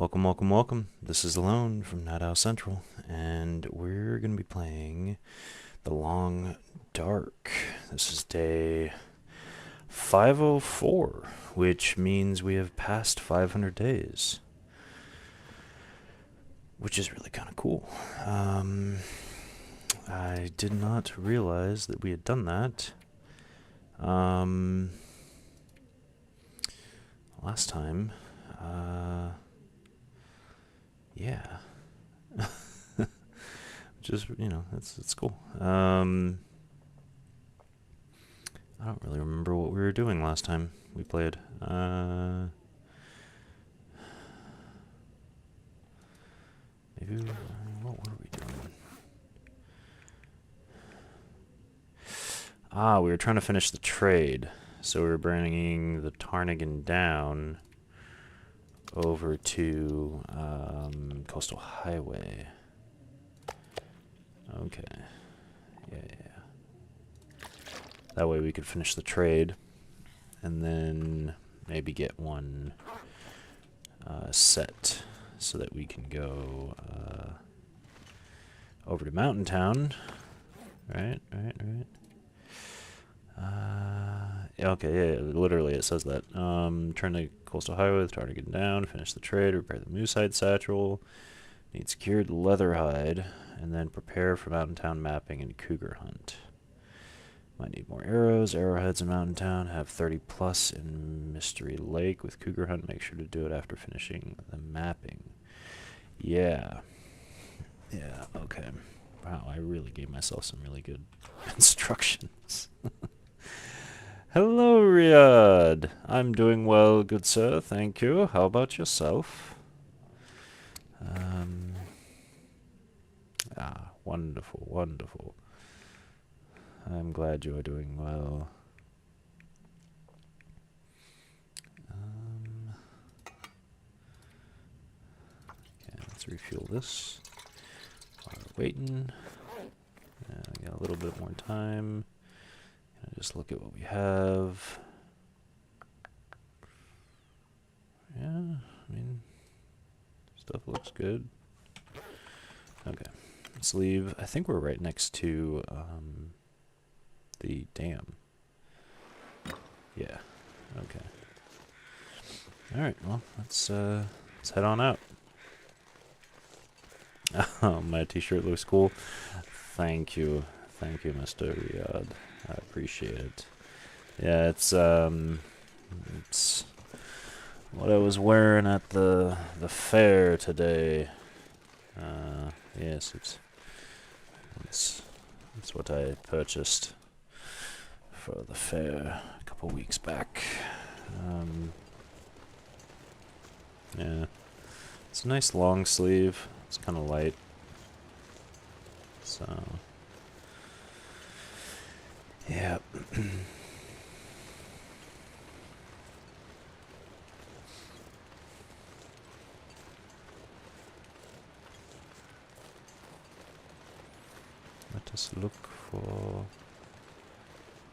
Welcome, welcome, welcome. This is Alone from Night Owl Central, and we're going to be playing the Long Dark. This is day 504, which means we have passed 500 days, which is really kind of cool. I did not realize that we had done that. Last time, yeah. Just, it's cool. I don't really remember what we were doing last time we played. Maybe, what were we doing? We were trying to finish the trade. So we were bringing the Tarnigan down over to Coastal Highway. Okay. Yeah. That way we could finish the trade and then maybe get one set so that we can go over to Mountain Town. Right. Okay, yeah, literally it says that. Turn the Coastal Highway with Tarnigan down, finish the trade, repair the Moosehide Satchel, need secured Leatherhide, and then prepare for Mountain Town mapping and Cougar Hunt. Might need more arrows, arrowheads in Mountain Town, have 30 plus in Mystery Lake. With Cougar Hunt, make sure to do it after finishing the mapping. Yeah, okay. Wow, I really gave myself some really good instructions. Hello, Riyadh. I'm doing well, good sir. Thank you. How about yourself? Wonderful, wonderful. I'm glad you are doing well. Okay, let's refuel this while we're waiting. We got a little bit more time. Just look at what we have. Yeah, I mean, stuff looks good. Okay, let's leave. I think we're right next to the dam. Yeah, okay. Alright, well, let's head on out. Oh, my t-shirt looks cool. Thank you, Mr. Riyadh. I appreciate it. Yeah, it's what I was wearing at the fair today. Yes, it's what I purchased for the fair a couple weeks back. Yeah, it's a nice long sleeve. It's kind of light, so. Yeah. Let us look for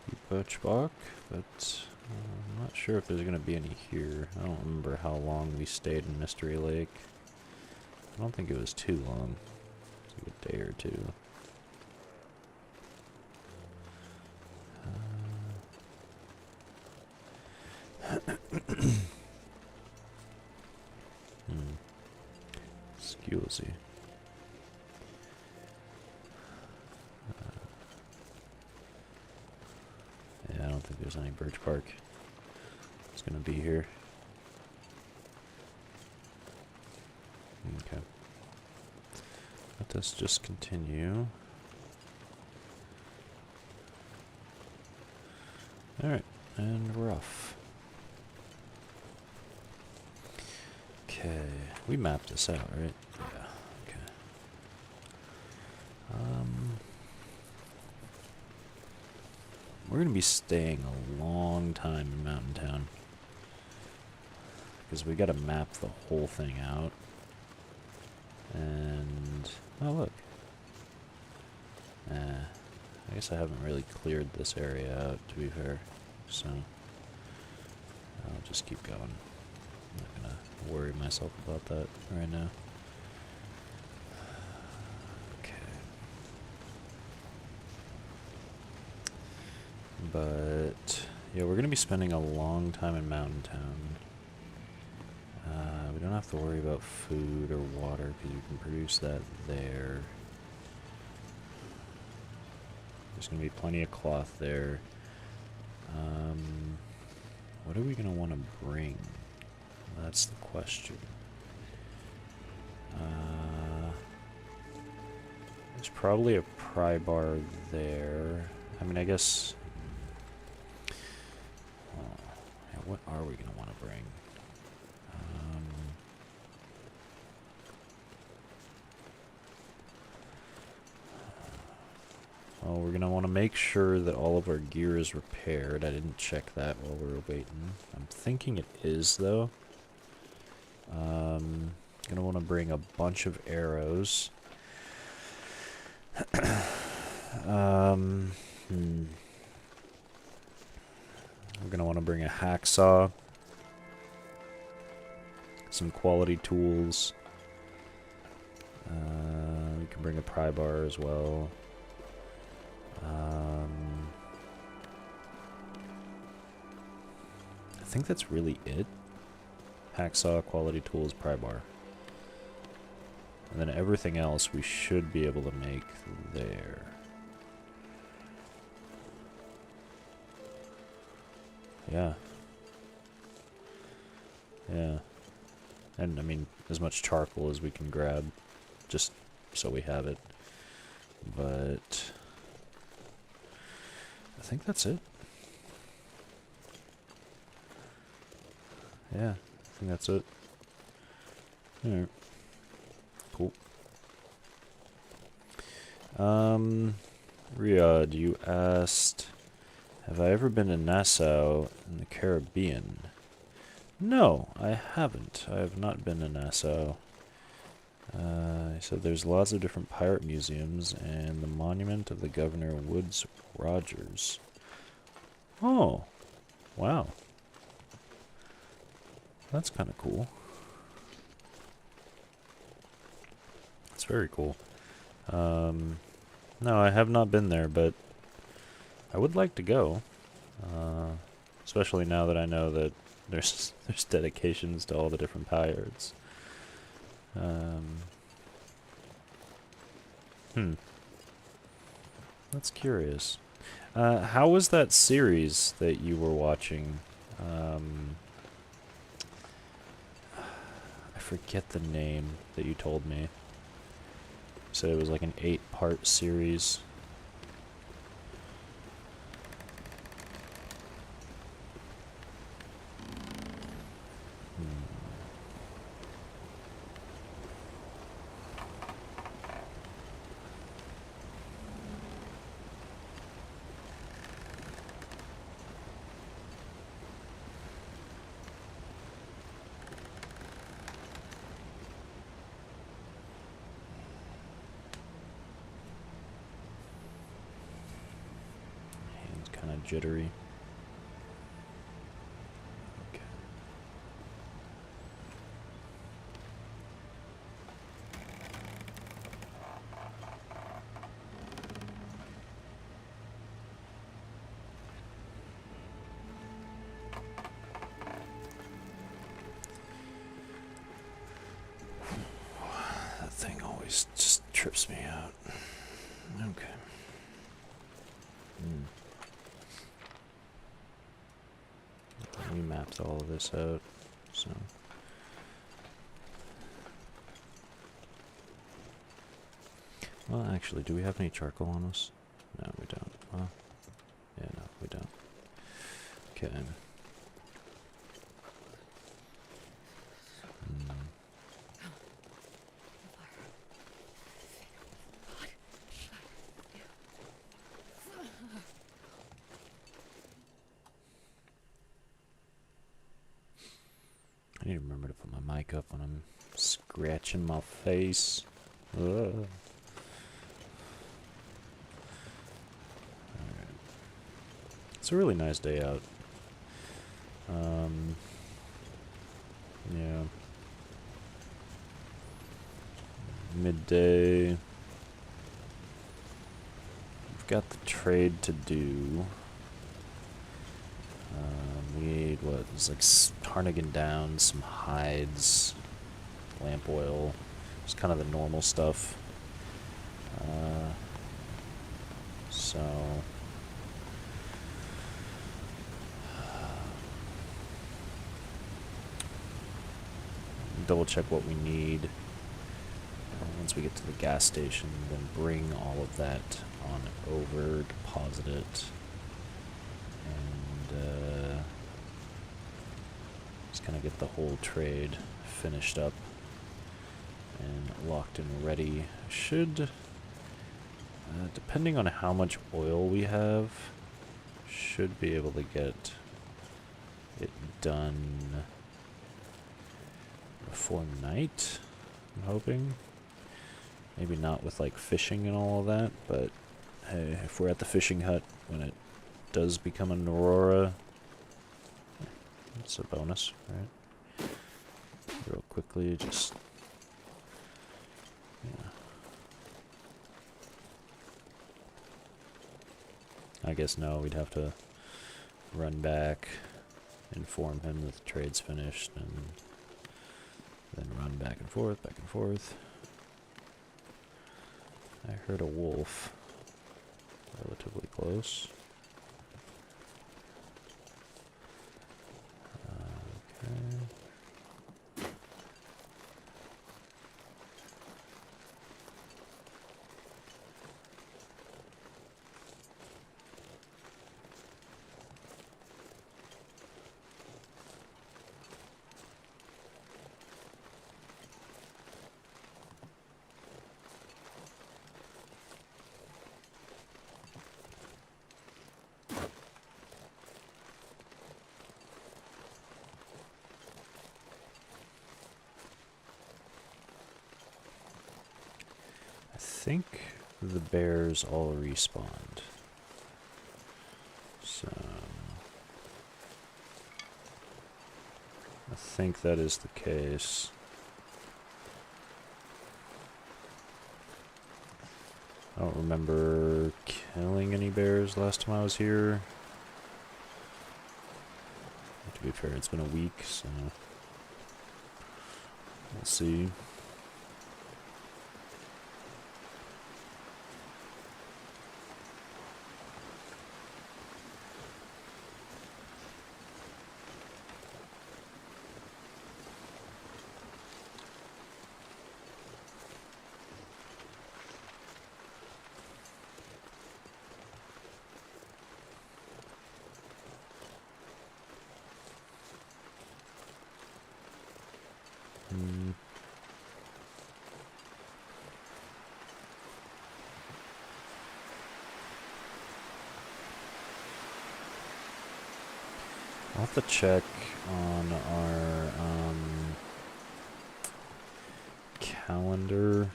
the birch bark, but I'm not sure if there's going to be any here. I don't remember how long we stayed in Mystery Lake. I don't think it was too long. It's like a day or two. Excuse me. Yeah, I don't think there's any birch bark. It's gonna be here. Okay. Let us just continue. Alright, and we're off. Okay, we mapped this out, right? Yeah, okay. We're gonna be staying a long time in Mountain Town, because we gotta map the whole thing out. And, oh look. I guess I haven't really cleared this area out, to be fair, so I'll just keep going. I'm not gonna worry myself about that right now. Okay. But yeah, we're gonna be spending a long time in Mountain Town. We don't have to worry about food or water because you can produce that there. There's gonna be plenty of cloth there. What are we gonna want to bring? That's the question. There's probably a pry bar there. I mean, I guess... yeah, what are we going to want to bring? Well, we're going to want to make sure that all of our gear is repaired. I didn't check that while we were waiting. I'm thinking it is, though. Going to want to bring a bunch of arrows. We're going to want to bring a hacksaw, some quality tools. We can bring a pry bar as well. I think that's really it. Hacksaw, quality tools, pry bar. And then everything else we should be able to make there. Yeah. Yeah. And, I mean, as much charcoal as we can grab, just so we have it. But... I think that's it. Yeah, I think that's it. Alright. Cool. Riyadh, you asked, have I ever been to Nassau in the Caribbean? No, I haven't. I have not been to Nassau. He said there's lots of different pirate museums and the monument of the Governor Woodes Rogers. Oh, wow. That's kind of cool. That's very cool. No, I have not been there, but I would like to go. Especially now that I know that there's dedications to all the different pirates. That's curious. How was that series that you were watching? I forget the name that you told me. You said it was like an 8-part series. Kind of jittery. Okay. That thing always just trips me out. Okay. We mapped all of this out, so... Well, actually, do we have any charcoal on us? No, we don't. Well, yeah, no, we don't. Okay. I need to remember to put my mic up when I'm scratching my face. Alright. It's a really nice day out. Yeah. Midday. We've got the trade to do. We need, what, it's like Tarnigan down, some hides, lamp oil, just kind of the normal stuff. So... double check what we need. Once we get to the gas station, then bring all of that on over, deposit it, and just kind of get the whole trade finished up and locked and ready. Should, depending on how much oil we have, should be able to get it done before night, I'm hoping. Maybe not with like fishing and all of that, but hey, if we're at the fishing hut when it does become an aurora, it's a bonus, right? Real quickly, just... yeah. I guess no, we'd have to run back, inform him that the trade's finished, and then run back and forth, back and forth. I heard a wolf relatively close. Okay. I think the bears all respawned. So I think that is the case. I don't remember killing any bears last time I was here. To be fair, it's been a week, so we'll see. I'll have to check on our calendar,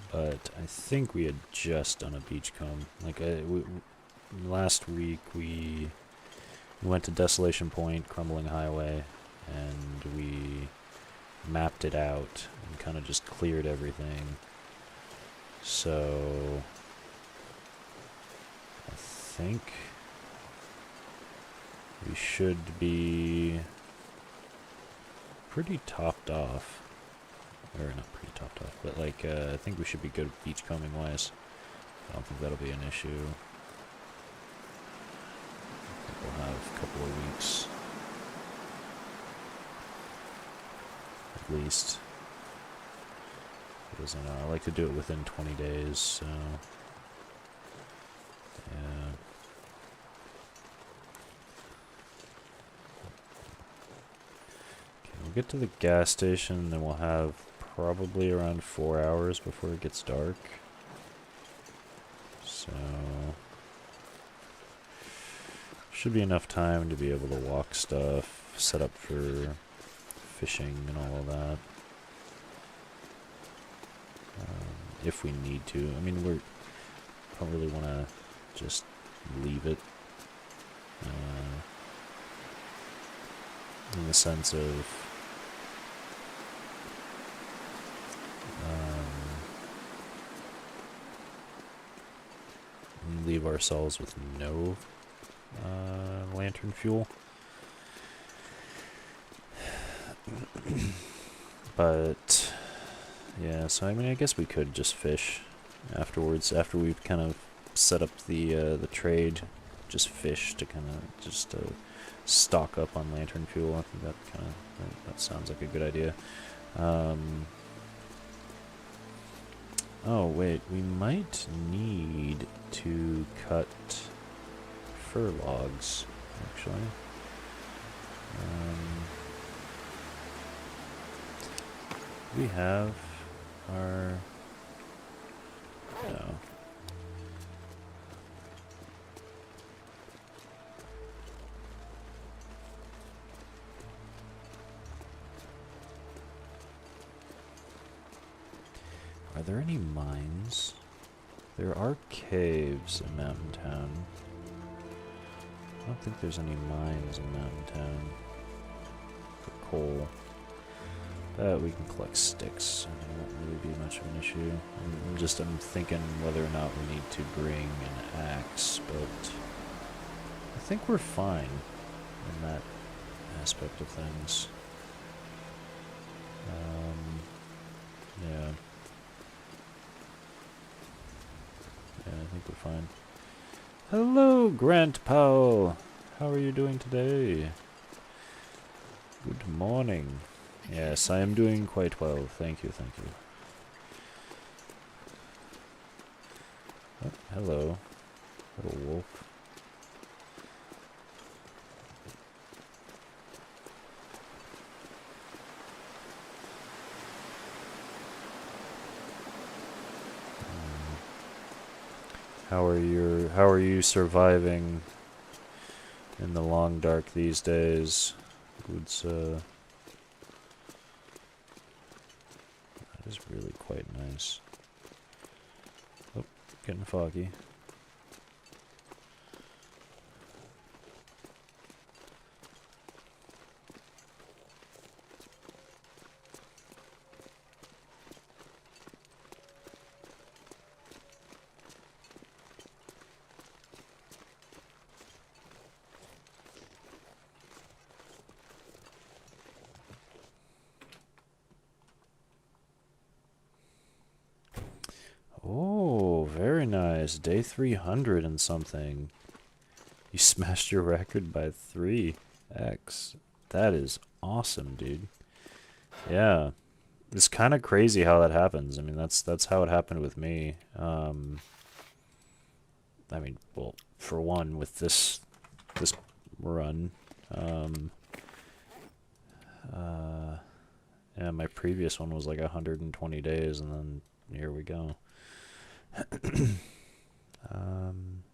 but I think we had just done a beachcomb. Like last week we went to Desolation Point, Crumbling Highway, and we mapped it out and kind of just cleared everything. So I think we should be pretty topped off. Or not pretty topped off, but like, I think we should be good beachcombing wise. I don't think that'll be an issue. I think we'll have a couple of weeks. At least. Because I like to do it within 20 days, so... yeah. We'll get to the gas station, then we'll have probably around 4 hours before it gets dark. So should be enough time to be able to walk stuff, set up for fishing and all of that. If we need to. I mean, we don't really want to just leave it. In the sense of ourselves with no lantern fuel. But yeah, so I mean, I guess we could just fish afterwards, after we've kind of set up the trade. Just fish to kind of just stock up on lantern fuel. I think that sounds like a good idea. Oh wait, we might need to cut fir logs, actually. We have our... No. Are there any mines? There are caves in Mountain Town. I don't think there's any mines in Mountain Town for coal. But we can collect sticks, and it won't really be much of an issue. I'm thinking whether or not we need to bring an axe, but I think we're fine in that aspect of things. Yeah. Yeah, I think we're fine. Hello, Grant Powell! How are you doing today? Good morning. Yes, I am doing quite well. Thank you, thank you. Oh, hello, little wolf. How are you surviving in the Long Dark these days? That is really quite nice. Oh, getting foggy. Oh, very nice. Day 300 and something. You smashed your record by 3x. That is awesome, dude. Yeah. It's kind of crazy how that happens. I mean, that's how it happened with me. I mean, well, for one, with this run, yeah, my previous one was like 120 days, and then here we go.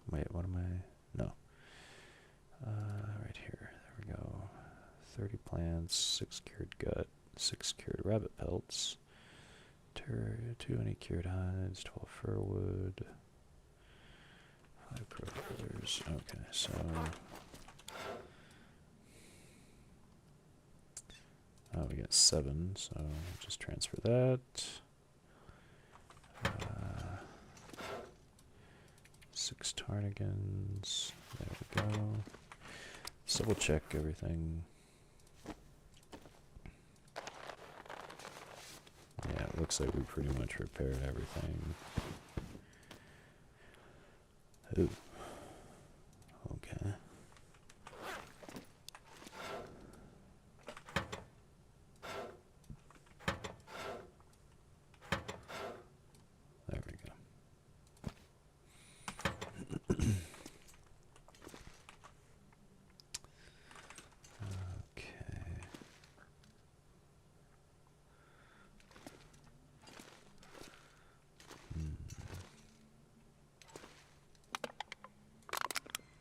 Wait, what am I? No. Right here. There we go. 30 plants, 6 cured gut, 6 cured rabbit pelts, 2 any cured hides, 12 fir wood, 5 crow feathers. Okay, so... Oh, we got 7, so just transfer that. 6 ptarmigans. There we go. Let's double check everything. Yeah, it looks like we pretty much repaired everything. Ooh. Okay. There we go. Okay.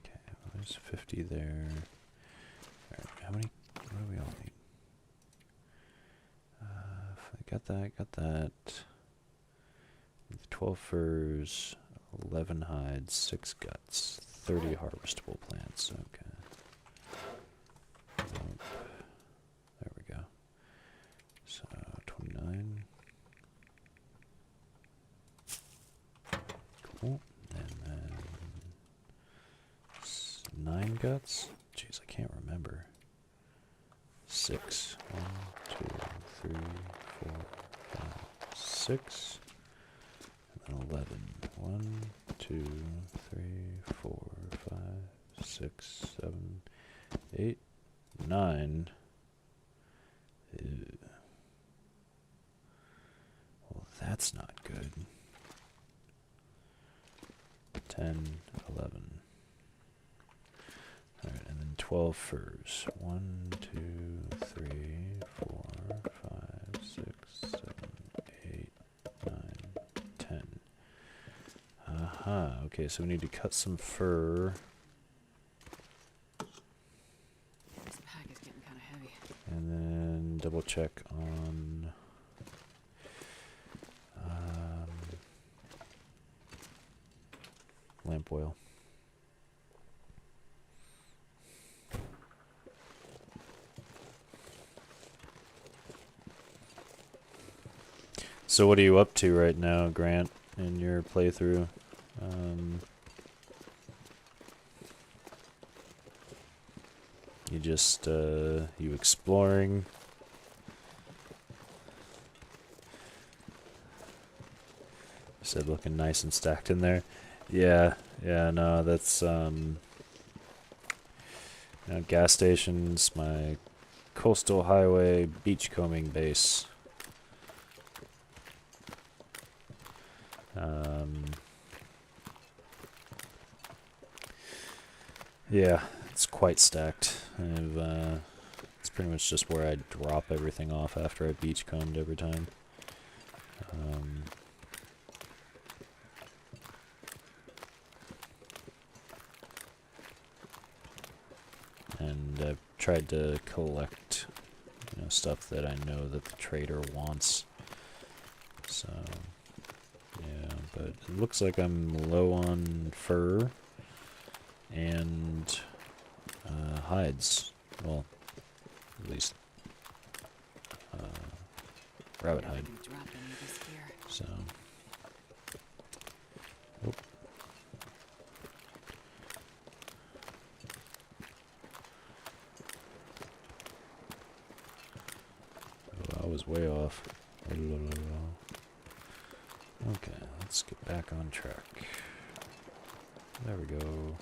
Okay, well, there's 50 there. Alright, how many? What do we all need? I got that. 12 furs, 11 hides, 6 guts, 30 harvestable plants. Okay. Nope. There we go. So 29. Cool. And then guts? Jeez, I can't remember. 6. 1, 2, 3, 4, 5, 6. And then 11. 1, 2, 3, 4, 5, 6, 7, 8, 9. Ew. Well, that's not good. 10, 11. Alright, and then 12 furs. 1, 2, 3, 4, 5, 6, 7, 8, 9, 10. Aha, okay, so we need to cut some fur. This pack is getting kind of heavy. And then double check on lamp oil. So what are you up to right now, Grant, in your playthrough? You just, you exploring? You said looking nice and stacked in there. Yeah, no, that's, you know, gas stations, my coastal highway beachcombing base. Yeah, it's quite stacked. It's pretty much just where I drop everything off after I beachcombed every time. And I've tried to collect, you know, stuff that I know that the trader wants. So, yeah, but it looks like I'm low on fur and hides. Well, at least rabbit hide. So, oh. Oh, I was way off. Okay, let's get back on track. There we go.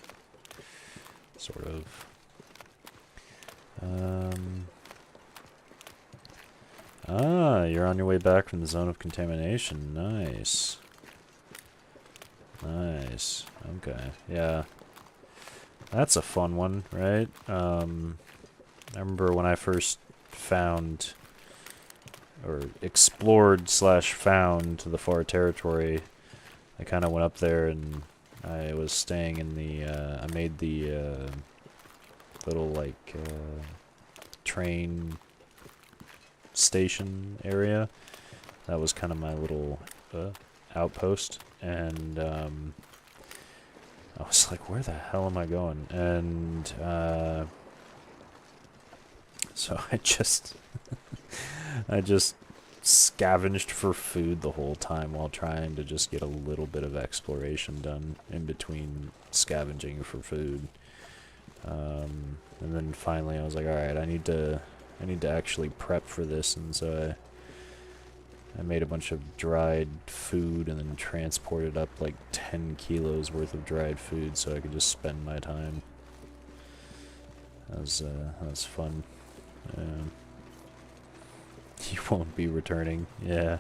Sort of. You're on your way back from the zone of contamination. Nice. Nice. Okay, yeah. That's a fun one, right? I remember when I first found, or explored / found the far territory, I kind of went up there and I was staying in the, I made the, little, like, train station area. That was kind of my little outpost, and I was like, where the hell am I going? And so I just I just scavenged for food the whole time while trying to just get a little bit of exploration done in between scavenging for food. And then finally I was like, alright, I need to actually prep for this, and so I made a bunch of dried food and then transported up like 10 kilos worth of dried food so I could just spend my time. That was fun. You won't be returning. Yeah.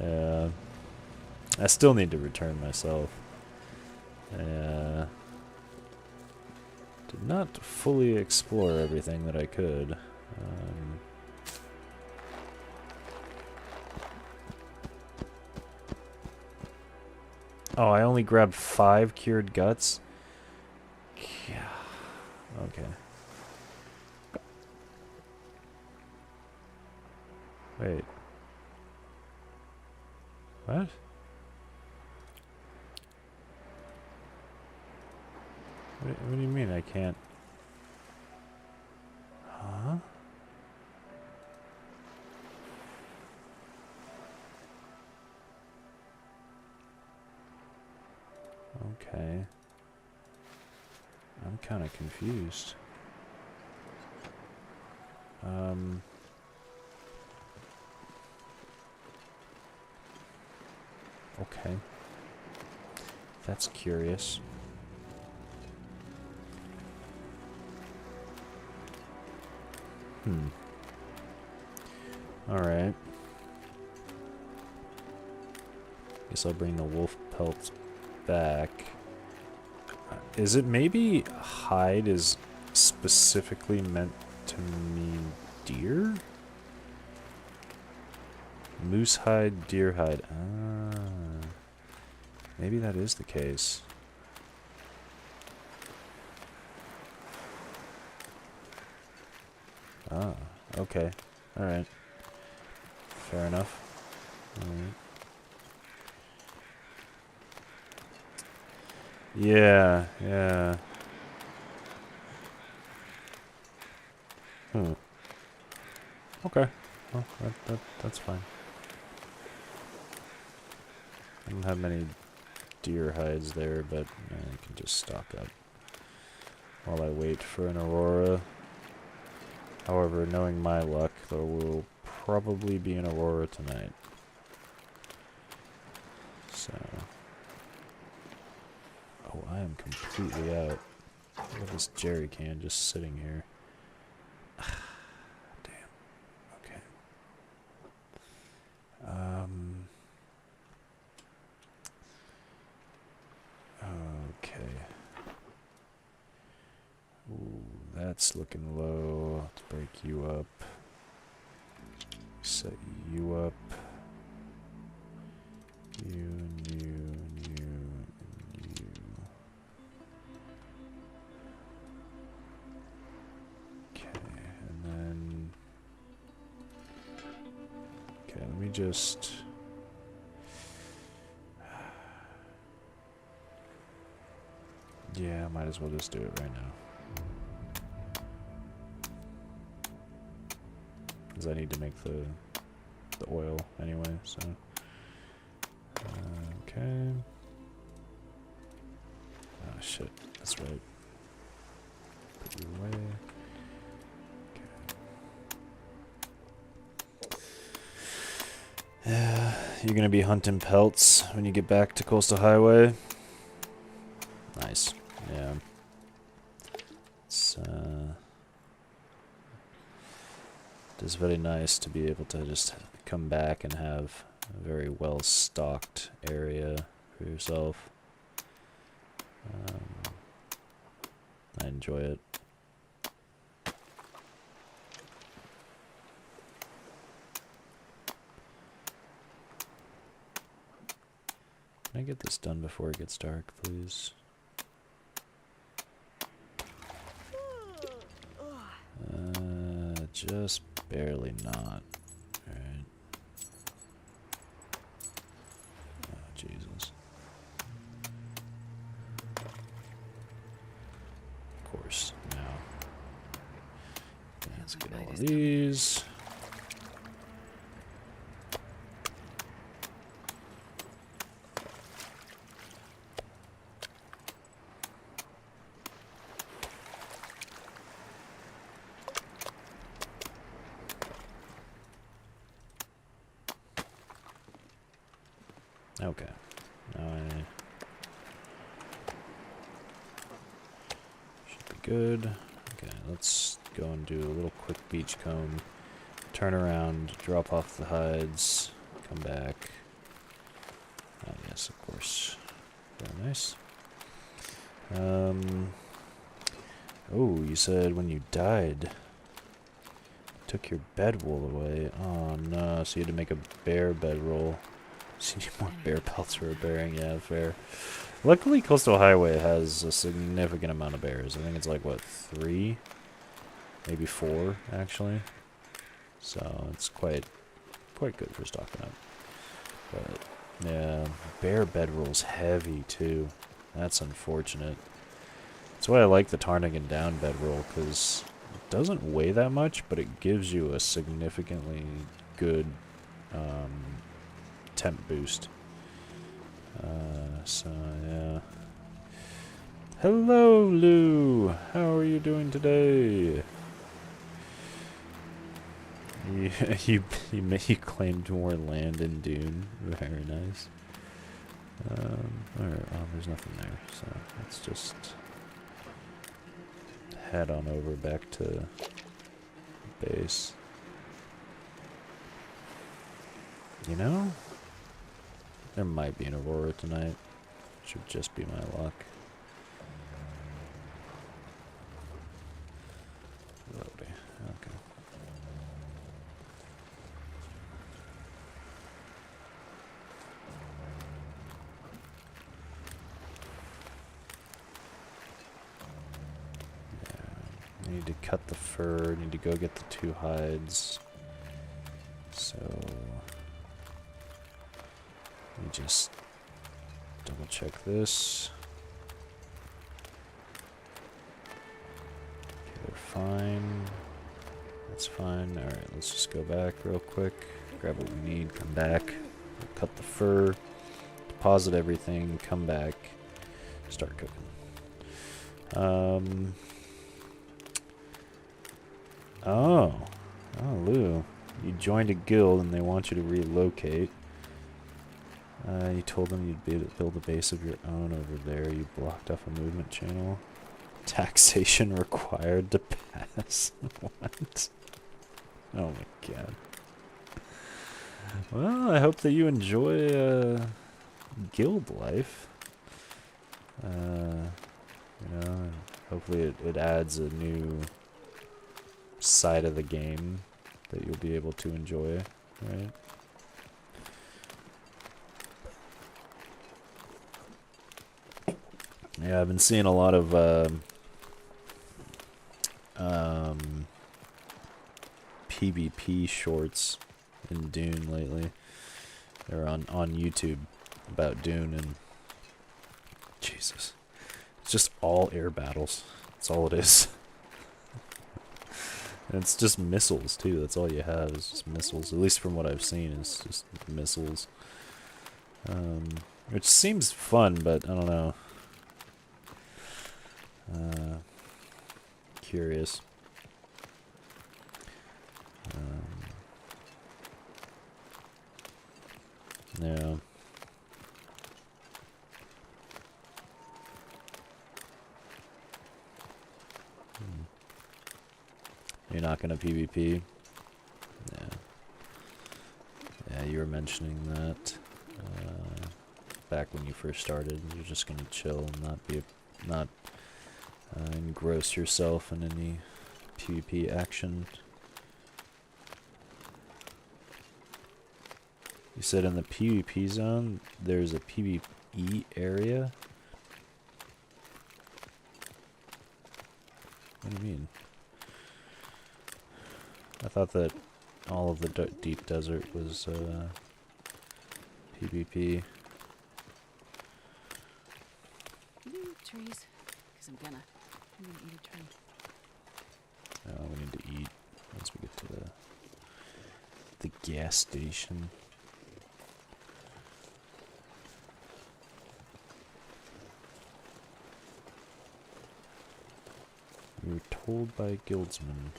I still need to return myself. Did not fully explore everything that I could. Oh, I only grabbed 5 cured guts? Yeah. Okay. Wait. What? What do you mean I can't? Huh? Okay. I'm kind of confused. Okay. That's curious. Alright. Guess I'll bring the wolf pelts back. Is it maybe hide is specifically meant to mean deer? Moose hide, deer hide. Ah. Maybe that is the case. Ah, okay. Alright. Fair enough. Alright. Yeah, yeah. Okay. Well, that's fine. I don't have many deer hides there, but I can just stock up while I wait for an aurora. However, knowing my luck, there will probably be an aurora tonight. So... Oh, I am completely out. Look at this jerry can just sitting here. Damn. Okay. Okay. Ooh, that's looking low. Let's break you up. Set you up. You and you and you and you. Okay, and then... Okay, let me just... Yeah, might as well just do it right now. Because I need to make the oil anyway, so... Okay. Ah, shit. That's right. Put you away. Okay. Yeah, you're gonna be hunting pelts when you get back to Coastal Highway. Nice. Yeah. It's it is very nice to be able to just come back and have a very well stocked area for yourself. I enjoy it. Can I get this done before it gets dark, please? Just barely not. Alright. Oh, Jesus. Of course, now. Let's get all of these. Okay. Now I should be good. Okay, let's go and do a little quick beach comb. Turn around, drop off the hides, come back. Ah, yes, of course. Very nice. Oh, you said when you died, took your bedroll away. Oh no, so you had to make a bear bedroll. So you need more bear pelts for a bearing, yeah, fair. Luckily, Coastal Highway has a significant amount of bears. I think it's like, what, 3? Maybe 4, actually. So it's quite good for stocking up. But, yeah, bear bedroll's heavy, too. That's unfortunate. That's why I like the Ptarmigan down bedroll, because it doesn't weigh that much, but it gives you a significantly good temp boost. So, yeah. Hello, Lou. How are you doing today? You you claimed more land in Dune. Very nice. Alright, well, there's nothing there, so let's just head on over back to base. You know, there might be an aurora tonight. Should just be my luck. Loading. Okay. Yeah. Need to cut the fur. Need to go get the 2 hides. So let me just double check this. Okay, they're fine. That's fine. Alright, let's just go back real quick. Grab what we need, come back. We'll cut the fur. Deposit everything, come back. Start cooking. Oh, Lou. You joined a guild and they want you to relocate. You told them you'd build a base of your own over there. You blocked off a movement channel. Taxation required to pass. What? Oh my god. Well, I hope that you enjoy guild life. You know, hopefully it adds a new side of the game that you'll be able to enjoy, right? Yeah, I've been seeing a lot of PvP shorts in Dune lately. They're on YouTube about Dune, and Jesus, it's just all air battles. That's all it is. And it's just missiles too. That's all you have is just missiles. At least from what I've seen, is just missiles. Which seems fun, but I don't know. Curious. Yeah. You're not gonna PvP? Yeah. Yeah, you were mentioning that back when you first started. You're just gonna chill and not engross yourself in any PvP action. You said in the PvP zone, there's a PvE area? What do you mean? I thought that all of the deep desert was PvP. You need trees? Because I'm gonna eat a tree. Oh, we need to eat once we get to the gas station. We were told by guildsmen.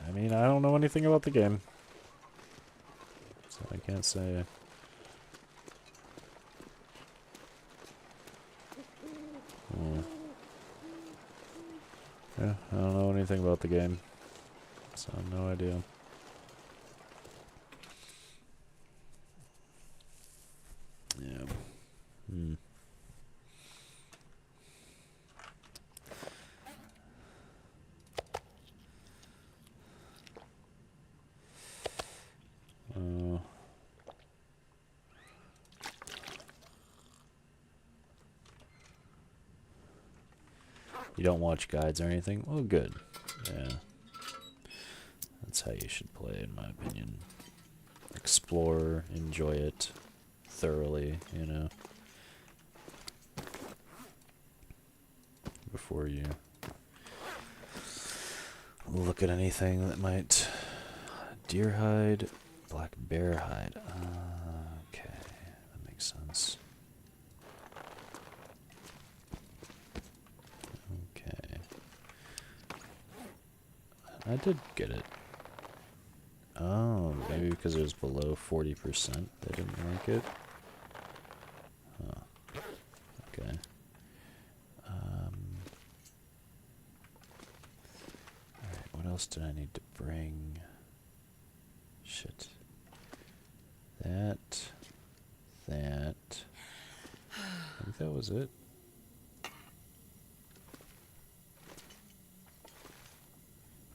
I mean, I don't know anything about the game, so I can't say. Yeah, I don't know anything about the game, so no idea. Yeah. You don't watch guides or anything? Well, good. Yeah. That's how you should play, in my opinion. Explore, enjoy it thoroughly, you know. Before you look at anything that might... Deer hide, black bear hide. Okay, that makes sense. I did get it. Oh, maybe because it was below 40%, they didn't like it. Huh. Okay. Alright, what else did I need to bring? Shit. That. I think that was it.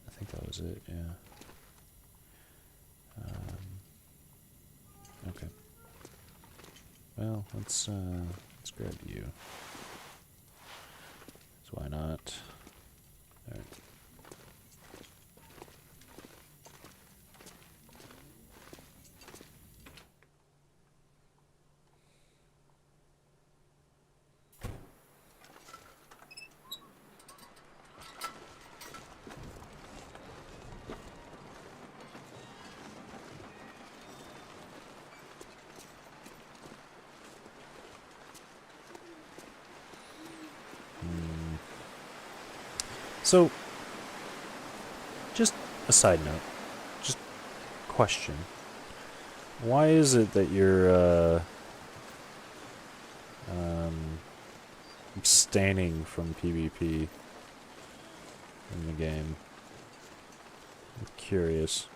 I think that was it, yeah. Okay. Well, let's grab you. So why not? Alright. So, just a side note, just question. Why is it that you're abstaining from PvP in the game? I'm curious.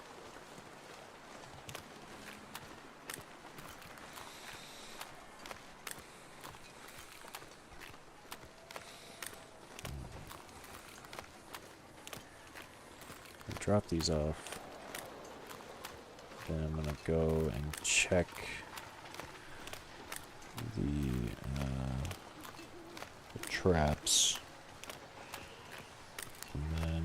Drop these off. Then I'm gonna go and check the traps. And then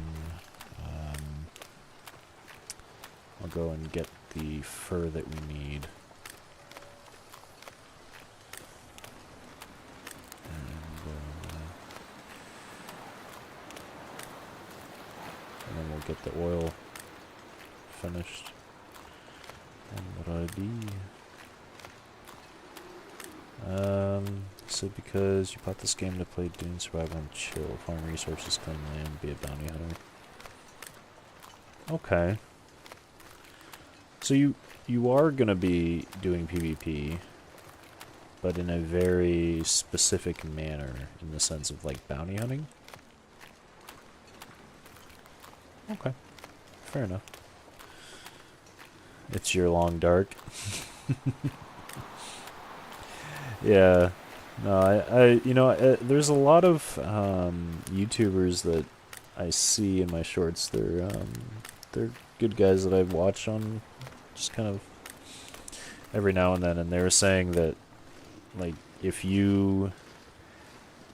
I'll go and get the fur that we need. And then we'll get the oil finished. And what I do? So because you bought this game to play Dune Survival and chill, farm resources, claim land, be a bounty hunter. Okay. So you are gonna be doing PvP, but in a very specific manner, in the sense of like bounty hunting? Okay. Fair enough. It's your Long Dark. Yeah. No, you know, there's a lot of YouTubers that I see in my shorts. They're good guys that I've watched on just kind of every now and then, and they were saying that, like, if you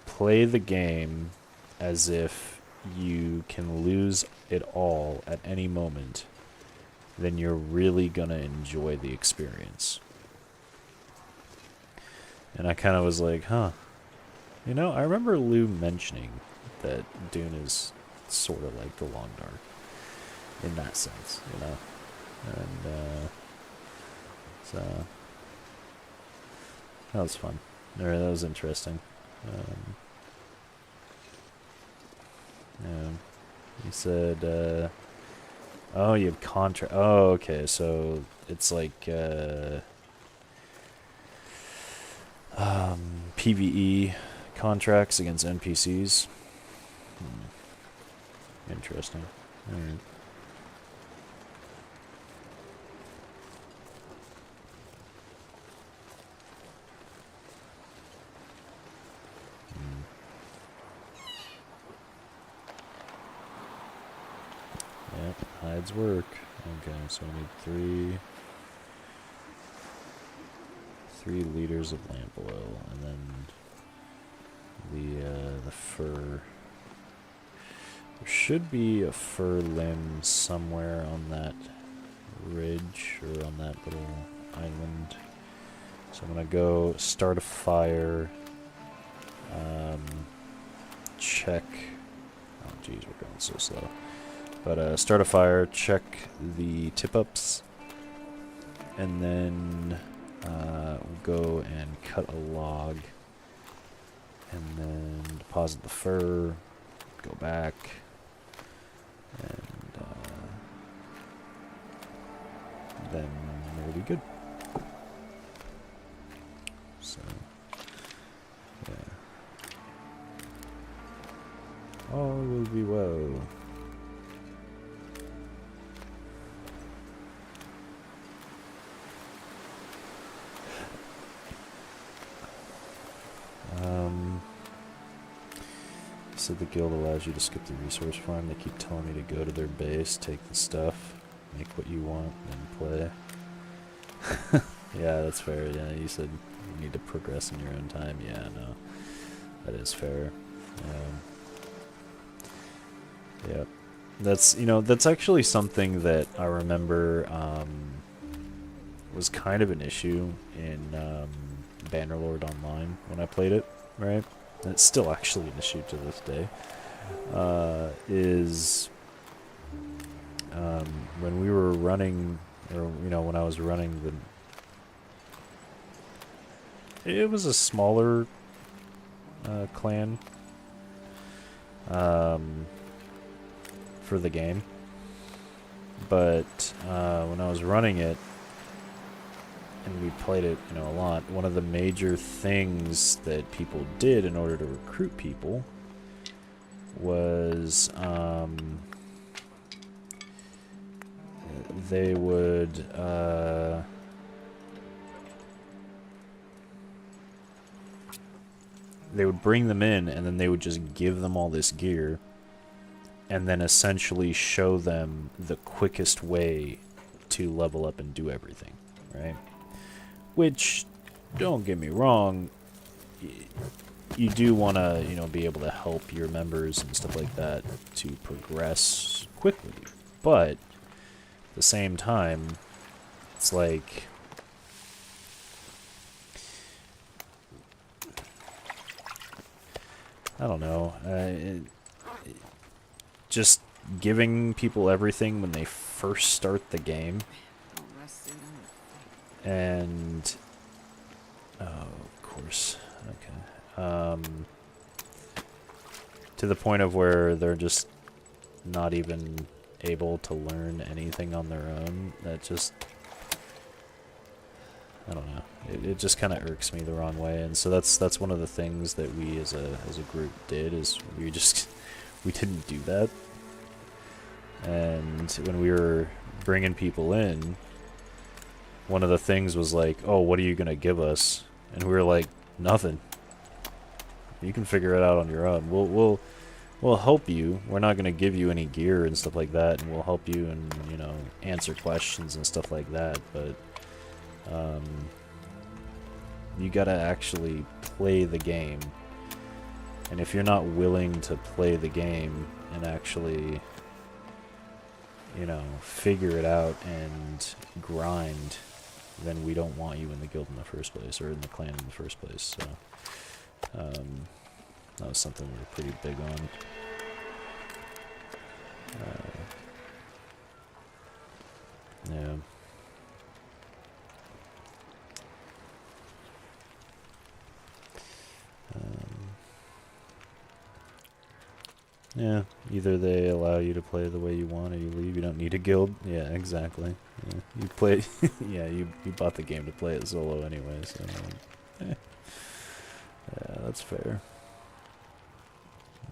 play the game as if you can lose it all at any moment, then you're really gonna enjoy the experience. And I kind of was like, huh. You know, I remember Lou mentioning that Dune is sort of like the Long Dark in that sense, you know. And so that was fun. Or that was interesting. Yeah. He said, oh, you have contract. Oh, okay. So it's like PvE contracts against NPCs. Interesting. Alright. Yep, hides work. Okay, so I need three liters of lamp oil, and then the fur. There should be a fur limb somewhere on that ridge, or on that little island. So I'm gonna go start a fire, check, oh geez, we're going so slow. But start a fire, check the tip-ups, and then we'll go and cut a log, and then deposit the fur, go back, and then we'll be good. So, yeah. All will be well. So the guild allows you to skip the resource farm. They keep telling me to go to their base, take the stuff, make what you want, and play. Yeah, that's fair. Yeah, you said you need to progress in your own time. Yeah, no, that is fair. Yeah, that's that's actually something that I remember was kind of an issue in Bannerlord Online when I played it, right? And it's still actually an issue to this day. Is when we were running, or when I was running it was a smaller clan for the game, but when I was running it and we played it a lot, one of the major things that people did in order to recruit people was they would bring them in, and then they would just give them all this gear and then essentially show them the quickest way to level up and do everything, right? Which, don't get me wrong, you do want to, be able to help your members and stuff like that to progress quickly. But at the same time, it's like, I don't know, just giving people everything when they first start the game, and oh, of course, okay, to the point of where they're just not even able to learn anything on their own. That just, I don't know. It just kind of irks me the wrong way, and so that's one of the things that we as a group did, is we didn't do that. And when we were bringing people in, one of the things was like, "Oh, what are you gonna give us?" And we were like, "Nothing. You can figure it out on your own. We'll help you. We're not gonna give you any gear and stuff like that, and we'll help you and answer questions and stuff like that. But you gotta actually play the game. And if you're not willing to play the game and actually figure it out and grind, then we don't want you in the guild in the first place, or in the clan in the first place." So that was something we were pretty big on. Yeah. Yeah, either they allow you to play the way you want, or you leave. You don't need a guild. Yeah, exactly. Yeah, you play. Yeah, you bought the game to play it solo anyway, so yeah, that's fair.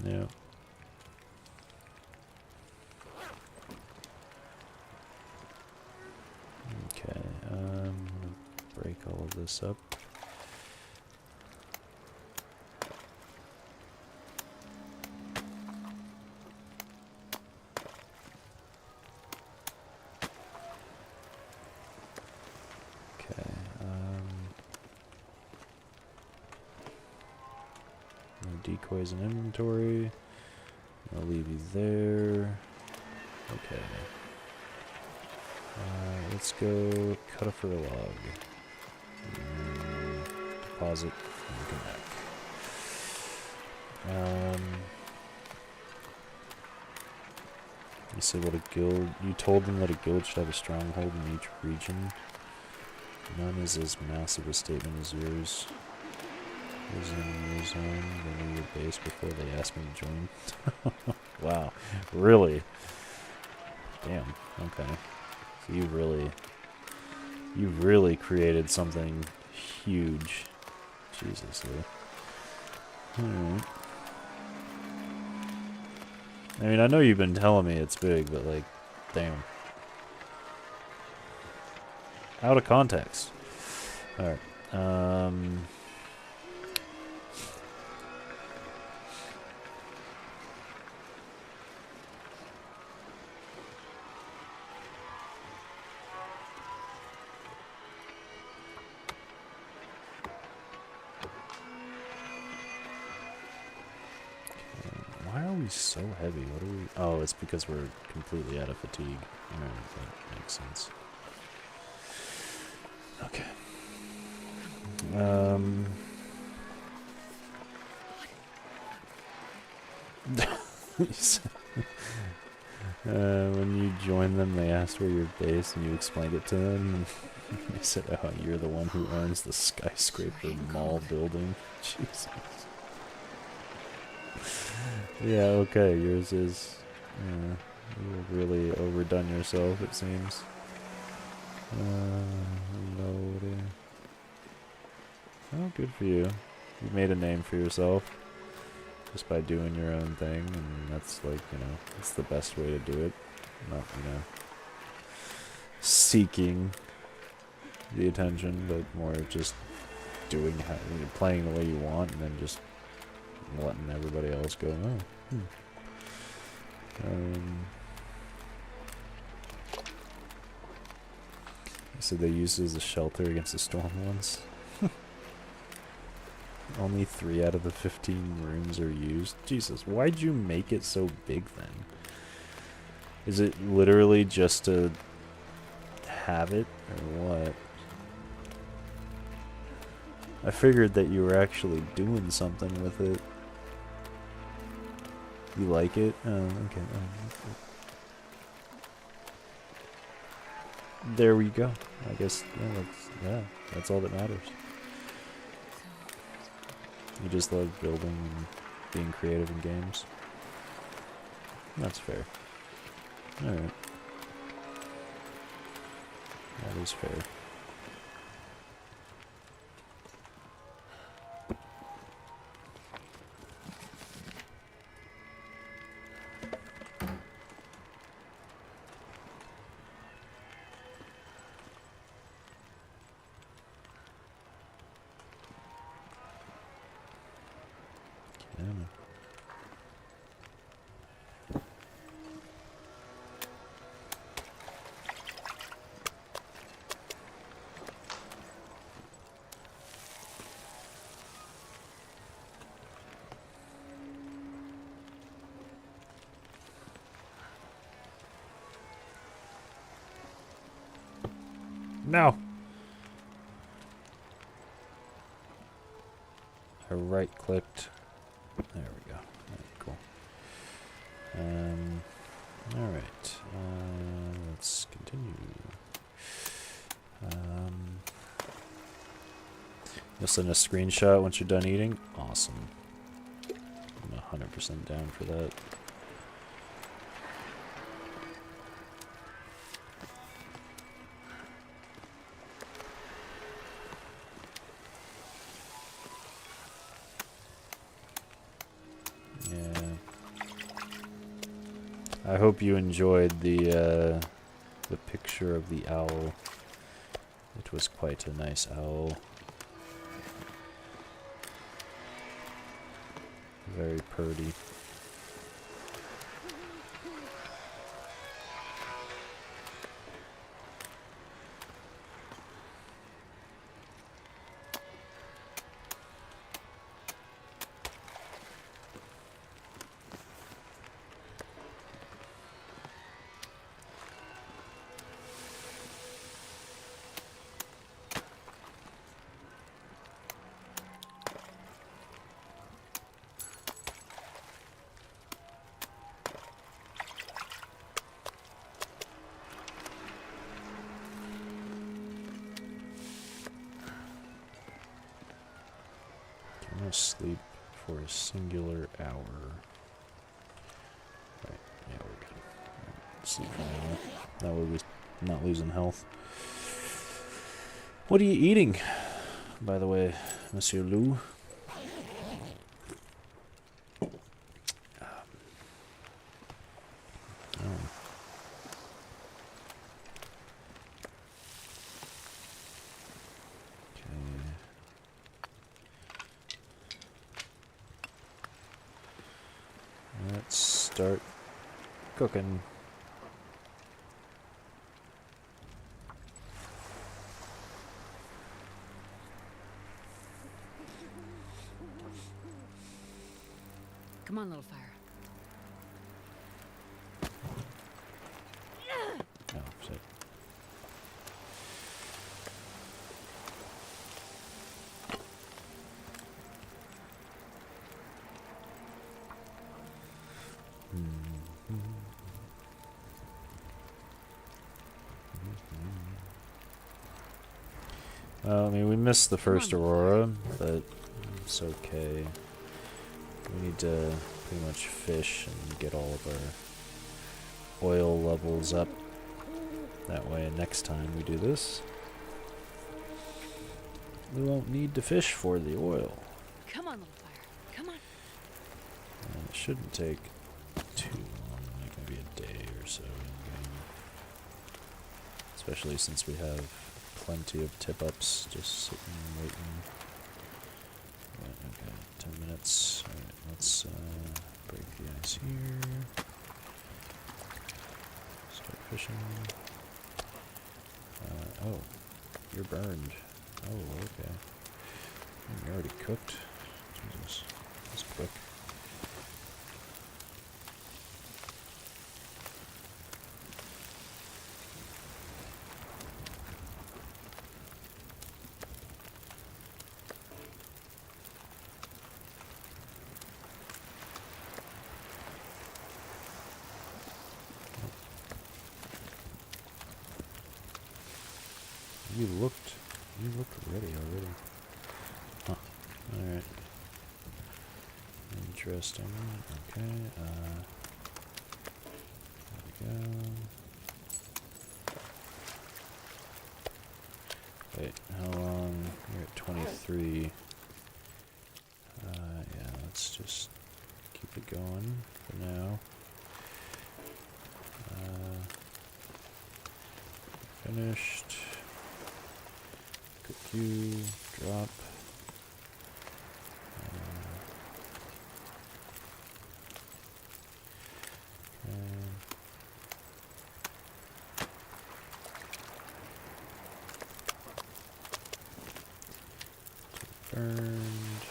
Yeah. Okay, I'm gonna break all of this up. Decoys and inventory. I'll leave you there. Okay. Let's go cut a fur log. Deposit and come back. You said what a guild. You told them that a guild should have a stronghold in each region. None is as massive a statement as yours. Was in your zone, they knew your base before they asked me to join. Wow, really? Damn. Okay. So you really You've really created something huge. Jesus, Alright. I mean, I know you've been telling me it's big, but like, damn. Out of context. Alright. Why are we so heavy? What are we... Oh, it's because we're completely out of fatigue. Alright, that makes sense. Okay. When you joined them, they asked where you're based, and you explained it to them. And they said, "Oh, you're the one who owns the skyscraper mall building." Jesus. Yeah. Okay. Yours is. You've really overdone yourself, it seems. Loading. Oh, good for you. You made a name for yourself just by doing your own thing, and that's like, that's the best way to do it. Not, seeking the attention, but more just doing, playing the way you want, and then just letting everybody else go, oh, so they used it as a shelter against the storm once. Only 3 out of the 15 rooms are used. Jesus, why'd you make it so big then? Is it literally just to have it, or what? I figured that you were actually doing something with it. You like it? Oh, okay. There we go. I guess, that's all that matters. You just love building and being creative in games. That's fair. Alright. That is fair. No! I right-clicked. There we go. Alright, cool. Alright. Let's continue. You'll send a screenshot once you're done eating? Awesome. I'm 100% down for that. I hope you enjoyed the picture of the owl. It was quite a nice owl. Very purdy. Sleep for a singular hour. Right, yeah, we're good. Right, sleep for a minute. That way we're not losing health. What are you eating, by the way, Monsieur Lou? Oh. Okay. Let's start cooking. Come on, little fire. Oh, shit. Well, I mean, we missed the first aurora, but it's okay. We need to pretty much fish and get all of our oil levels up. That way, next time we do this, we won't need to fish for the oil. Come on, little fire. Come on. And it shouldn't take too long, like maybe a day or so in-game. Especially since we have plenty of tip-ups just sitting and waiting. Right, okay, 10 minutes. Alright, let's break the ice here. Start fishing. Oh, you're burned. Oh, okay. You're already cooked? Jesus, that's quick. You looked ready already. Huh. Alright. Interesting. Okay, there we go. Wait, how long? You're at 23. Yeah, let's just keep it going for now. Finished. Cook you, drop. Burned.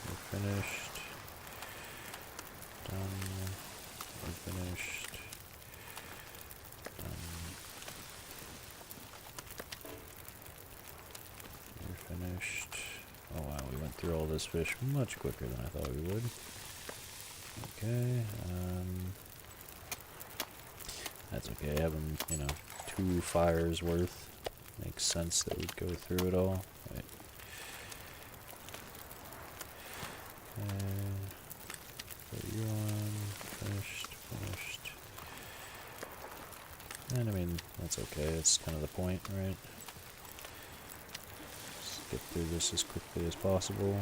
We're finished. Done. We're finished. Done. We're finished. Oh wow, we went through all this fish much quicker than I thought we would. Okay, that's okay, having, 2 fires worth makes sense that we'd go through it all. Wait. Put you on, finished. And I mean, that's okay, it's kind of the point, right? Just get through this as quickly as possible.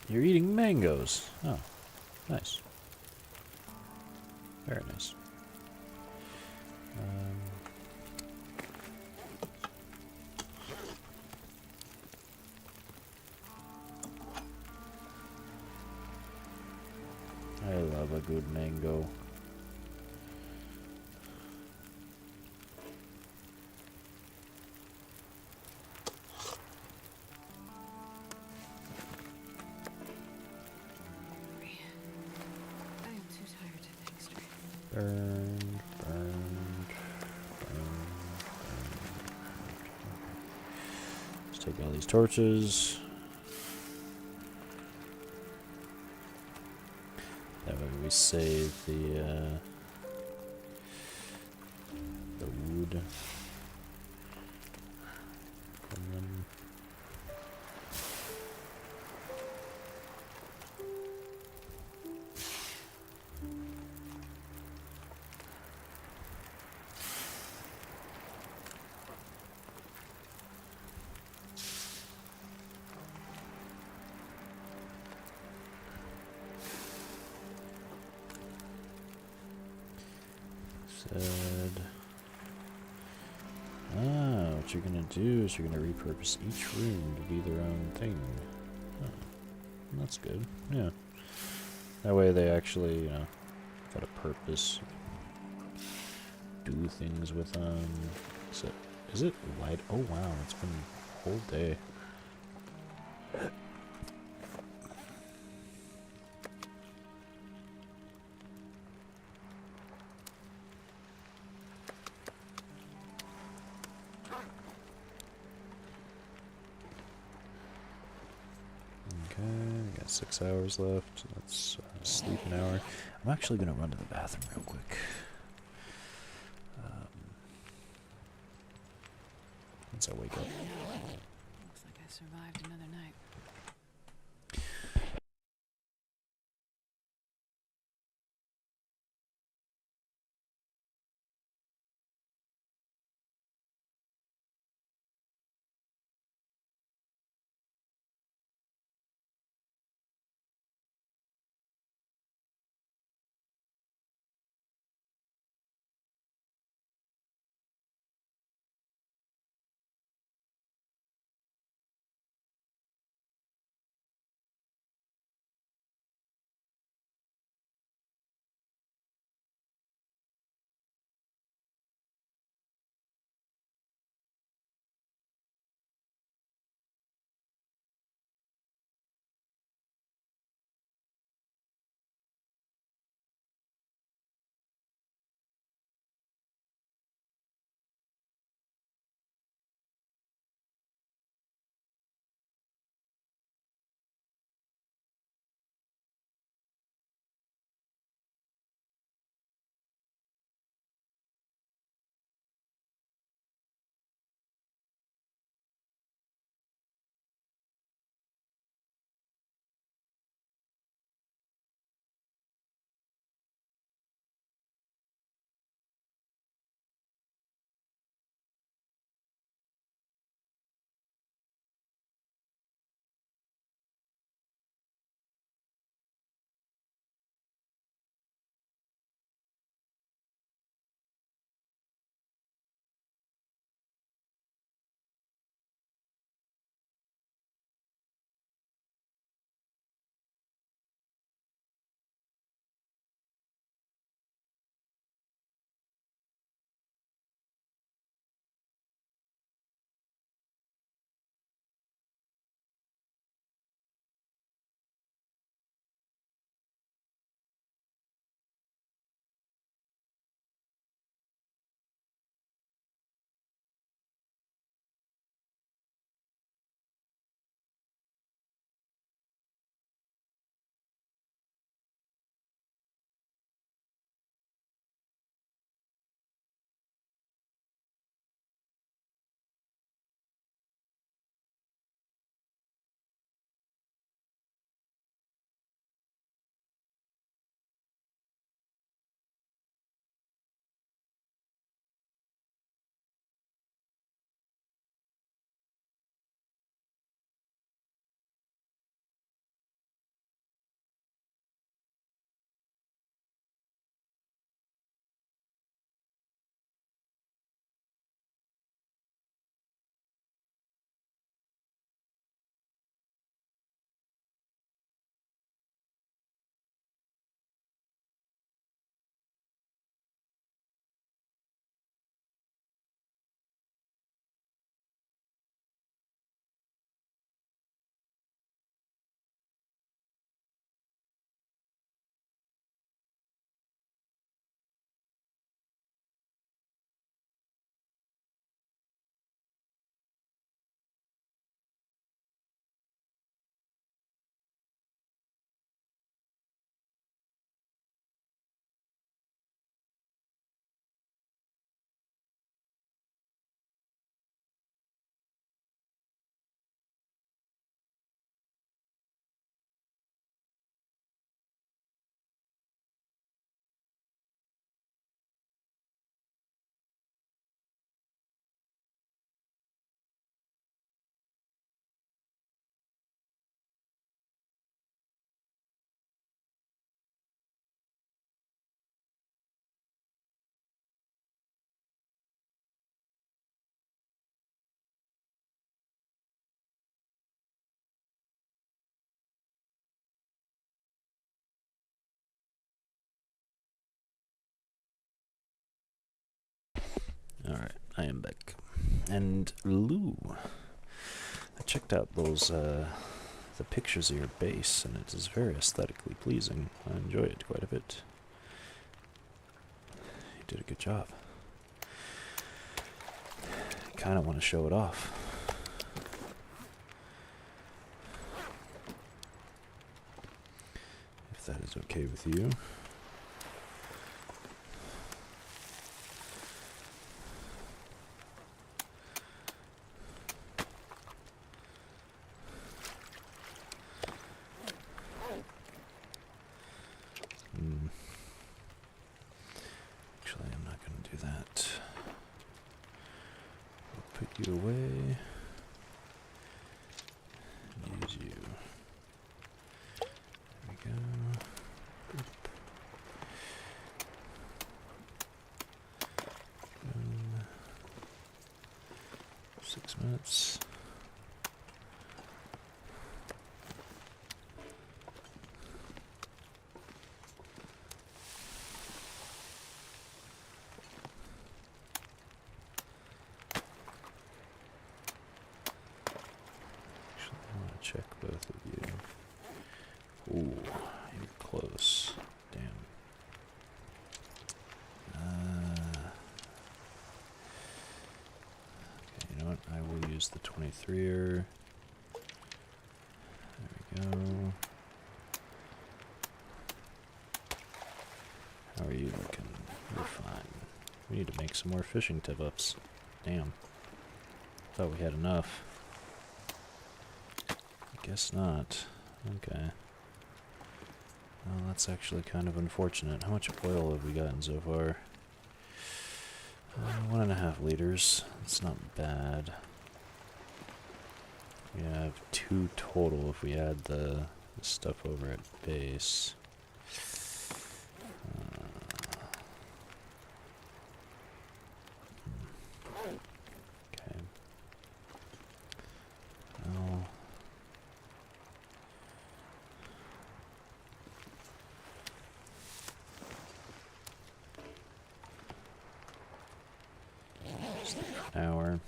You're eating mangoes. Oh, nice. Very nice. I love a good mango. I am too tired to think straight. Burn. Take all these torches. That way we save the wood. And then what you're gonna do is you're gonna repurpose each room to be their own thing. Oh, that's good. Yeah. That way they actually, got a purpose. Do things with them. So, is it light? Oh wow, it's been a whole day. Okay, we got 6 hours left. Let's sleep an hour. I'm actually gonna run to the bathroom real quick. Once I wake up. Looks like I survived another night. I am back. And Lou, I checked out those the pictures of your base, and it is very aesthetically pleasing. I enjoy it quite a bit. You did a good job. I kind of want to show it off. If that is okay with you. Actually, I'm not going to do that. I'll put you away. Use you. There we go. Boop. 6 minutes. Actually, I want to check both of you. Ooh, you're close. Damn. Okay, you know what? I will use the 23er. There we go. How are you looking? You're fine. We need to make some more fishing tip-ups. Damn. Thought we had enough. I guess not. Okay. Well, that's actually kind of unfortunate. How much oil have we gotten so far? 1.5 liters. That's not bad. We have 2 total if we add the stuff over at base. Okay. Well, just an hour.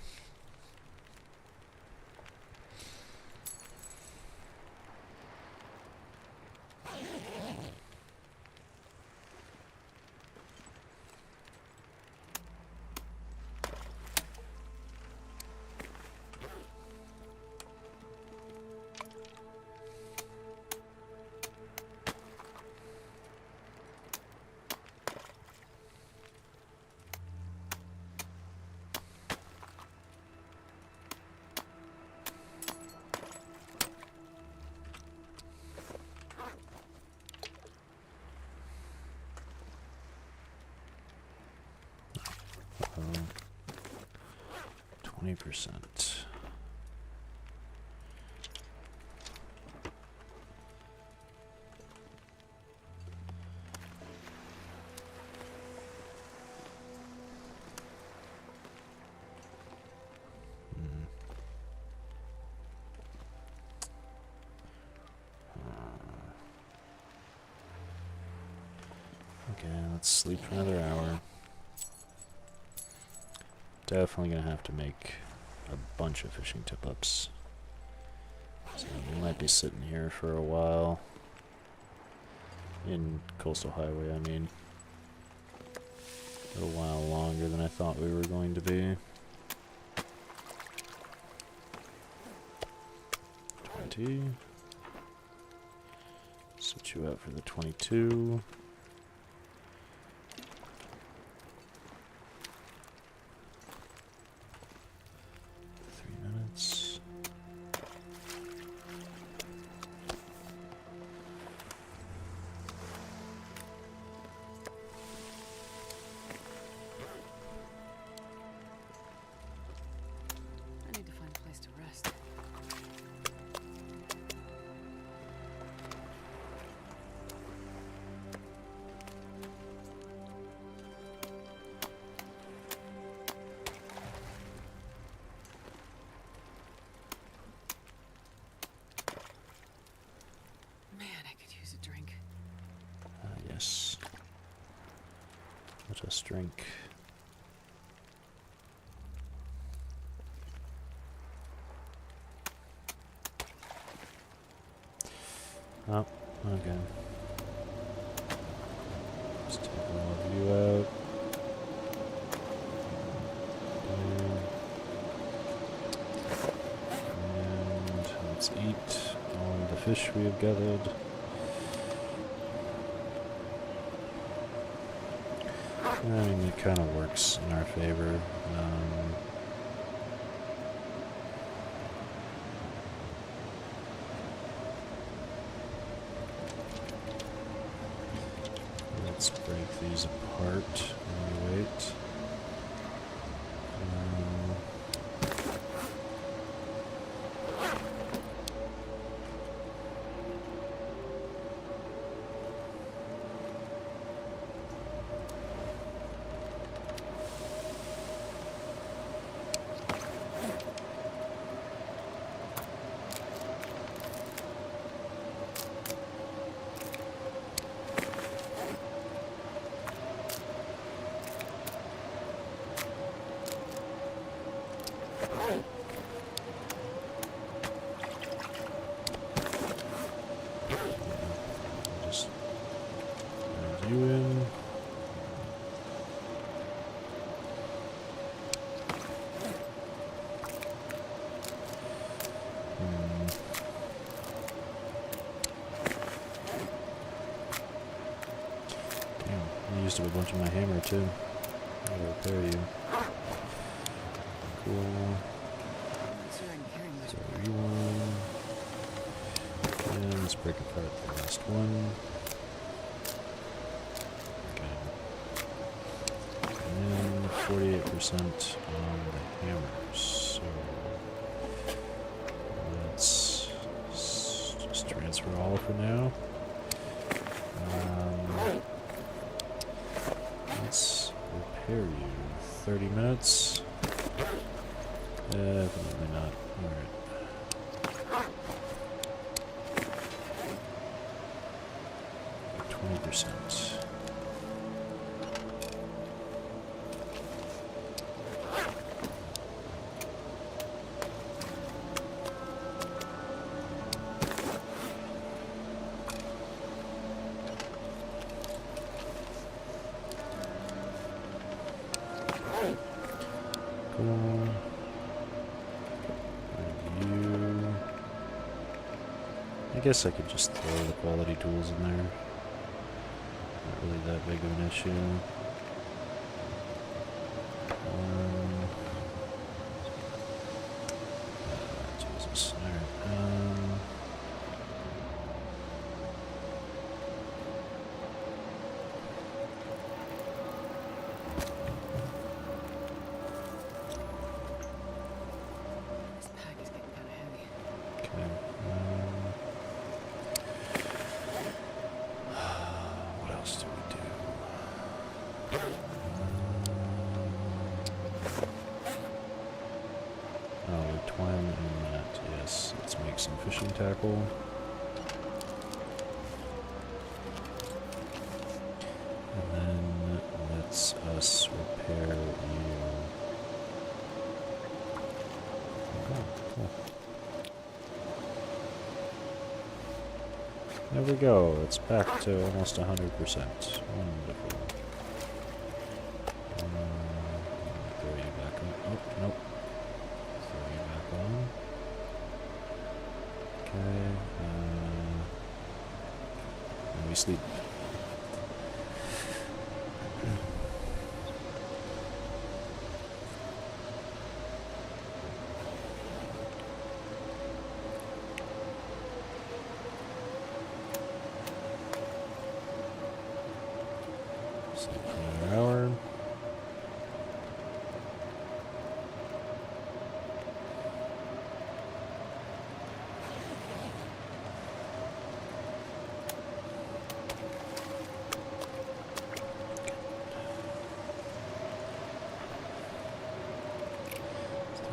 Uh, 20%. Okay, let's sleep for another hour. Definitely gonna have to make a bunch of fishing tip-ups. So we might be sitting here for a while. In Coastal Highway, I mean. A little while longer than I thought we were going to be. 20. Switch you out for the 22. 3 minutes. I need to find a place to rest. Man, I could use a drink. Yes. Let us drink. Oh, okay. Just take a little view out. And let's eat all the fish we have gathered. I mean, it kind of works in our favor. Let's break these apart while we wait. Just add you in. Damn, I used up a bunch of my hammer too. I'll repair you. Cool. Sure, I can carry much. So you one. And let's break apart the last one. Okay. And 48% on the hammers. So let's just transfer all for now. Let's repair you. 30 minutes. Definitely not. Alright. 20%. Cool. You. I guess I could just throw the quality tools in there. Not really that big of an issue. Jesus. Alright. This pack is getting kind of heavy. Okay. What else do we do? Oh, we twine in that. Yes. Let's make some fishing tackle. And then let's us repair you. Oh, cool. There we go. It's back to almost 100%. Wonderful. Throw you back on. Oh, nope. Throw you back on. Okay. And we sleep. Sleep for another hour.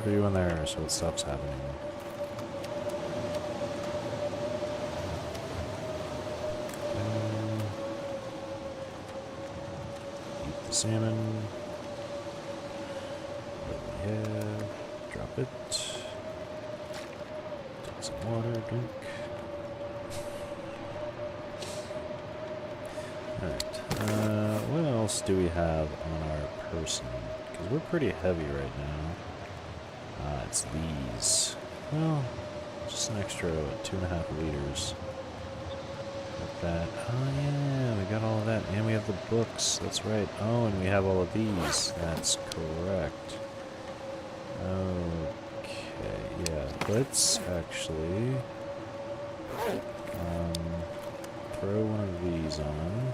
Throw you in there so it stops happening. Eat the salmon. What we have. Drop it. Take some water, drink. Alright, what else do we have on our person? Because we're pretty heavy right now. It's these. Well, just an extra, what, 2.5 liters. Like that. Oh yeah, we got all of that. And we have the books. That's right. Oh, and we have all of these. That's correct. Okay, yeah. Let's actually throw one of these on.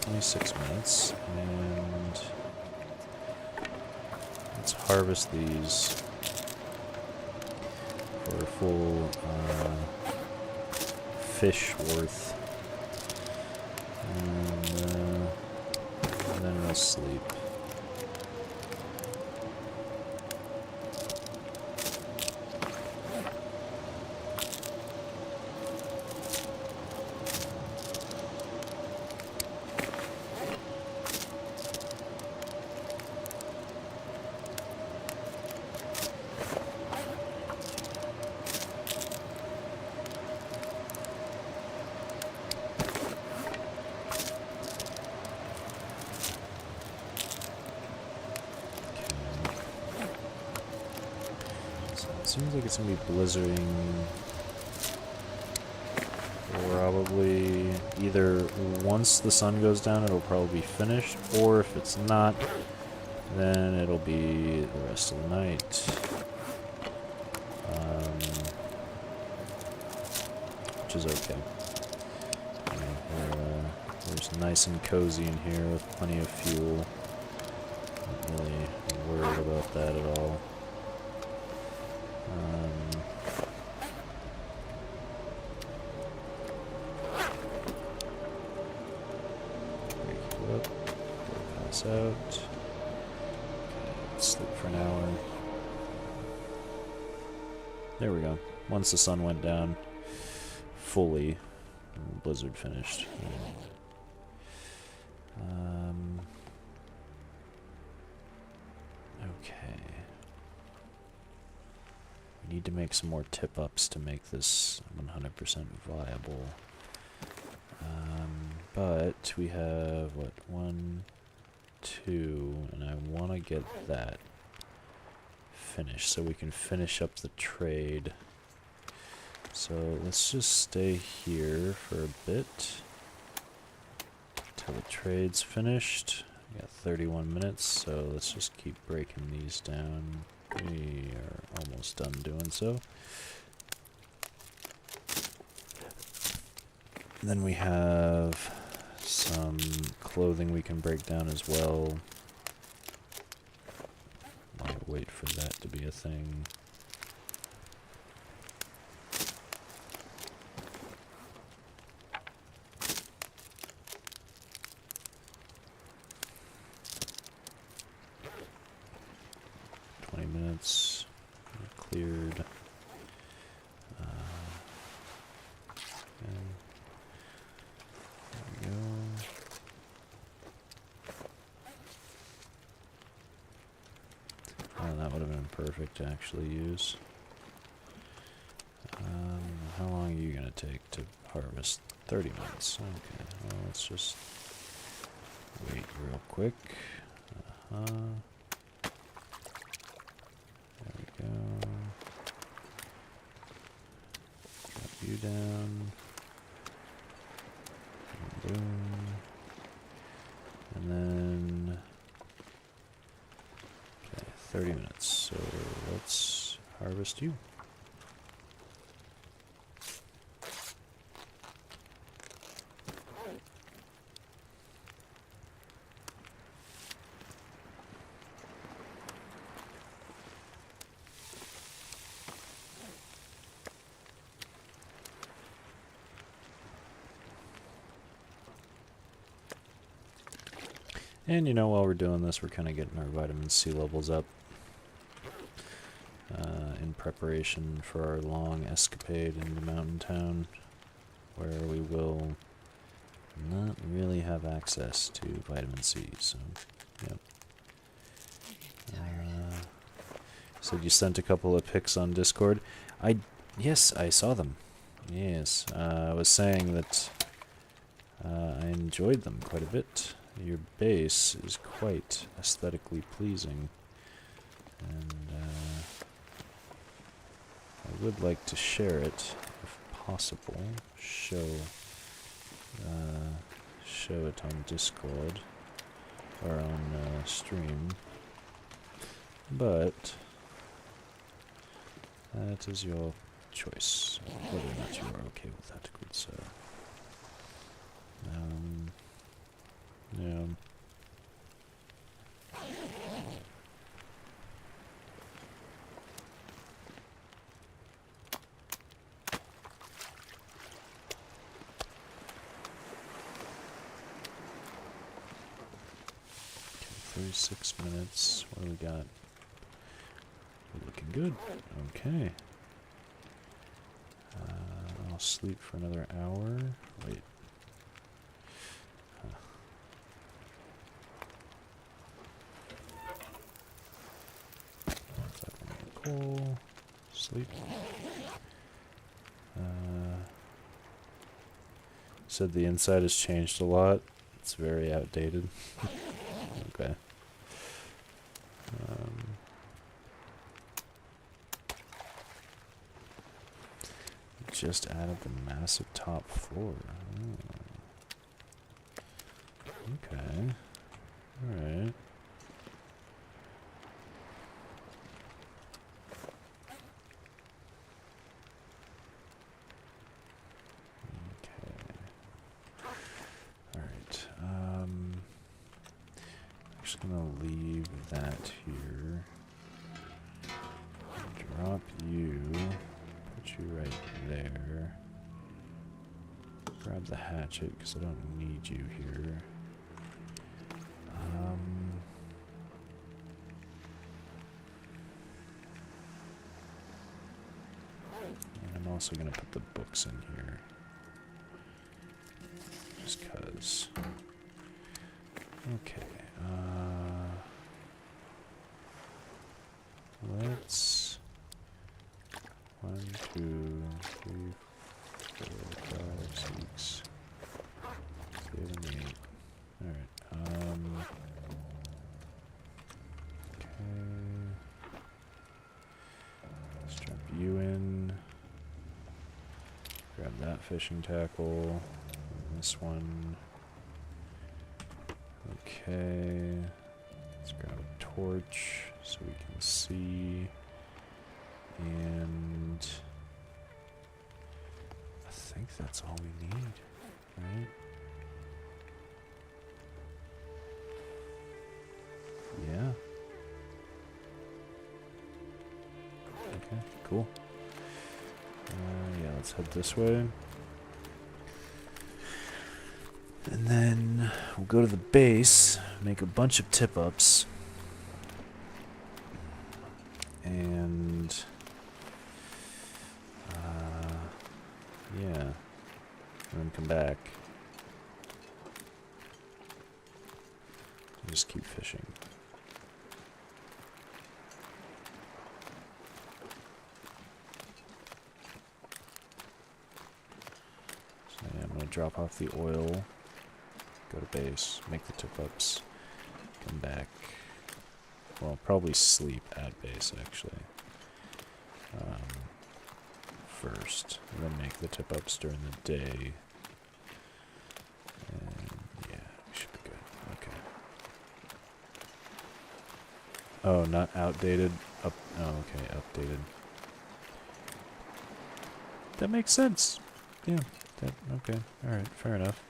26 minutes. And let's harvest these for a full fish worth. And then we'll sleep. Seems like it's gonna be blizzarding probably either once the sun goes down it'll probably be finished, or if it's not, then it'll be the rest of the night. Which is okay. We're just nice and cozy in here with plenty of fuel. Not really worried about that at all. Wake you up, go pass out. Okay, let's sleep for an hour. There we go. Once the sun went down fully, the blizzard finished. Okay. We need to make some more tip-ups to make this 100% viable. But we have, what, 1, 2, and I want to get that finished so we can finish up the trade. So let's just stay here for a bit till the trade's finished. We got 31 minutes, so let's just keep breaking these down. We are almost done doing so. And then we have some clothing we can break down as well. I'll wait for that to be a thing. Minutes cleared. There we go. Oh, that would have been perfect to actually use. How long are you gonna take to harvest? 30 minutes. Okay, well, let's just wait real quick. There we go. Drop you down. Boom. And then... Okay, 30 minutes. So let's harvest you. And you know, while we're doing this, we're kind of getting our vitamin C levels up in preparation for our long escapade in the mountain town, where we will not really have access to vitamin C. So, yep. So you sent a couple of pics on Discord. Yes, I saw them. Yes, I was saying that I enjoyed them quite a bit. Your base is quite aesthetically pleasing, and I would like to share it, if possible. Show it on Discord or on stream, but that is your choice, whether or not you are okay with that, good sir. Yeah. Okay, 36 minutes. What do we got? We're looking good. Okay. I'll sleep for another hour. Wait. Huh. Cool. Sleep. Said the inside has changed a lot. It's very outdated. Okay. Just added the massive top floor. Oh. Okay. Alright. Alright. I'm just gonna leave that here. Drop you. Put you right there. Grab the hatchet because I don't need you here. And I'm also gonna put the books in here. Just cause. Okay. Let's 1, 2, 3, 4, 5, 6, 7, 8. Alright. Okay. Let's drop you in. Grab that fishing tackle. And this one. Okay. Let's grab a torch so we can see. And I think that's all we need, right? Yeah. Okay, cool. Yeah, let's head this way. And then we'll go to the base, make a bunch of tip-ups. And yeah, and then come back. And just keep fishing. So yeah, I'm gonna drop off the oil, go to base, make the tip-ups, come back. Well, probably sleep at base actually. First, and then make the tip-ups during the day. And yeah, we should be good. Okay. Oh, not outdated. Oh, okay, updated. That makes sense. Yeah. Okay. All right. Fair enough.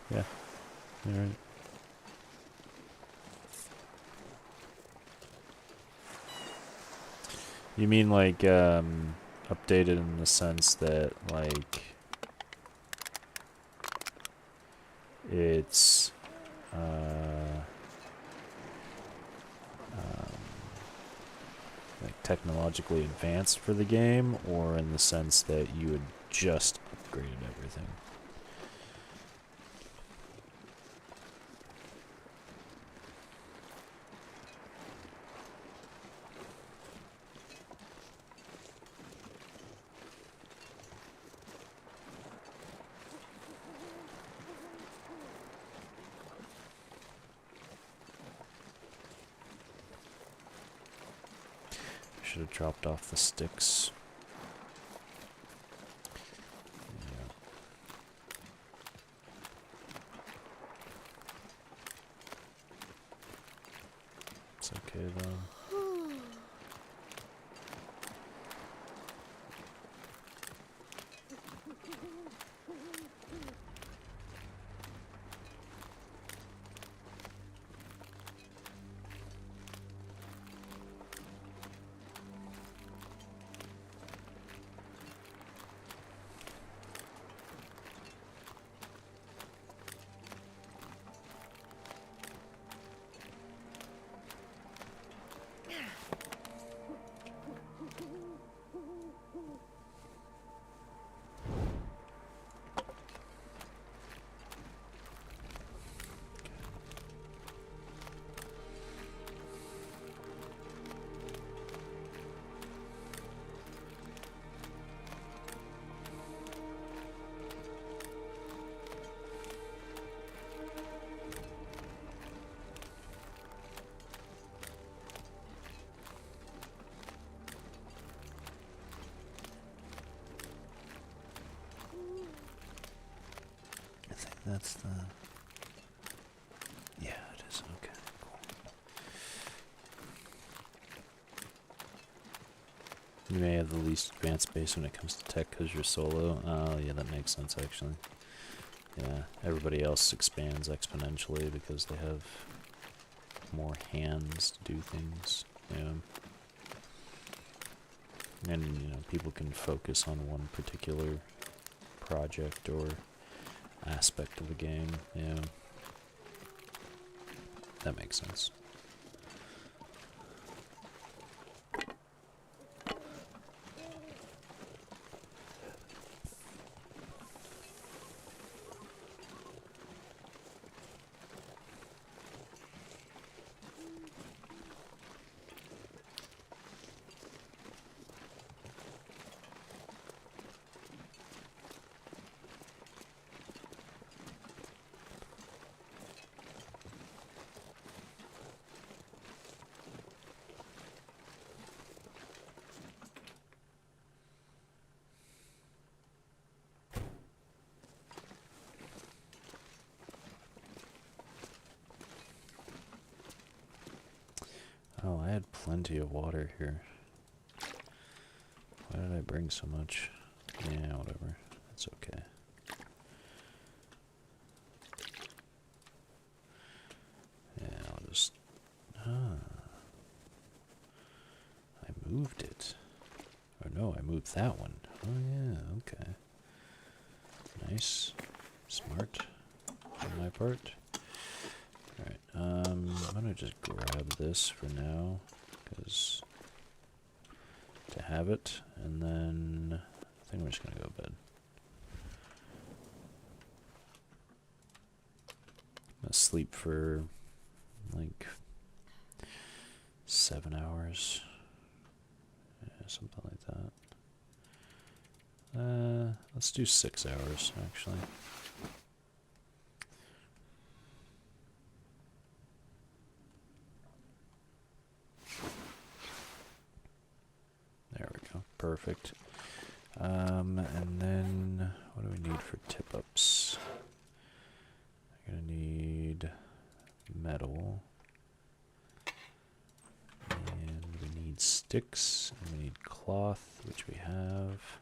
Yeah. All right. You mean like updated in the sense that like it's like technologically advanced for the game, or in the sense that you had just upgraded everything? should have dropped off the sticks. Yeah. It's okay though. I think that's the... Yeah, it is. Okay, cool. You may have the least advanced base when it comes to tech because you're solo. Oh, yeah, that makes sense, actually. Yeah, everybody else expands exponentially because they have more hands to do things. Yeah. And, you know, people can focus on one particular project or aspect of the game. Yeah. That makes sense. Oh, I had plenty of water here. Why did I bring so much? Yeah, whatever. It's okay. Yeah, I'll just... Ah. I moved it. Or no, I moved that one. Oh yeah, okay. Nice. Smart on my part. Alright, I'm gonna just grab this for now, because to have it, and then I think we're just gonna go to bed. I'm gonna sleep for like 7 hours. Yeah, something like that. Let's do 6 hours, actually. There we go. Perfect. And then what do we need for tip-ups? I'm gonna need metal. And we need sticks. And we need cloth, which we have.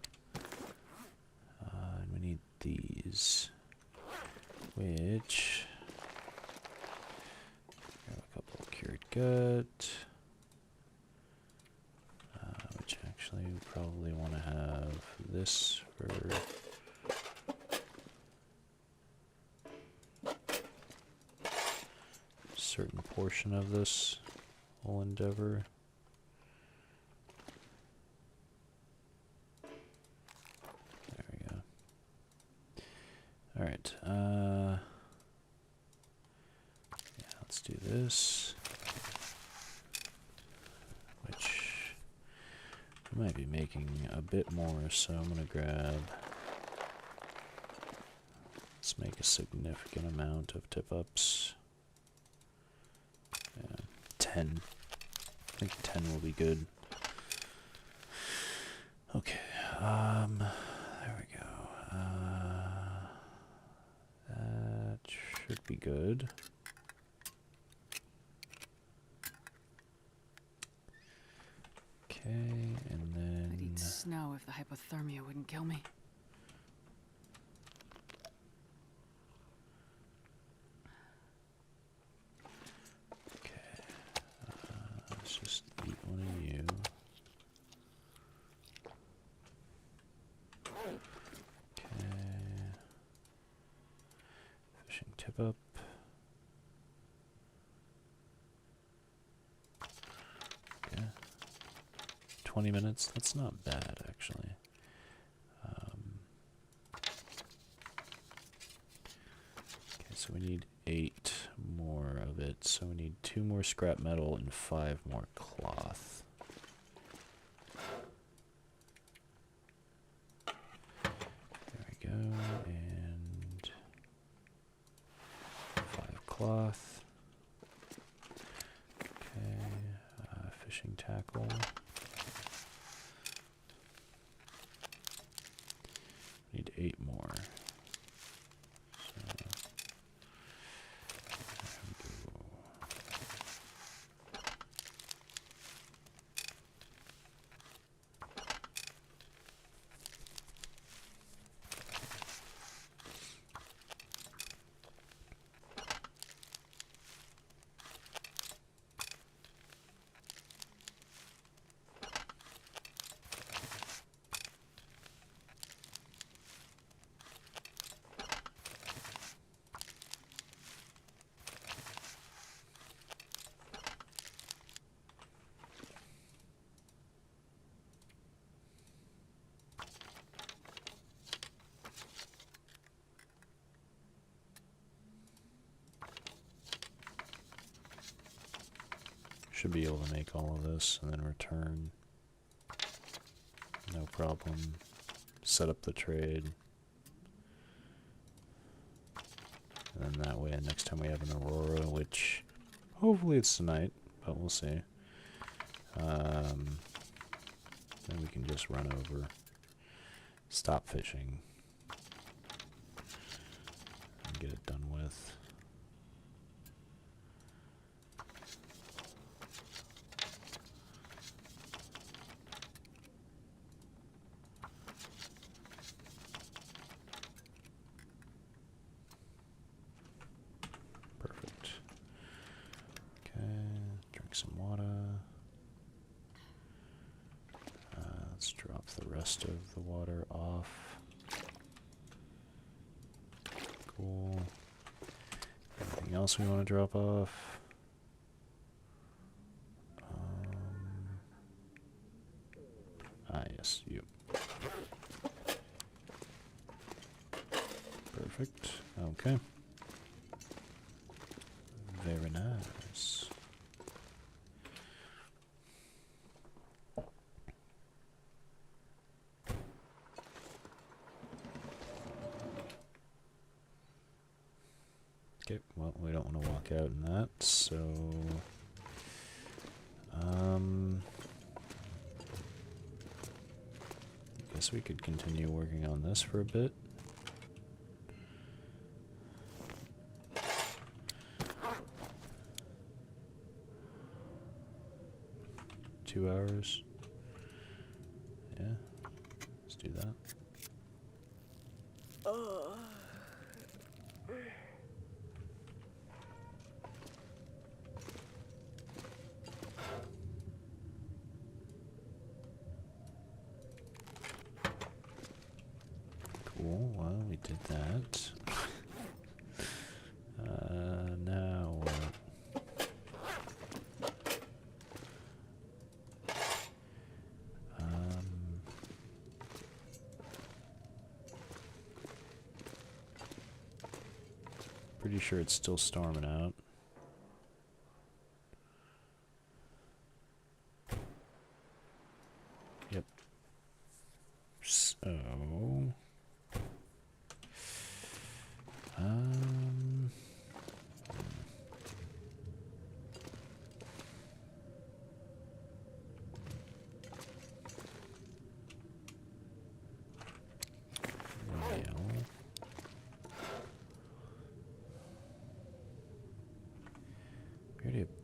And we need these, which... Grab a couple of cured gut. Which actually we probably want to have this for... a certain portion of this whole endeavor. There we go. Alright, yeah, let's do this. Which we might be making a bit more, so I'm gonna grab... Let's make a significant amount of tip-ups. Yeah, 10. I think 10 will be good. Okay, there we go. That should be good. Okay, and I'd eat then snow if the hypothermia wouldn't kill me. let's just eat one of you. Okay. Fishing tip up. Okay. 20 minutes. That's not bad, actually. Okay, so we need 8 more of it. So we need 2 more scrap metal and 5 more cloth. There we go. And 5 cloth. Okay. Fishing tackle. Need 8 more. So, there we go. Should be able to make all of this and then return. No problem. Set up the trade. And then that way, next time we have an aurora, which hopefully it's tonight, but we'll see. Then we can just run over, stop fishing, and get it done with. Perfect. Okay, drink some water. Let's drop the rest of the water off. Cool. Anything else we want to drop off? Yes, you. Perfect. Okay. Very nice. Okay, well, we don't want to walk out in that, so I guess we could continue working on this for a bit. Two hours. Yeah, let's do that. Cool, well, we did that. Now what? Pretty sure it's still storming out. Yep. So,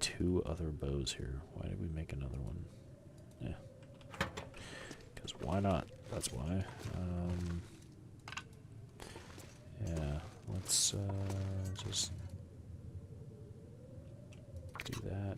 2 other bows here. Why did we make another one? Yeah. Because why not? That's why. Yeah, let's just do that.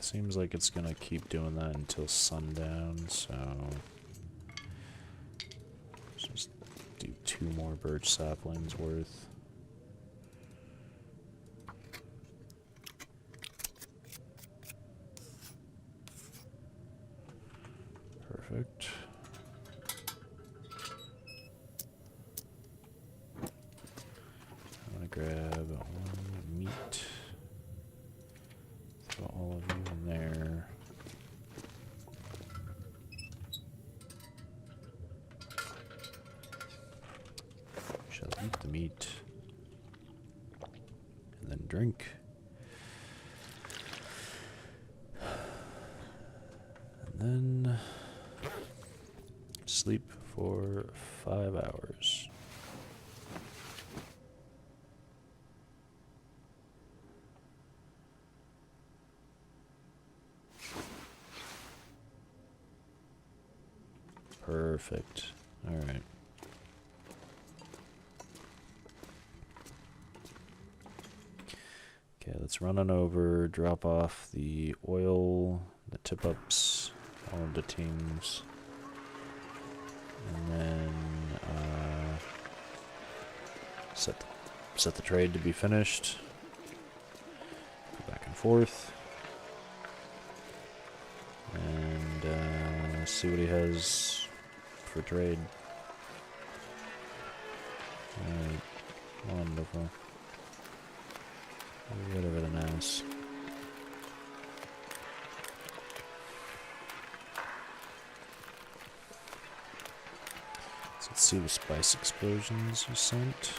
Seems like it's gonna keep doing that until sundown, so let's just do 2 more birch saplings worth. Perfect. I'm gonna grab 1 meat. Throw all of you in there. Shall eat the meat. And then drink. And then sleep for 5 hours. Perfect. Alright. Okay, let's run on over, drop off the oil, the tip-ups, all of the teams. And then set the trade to be finished. Go back and forth. And see what he has for trade. Alright, wonderful. Whatever the nice. So let's see the spice explosions you sent.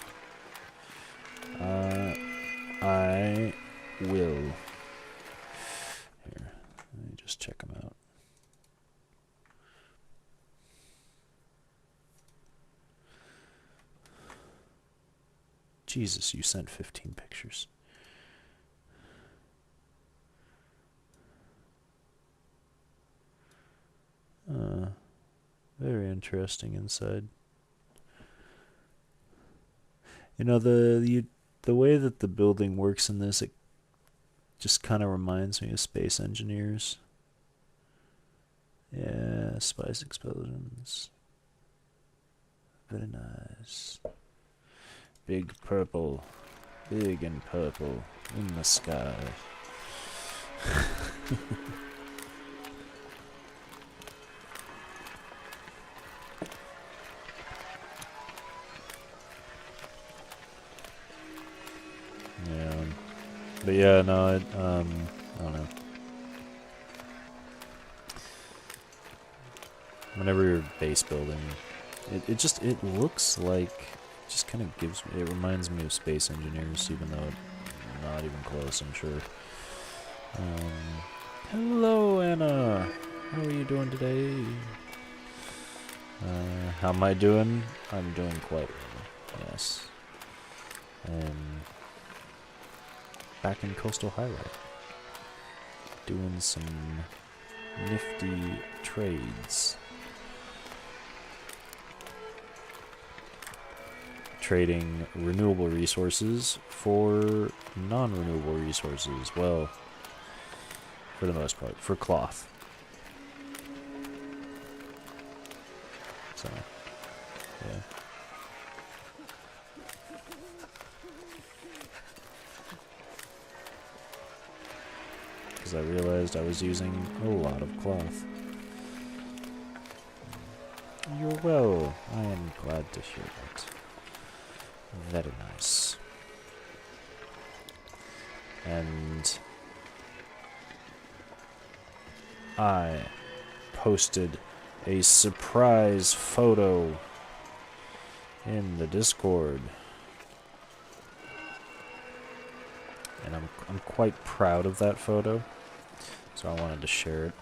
I will. Here, let me just check them out. Jesus, you sent 15 pictures. Very interesting inside. You know, the way that the building works in this, it just kind of reminds me of Space Engineers. Yeah, spice explosions. Very nice. Big purple. Big and purple in the sky. Yeah. But yeah, no, I don't know. Whenever you're base building, it looks like, just kind of gives me, it reminds me of Space Engineers, even though not even close, I'm sure. Hello, Anna. How are you doing today? How am I doing? I'm doing quite well. Yes. Back in Coastal Highway, doing some nifty trades. Trading renewable resources for non-renewable resources. Well, for the most part, for cloth. So, yeah. Because I realized I was using a lot of cloth. You're well. I am glad to hear that. Very nice. And I posted a surprise photo in the Discord and I'm quite proud of that photo, so I wanted to share it.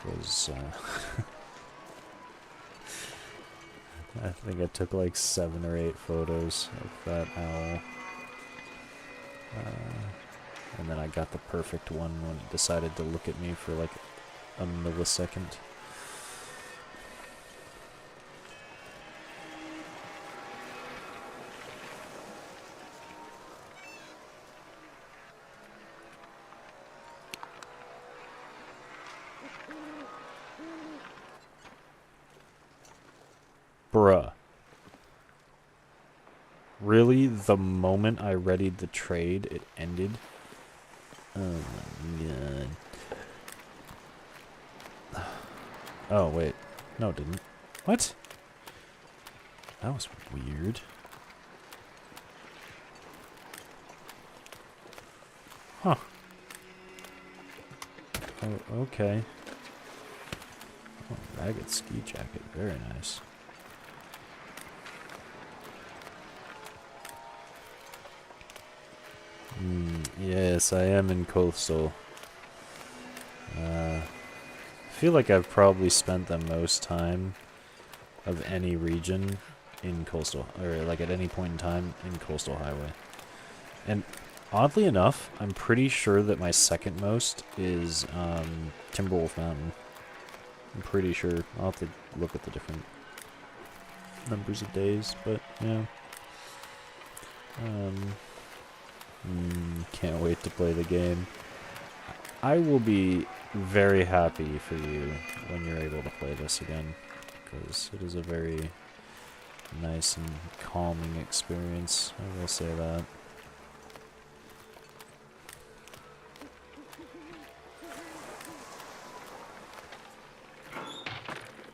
It was, I think I took like 7 or 8 photos of that owl. And then I got the perfect one when it decided to look at me for like a millisecond. Bruh. Really? The moment I readied the trade, it ended? Oh my god. Oh, wait. No, it didn't. What? That was weird. Huh. Oh, okay. Oh, ragged ski jacket. Very nice. Yes, I am in coastal. I feel like I've probably spent the most time of any region in coastal, or like at any point in time in coastal highway. And oddly enough, I'm pretty sure that my second most is Timberwolf Mountain. I'm pretty sure. I'll have to look at the different numbers of days, but yeah. Can't wait to play the game. I will be very happy for you when you're able to play this again, because it is a very nice and calming experience, I will say that.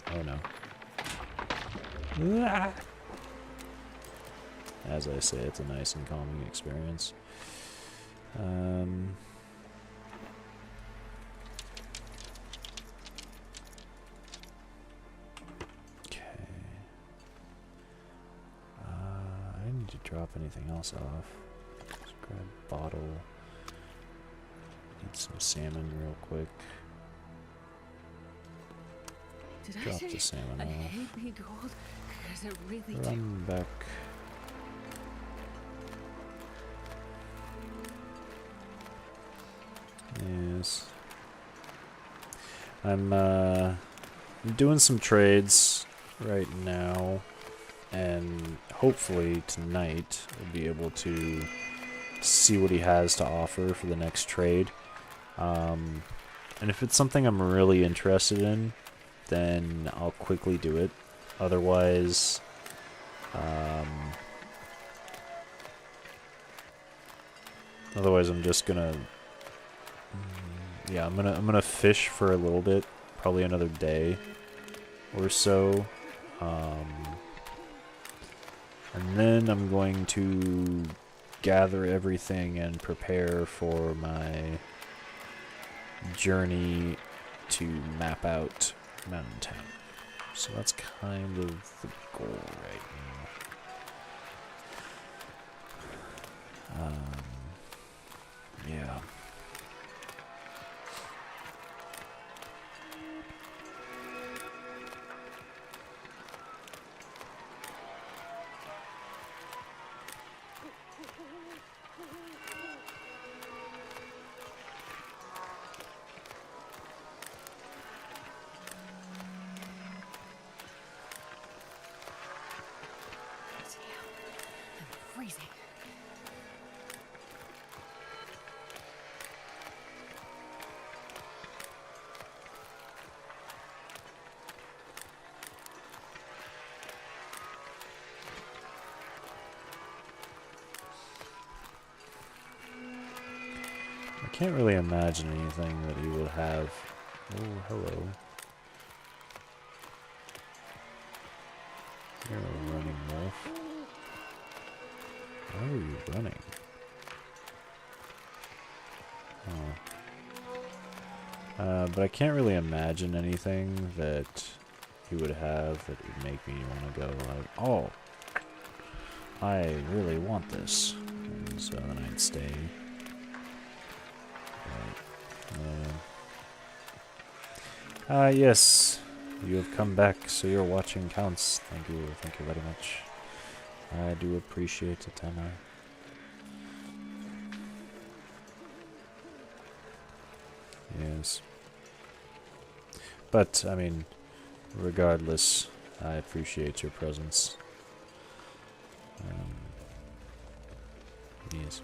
Oh no. As I say, it's a nice and calming experience. Okay. I need to drop anything else off. Let's grab a bottle. Need some salmon real quick. Did Drop I say the salmon I off. hate being cold? Because I really do. Run back. Yes. I'm doing some trades right now, and hopefully tonight I'll be able to see what he has to offer for the next trade. And if it's something I'm really interested in, then I'll quickly do it. Otherwise, I'm just gonna, yeah, I'm gonna fish for a little bit, probably another day or so, and then I'm going to gather everything and prepare for my journey to map out Mountain Town. So that's kind of the goal right now. Yeah. I'm freezing. I can't really imagine anything that he would have. Oh, hello. You're a running wolf. Why are you running? Oh. But I can't really imagine anything that he would have that would make me want to go like, oh. I really want this. And so then I'd stay. Yes. You have come back, so your watching counts. Thank you very much. I do appreciate it, Emma. Yes. But, I mean, regardless, I appreciate your presence. Yes.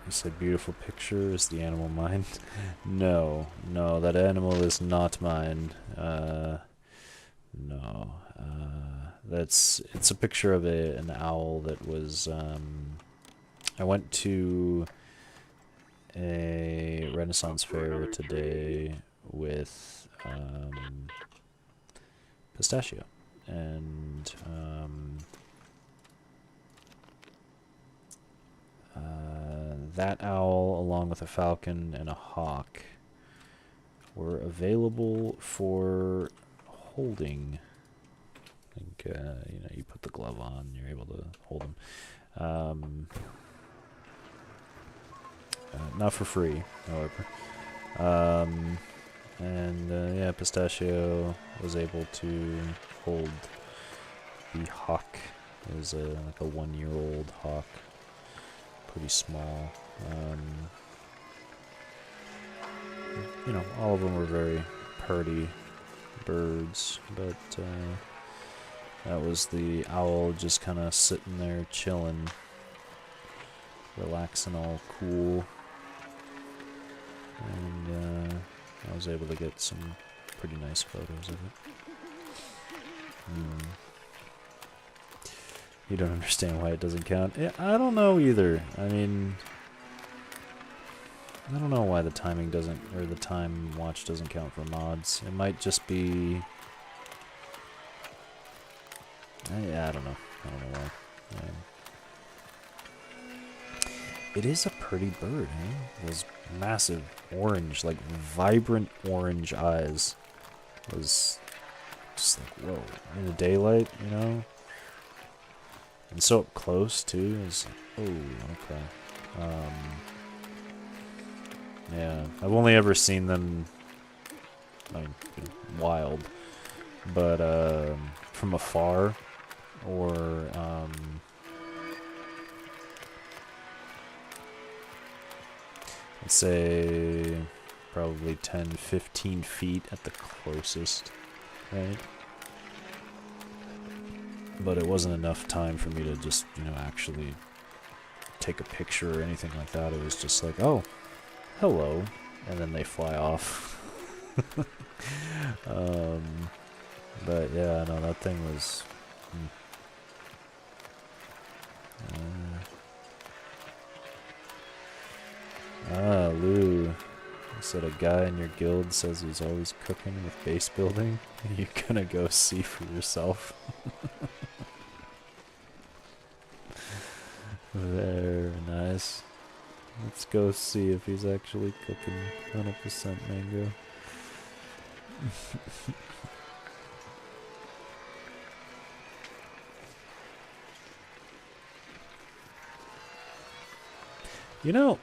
You said beautiful picture is the animal mind. No, that animal is not mine. No. It's a picture of an owl that was, I went to a Renaissance fair today with, Pistachio. And, that owl, along with a falcon and a hawk, were available for holding. I think, you put the glove on, you're able to hold them. Not for free, however. Yeah, Pistachio was able to hold the hawk. It was like a 1-year-old hawk. Pretty small. All of them were very purty birds, but that was the owl just kind of sitting there chilling, relaxing, all cool. And I was able to get some pretty nice photos of it. You don't understand why it doesn't count? Yeah, I don't know either. I mean, I don't know why the timing doesn't, or the time watch doesn't count for mods. It might just be... I don't know. I don't know why. It is a pretty bird, eh? Those massive orange, like vibrant orange eyes. It was just like, whoa. In the daylight, And so up close, too. It's like, oh, okay. Yeah, I've only ever seen them, wild, but from afar, or I'd say probably 10, 15 feet at the closest, right? But it wasn't enough time for me to just, actually take a picture or anything like that. It was just like, oh, hello, and then they fly off. But yeah, no, that thing was... Lou said a guy in your guild says he's always cooking with base building. You're gonna go see for yourself. Very nice. Let's go see if he's actually cooking 100% mango.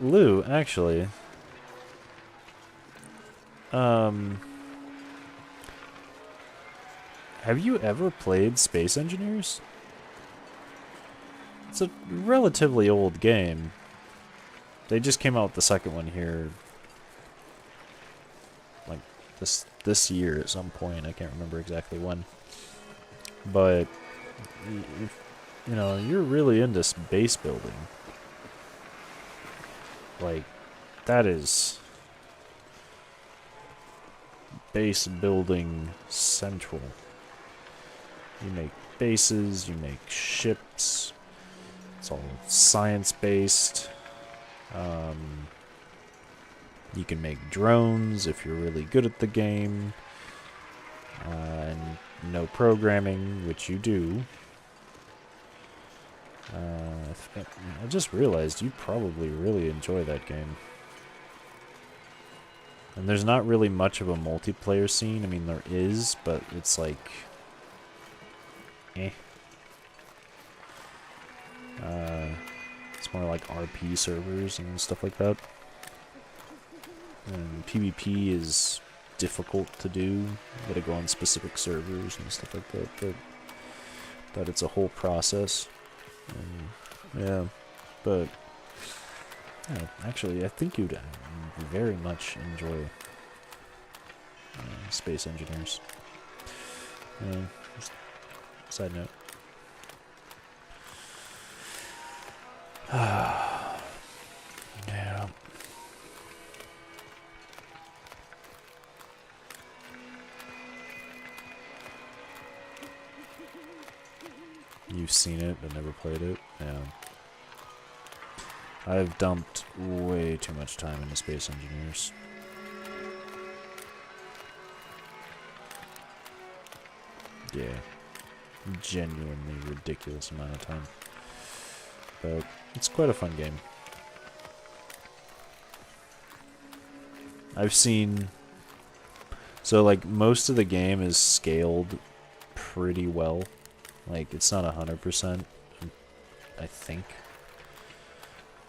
Lou, actually, have you ever played Space Engineers? It's a relatively old game. They just came out with the second one here, like this year at some point. I can't remember exactly when. But if, you're really into base building. Like, that is base building central. You make bases, you make ships. It's all science-based. You can make drones if you're really good at the game. And no programming, which you do. I just realized you probably really enjoy that game. And there's not really much of a multiplayer scene. I mean, there is, but it's like... eh. It's more like RP servers and stuff like that. And PvP is difficult to do. You gotta go on specific servers and stuff like that. But it's a whole process. Yeah, but yeah, actually, I think you'd very much enjoy Space Engineers. Just side note. Yeah. You've seen it, but never played it? Yeah. I've dumped way too much time into Space Engineers. Yeah. Genuinely ridiculous amount of time. But it's quite a fun game. I've seen... So, like, most of the game is scaled pretty well. Like, it's not 100%, I think.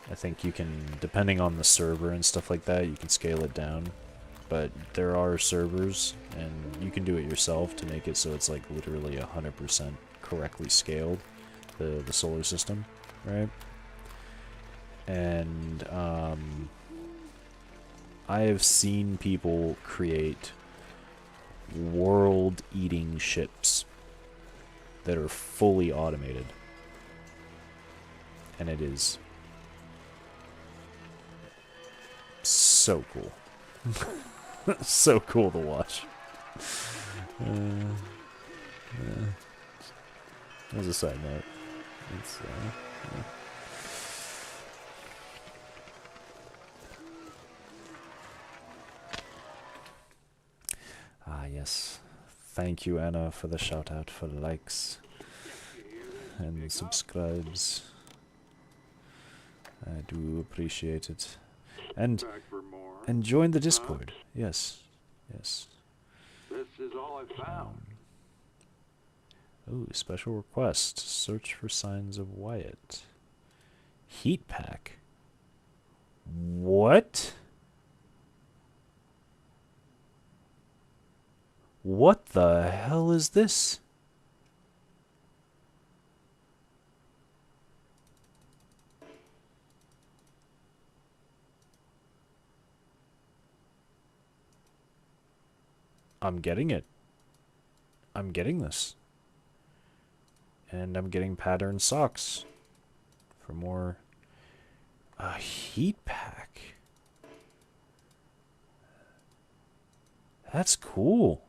I think you can, depending on the server and stuff like that, you can scale it down. But there are servers, and you can do it yourself to make it so it's, like, literally 100% correctly scaled, the solar system, right? And, I have seen people create world-eating ships that are fully automated. And it is so cool. So cool to watch. As a side note, it's, yeah. Ah, yes. Thank you, Anna, for the shout out for the likes and subscribes. I do appreciate it. And join the Discord. Yes. Yes. This is all I found. Ooh, special request. Search for signs of Wyatt. Heat pack. What? What the hell is this? I'm getting it. I'm getting this. And I'm getting patterned socks. For more... A heat pack. That's cool.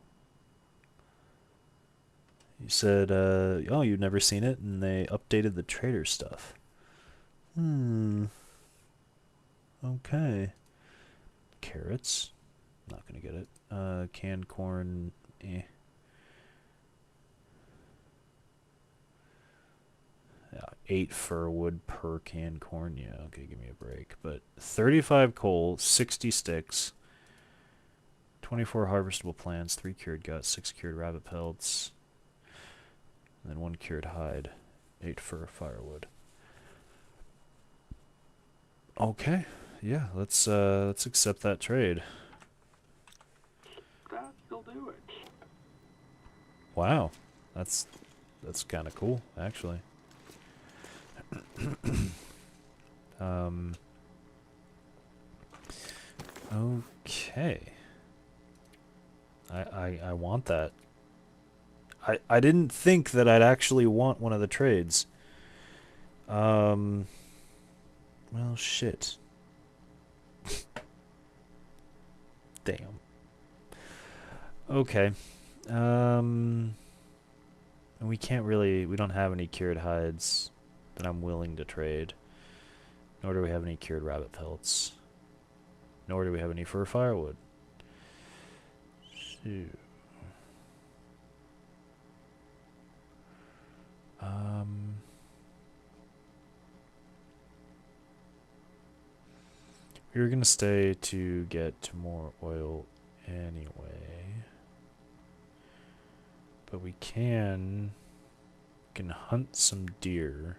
You said, oh, you've never seen it, and they updated the trader stuff. Okay. Carrots. Not gonna get it. Canned corn, eh. Yeah, 8 fir wood per canned corn. Yeah, okay, give me a break. But 35 coal, 60 sticks, 24 harvestable plants, 3 cured guts, 6 cured rabbit pelts, and then 1 cured hide, 8 fir firewood. Okay, yeah, let's accept that trade. That'll do it. Wow, that's kind of cool, actually. Okay. I want that. I didn't think that I'd actually want one of the trades. Well, shit. Damn. Okay. We can't really... We don't have any cured hides that I'm willing to trade. Nor do we have any cured rabbit pelts. Nor do we have any fur firewood. Shoot. We were gonna stay to get more oil anyway. But we can hunt some deer.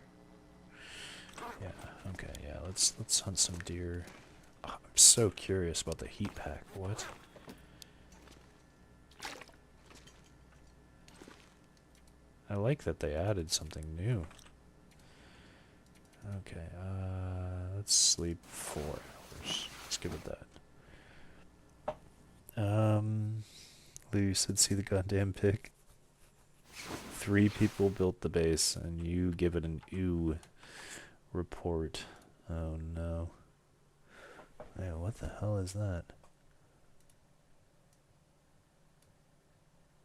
Yeah, okay, yeah, let's hunt some deer. Oh, I'm so curious about the heat pack. What? I like that they added something new. Okay, let's sleep 4 hours. Let's give it that. Lou said, see the goddamn pic. 3 people built the base, and you give it an ew report. Oh no. Hey, what the hell is that?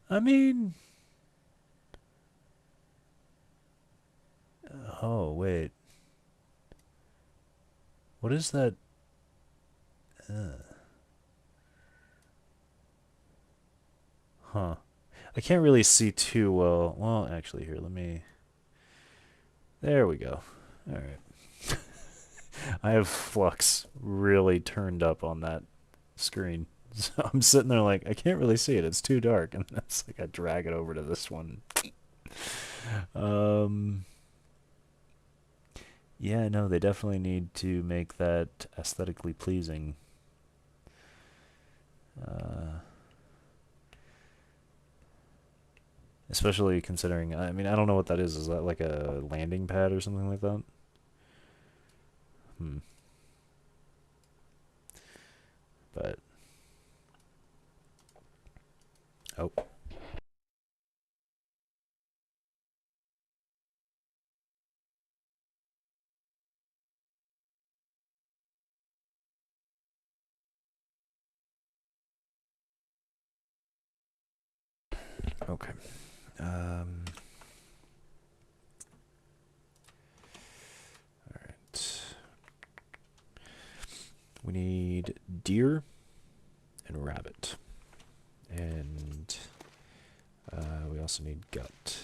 I mean... Oh, wait. What is that? Huh. I can't really see too well. Well, actually, here, let me... There we go. Alright. I have flux really turned up on that screen. So I'm sitting there like, I can't really see it. It's too dark. And it's like I drag it over to this one. Yeah, no, they definitely need to make that aesthetically pleasing. Especially considering, I mean, I don't know what that is. Is that like a landing pad or something like that? But, oh. Okay. Alright. We need deer and rabbit. And we also need gut.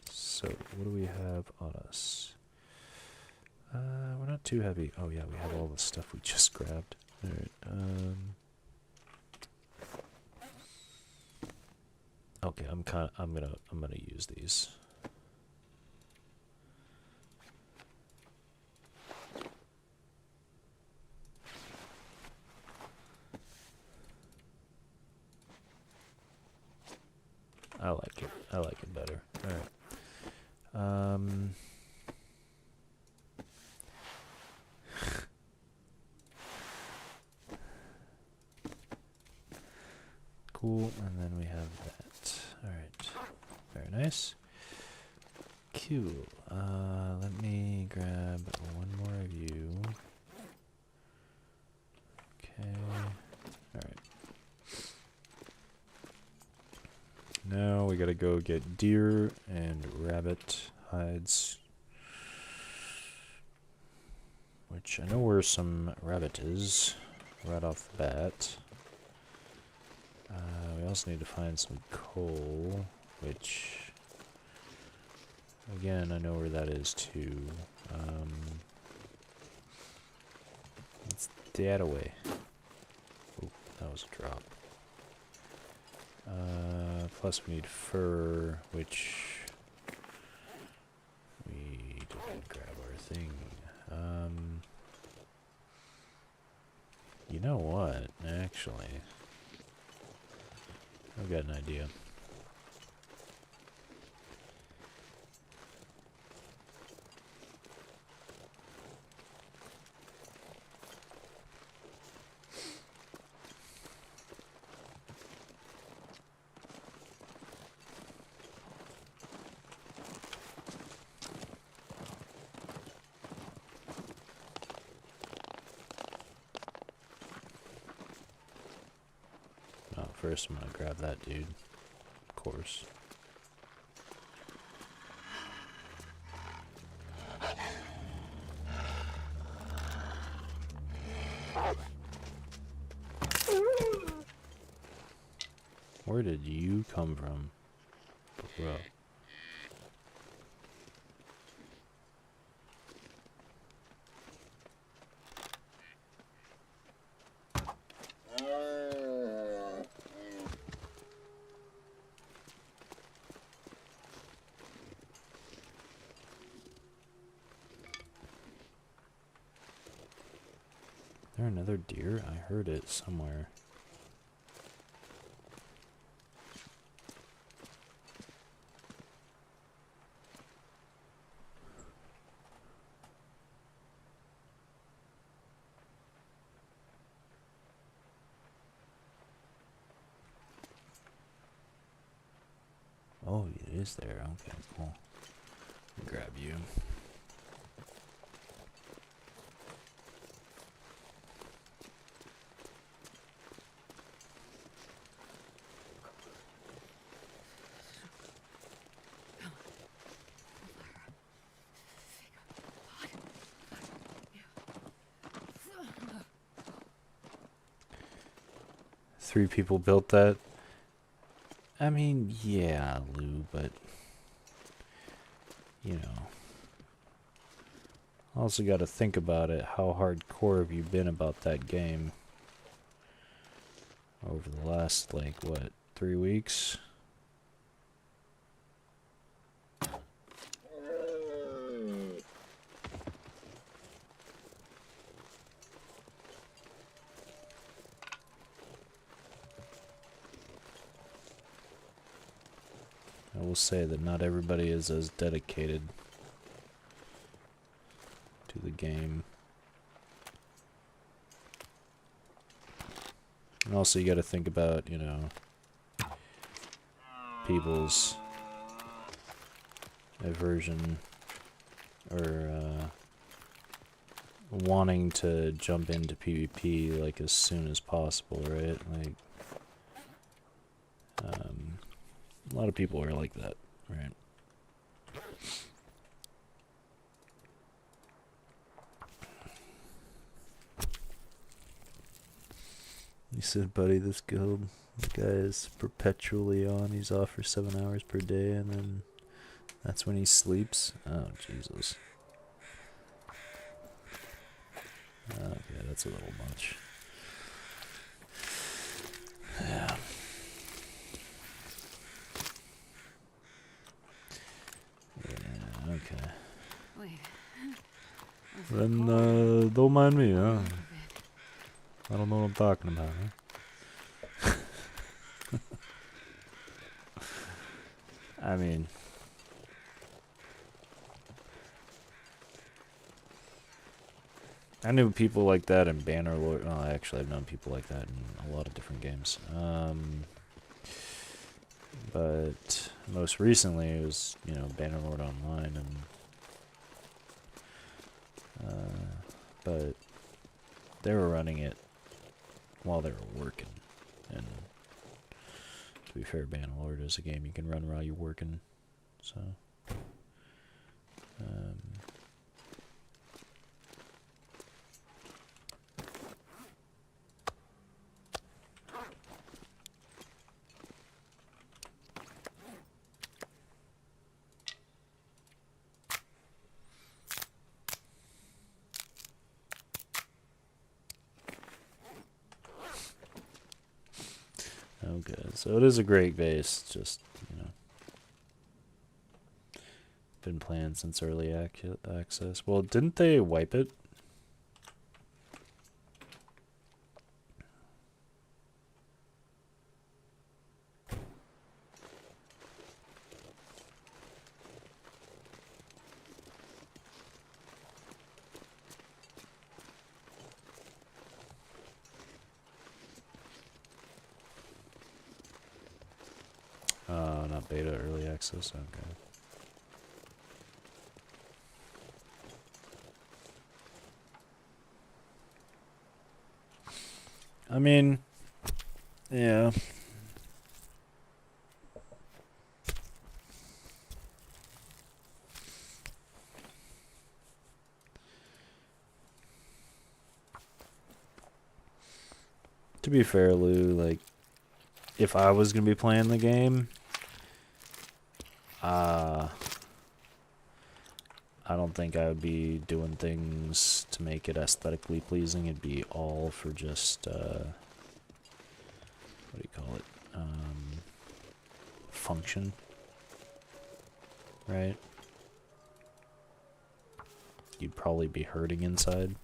So, what do we have on us? We're not too heavy. Oh yeah, we have all the stuff we just grabbed. Alright, okay, I'm gonna use these. I like it. I like it better. Alright. Cool, and then we have that. Alright. Very nice. Cool. Let me grab one more of you. Okay. Alright. Now we gotta go get deer and rabbit hides. Which I know where some rabbit is right off the bat. We also need to find some coal, which again I know where that is too. It's that away. Oh, that was a drop. Plus we need fur, which we didn't grab our thing. You know what? Actually, I've got an idea. Oh, first I'm gonna grab that dude. Of course. Where did you come from, bro? there another deer? I heard it somewhere. Oh, it is there. Okay, cool. Grab you. Three people built that. I mean, yeah, Lou, but you know, also got to think about it. How hardcore have you been about that game over the last, like, what, 3 weeks? I will say that not everybody is as dedicated to the game. And also you got to think about, you know, people's aversion or wanting to jump into PvP like as soon as possible, right? Like, a lot of people are like that, right? He said, buddy, this guild, the guy is perpetually on. He's off for 7 hours per day, and then that's when he sleeps. Oh, Jesus. Okay, that's a little much. Yeah. Yeah, okay. Wait. Then, don't mind me, huh? I don't know what I'm talking about, huh? I mean, I knew people like that in Bannerlord. Well, actually, I've known people like that in a lot of different games. But most recently, it was, you know, Bannerlord Online, and but they were running it while they were working. And to be fair, Bannerlord is a game you can run while you're working, so. Okay, so it is a great base, just, you know, been playing since early access. Well, didn't they wipe it? Not beta, early access, okay. I mean, yeah. To be fair, Lou, like, if I was gonna be playing the game, I don't think I would be doing things to make it aesthetically pleasing. It'd be all for just, what do you call it? Function. Right? You'd probably be hurting inside.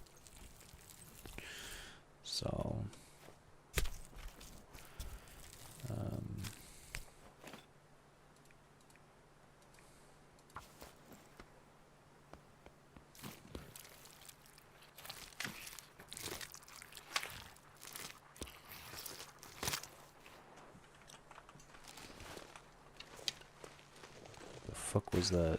So, the fuck was that?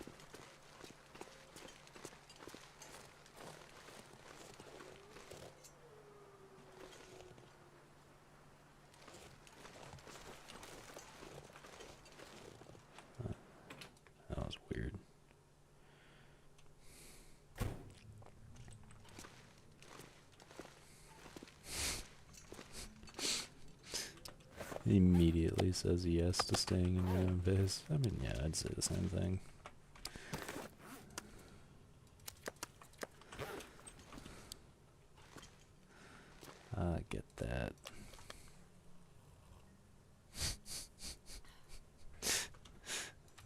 That was weird. He immediately says yes to staying in your own base. I mean, yeah, I'd say the same thing. I get that.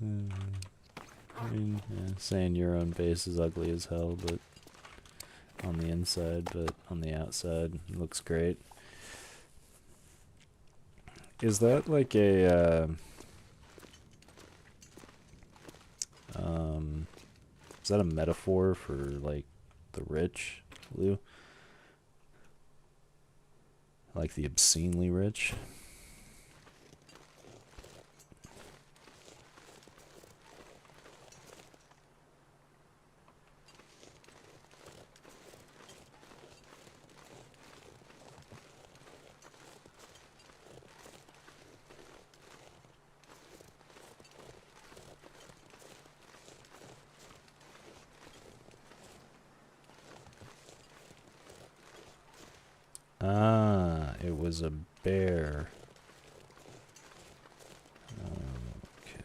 I mean, yeah, saying your own base is ugly as hell, but on the inside, but on the outside, it looks great. Is that like a, is that a metaphor for like the rich, Lou? Like the obscenely rich? Ah, it was a bear. Okay.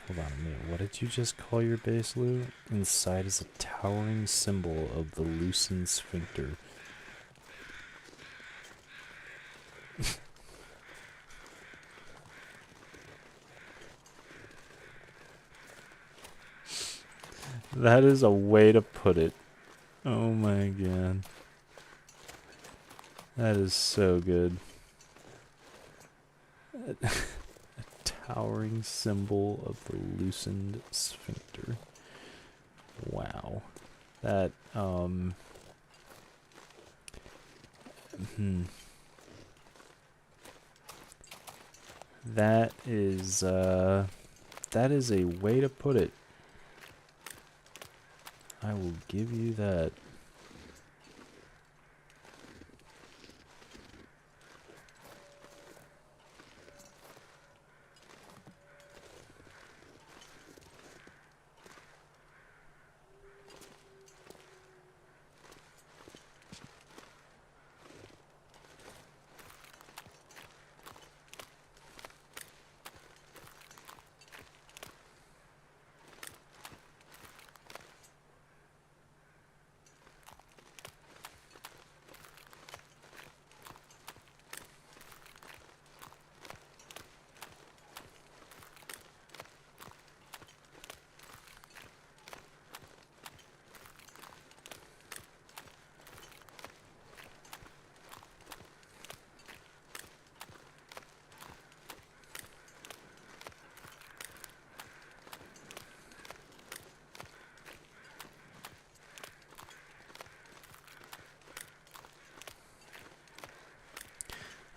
Hold on a minute. What did you just call your base, Lou? Inside is a towering symbol of the loosened sphincter. That is a way to put it. Oh my god. That is so good. A towering symbol of the loosened sphincter. Wow. That, That is a way to put it. I will give you that.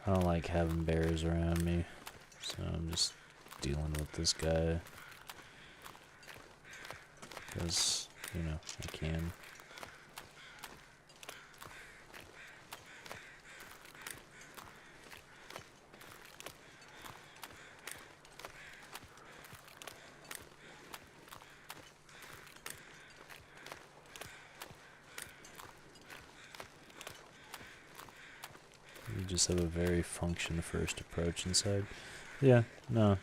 I don't like having bears around me, so I'm just dealing with this guy. Because you know, I can. You just have a very function-first approach inside. Yeah, no.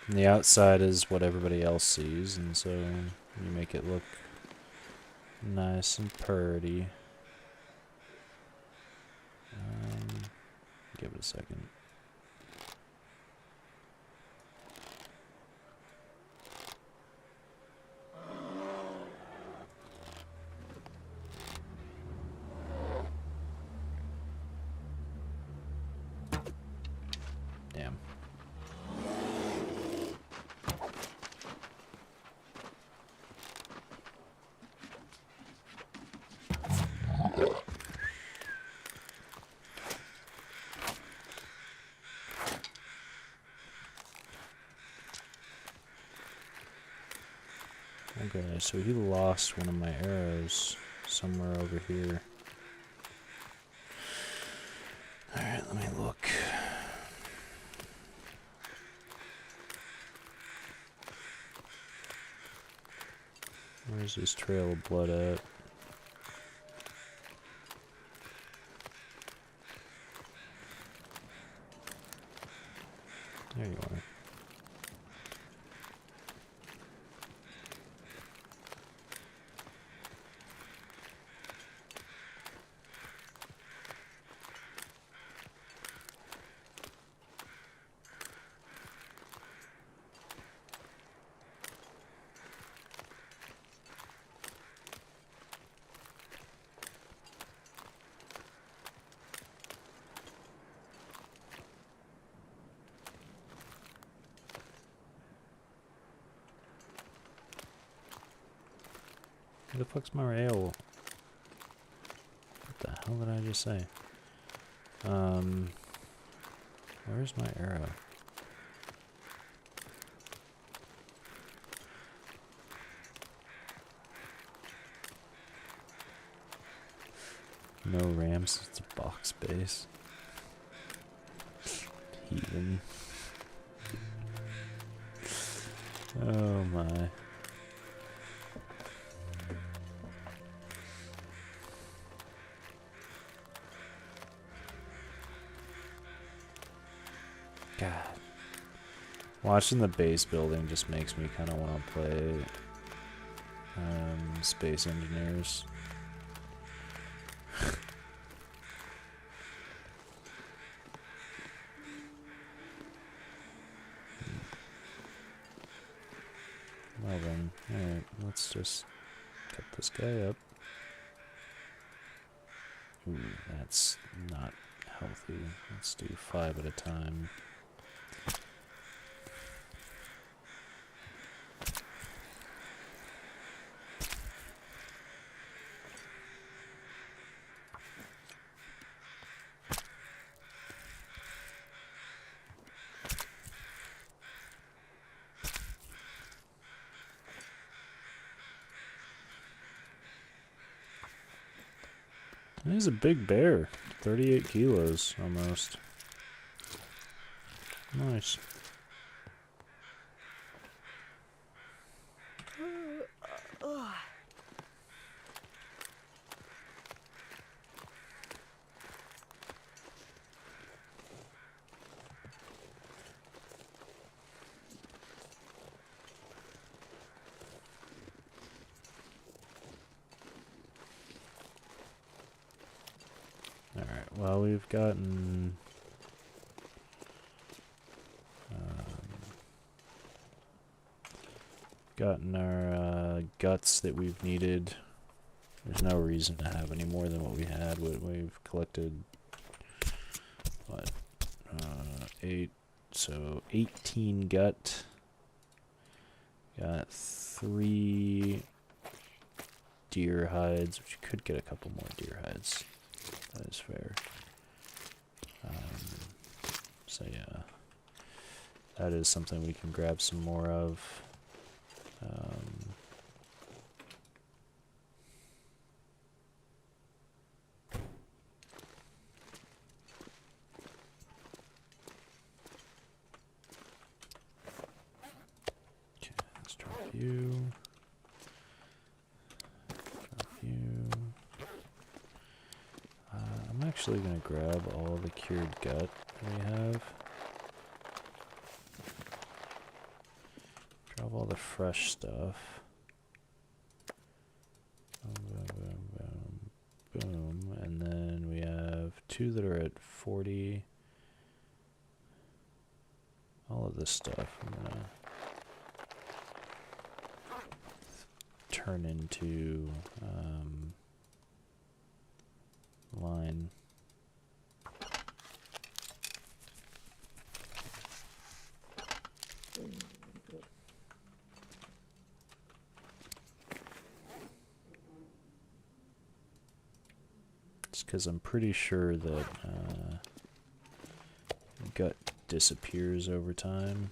And the outside is what everybody else sees, and so you make it look nice and pretty. Give it a second. Damn. Okay, so he lost one of my arrows somewhere over here. Alright, let me look. Where's this trail of blood at? There you are. Where the fuck's my rail? What the hell did I just say? Where's my arrow? No ramps, it's a box base. Heathen. Oh my. God. Watching the base building just makes me kind of want to play Space Engineers. Well then, alright, let's just cut this guy up. Ooh, that's not healthy. Let's do 5 at a time. He's a big bear. 38 kilos, almost. Nice. Alright, well, we've gotten our guts that we've needed. There's no reason to have any more than what we had. We've collected, what, 8, so 18 gut. Got 3 deer hides, which you could get a couple more deer hides. That is fair. So yeah, that is something we can grab some more of. you. Drop you. I'm actually gonna grab all the cured gut we have. Drop all the fresh stuff. Boom, boom, boom, boom, boom. And then we have 2 that are at 40. All of this stuff I'm gonna turn into line. Just because I'm pretty sure that gut disappears over time.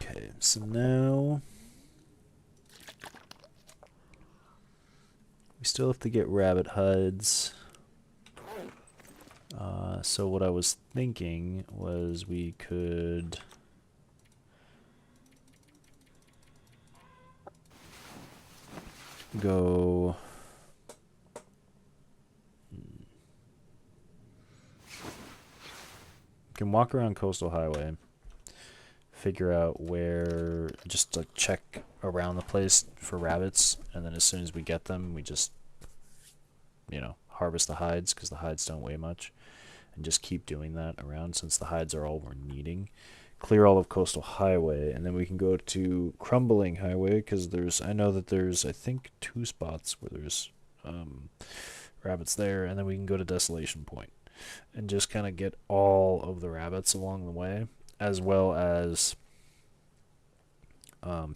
Okay, so now we still have to get rabbit hides. So what I was thinking was we could go can walk around Coastal Highway, figure out where, just like check around the place for rabbits, and then as soon as we get them, we just, you know, harvest the hides, because the hides don't weigh much, and just keep doing that around, since the hides are all we're needing. Clear all of Coastal Highway, and then we can go to Crumbling Highway, because I know that there's, I think, 2 spots where there's rabbits there, and then we can go to Desolation Point and just kind of get all of the rabbits along the way, as well as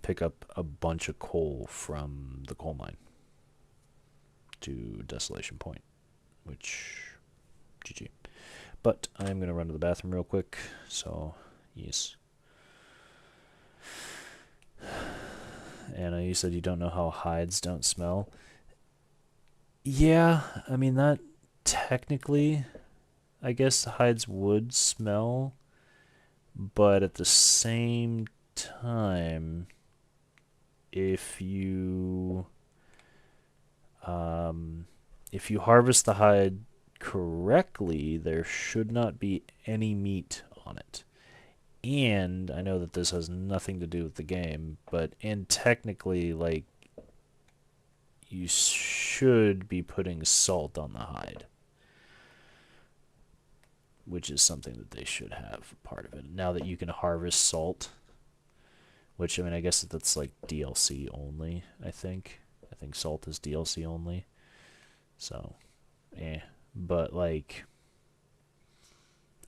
pick up a bunch of coal from the coal mine to Desolation Point, which, GG. But I'm going to run to the bathroom real quick, so, yes. Anna, you said you don't know how hides don't smell. Yeah, I mean, that technically, I guess the hides would smell, but at the same time, if you harvest the hide correctly, there should not be any meat on it. And I know that this has nothing to do with the game, and technically, like, you should be putting salt on the hide, which is something that they should have part of it. Now that you can harvest salt, which, I mean, I guess that's like DLC only, I think. I think salt is DLC only. So, but, like,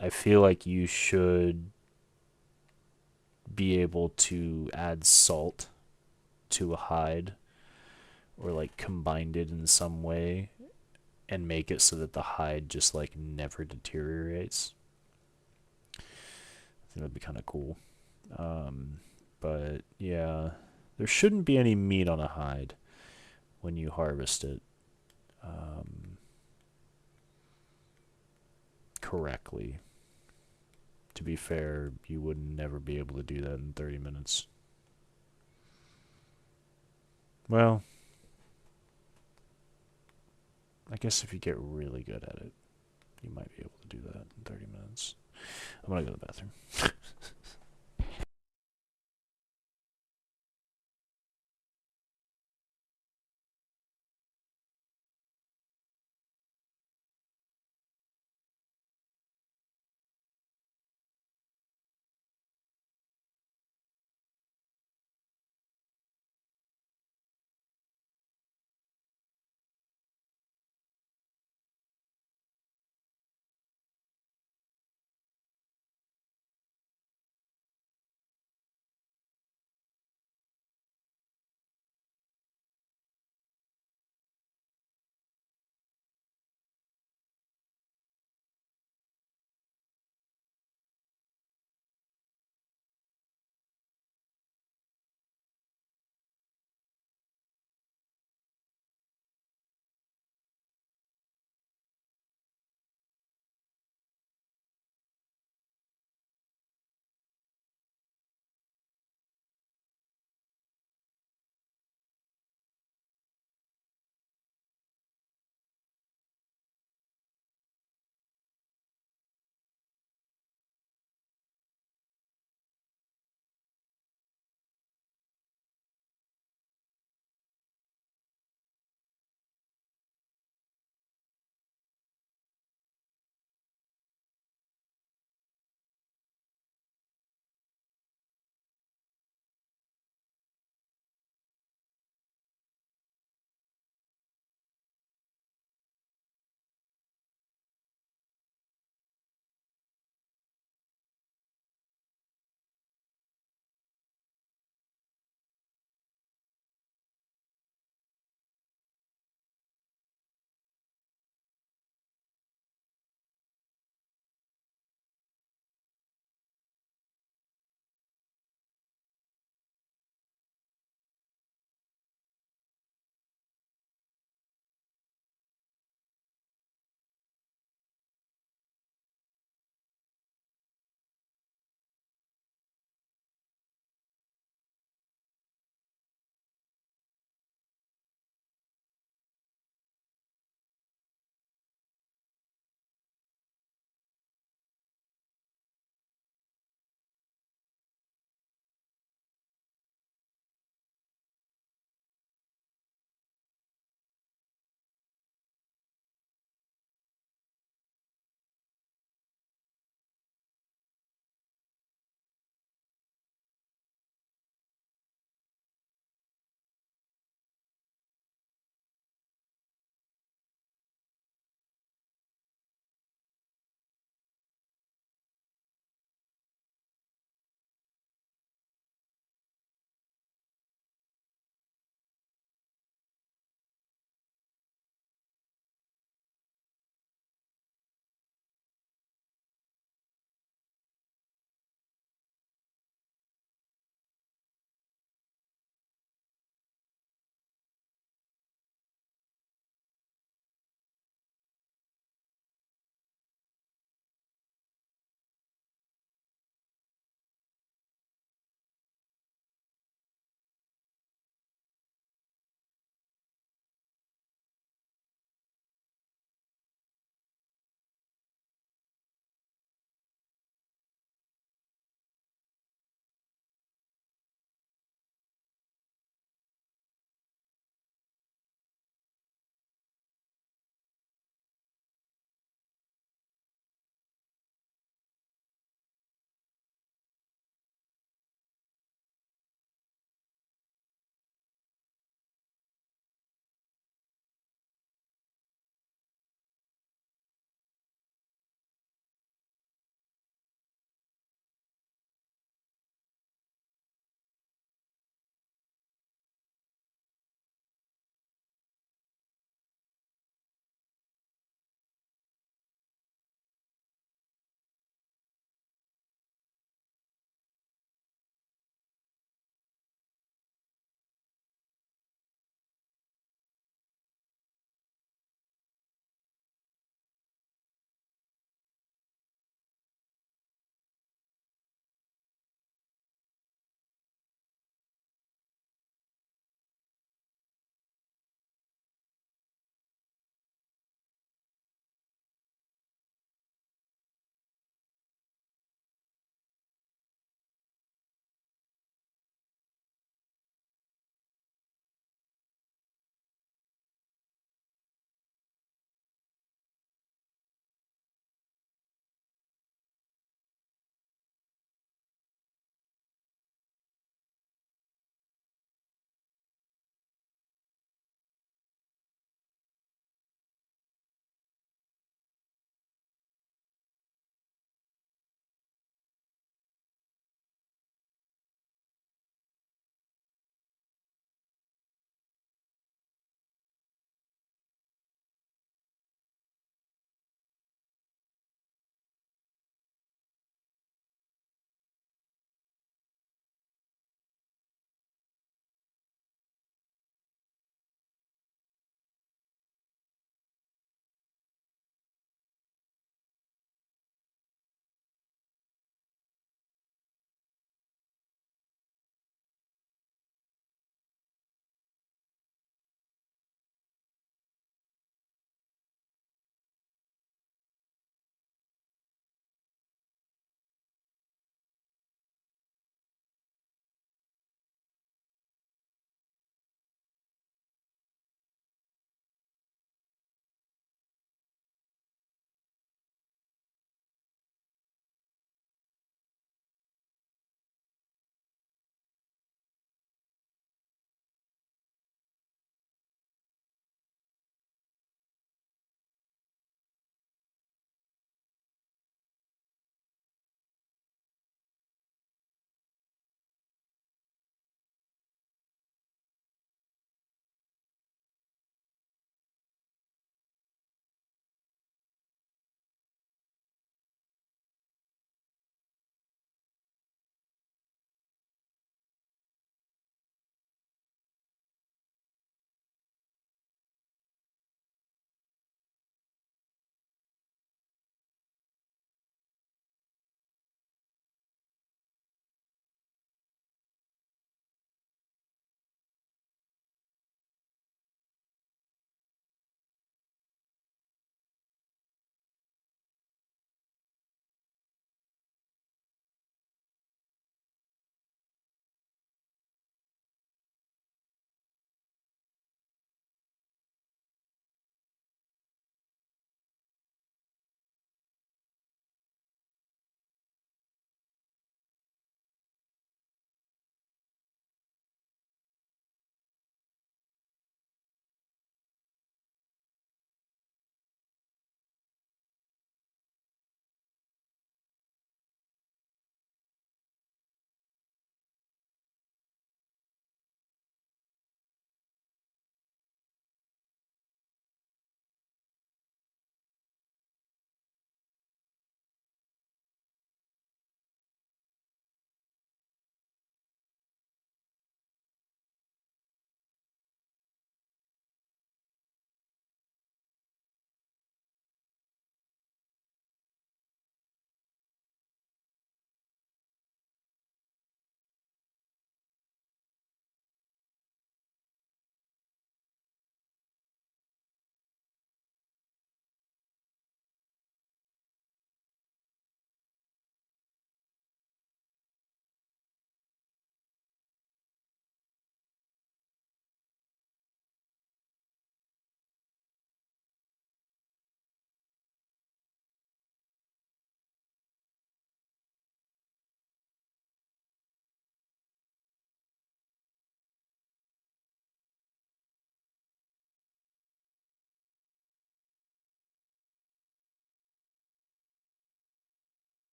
I feel like you should be able to add salt to a hide, or like combine it in some way and make it so that the hide just like never deteriorates. I think that'd be kind of cool. But yeah, there shouldn't be any meat on a hide when you harvest it correctly. To be fair, you would never be able to do that in 30 minutes. Well, I guess if you get really good at it, you might be able to do that in 30 minutes. I'm gonna go to the bathroom.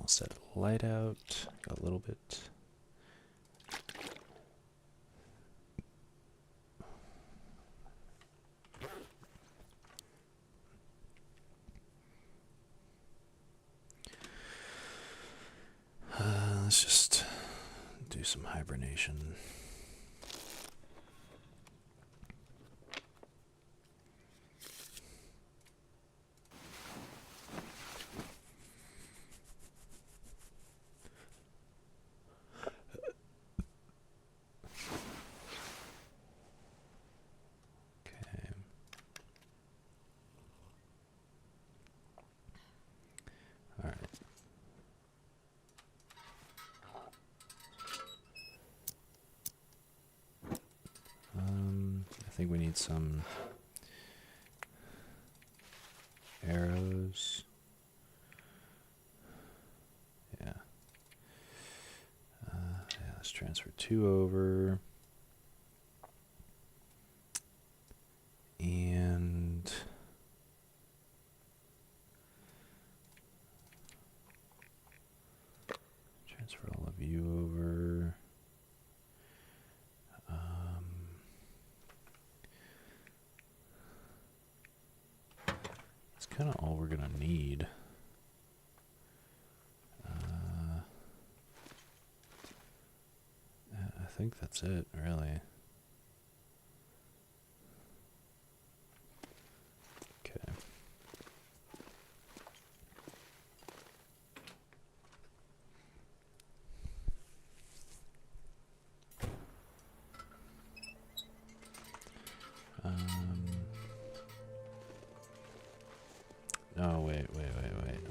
I'll set light out a little bit. Let's just do some hibernation. Okay. All right. I think we need some arrows. Yeah. Yeah, let's transfer 2 over. And transfer all of you over. That's kind of all we're gonna need. I think that's it, really. Okay. Oh, wait.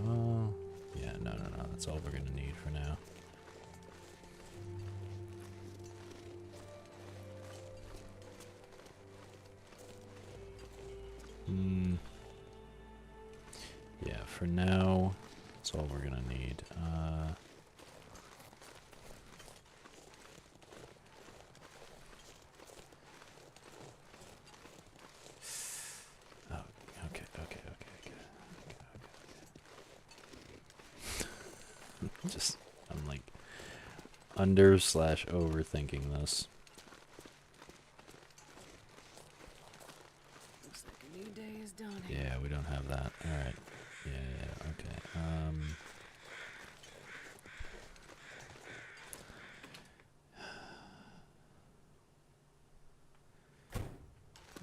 Oh, yeah, no. That's all we're gonna need for now. Yeah, for now, that's all we're gonna need. Oh, okay. Just, I'm like under/overthinking this. Looks like a new day is dawning. Yeah, we don't have that. Alright. Yeah, okay.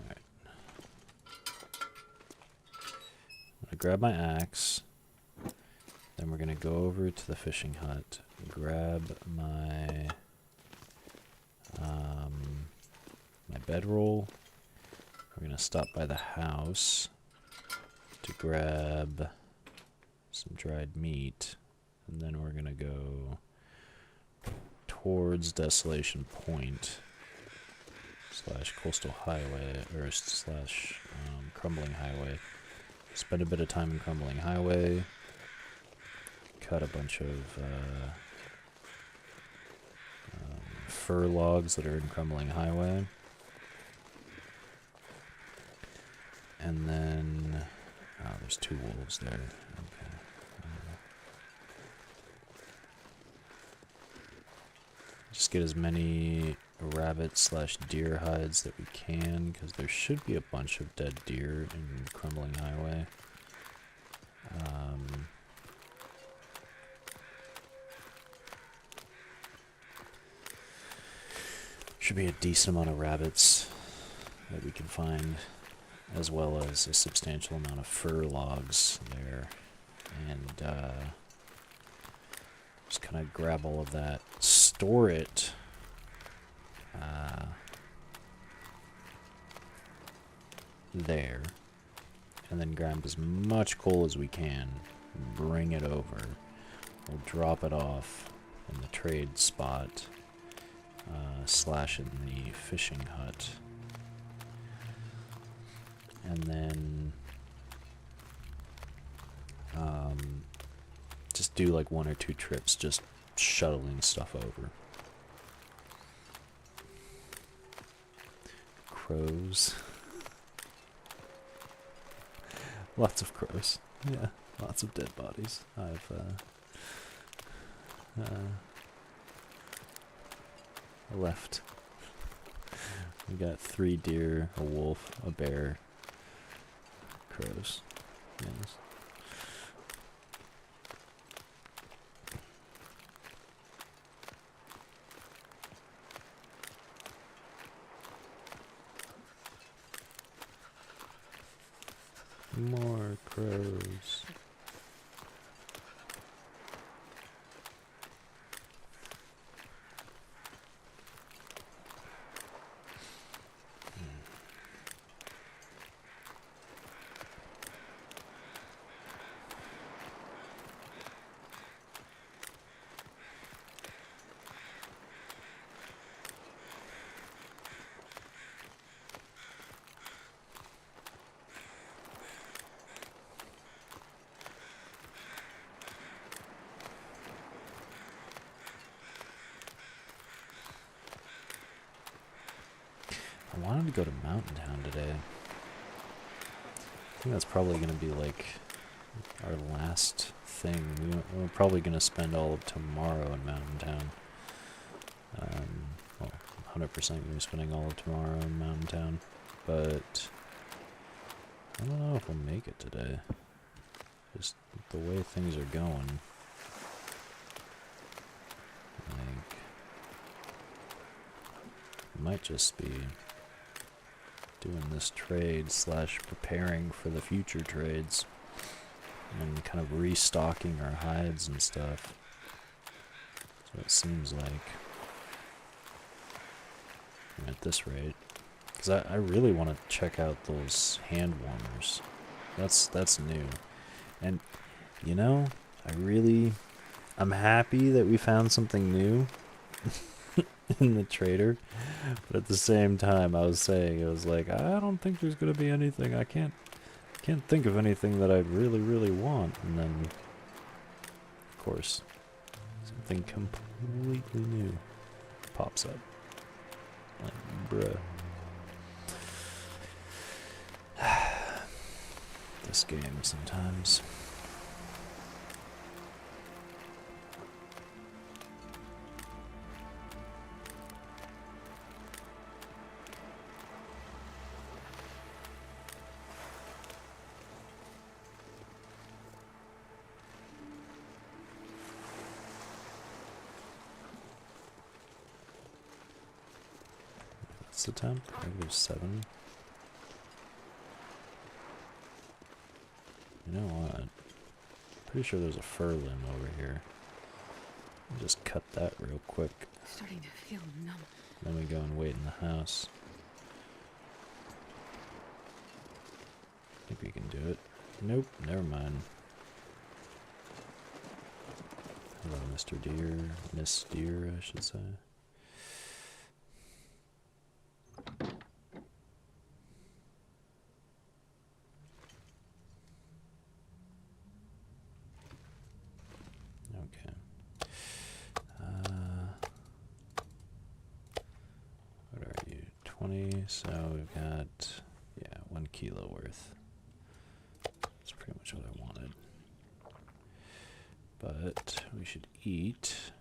Alright. I'm gonna grab my axe. Then we're gonna go over to the fishing hut, grab my my bedroll. We're gonna stop by the house to grab some dried meat, and then we're gonna go towards Desolation Point / Coastal Highway, or / Crumbling Highway. Spend a bit of time in Crumbling Highway. Cut a bunch of fir logs that are in Crumbling Highway. And then, oh, there's 2 wolves there. Okay. Just get as many rabbit/deer hides that we can, because there should be a bunch of dead deer in Crumbling Highway. Should be a decent amount of rabbits that we can find, as well as a substantial amount of fir logs there. And just kind of grab all of that, store it there, and then grab as much coal as we can, bring it over. We'll drop it off in the trade spot, / in the fishing hut. And then just do like 1 or 2 trips just shuttling stuff over. Crows. Lots of crows. Yeah, lots of dead bodies. I've left. We got 3 deer, a wolf, a bear, crows. Yes. More crows. I wanted to go to Mountain Town today. I think that's probably going to be like our last thing. We're probably going to spend all of tomorrow in Mountain Town. Well, 100% going to be spending all of tomorrow in Mountain Town. But I don't know if we'll make it today. Just the way things are going. Like, might just be doing this trade / preparing for the future trades and kind of restocking our hides and stuff. That's what it seems like. At this rate. Because I really want to check out those hand warmers. That's new. And, you know, I'm happy that we found something new in the trader. But at the same time, I was like, I don't think there's going to be anything. I can't think of anything that I really want. And then, of course, something completely new pops up. Like, bruh. This game sometimes. What's the time? I think there's 7. You know what? Pretty sure there's a fur limb over here. I'll just cut that real quick. Starting to feel numb. Then we go and wait in the house. I think we can do it. Nope, never mind. Hello, Mr. Deer. Miss Deer, I should say. Okay. What are you? 20, so we've got, 1 kilo worth. That's pretty much what I wanted. But we should eat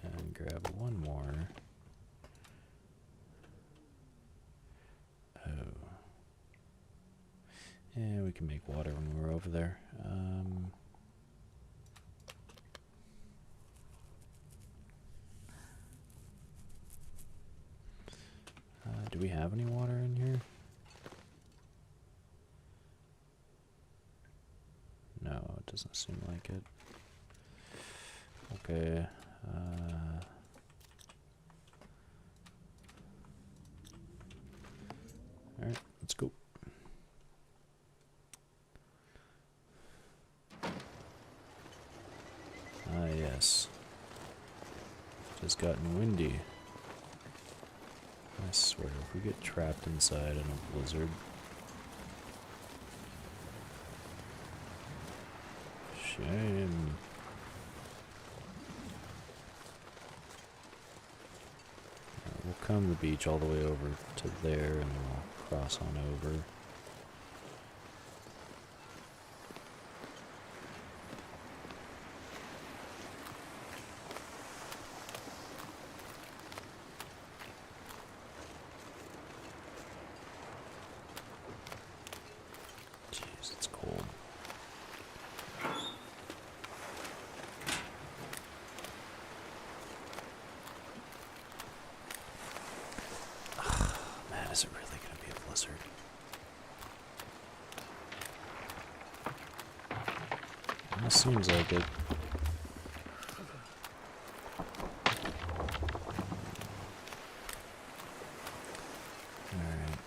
and grab 1 more. Oh. Yeah, we can make water when we're over there. Do we have any water in here? No, it doesn't seem like it. Okay. Alright, let's go. Ah, yes. Just gotten windy. I swear, if we get trapped inside in a blizzard. Shame. We'll come the beach all the way over to there and we'll cross on over. Seems like it. Alright.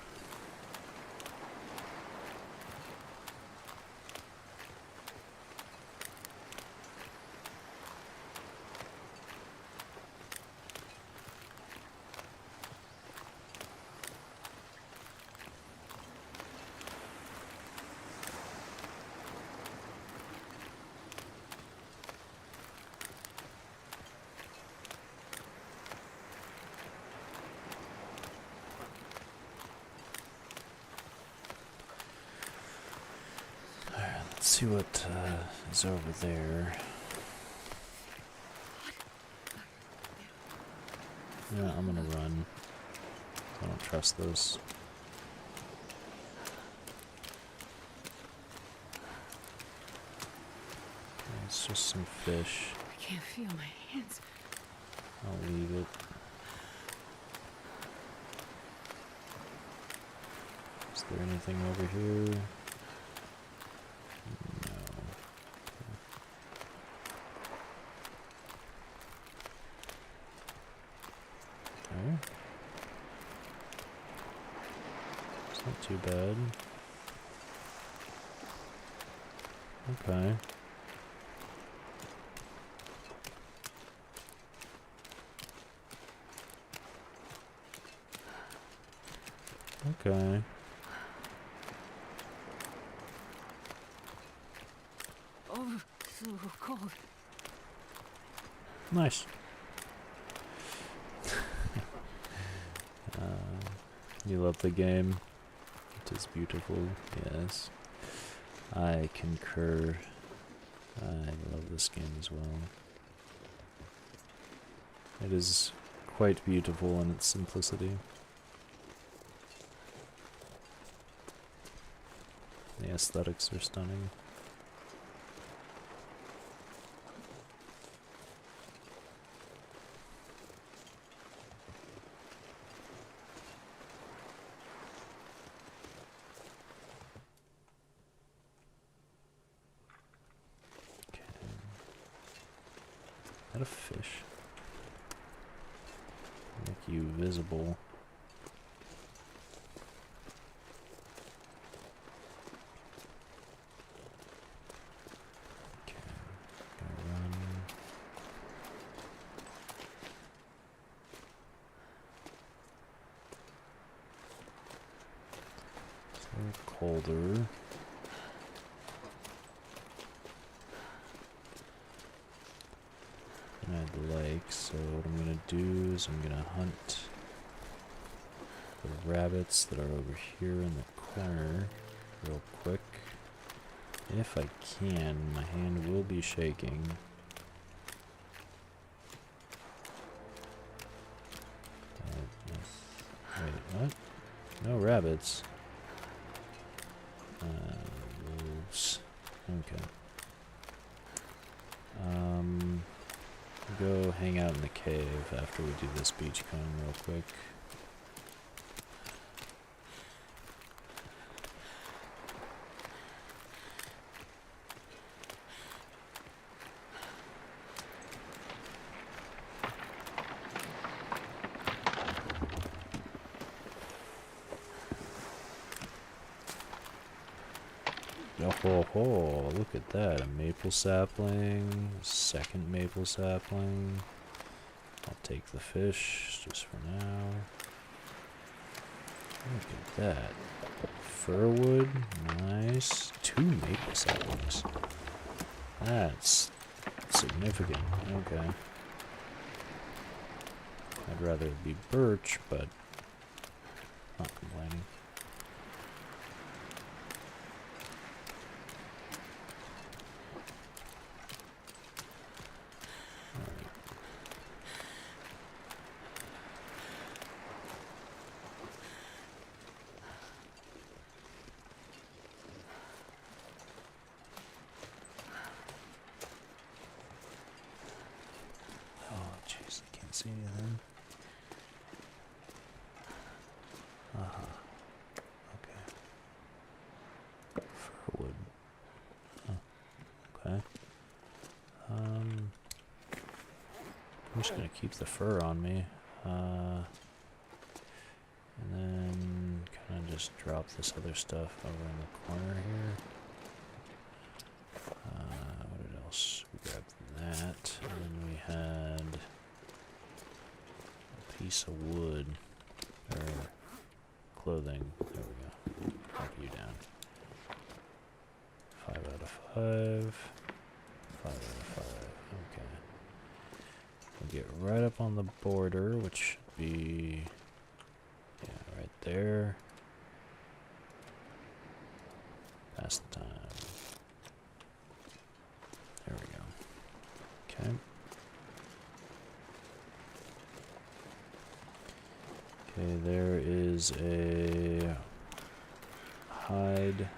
Let's see what is over there. Yeah, I'm gonna run. I don't trust this. It's just some fish. I can't feel my hands. I'll leave it. Is there anything over here? No. Okay. It's not too bad. Okay. Okay. Oh, so cold. Nice. You love the game. It is beautiful, yes. I concur. I love this game as well. It is quite beautiful in its simplicity. The aesthetics are stunning. Okay. Is that a fish? Make you visible. Okay. Gotta run. It's a little colder. than I'd like, so what I'm gonna do is I'm gonna hunt the rabbits that are over here in the corner real quick. If I can, my hand will be shaking. Wait, what? No rabbits. Wolves. Okay. Go hang out in the cave after we do this beachcomb real quick. Oh ho ho, look at that, a maple sapling, second maple sapling. I'll take the fish just for now. Look at that. Firwood, nice. 2 maple saplings. That's significant, okay. I'd rather it be birch, but not complaining. Jeez, I can't see anything. Okay. Firwood. Oh, okay. I'm just gonna keep the fur on me. And then kind of just drop this other stuff over in the corner here. What else? We grabbed that, and then we had a piece of wood, or clothing. There we go. Knock you down. 5 out of 5. 5 out of 5. Okay. We'll get right up on the border, which should be, yeah, right there. Pass the time. There we go. Okay. Okay, there is a hide,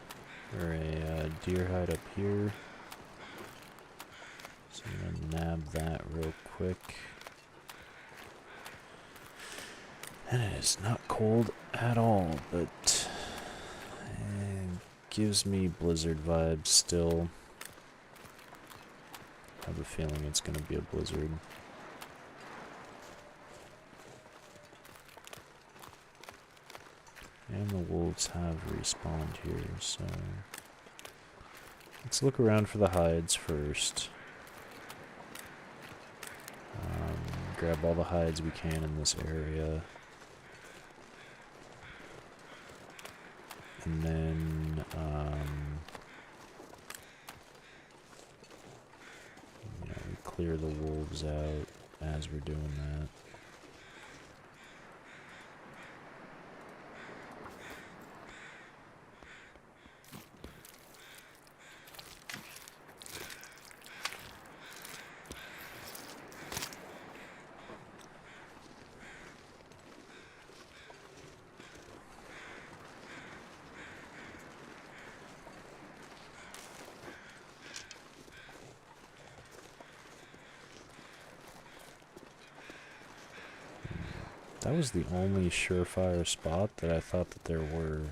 or a deer hide up here. So I'm gonna nab that real quick. And it is not cold at all, but it gives me blizzard vibes still. I have a feeling it's gonna be a blizzard. And the wolves have respawned here, so let's look around for the hides first. Grab all the hides we can in this area. And then, you know, we clear the wolves out as we're doing that. That was the only surefire spot that I thought that there were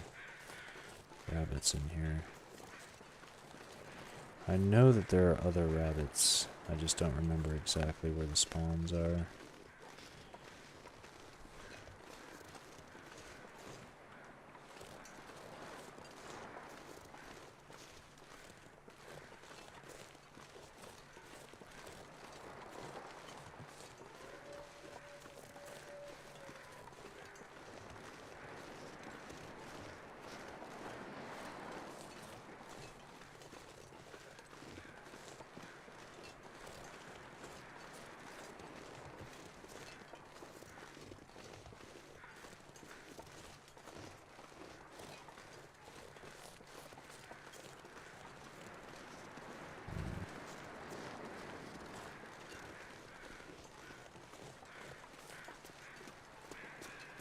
rabbits in here. I know that there are other rabbits. I just don't remember exactly where the spawns are.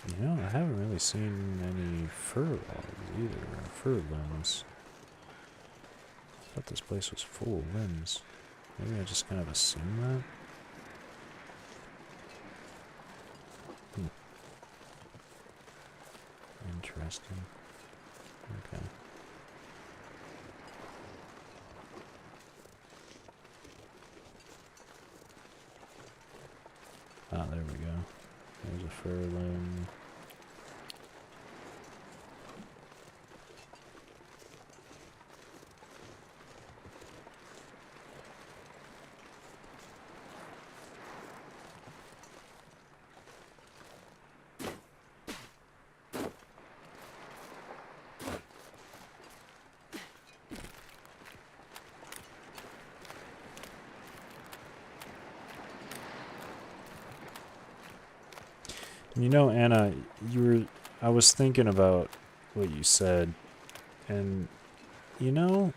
You know, I haven't really seen any fur logs either, or fur limbs. I thought this place was full of limbs. Maybe I just kind of assumed that? Interesting. Okay. Ah, there we go. There's a fur limb. You know, Anna, I was thinking about what you said, and you know,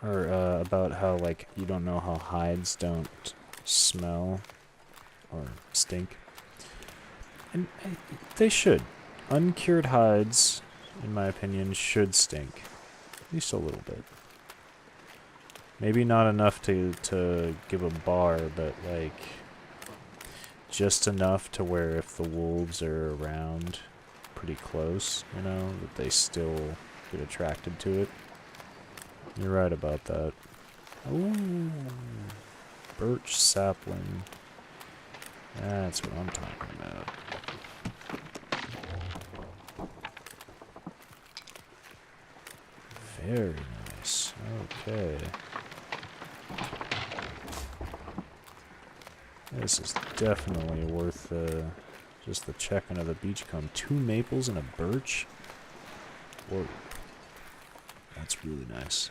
or about how, like, you don't know how hides don't smell or stink. And they should. Uncured hides, in my opinion, should stink. At least a little bit. Maybe not enough to give a bar, but, like, just enough to where if the wolves are around pretty close, you know, that they still get attracted to it. You're right about that. Ooh, birch sapling. That's what I'm talking about. Very nice. Okay. This is definitely worth just the checking of the beachcomb. 2 maples and a birch? Whoa. That's really nice.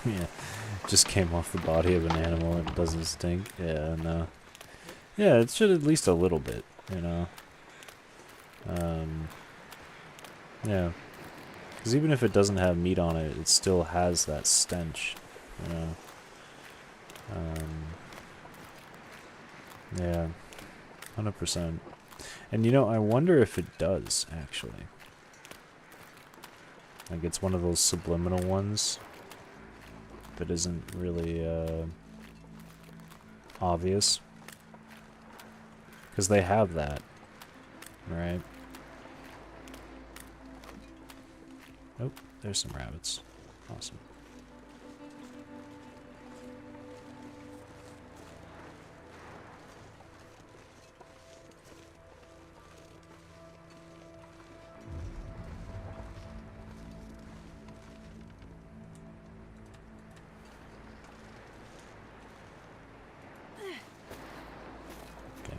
Yeah, just came off the body of an animal and it doesn't stink. Yeah, no. Yeah, it should at least a little bit, you know. Yeah. Because even if it doesn't have meat on it, it still has that stench, you know. Yeah, 100%. And you know, I wonder if it does, actually. Like, it's one of those subliminal ones that isn't really, obvious. Because they have that, right? Oh, there's some rabbits. Awesome. Okay.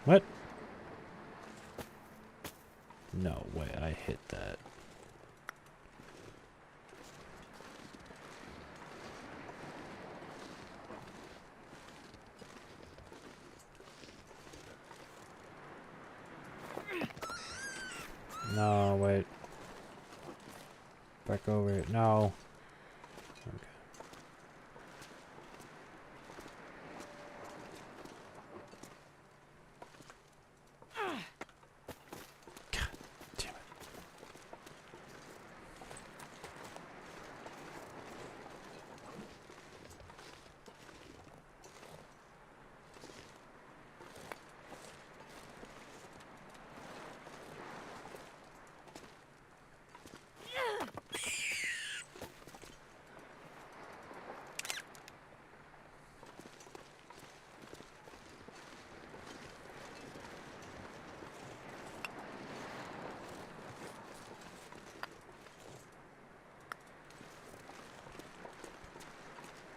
What? No way, I hit that. No, wait. Back over here. No. Okay. God damn it.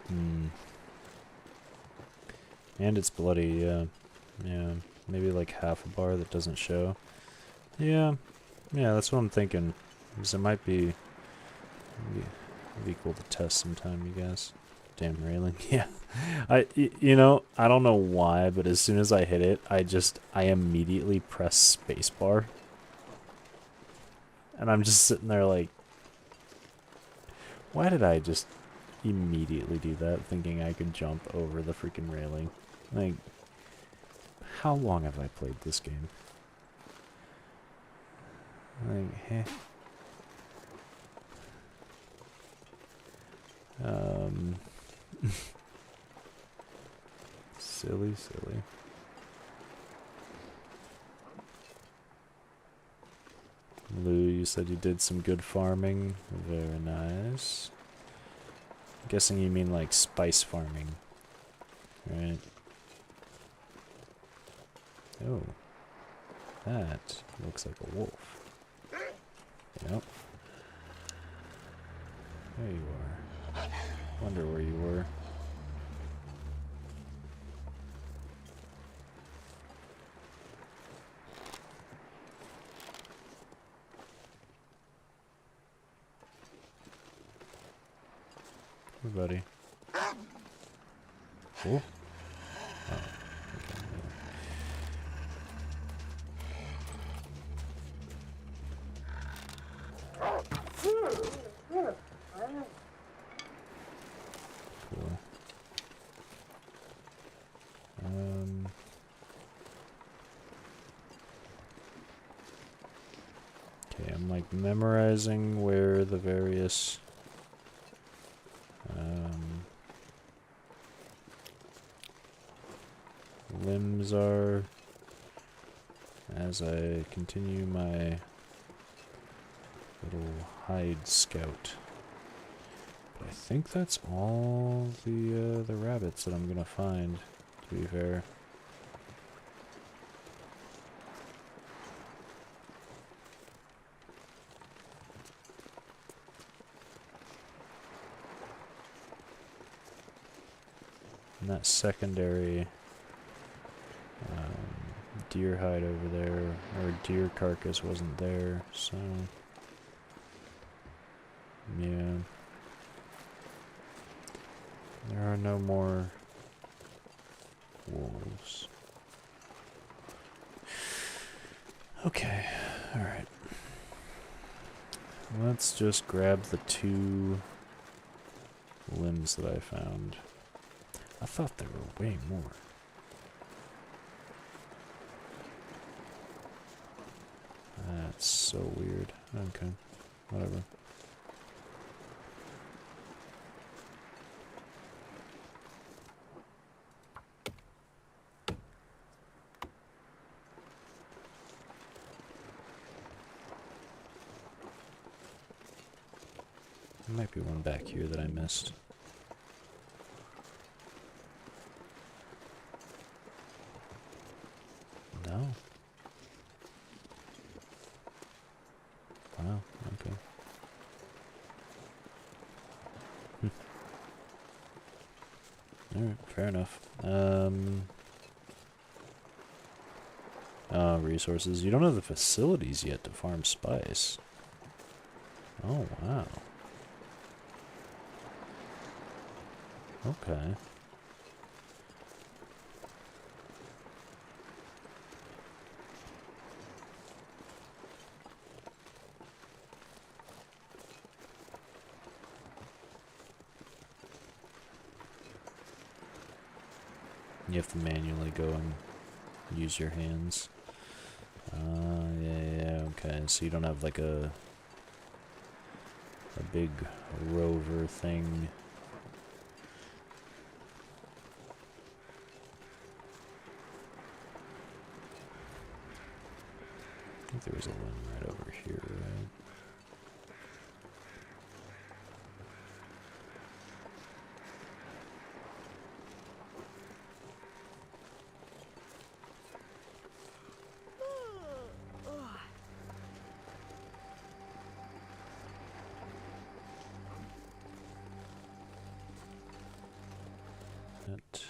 Hmm. And it's bloody, yeah. Yeah. Maybe like half a bar that doesn't show. Yeah. Yeah, that's what I'm thinking. Because it might be... It'd be cool to test sometime, you guys. Damn railing. Yeah. You know, I don't know why, but as soon as I hit it, I immediately press spacebar. And I'm just sitting there like, why did I just immediately do that, thinking I could jump over the freaking railing? Like, how long have I played this game? Like, heh. Silly, silly. Lou, you said you did some good farming. Very nice. I'm guessing you mean like spice farming. Right? Oh. That looks like a wolf. Yep. There you are. Wonder where you were. Hey, buddy. Oh. like memorizing where the various limbs are as I continue my little hide scout. But I think that's all the rabbits that I'm gonna find, to be fair. And that secondary deer hide over there, or deer carcass wasn't there, so yeah. There are no more wolves. Okay, alright. Let's just grab the 2 limbs that I found. I thought there were way more. That's so weird. Okay, whatever. There might be one back here that I missed. No. Wow, okay. Alright, fair enough. Resources. You don't have the facilities yet to farm spice. Oh, wow. Okay. You have to manually go and use your hands. Yeah, okay. So you don't have like a big rover thing. I think there was a limb right over here, right? That.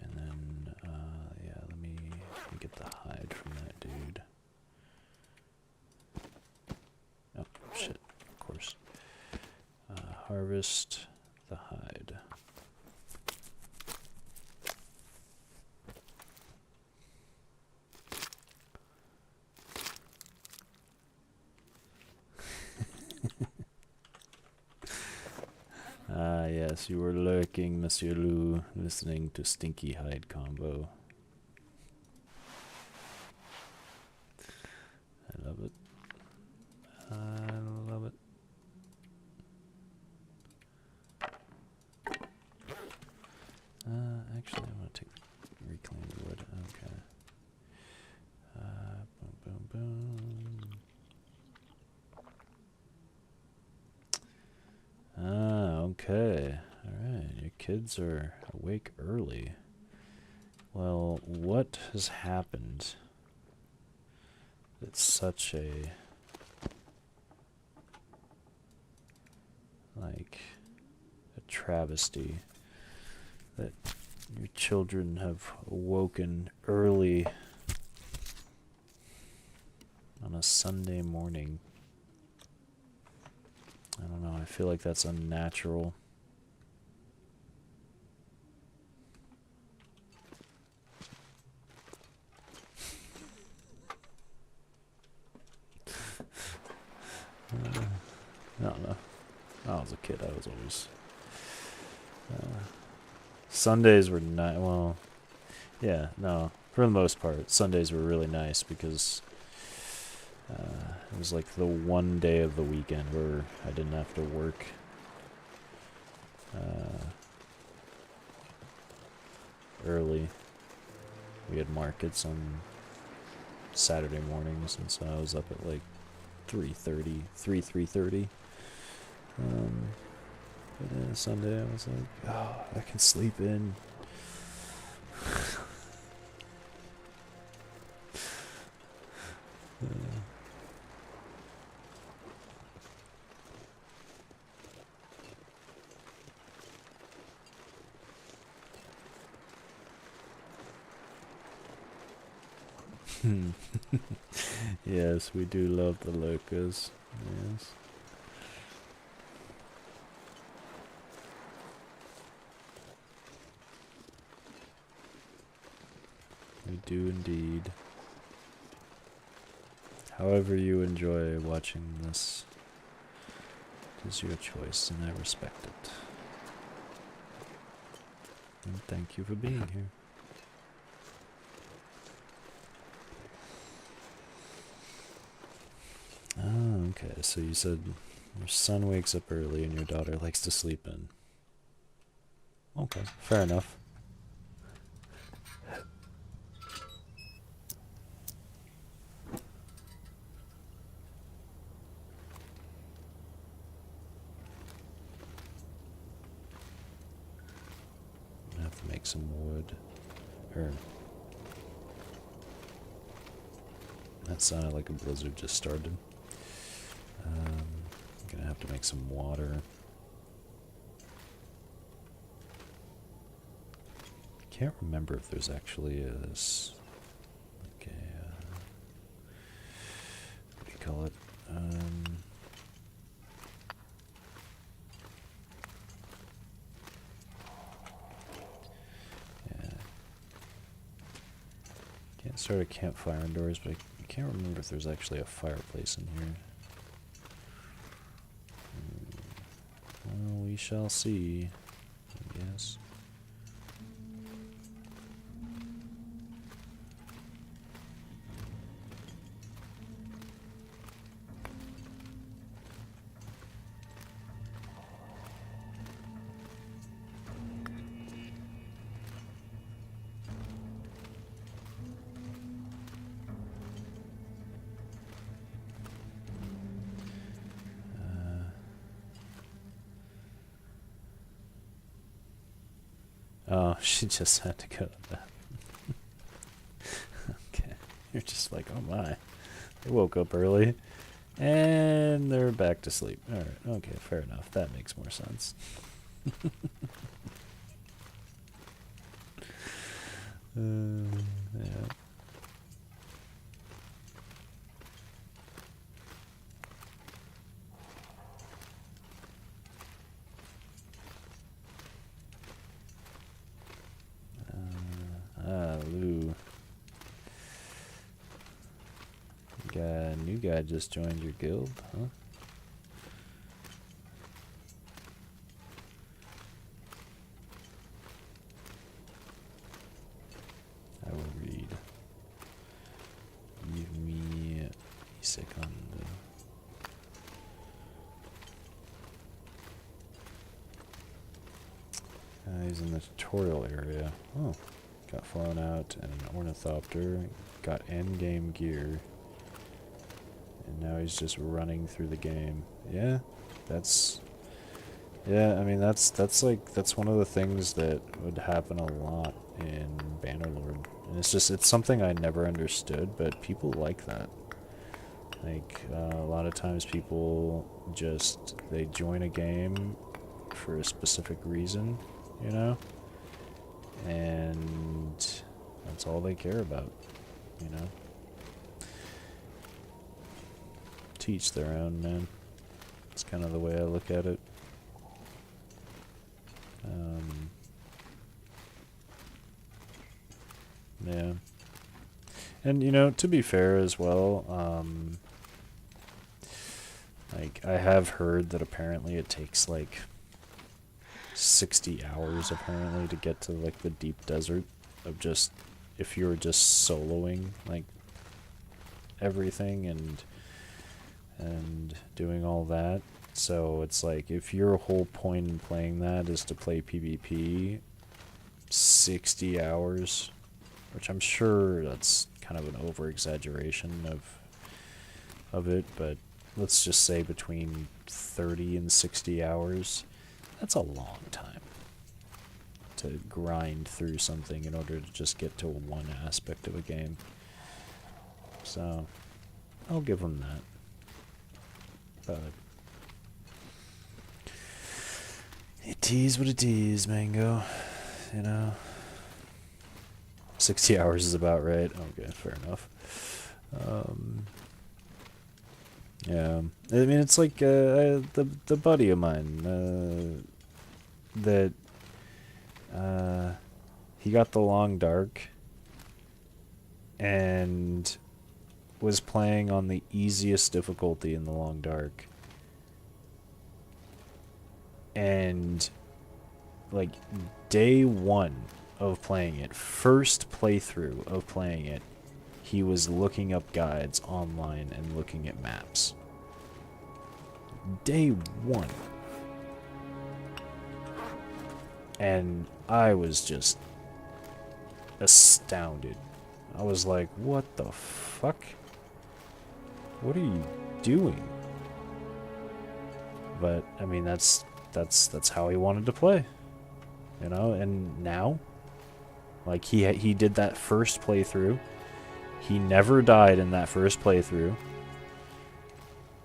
And then, yeah, let me get the hide from that dude. Oh, shit, of course. Harvest the hide. Ah, yes, you were lurking, Monsieur Lou, listening to Stinky Hide Combo. I love it. I love it. Actually, I want to take reclaimed wood. Okay. Boom, boom, boom. Okay. Alright, your kids are awake early. Well, what has happened? It's such a... like... a travesty that your children have awoken early on a Sunday morning. I don't know, I feel like that's unnatural. I don't know. When I was a kid, I was always... Sundays were nice. Well, yeah, no. For the most part, Sundays were really nice because It was like the one day of the weekend where I didn't have to work. Early. We had markets on Saturday mornings, and so I was up at like 3:30. But then Sunday I was like, oh, I can sleep in. Yes, we do love the locals. Yes. We do indeed. However you enjoy watching this, it is your choice, and I respect it. And thank you for being here. Oh, okay, so you said your son wakes up early and your daughter likes to sleep in. Okay, fair enough. I have to make some wood. That sounded like a blizzard just started. I'm gonna have to make some water. I can't remember if there's actually a what do you call it? Yeah. Can't start a campfire indoors, but I can't remember if there's actually a fireplace in here. Well, we shall see, I guess. Oh, she just had to go to that. Okay. You're just like, oh my. They woke up early. And they're back to sleep. Alright, okay, fair enough. That makes more sense. Yeah. Lou. New guy just joined your guild, huh? I will read. Give me a second. He's in the tutorial area. Oh. Got flown out and an ornithopter. Got endgame gear. And now he's just running through the game. Yeah, that's... Yeah, I mean, that's one of the things that would happen a lot in Bannerlord. And it's something I never understood, but people like that. Like, a lot of times people they join a game for a specific reason, you know? And that's all they care about, you know? To each their own, man. It's kind of the way I look at it. Yeah. And, you know, to be fair as well, like, I have heard that apparently it takes, like, 60 hours, apparently, to get to, like, the deep desert of just, if you're just soloing, like, everything, and and doing all that. So it's like, if your whole point in playing that is to play PvP, 60 hours, which I'm sure that's kind of an over-exaggeration of it, but let's just say between 30 and 60 hours, that's a long time to grind through something in order to just get to one aspect of a game. So, I'll give them that. But it is what it is, Mango. You know? 60 hours is about right. Okay, fair enough. Yeah. I mean, it's like the buddy of mine that he got the Long Dark and was playing on the easiest difficulty in the Long Dark. And like day one of playing it, first playthrough of playing it, he was looking up guides online and looking at maps. Day one. And I was just astounded. I was like, what the fuck? What are you doing? But I mean, that's how he wanted to play, you know. And now, like, he did that first playthrough. He never died in that first playthrough.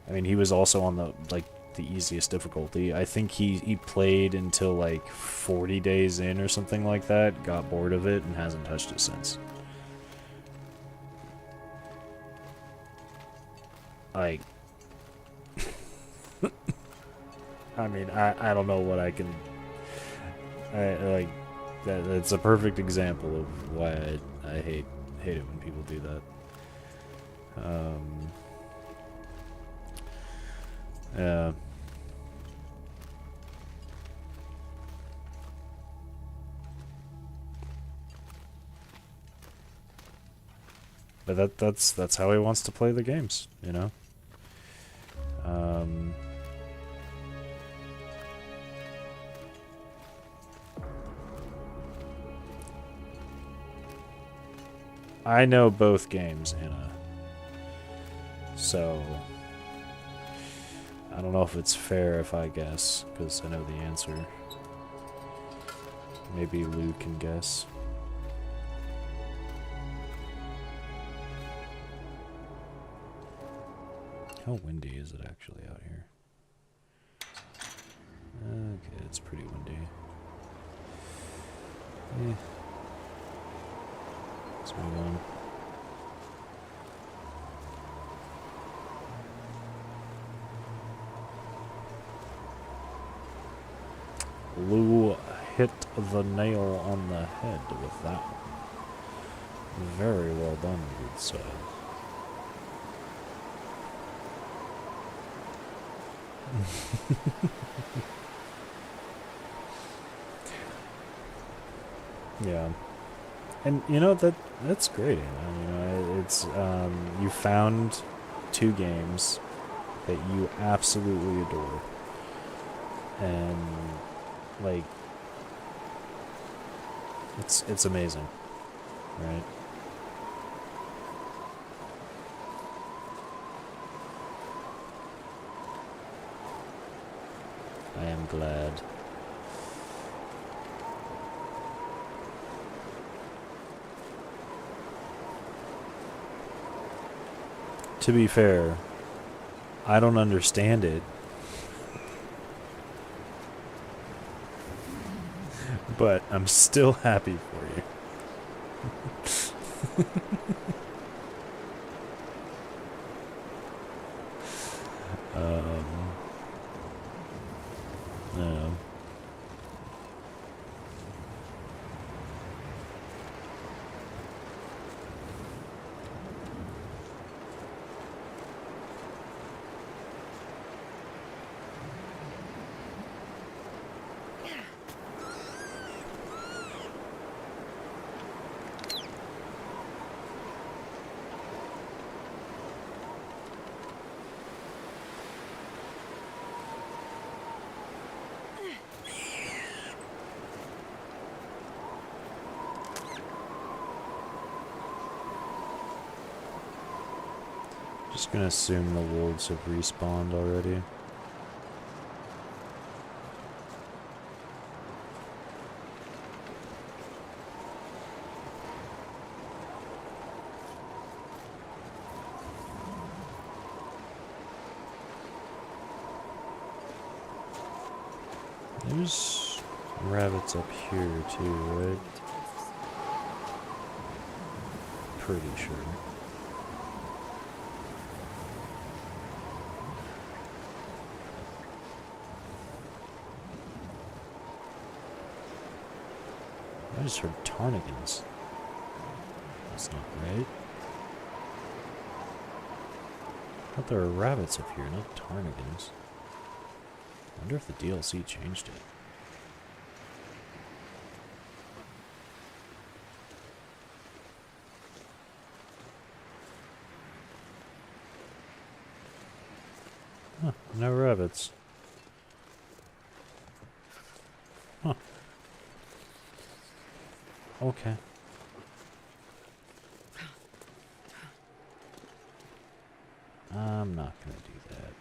I mean, he was also on the easiest difficulty. I think he played until like 40 days in or something like that, got bored of it, and hasn't touched it since. Like, I mean, I don't know what I can... like, that's a perfect example of why I hate it when people do that. Yeah. But that's how he wants to play the games, you know? I know both games, Anna. So I don't know if it's fair if I guess, because I know the answer. Maybe Lou can guess. How windy is it actually out here? Okay, it's pretty windy. Let's move on. Lou hit the nail on the head with that one. Very well done, good sir. Yeah. And you know, that's great, Anna. You know, it's you found two games that you absolutely adore. And like, it's amazing, right? I am glad. To be fair, I don't understand it. But I'm still happy for you. No. Just gonna assume the wolves have respawned already. There's rabbits up here too, right? Pretty sure. I just heard ptarmigans. That's not right. I thought there were rabbits up here, not ptarmigans. I wonder if the DLC changed it. Huh, no rabbits. Huh. Okay. I'm not gonna do that.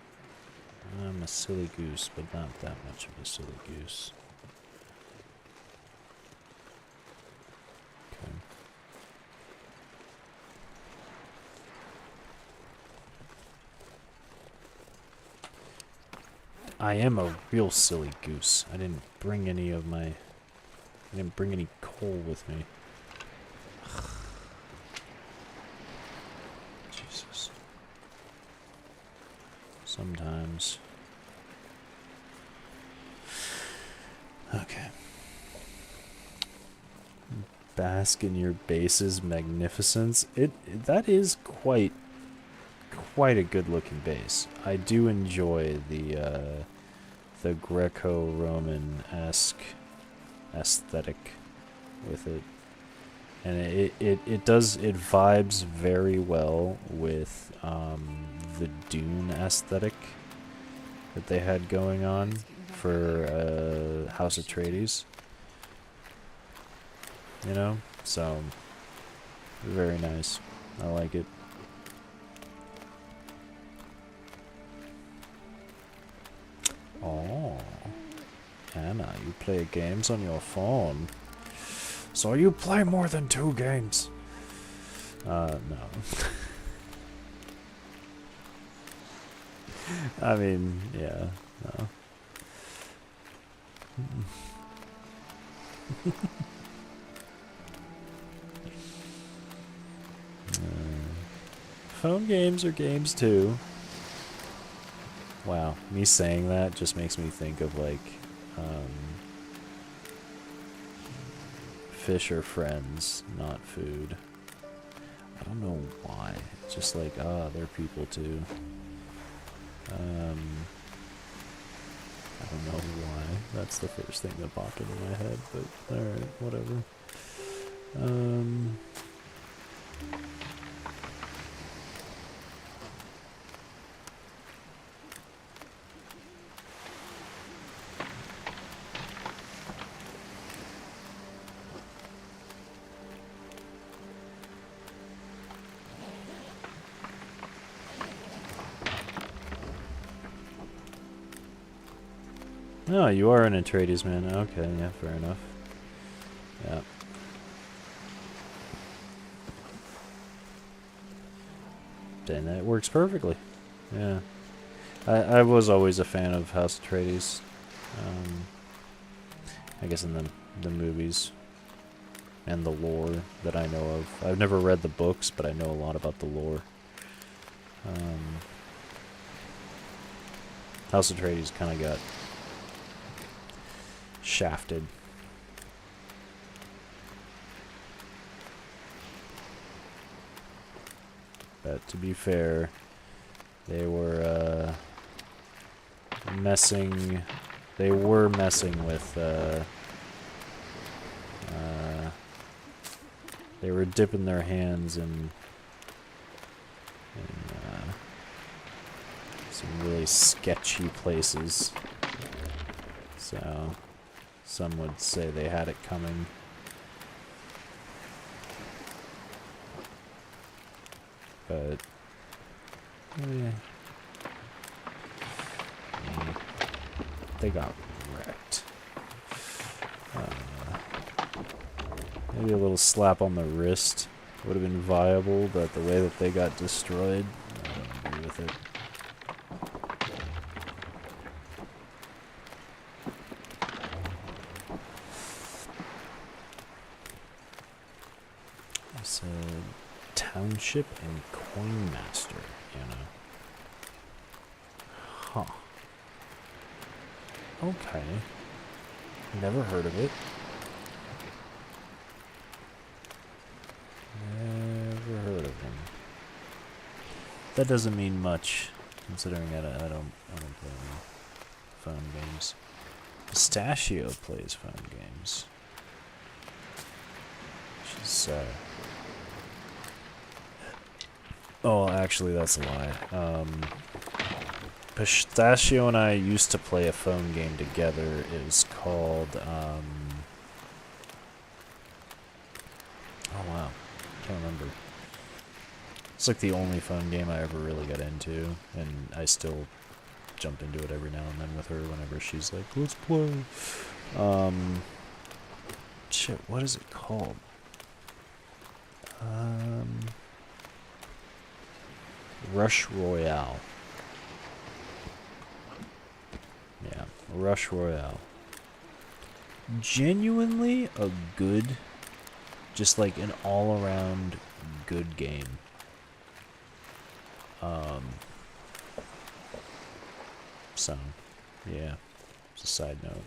I'm a silly goose, but not that much of a silly goose. Okay. I am a real silly goose. I didn't bring any of my... I didn't bring any coal with me. Jesus. Sometimes. Okay. Bask in your base's magnificence. That is quite a good looking base. I do enjoy the Greco-Roman-esque aesthetic with it. And it vibes very well with the Dune aesthetic that they had going on for House Atreides. You know? So, very nice. I like it. Oh, Anna, you play games on your phone. So you play more than 2 games. No. I mean, yeah, no. Phone games are games too. Wow, me saying that just makes me think of like fish are friends, not food. I don't know why. It's just like, they're people too. I don't know why. That's the first thing that popped into my head, but alright, whatever. Oh, you are an Atreides man. Okay, yeah, fair enough. Yeah. Then that works perfectly. Yeah. I was always a fan of House Atreides. I guess in the movies and the lore that I know of. I've never read the books, but I know a lot about the lore. House Atreides kind of got shafted. But to be fair, they were messing with they were dipping their hands in some really sketchy places. So some would say they had it coming. But Yeah. They got wrecked. Maybe a little slap on the wrist would have been viable, but the way that they got destroyed, I don't agree with it. I said township and coin master, you know. Huh. Okay. Never heard of it. Never heard of him. That doesn't mean much, considering I don't play any phone games. Pistachio plays phone games. She's oh, actually, that's a lie. Pistachio and I used to play a phone game together. It was called, oh wow, can't remember. It's like the only phone game I ever really got into, and I still jump into it every now and then with her whenever she's like, let's play. Shit, what is it called? Rush Royale. Yeah, Rush Royale. Genuinely a good, just like an all-around good game. So, yeah, it's a side note.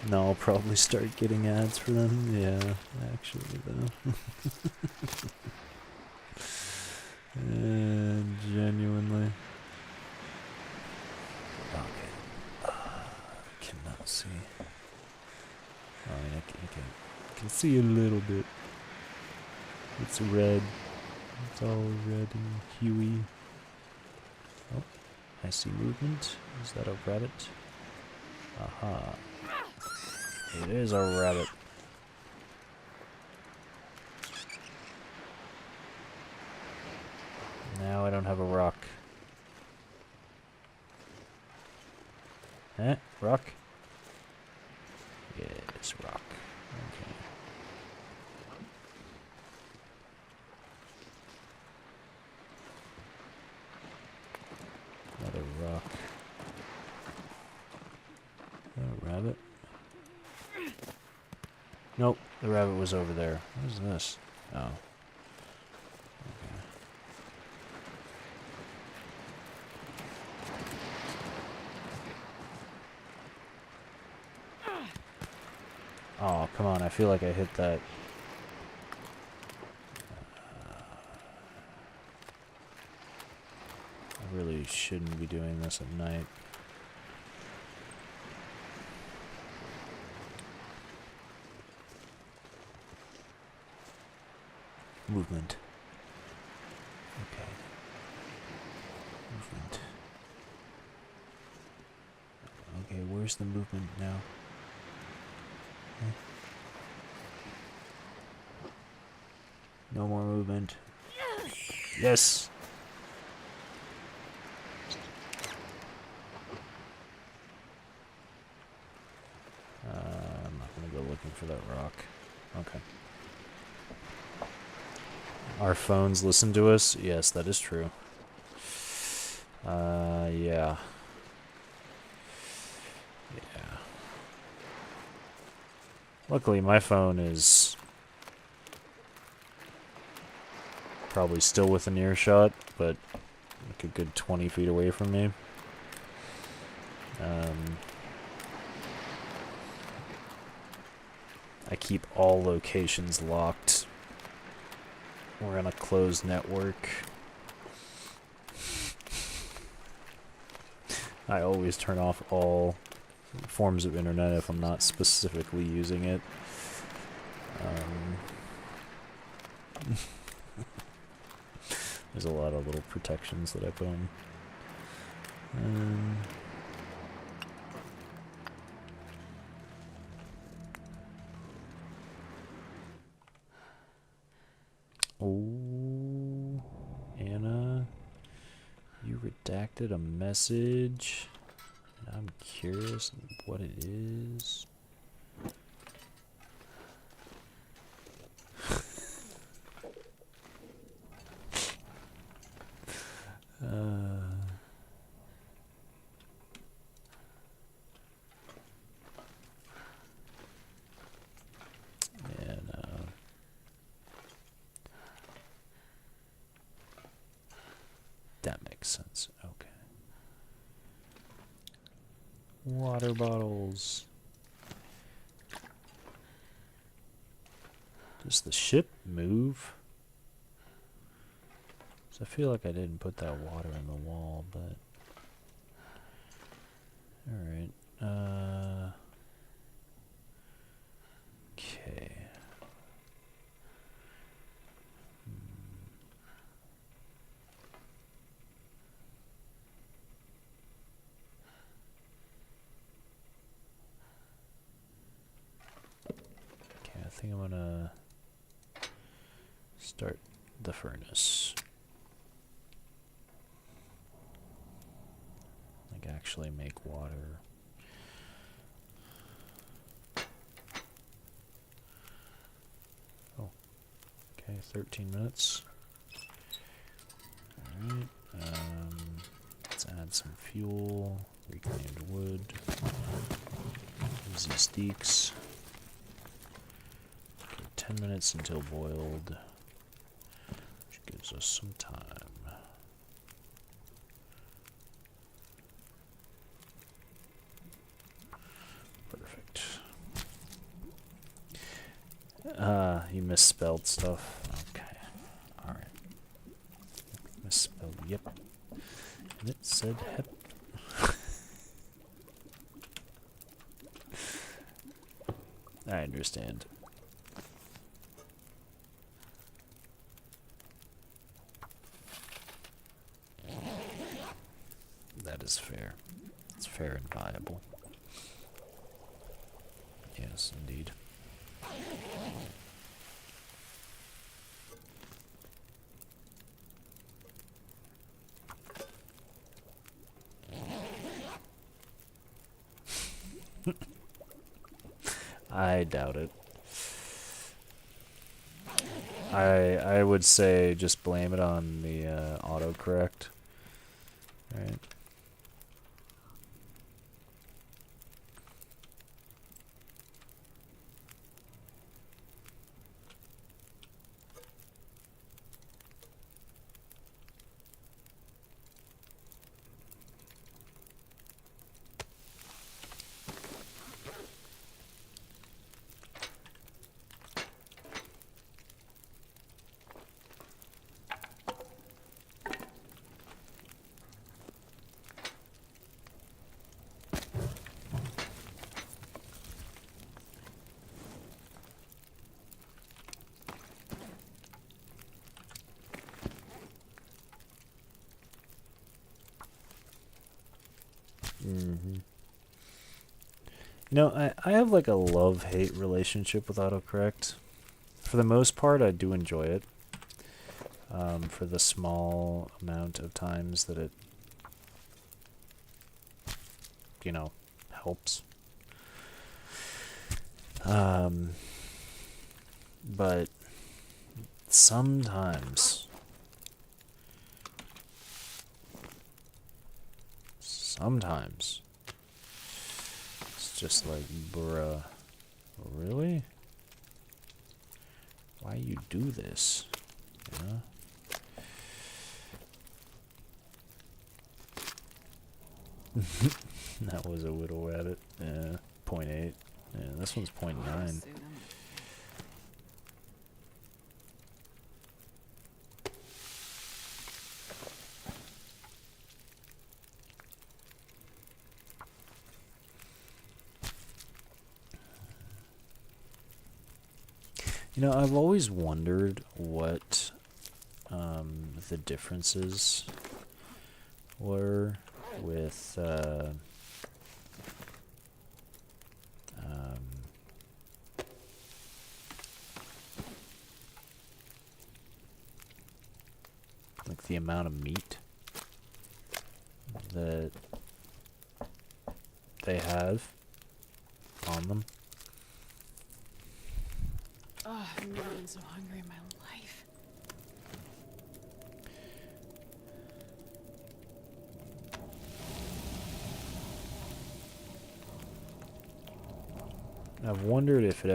No, I'll probably start getting ads for them. Yeah, actually, though. Genuinely. Okay. Cannot see. I mean, I can see a little bit. It's red. It's all red and huey. Oh, I see movement. Is that a rabbit? Aha. It is a rabbit. Now I don't have a rock. Eh? Rock? Yes, rock. Okay. Another rock. A rabbit? Nope, the rabbit was over there. What is this? Oh. Okay. Oh, come on, I feel like I hit that. I really shouldn't be doing this at night. Movement. Okay. Movement. Okay, where's the movement now? Huh? No more movement. Yes! I'm not gonna go looking for that rock. Okay. Our phones listen to us? Yes, that is true. Yeah. Yeah. Luckily, my phone is probably still within earshot, but like a good 20 feet away from me. I keep all locations locked. We're on a closed network. I always turn off all forms of internet if I'm not specifically using it. There's a lot of little protections that I put on. Oh, Anna, you redacted a message. And I'm curious what it is. Anna. That makes sense. Okay. Water bottles. Does the ship move? 'Cause I feel like I didn't put that water in the wall, but... Alright. Okay. Okay, I think I'm gonna start the furnace. Like actually make water. Oh, okay, 13 minutes. Alright, let's add some fuel, reclaimed wood, easy steaks. Okay, 10 minutes until boiled, which gives us some time. Perfect. You misspelled stuff. Okay. Alright. Misspelled yep. And it said hep. I understand. That is fair. It's fair and viable. Yes, indeed. I doubt it. I would say just blame it on the autocorrect. Right. Mm-hmm. You know, I have like a love-hate relationship with autocorrect. For the most part, I do enjoy it. For the small amount of times that it, you know, helps. But sometimes it's just like, bruh, really? Why you do this? Yeah. That was a whittle at it. Yeah, 0.8. Yeah, this one's 0.9. You know, I've always wondered what the differences were with the amount of meat that they have on them. Oh, I've never been so hungry in my life. I've wondered if it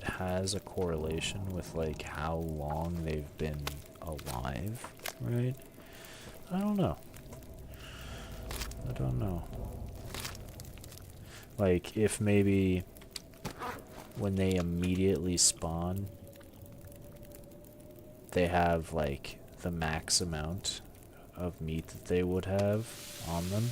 has a correlation with like how long they've been alive, right? I don't know. I don't know. Like if maybe when they immediately spawn, they have like the max amount of meat that they would have on them.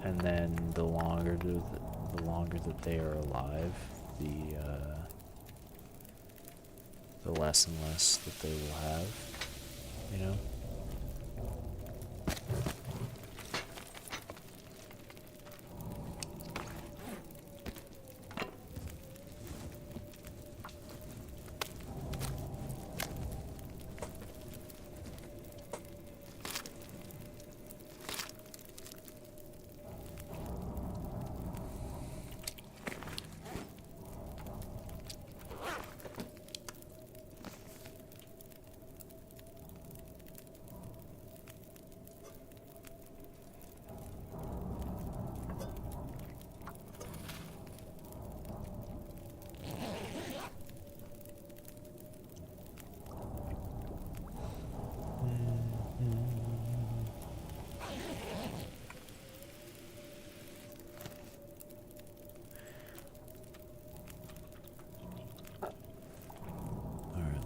And then the longer that they are alive, the less and less that they will have, you know?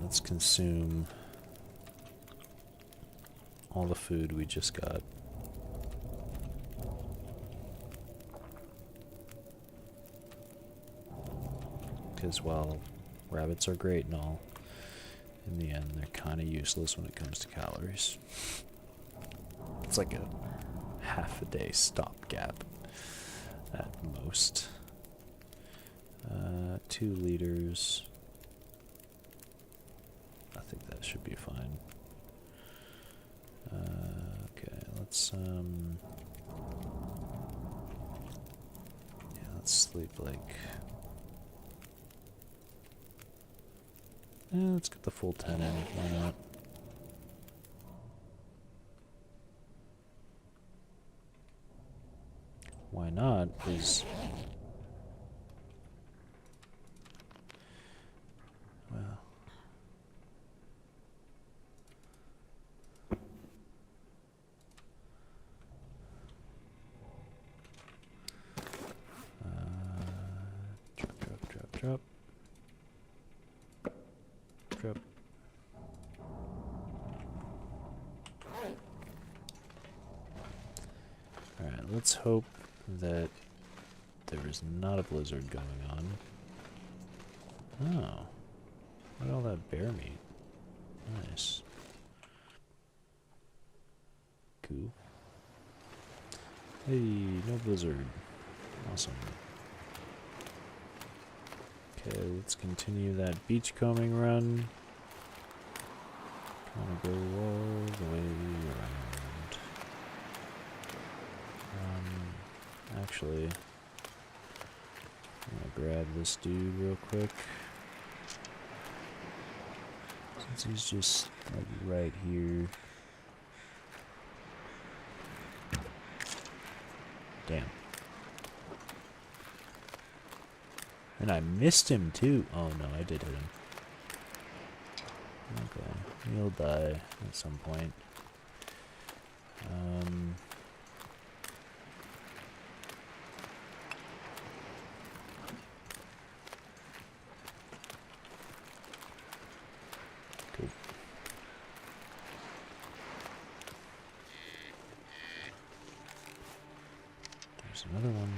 Let's consume all the food we just got. Because while rabbits are great and all, in the end they're kind of useless when it comes to calories. It's like a half a day stopgap at most. 2 liters. I think that should be fine. Okay, let's yeah, let's sleep like let's get the full 10 in, why not? Why not is well, drop. Alright, let's hope that there is not a blizzard going on. Oh. Look at all that bear meat. Nice. Cool. Hey, no blizzard. Awesome. Okay, let's continue that beachcombing run. Gonna go all the way around. Actually, I'm gonna grab this dude real quick. Since he's just like right here. Damn. And I missed him too. Oh no, I did hit him. Okay, he'll die at some point. Cool. There's another one.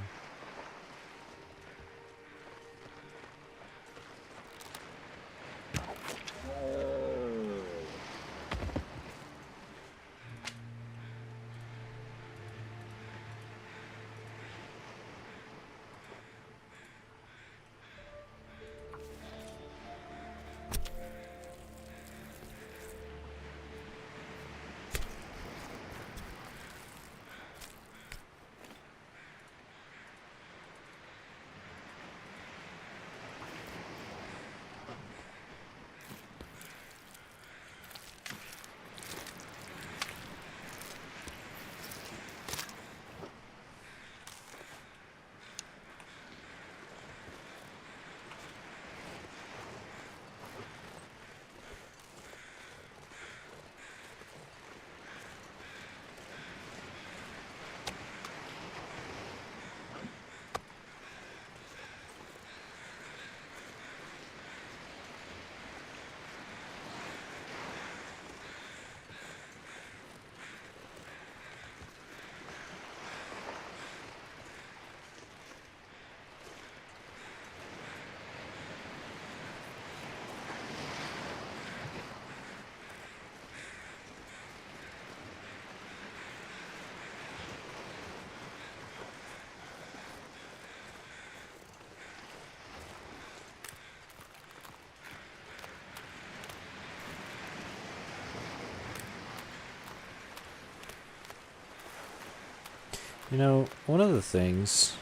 You know, one of the things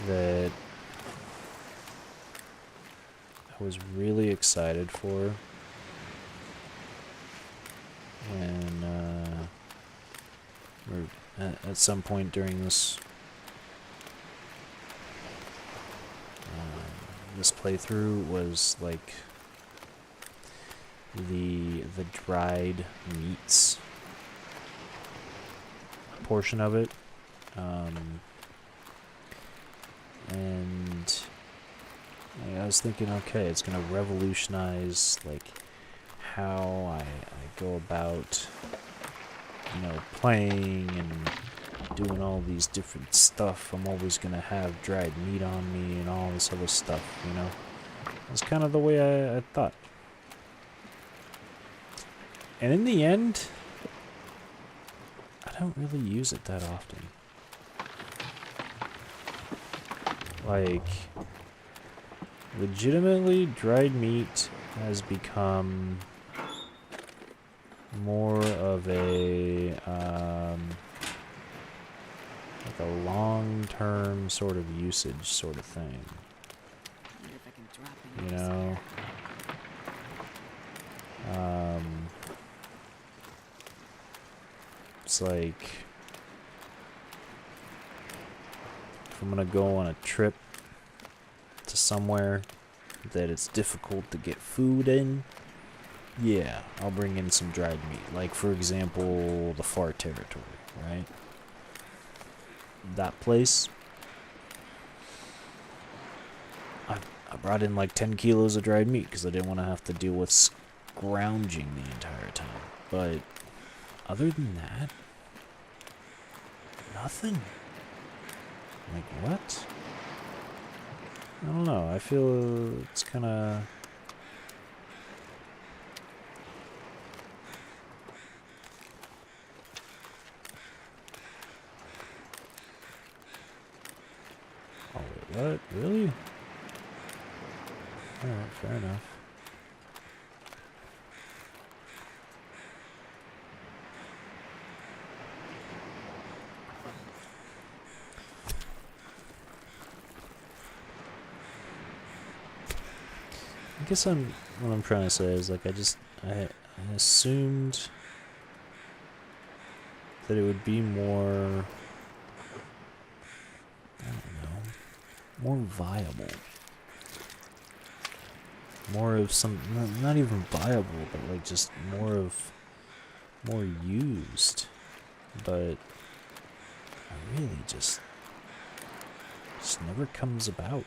that I was really excited for when, or at some point during this this playthrough was like the dried meats portion of it, and I was thinking, okay, it's gonna revolutionize like how I go about, you know, playing and doing all these different stuff. I'm always gonna have dried meat on me and all this other stuff, you know. That's kind of the way I thought. And in the end, I don't really use it that often. Like, legitimately, dried meat has become more of a like a long-term sort of usage sort of thing. Wonder if I can drop You into know, it's like if I'm gonna go on a trip to somewhere that it's difficult to get food in, yeah, I'll bring in some dried meat. Like, for example, the Far Territory, right? That place, I brought in like 10 kilos of dried meat because I didn't want to have to deal with scrounging the entire time. But other than that, nothing. Like, what? I don't know. I feel it's kind of... Oh, wait, what? Really? Alright, fair enough. I guess what I'm trying to say is, like, I assumed that it would be more, I don't know, more viable. More of some, not even viable, but like just more used. But I really just never comes about.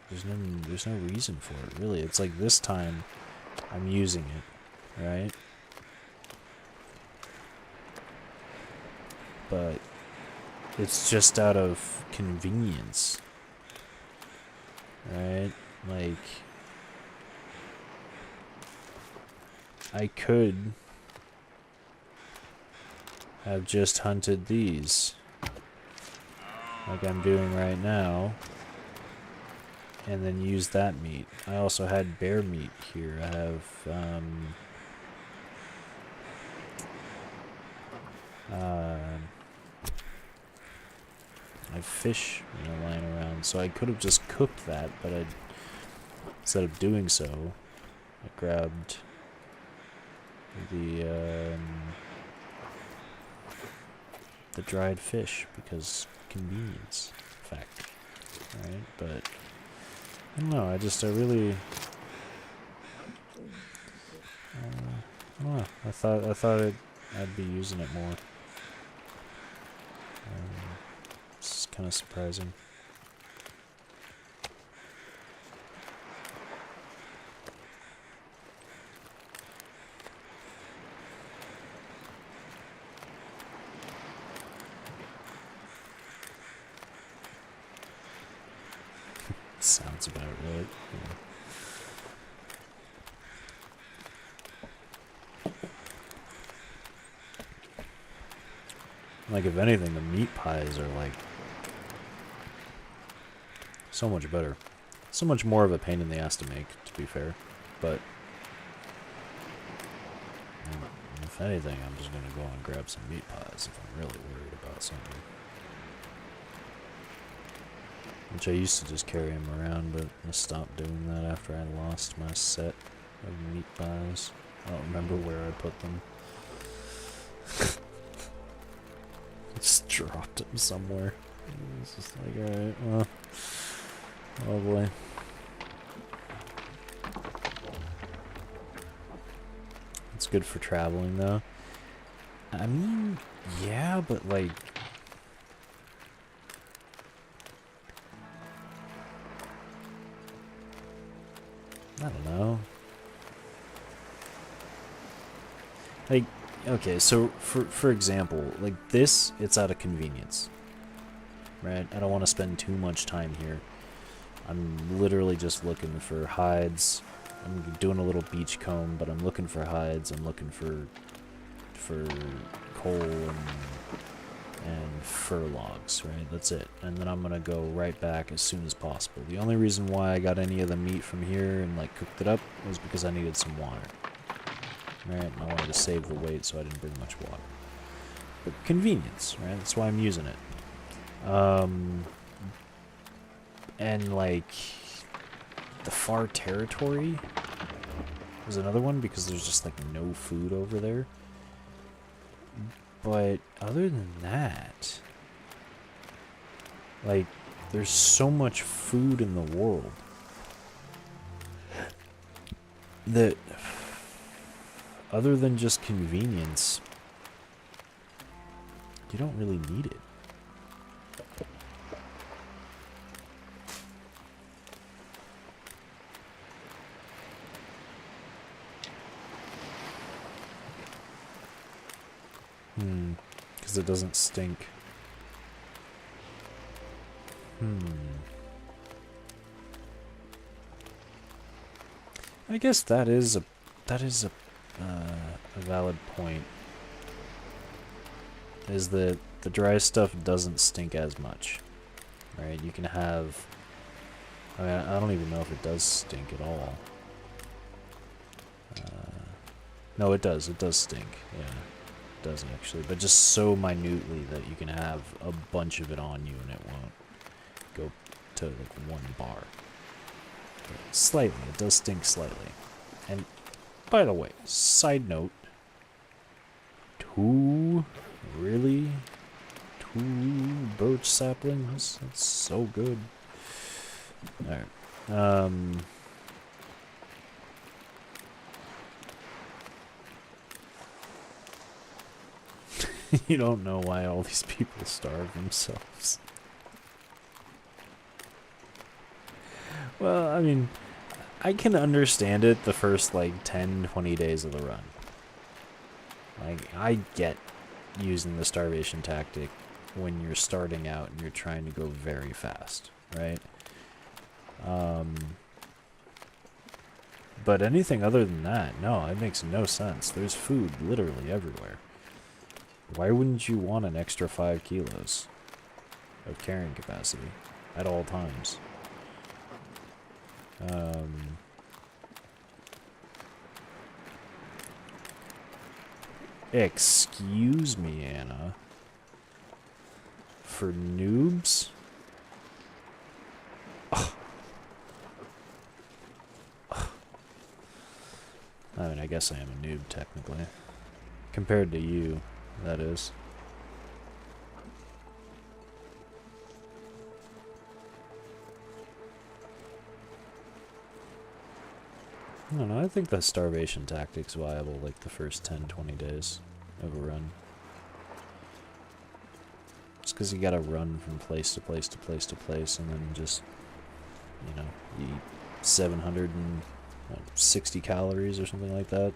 There's no reason for it, really. It's like this time I'm using it, right? But it's just out of convenience, right? Like, I could have just hunted these, like I'm doing right now, and then use that meat. I also had bear meat here. I have, I have fish, you know, lying around, so I could have just cooked that, but instead of doing so, I grabbed the dried fish because convenience factor, right? But I don't know. I really, I don't know. I thought I'd be using it more. It's kind of surprising. Sounds about right. Yeah. Like, if anything, the meat pies are like so much better. So much more of a pain in the ass to make, to be fair. But if anything, I'm just gonna go and grab some meat pies if I'm really worried about about something. Which I used to just carry them around, but I stopped doing that after I lost my set of meat pies. I don't remember where I put them. Just dropped them somewhere. It's just like, alright, well. Oh boy. It's good for traveling though. I mean, yeah, but like... I don't know. Like, okay, so for example, like this, it's out of convenience. Right? I don't want to spend too much time here. I'm literally just looking for hides. I'm doing a little beach comb, but I'm looking for hides. I'm looking for coal and fir logs, right? That's it. And then I'm gonna go right back as soon as possible. The only reason why I got any of the meat from here and like cooked it up was because I needed some water. Right? And I wanted to save the weight, so I didn't bring much water. But convenience, right? That's why I'm using it. And like the far territory was another one because there's just like no food over there. But other than that, like there's so much food in the world that other than just convenience, you don't really need it. Because it doesn't stink. I guess that is a valid point. Is that the dry stuff doesn't stink as much, right? You can have. I mean, I don't even know if it does stink at all. No, it does. It does stink. Yeah. Does actually, but just so minutely that you can have a bunch of it on you and it won't go to like one bar. But slightly, it does stink slightly. And by the way, side note, two birch saplings? That's so good. Alright. You don't know why all these people starve themselves. Well, I mean, I can understand it the first, like, 10, 20 days of the run. Like, I get using the starvation tactic when you're starting out and you're trying to go very fast, right? But anything other than that, no, it makes no sense. There's food literally everywhere. Why wouldn't you want an extra 5 kilos of carrying capacity at all times? Excuse me, Anna. For noobs? Ugh. Ugh. I mean, I guess I am a noob, technically. Compared to you. That is. I don't know, I think the starvation tactic's viable like the first 10, 20 days of a run. Just because you gotta run from place to place to place to place and then just, you know, eat 760 calories or something like that.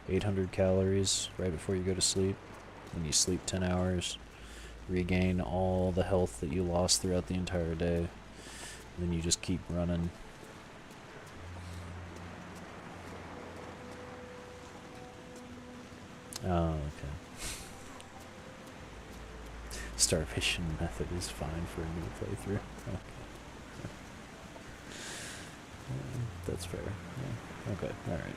800 calories right before you go to sleep. Then you sleep 10 hours, regain all the health that you lost throughout the entire day, and then you just keep running. Oh, okay. Starvation method is fine for a new playthrough. Okay. That's fair. Yeah. Okay, alright.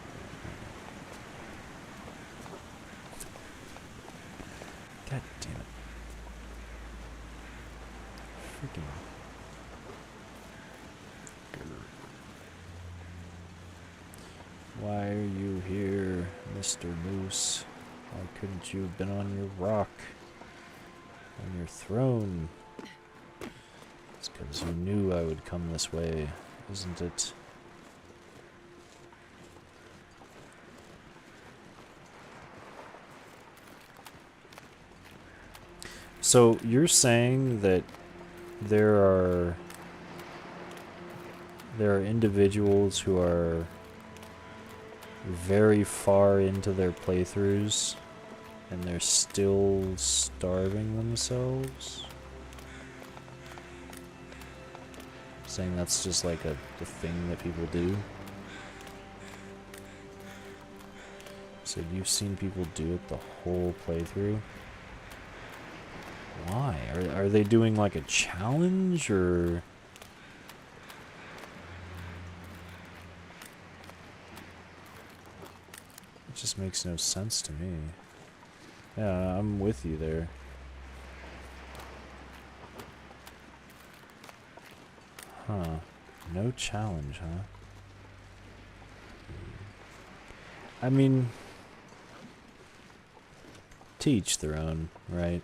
God damn it. Freaking. Why are you here, Mr. Moose? Why couldn't you have been on your rock? On your throne? It's because you knew I would come this way, isn't it? So, you're saying that there are individuals who are very far into their playthroughs and they're still starving themselves? Saying that's just like a thing that people do? So you've seen people do it the whole playthrough? Why? Are they doing like a challenge, or... It just makes no sense to me. Yeah, I'm with you there. Huh. No challenge, huh? I mean... to each their own, right?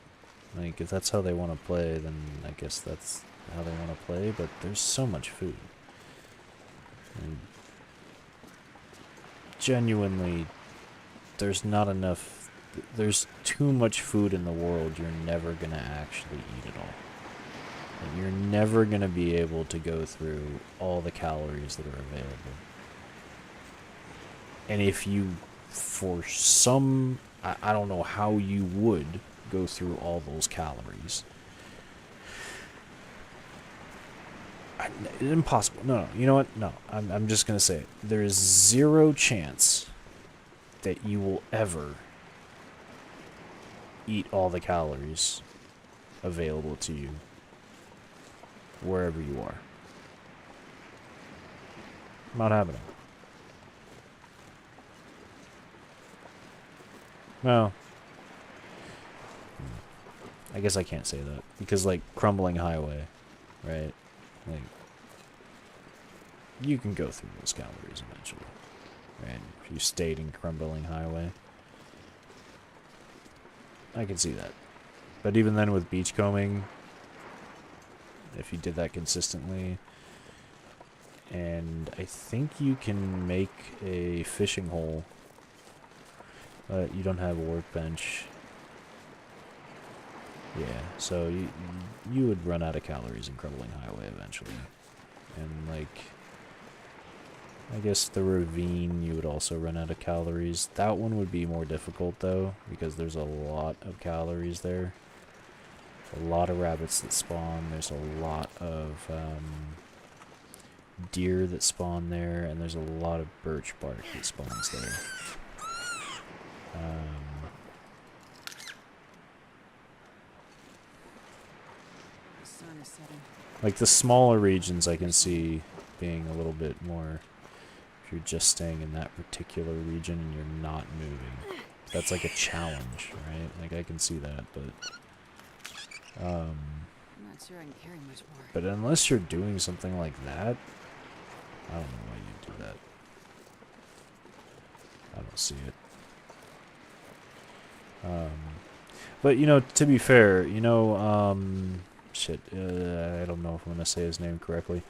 Like, if that's how they want to play, then I guess that's how they want to play, but there's so much food. And genuinely, there's not enough... There's too much food in the world, you're never going to actually eat it all. Like, you're never going to be able to go through all the calories that are available. And if you, for some... I don't know how you would go through all those calories. Impossible. No, you know what? No, I'm just going to say it. There is zero chance that you will ever eat all the calories available to you wherever you are. Not happening. Well, I guess I can't say that because, like, Crumbling Highway, right? Like, you can go through those calories eventually, right? If you stayed in Crumbling Highway, I can see that. But even then, with beachcombing, if you did that consistently, and I think you can make a fishing hole, but you don't have a workbench. Yeah, so you would run out of calories in Crumbling Highway eventually. And, like, I guess the ravine, you would also run out of calories. That one would be more difficult, though, because there's a lot of calories there. A lot of rabbits that spawn. There's a lot of deer that spawn there, and there's a lot of birch bark that spawns there. The sun is setting. Like, the smaller regions I can see being a little bit more, if you're just staying in that particular region and you're not moving. That's like a challenge, right? Like, I can see that, but I'm not sure I can carry much more. but unless you're doing something like that, I don't know why you'd do that. I don't see it. But, you know, to be fair, you know, shit, I don't know if I'm gonna say his name correctly.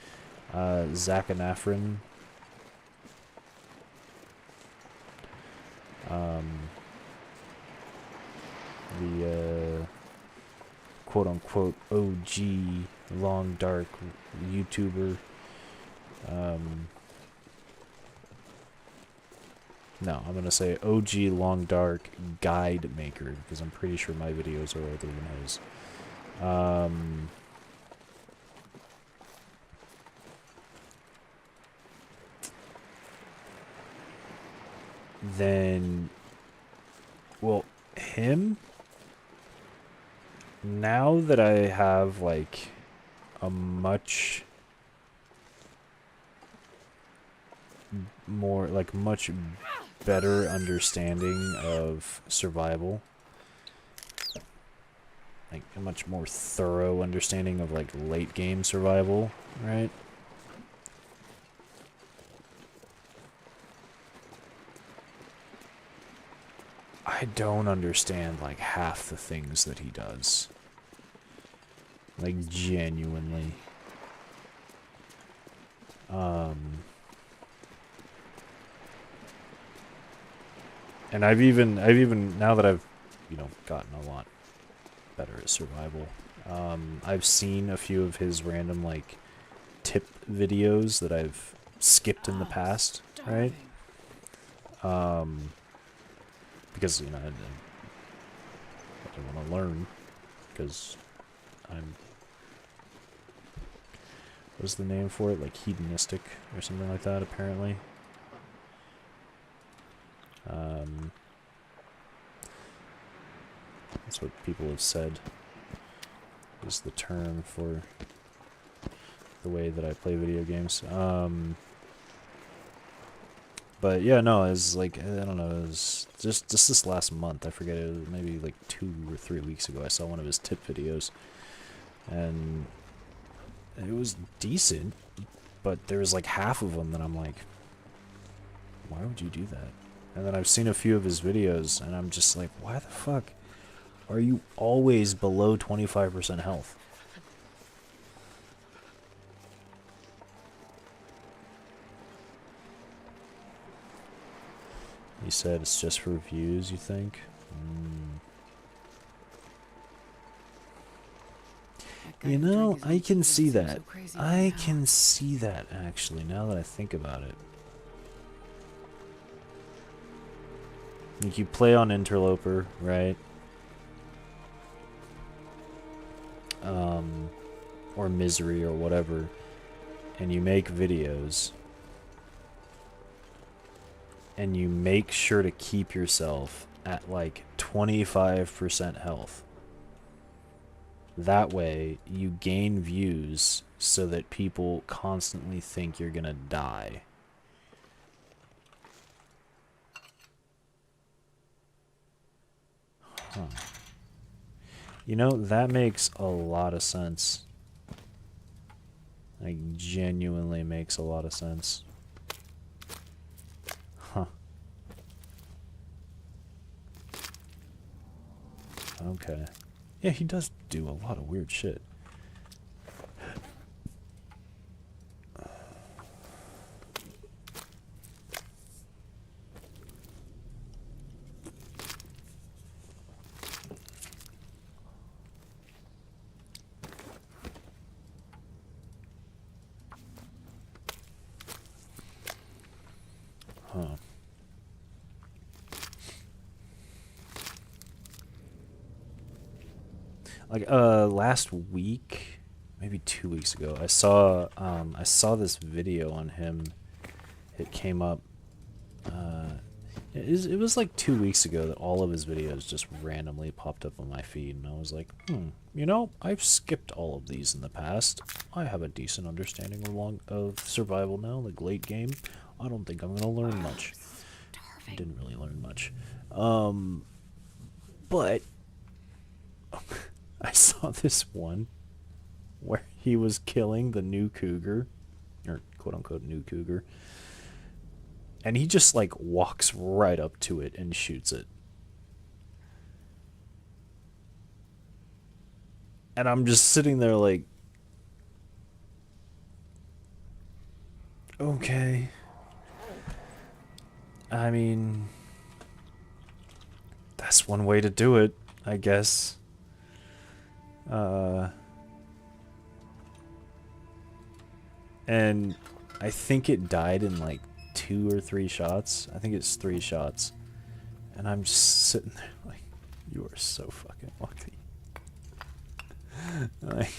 Zachanafrin. The, quote-unquote OG Long Dark YouTuber. No, I'm gonna say OG Long Dark Guide Maker, because I'm pretty sure my videos are older than his. Then, well, him, now that I have, like, a much more, like, much better understanding of survival, like a much more thorough understanding of like late game survival, right? I don't understand like half the things that he does. Like genuinely. And I've even now that I've, gotten a lot better at survival. I've seen a few of his random like tip videos that I've skipped in the past, right? Because I didn't want to learn because I'm, what's the name for it? Like hedonistic or something like that, apparently. That's what people have said is the term for the way that I play video games. But yeah, no, it's like, I don't know, it was just this last month, I forget, it was maybe like 2 or 3 weeks ago, I saw one of his tip videos, and it was decent, but there was like half of them that I'm like, why would you do that? And then I've seen a few of his videos, and I'm just like, why the fuck are you always below 25% health? He said it's just for views, you think? You know, I can see that. I can see that, actually, now that I think about it. Like, you play on Interloper, right? Or Misery or whatever, and you make videos, and you make sure to keep yourself at like 25% health. That way, you gain views so that people constantly think you're gonna die. Huh. You know, that makes a lot of sense. Like, genuinely makes a lot of sense. Huh. Okay. Yeah, he does do a lot of weird shit. Huh. Like last week, maybe 2 weeks ago, I saw this video on him. It came up it was like 2 weeks ago that all of his videos just randomly popped up on my feed, and I was like, I've skipped all of these in the past. I have a decent understanding of survival now, like late game. I don't think I'm gonna learn much. I didn't really learn much. But I saw this one where he was killing the new cougar, or quote unquote new cougar, and he just like walks right up to it and shoots it. And I'm just sitting there like, okay. I mean, that's one way to do it, I guess. And I think it died in like 2 or 3 shots. I think it's 3 shots. And I'm just sitting there like, you are so fucking lucky. Like,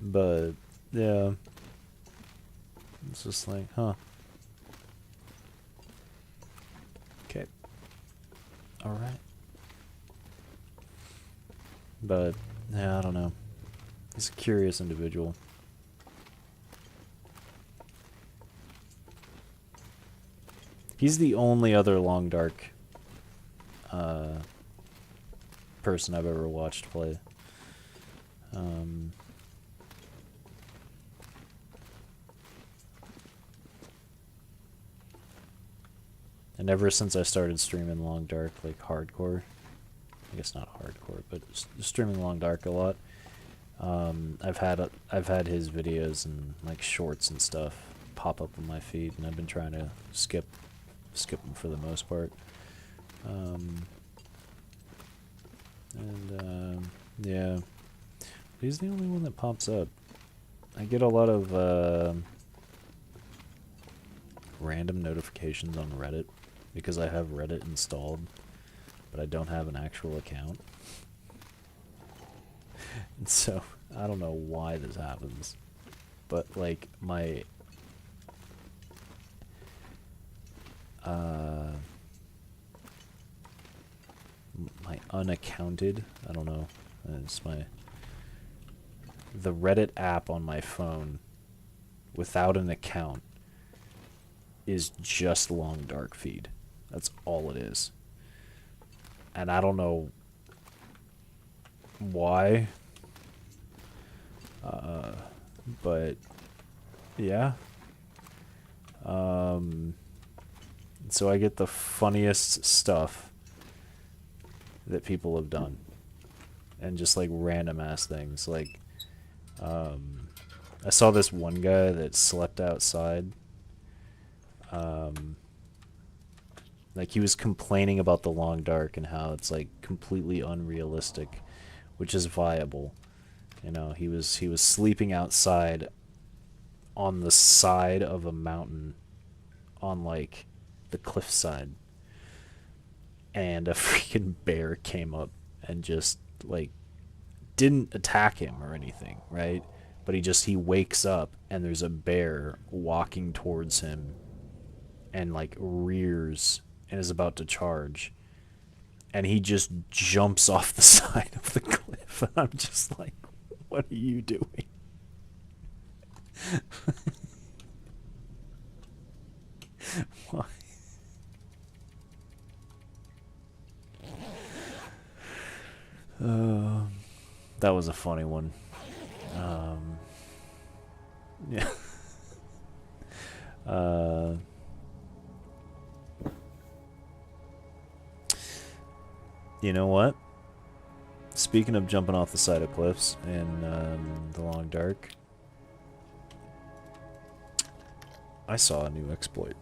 but yeah, it's just like, huh. Okay. All right. But yeah, I don't know. He's a curious individual. He's the only other Long Dark person I've ever watched play. And ever since I started streaming Long Dark, like hardcore, I guess not hardcore, but streaming Long Dark a lot, I've had his videos and like shorts and stuff pop up on my feed, and I've been trying to skip them for the most part. Yeah, he's the only one that pops up. I get a lot of random notifications on Reddit because I have Reddit installed, but I don't have an actual account. And so I don't know why this happens, but like my unaccounted, I don't know, it's the Reddit app on my phone without an account is just Long Dark feed. That's all it is. And I don't know why. But yeah. So I get the funniest stuff that people have done. And just like random ass things. Like I saw this one guy that slept outside. Like he was complaining about the Long Dark and how it's like completely unrealistic, which is viable. You know, he was sleeping outside on the side of a mountain on like the cliffside, and a freaking bear came up and just like didn't attack him or anything, right? But he wakes up and there's a bear walking towards him and like rears and is about to charge, and he just jumps off the side of the cliff, and I'm just like, what are you doing? Why? That was a funny one. Yeah. You know what? Speaking of jumping off the side of cliffs in the Long Dark, I saw a new exploit.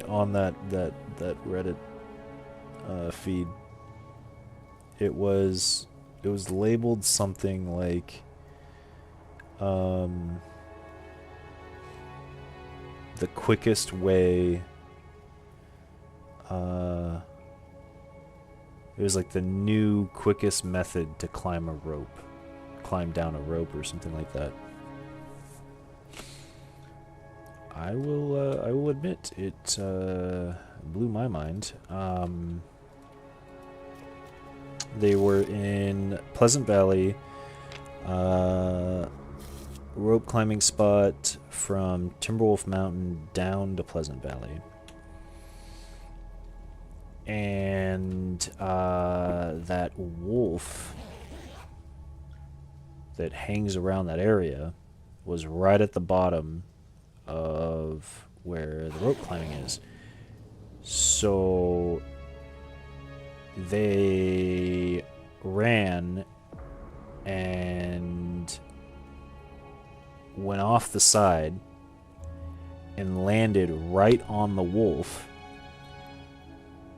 On that Reddit feed. It was labeled something like the quickest way. It was like the new quickest method to climb down a rope or something like that. I will admit it blew my mind. They were in Pleasant Valley, rope climbing spot from Timberwolf Mountain down to Pleasant Valley. And that wolf that hangs around that area was right at the bottom of where the rope climbing is. So they ran and went off the side and landed right on the wolf.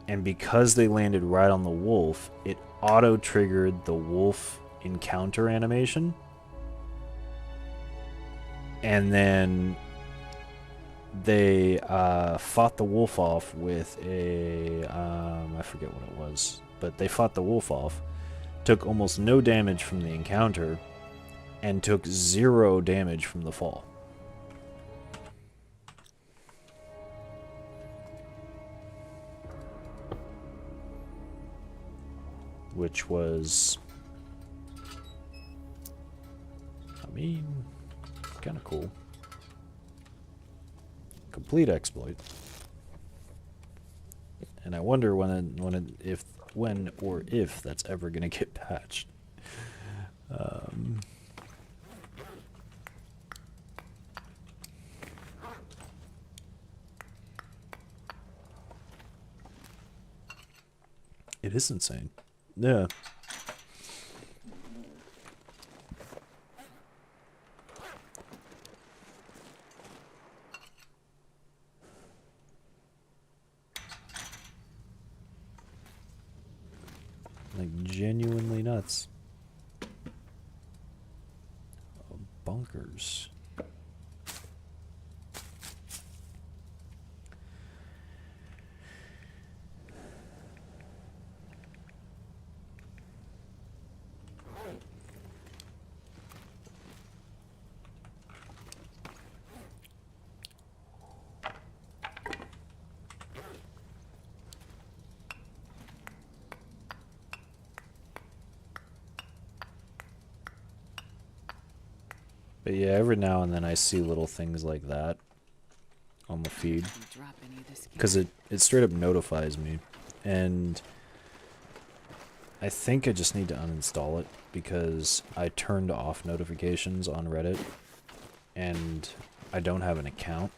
And because they landed right on the wolf, it auto-triggered the wolf encounter animation. And then they fought the wolf off with a... I forget what it was. But they fought the wolf off. Took almost no damage from the encounter. And took 0 damage from the fall. Which was, I mean, kind of cool. complete exploit. And I wonder when or if that's ever gonna get patched. It is insane. Yeah. Like, genuinely nuts. Bunkers. But yeah, every now and then I see little things like that on the feed. Drop any of this Because it straight up notifies me. And I think I just need to uninstall it because I turned off notifications on Reddit and I don't have an account.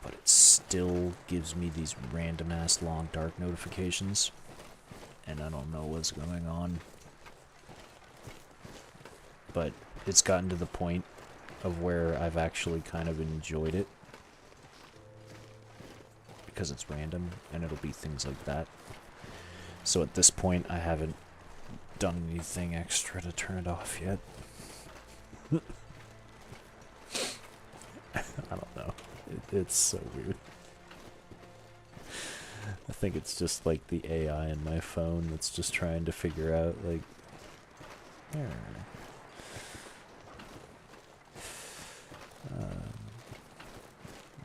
But it still gives me these random ass Long Dark notifications. And I don't know what's going on. But it's gotten to the point of where I've actually kind of enjoyed it. Because it's random, and it'll be things like that. So at this point, I haven't done anything extra to turn it off yet. I don't know. It's so weird. I think it's just like the AI in my phone that's just trying to figure out, like...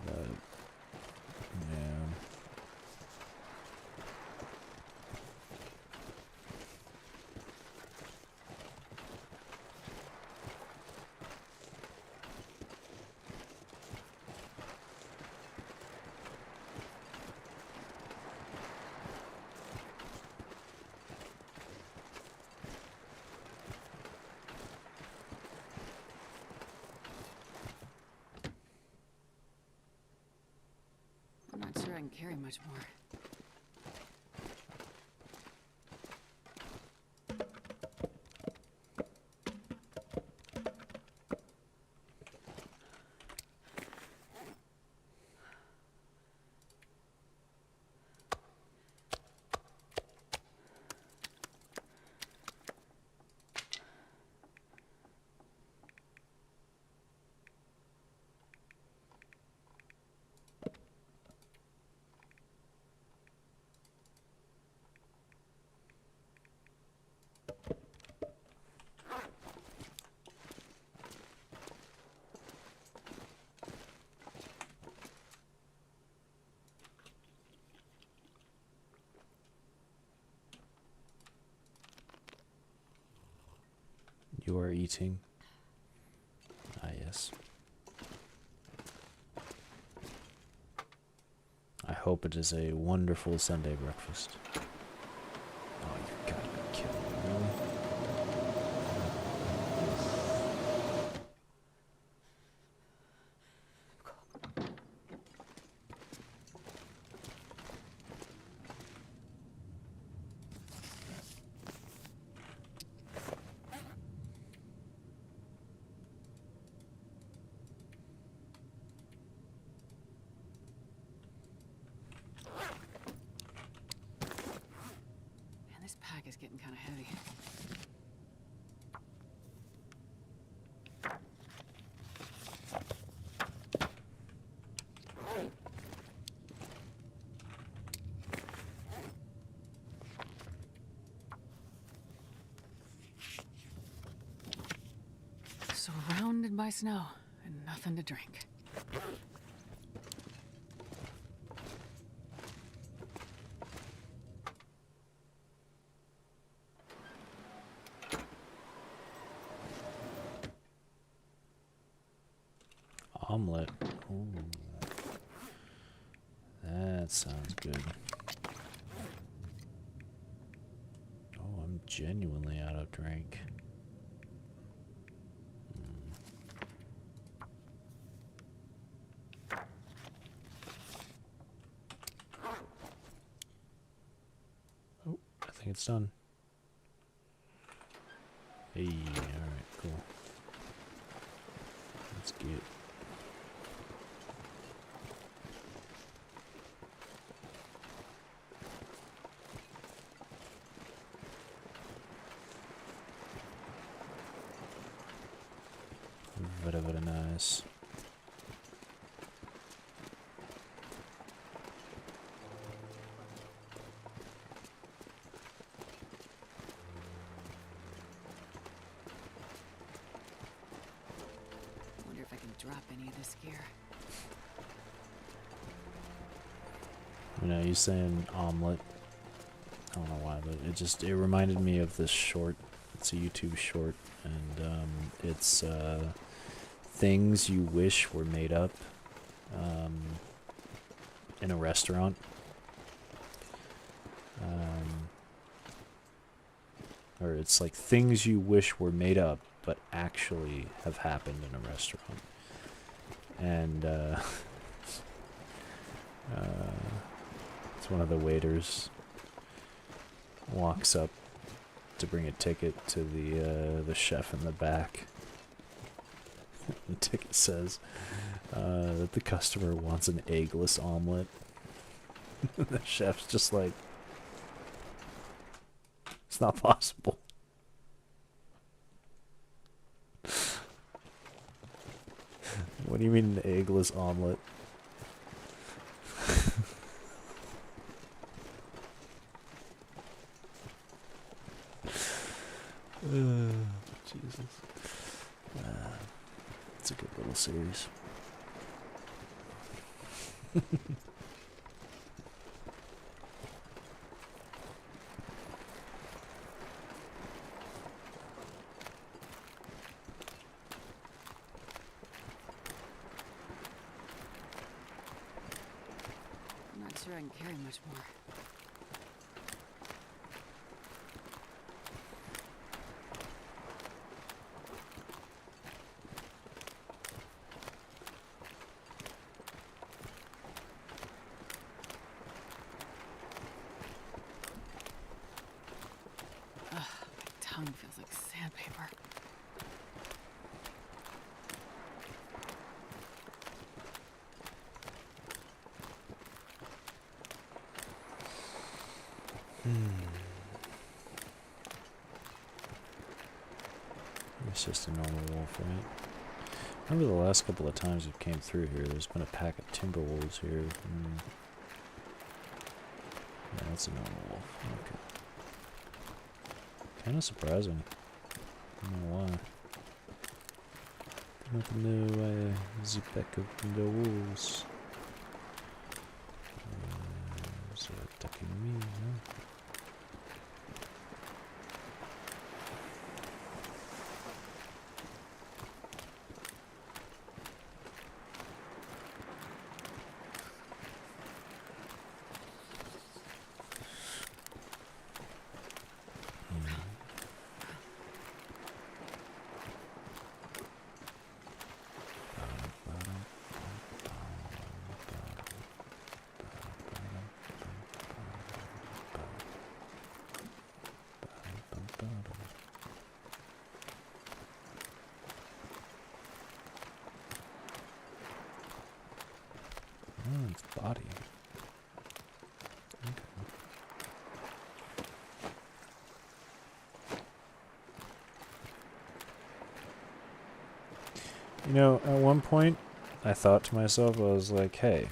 But, yeah. I'm not sure I can carry much more. You are eating. Ah, yes. I hope it is a wonderful Sunday breakfast. Oh, you gotta be kidding me, really? Man, this pack is getting kind of heavy. Surrounded by snow and nothing to drink. Omelet. Ooh. That sounds good. Oh, I'm genuinely out of drink. Oh, I think it's done. Hey, alright, cool. Let's get. Very, very nice. Wonder if I can drop any of this gear. You know, you saying omelet. I don't know why, but it reminded me of this short. It's a YouTube short, and it's things you wish were made up in a restaurant. Or it's like things you wish were made up but actually have happened in a restaurant. And it's one of the waiters walks up to bring a ticket to the chef in the back. The ticket says that the customer wants an eggless omelet. The chef's just like, it's not possible. What do you mean an eggless omelet? Jesus. It's a good little series. I'm not sure I can carry much more. Ugh, my tongue feels like sandpaper. It's just a normal wolf, right? Remember the last couple of times we came through here, there's been a pack of timber wolves here. Yeah, that's a normal wolf. Okay. Kind of surprising. I don't know why. Nothing new, the pack of the wolves. So attacking me, huh? Oh, its body. Okay. You know, at one point, I thought to myself, I was like, hey,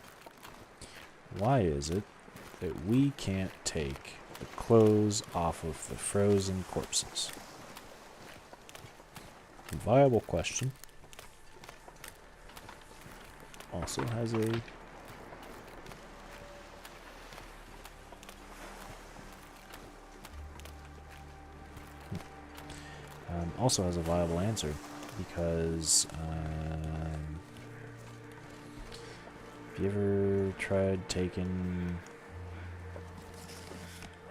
why is it that we can't take the clothes off of the frozen corpses? Viable question. Also has a also has a viable answer, because Have you ever tried taking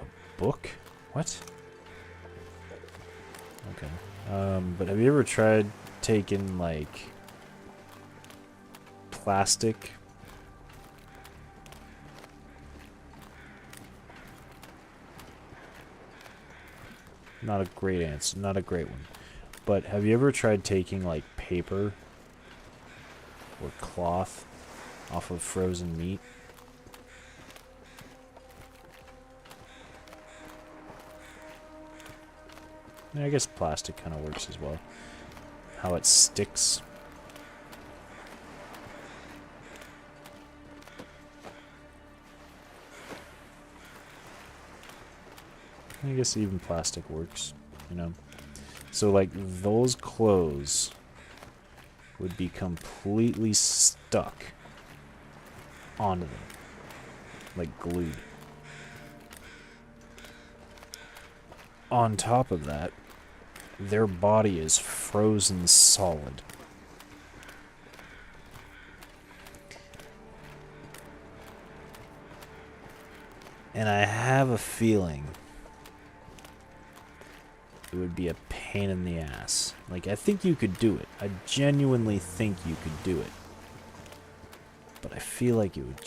a book? What? Okay. But have you ever tried taking, like, plastic? Not a great answer. Not a great one. But have you ever tried taking, like, paper or cloth off of frozen meat? I guess plastic kind of works as well. How it sticks. I guess even plastic works, you know. So, like, those clothes would be completely stuck onto them. Like, glued. On top of that, their body is frozen solid. And I have a feeling it would be a pain in the ass. Like, I think you could do it. I genuinely think you could do it. But I feel like it would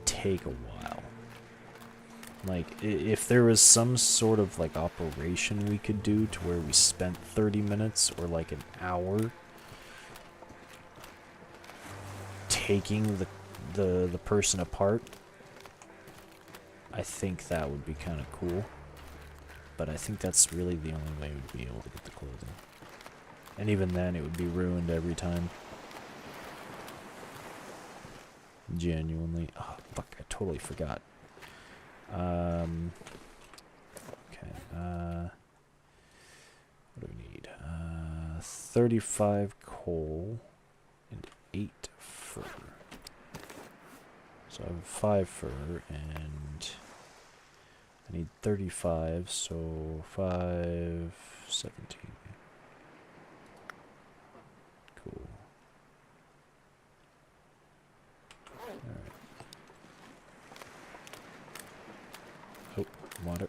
take a while. Like, if there was some sort of, like, operation we could do to where we spent 30 minutes or, like, an hour taking the person apart, I think that would be kind of cool. But I think that's really the only way we'd be able to get the clothing. And even then, it would be ruined every time. Genuinely. Oh, fuck, I totally forgot. Okay, what do we need? 35 coal and 8 fur. So I have 5 fur and I need 35, so 5, 17. Cool. Alright. Oh, water.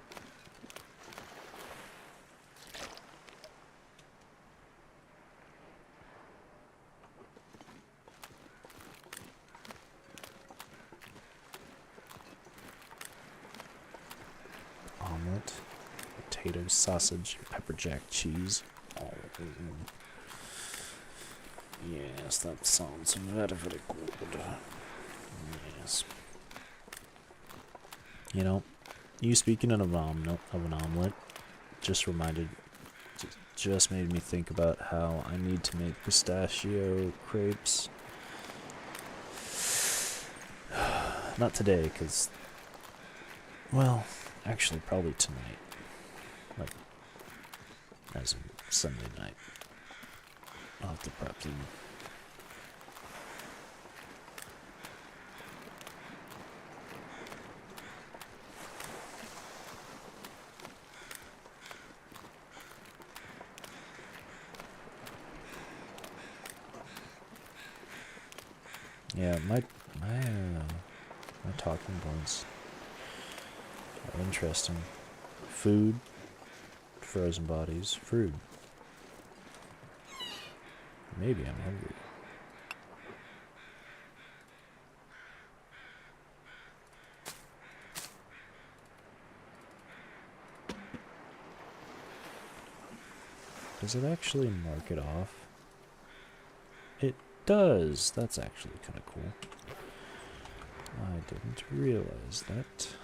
Omelet, potato, sausage, pepper jack cheese. Oh, yes, that sounds very, very good. Yes. You know, you speaking of an omelet, just just made me think about how I need to make pistachio crepes. Not today, because, well, actually, probably tonight. Like, as in Sunday night. I'll have to prep them. Yeah, my talking points are interesting. Food, frozen bodies, food. Maybe I'm hungry. Does it actually mark it off? It does. That's actually kind of cool. I didn't realize that.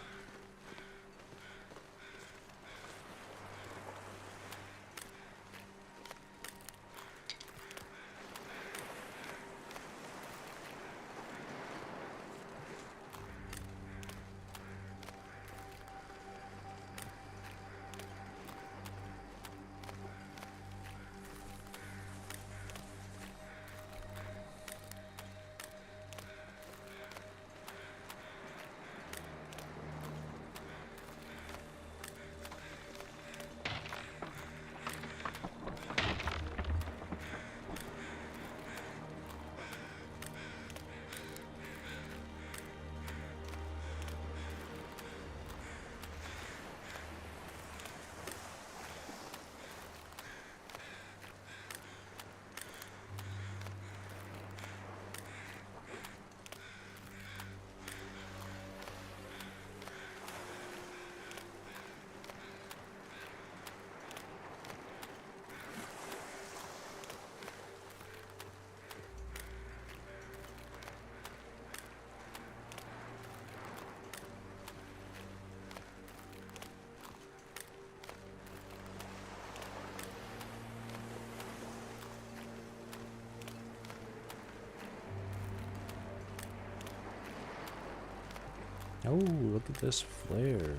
Oh, look at this flare.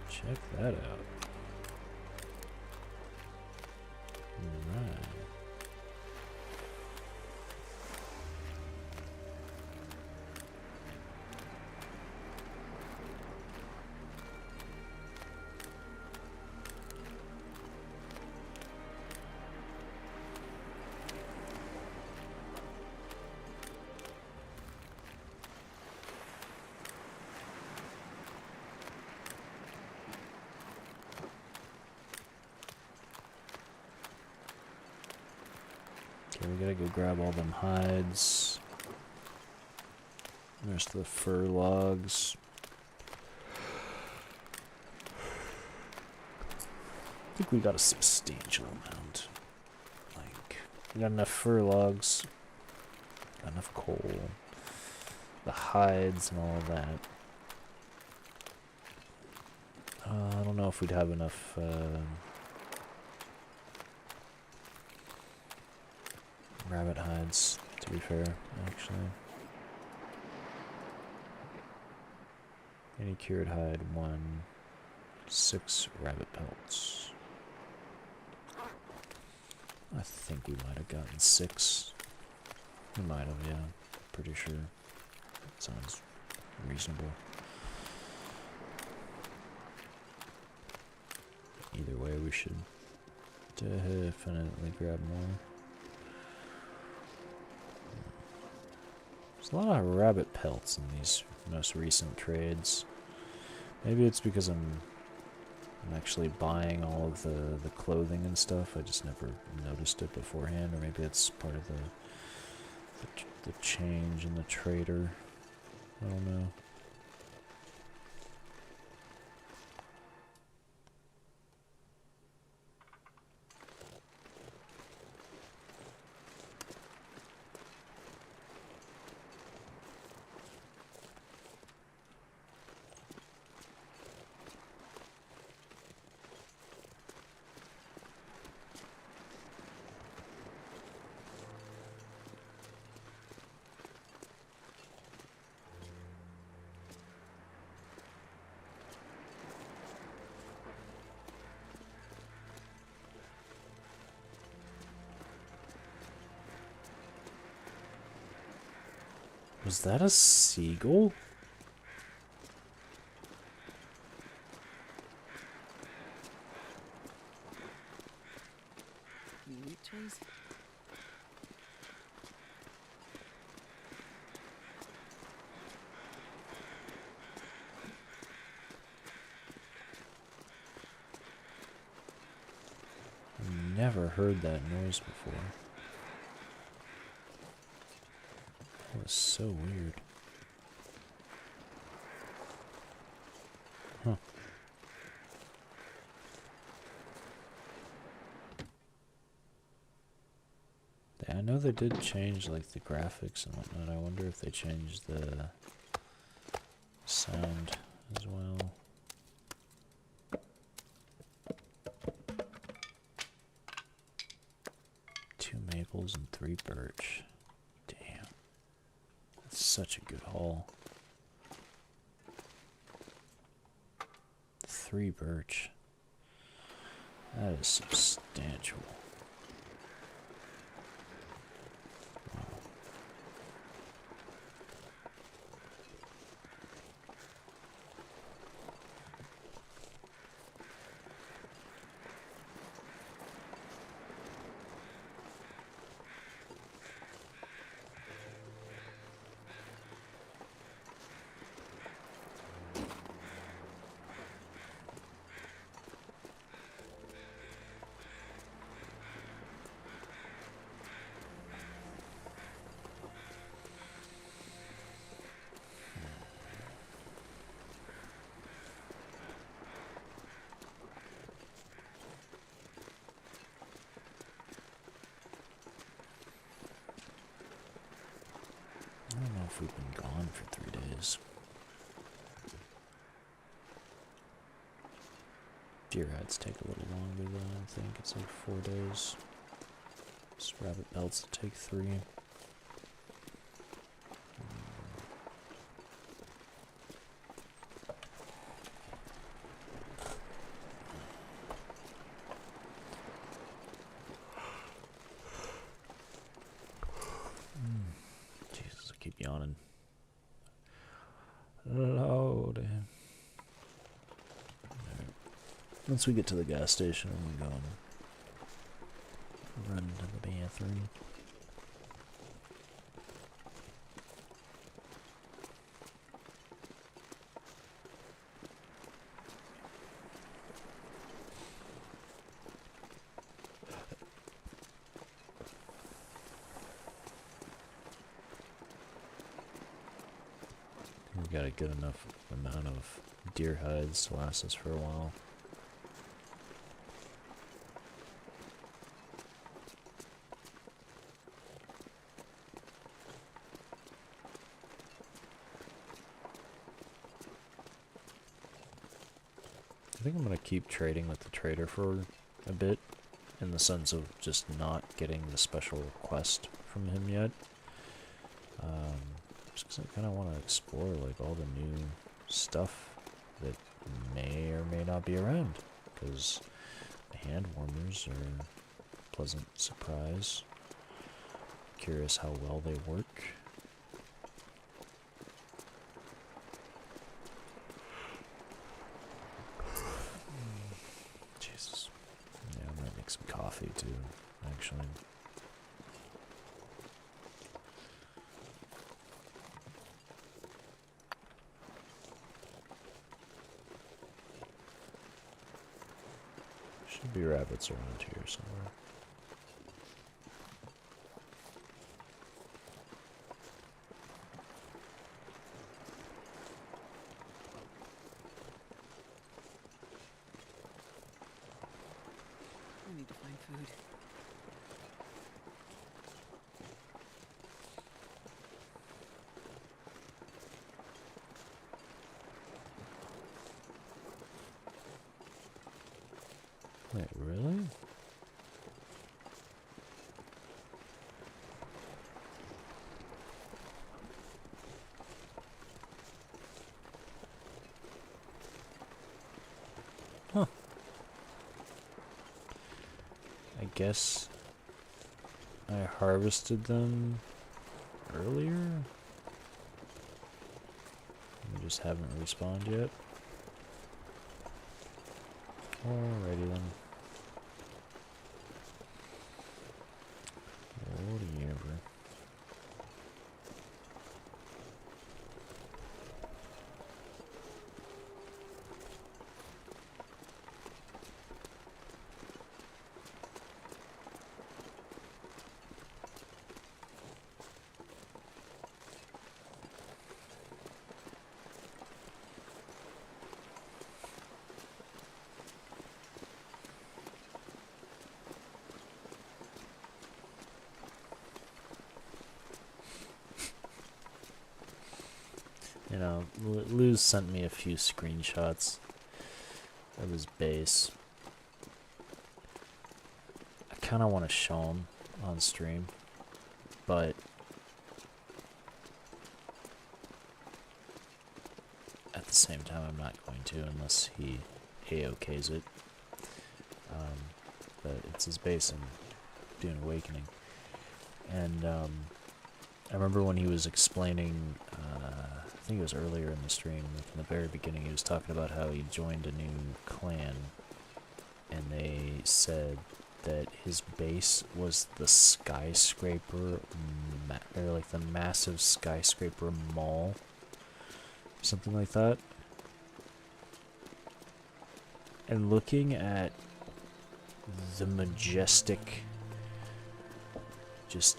Check that out. Alright. Okay, we gotta go grab all them hides. The rest of the fur logs. I think we got a substantial amount. Like, we got enough fur logs, got enough coal, the hides and all of that. I don't know if we'd have enough, rabbit hides, to be fair, actually. Any cured hide, 1. 6 rabbit pelts. I think we might have gotten 6. We might have, yeah. Pretty sure. That sounds reasonable. Either way, we should definitely grab more. There's a lot of rabbit pelts in these most recent trades. Maybe it's because I'm actually buying all of the clothing and stuff. I just never noticed it beforehand, or maybe it's part of the change in the trader. I don't know. Was that a seagull? Any loot trees? Never heard that noise before. That was so weird. Huh. Yeah, I know they did change like the graphics and whatnot. I wonder if they changed the sound as well. Two maples and 3 birch. Damn. That's such a good haul. 3 birch. That is substantial. Wow. I don't know if we've been gone for 3 days. Deer hides take a little longer though, I think. It's like 4 days. Just rabbit pelts take 3. yawning. Load. Right. Once we get to the gas station, we go and run to the bathroom. We got a good enough amount of deer hides to last us for a while. I think I'm gonna keep trading with the trader for a bit, in the sense of just not getting the special request from him yet. Just because I kind of want to explore like all the new stuff that may or may not be around. Because the hand warmers are a pleasant surprise. Curious how well they work. Jesus. Yeah, I might make some coffee too, actually. Should be rabbits around here somewhere. I need to find food. Wait, really? Huh. I guess I harvested them earlier? We just haven't respawned yet. Alrighty then. Whatever. You know, Luz sent me a few screenshots of his base. I kind of want to show him on stream, but at the same time I'm not going to unless he AOKs it. But it's his base in Dune Awakening. And I remember when he was explaining, I think it was earlier in the stream, like in the very beginning, he was talking about how he joined a new clan, and they said that his base was the skyscraper, or like the massive skyscraper mall, something like that. And looking at the majestic, just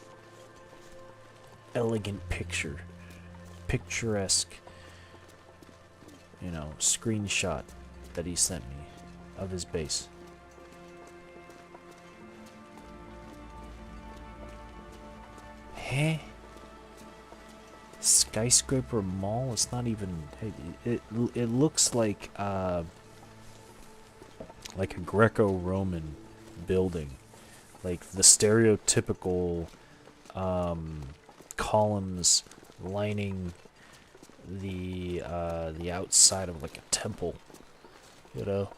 elegant picturesque, you know, screenshot that he sent me of his base. Huh? Skyscraper mall? It's not even. It looks like a Greco-Roman building, like the stereotypical columns lining the outside of like a temple, you know.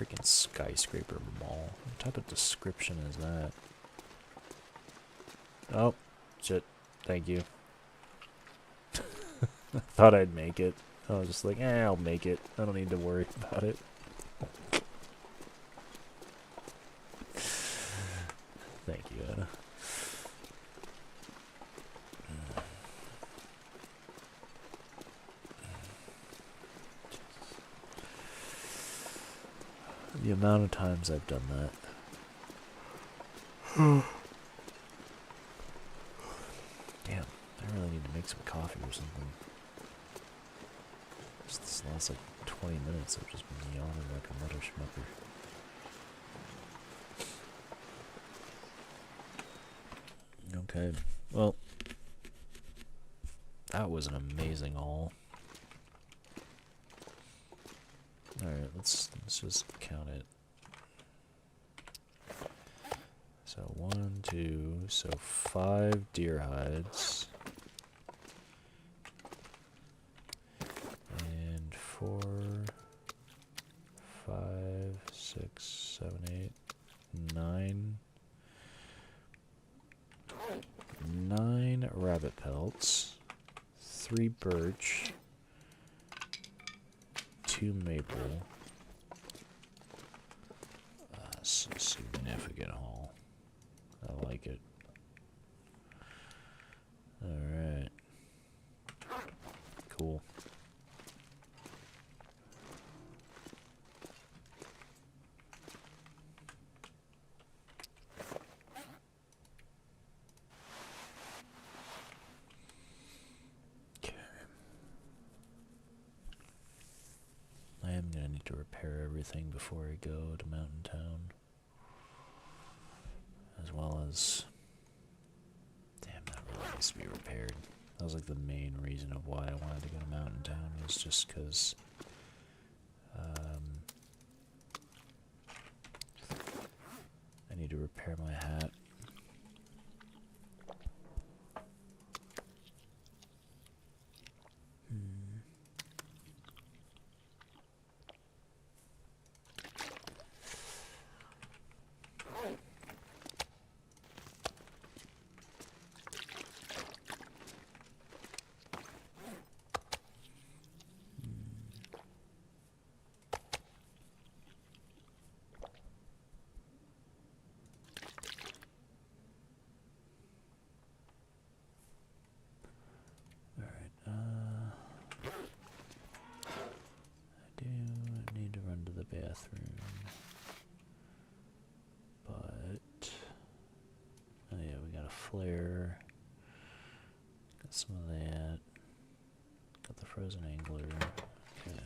Freaking skyscraper mall. What type of description is that? Oh, shit. Thank you. I thought I'd make it. I was just like, I'll make it. I don't need to worry about it. Thank you, Anna. The amount of times I've done that. Damn, I really need to make some coffee or something. Just this last like 20 minutes I've just been yawning like a mother schmucker. Okay, well, that was an amazing haul. Alright, let's just count it. So 1, 2, so 5 deer hides. And 4, 5, 6, 7, 8, 9. 9 rabbit pelts. 3 birch. 2 maple. That's a significant haul. I like it. Alright. Cool. Okay. I am gonna need to repair everything before I go to Mountain Town. As well as... Damn, that really needs to be repaired. That was like the main reason of why I wanted to go to Mountain Town, was just because I need to repair my hat. I do need to run to the bathroom, but oh yeah, we got a flare, got some of that, got the frozen angler. Okay.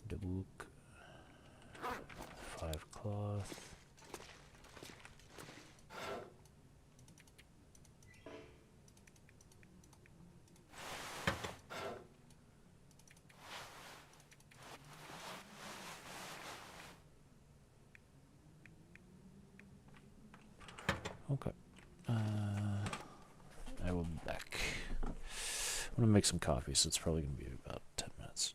The book, 5 cloth. Okay. I will be back. I'm gonna make some coffee, so it's probably gonna be about 10 minutes.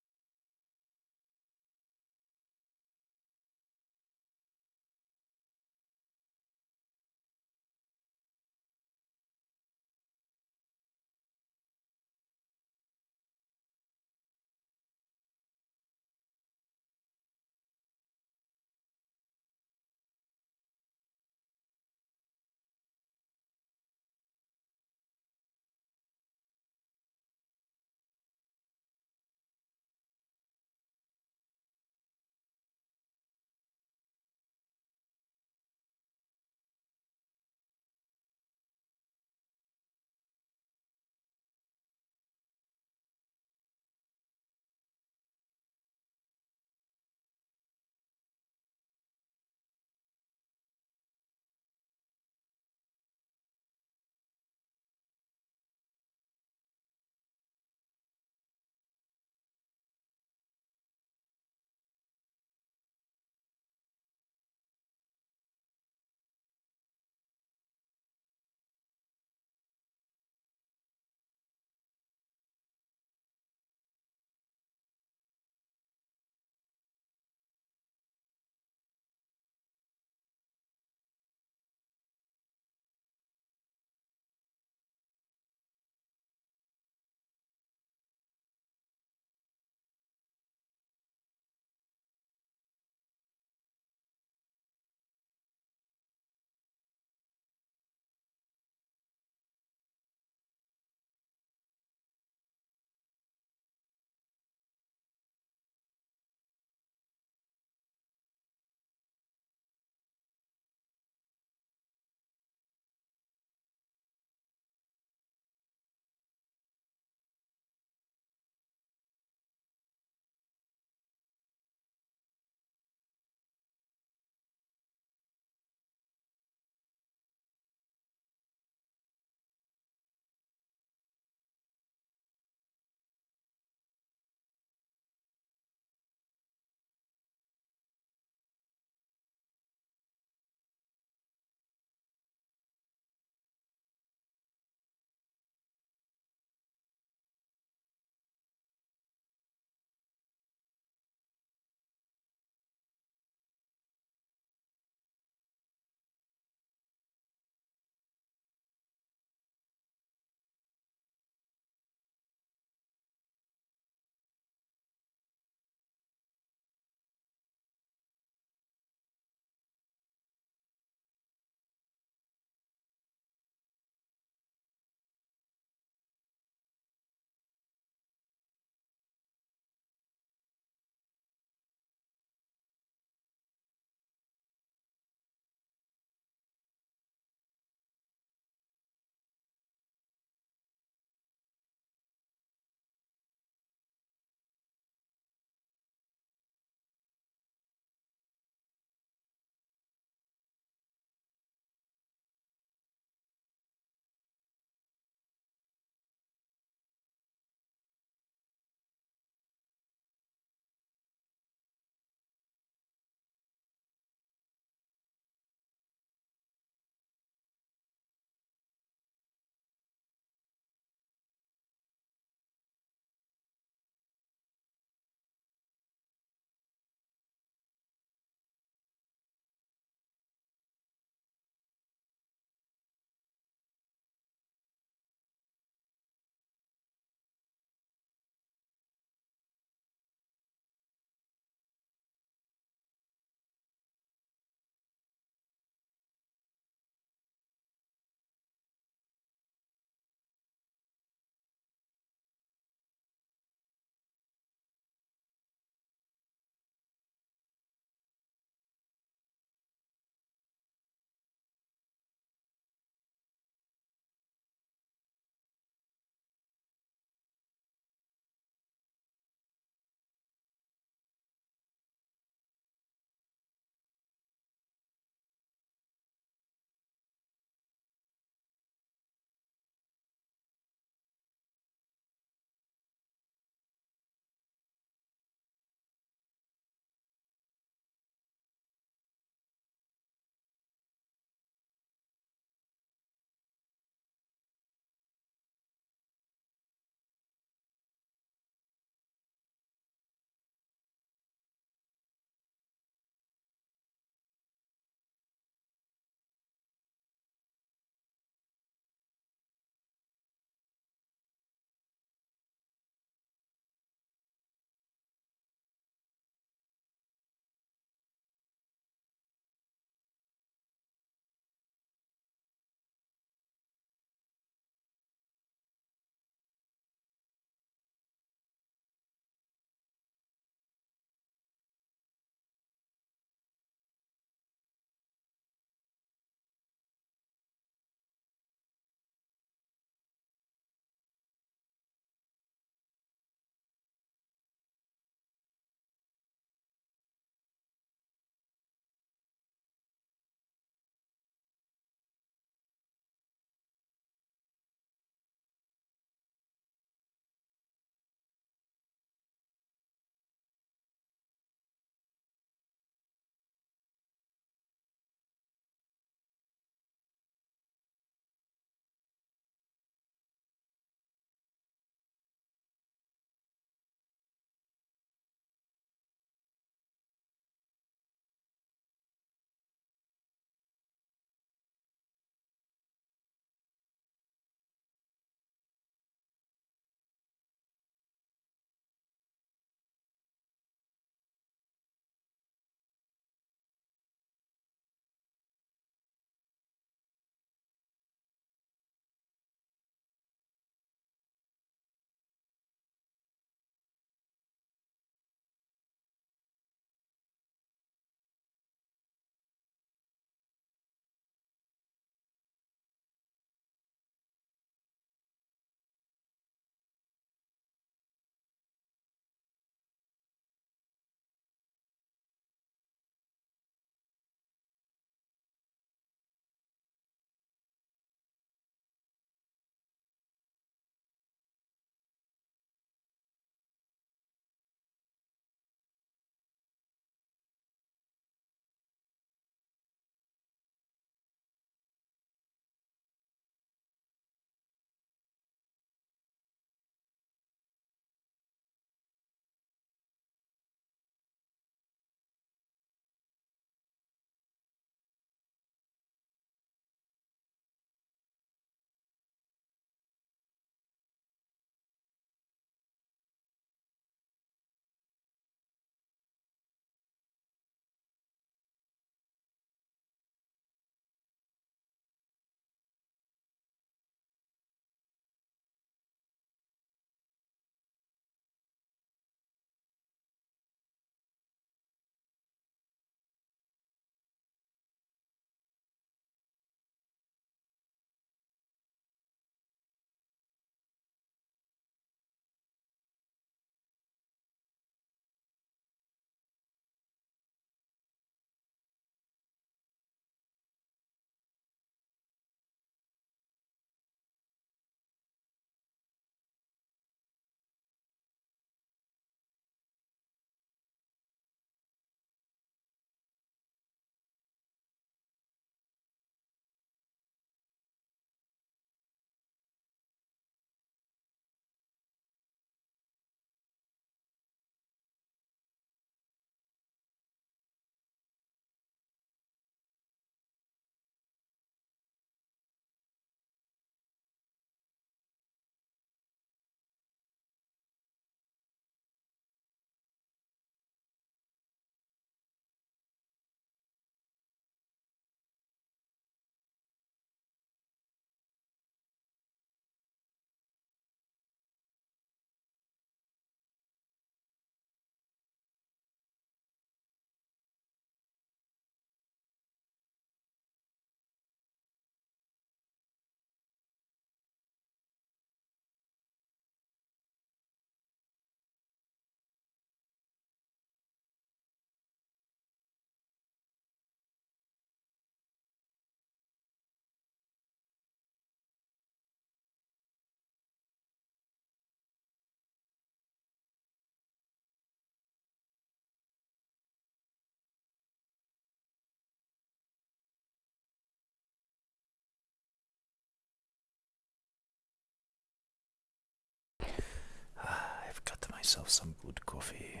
myself some good coffee.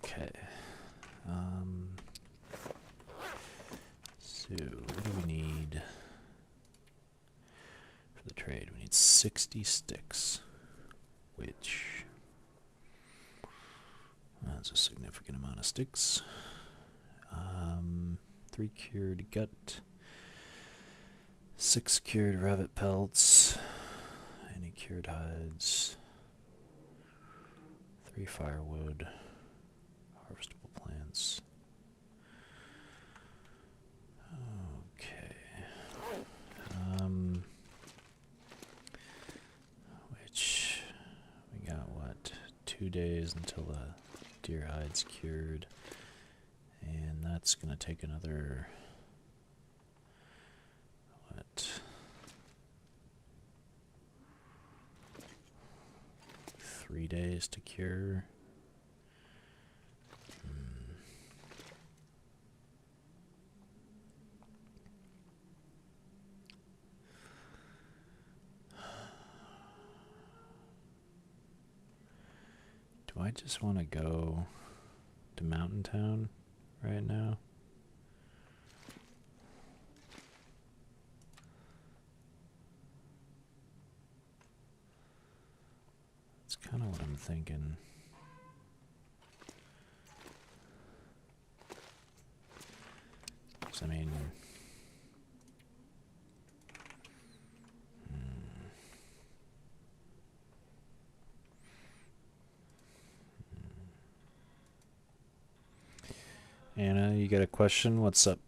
Okay. So what do we need for the trade? We need 60 sticks, which that's a significant amount of sticks. 3 cured gut, 6 cured rabbit pelts, any cured hides, 3 firewood, harvestable plants. Okay. Which we got what? 2 days until the deer hide's cured. And that's gonna take another, what, 3 days to cure. Do I just want to go to Mountain Town right now? That's kind of what I'm thinking. I mean, Anna, you got a question? What's up?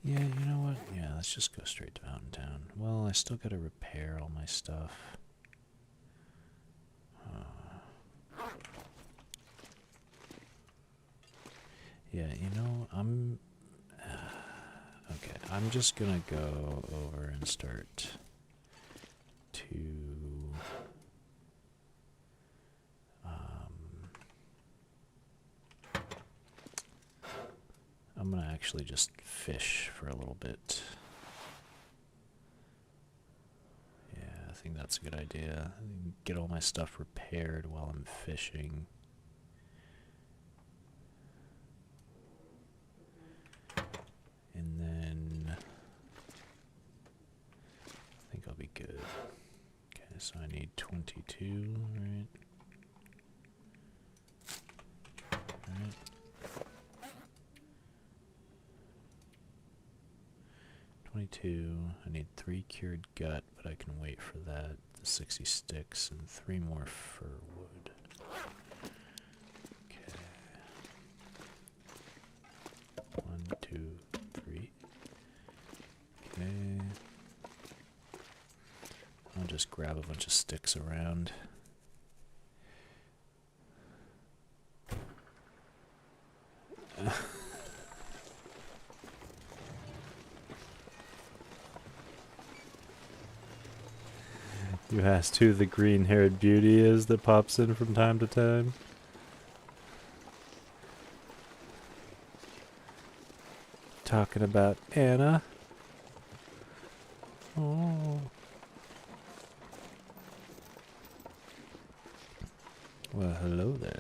Yeah, you know what? Yeah, let's just go straight to Mountain Town. Well, I still gotta repair all my stuff. Yeah, you know, okay, I'm just gonna go over and start to I'm gonna actually just fish for a little bit. Yeah, I think that's a good idea. Get all my stuff repaired while I'm fishing. And then I think I'll be good. Okay, so I need 22, right? Alright. 22. I need 3 cured gut, but I can wait for that. The 60 sticks and 3 more fir wood. Okay. 1, 2, 3. Okay. I'll just grab a bunch of sticks around. You asked who the green-haired beauty is that pops in from time to time? Talking about Anna? Oh. Well, hello there.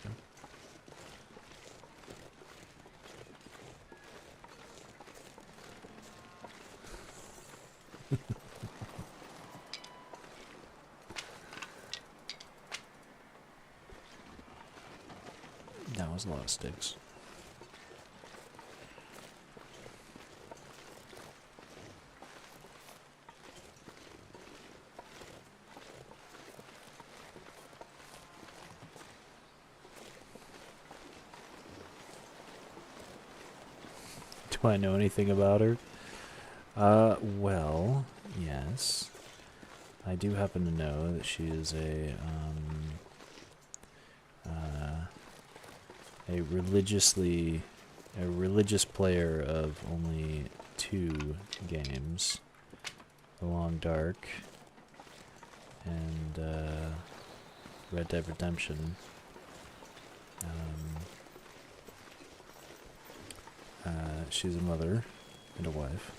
That was a lot of sticks. Do I know anything about her? Well, yes. I do happen to know that she is a religious player of only 2 games, the Long Dark and Red Dead Redemption. She's a mother and a wife.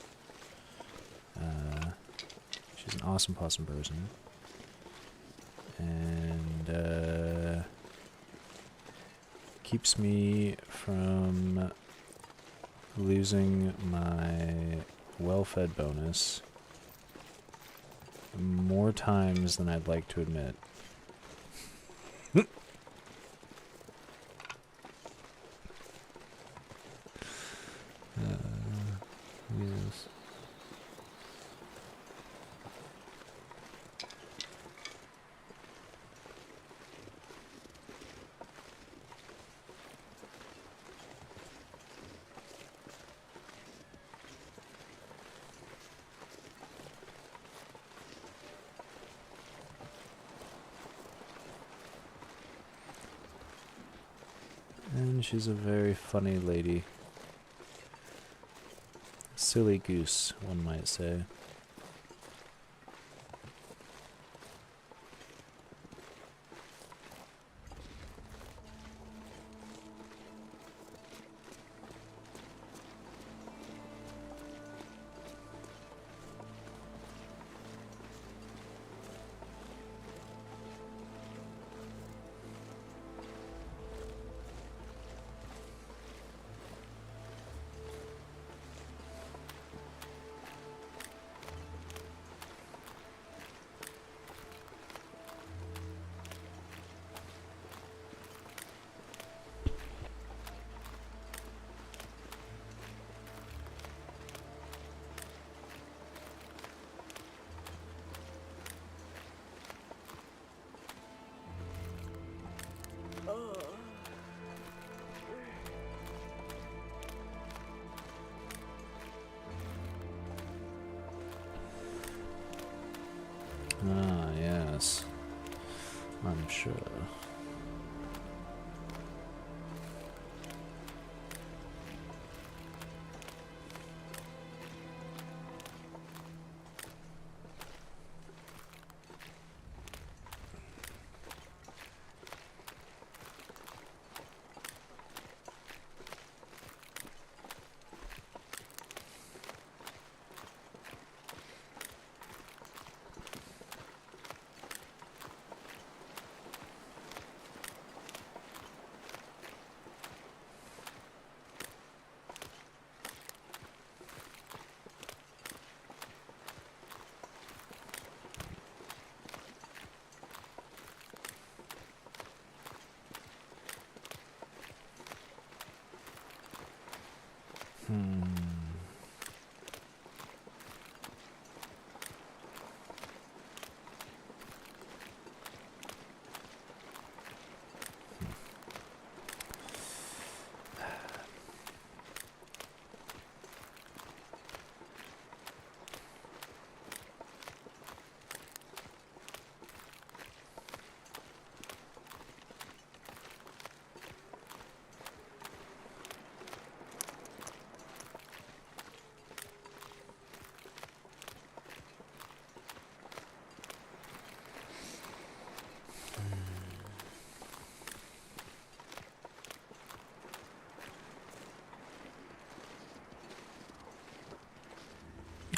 She's an awesome possum person. And keeps me from losing my well-fed bonus more times than I'd like to admit. Yes. And she's a very funny lady. Silly goose, one might say. Ah, yes. I'm sure.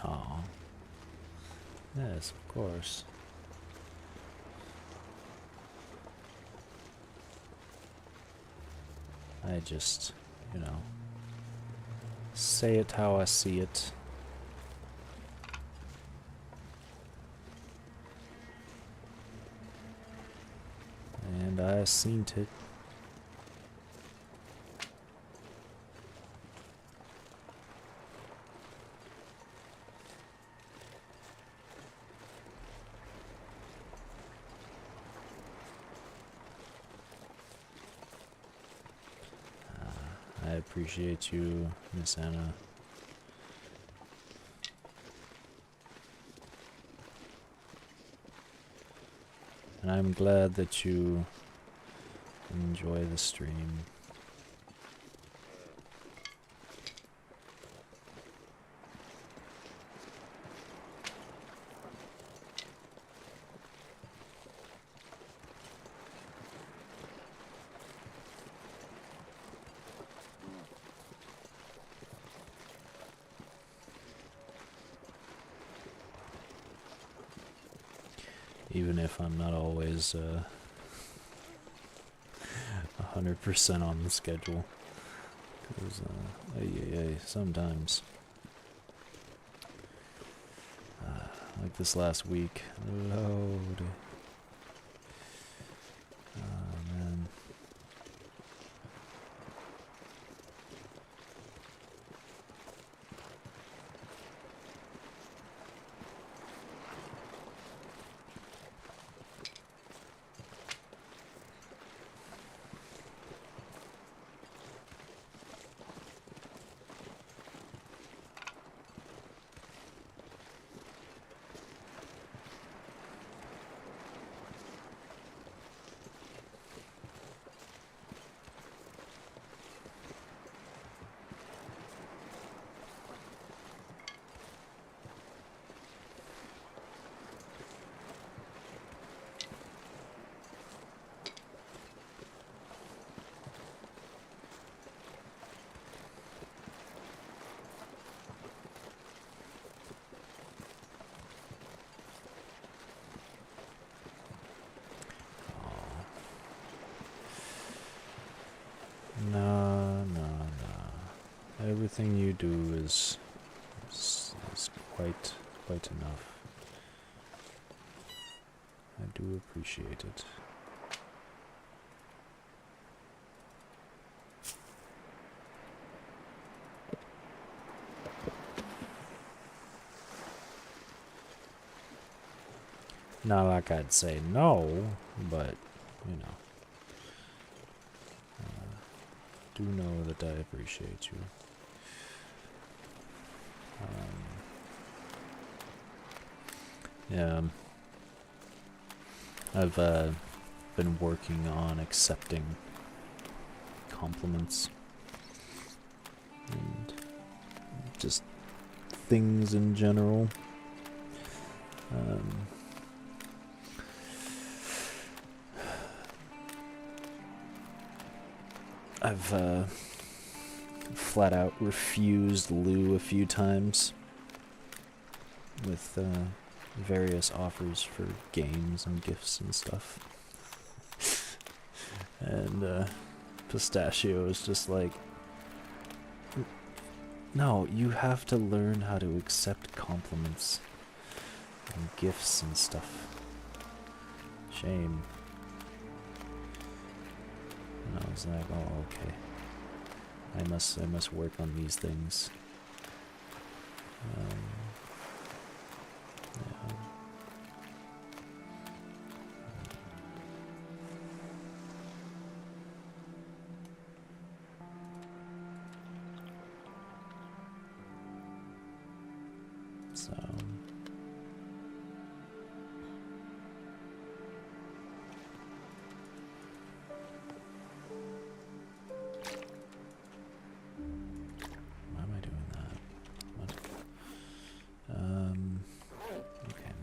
Oh. Yes, of course. I just, you know, say it how I see it. And I seen it. I appreciate you, Miss Anna. And I'm glad that you enjoy the stream. even if I'm not always 100% on the schedule. Because, sometimes. Like this last week. Load. Oh, man. No, no, no. Everything you do is quite enough. I do appreciate it. Not like I'd say no, but, you know. Do know that I appreciate you. Yeah. I've been working on accepting compliments and just things in general. I've flat out refused Lou a few times with various offers for games and gifts and stuff. And Pistachio is just like, no, you have to learn how to accept compliments and gifts and stuff. Shame. And I was like, oh, okay. I must work on these things. Yeah. So. Why am I doing that? What? Okay.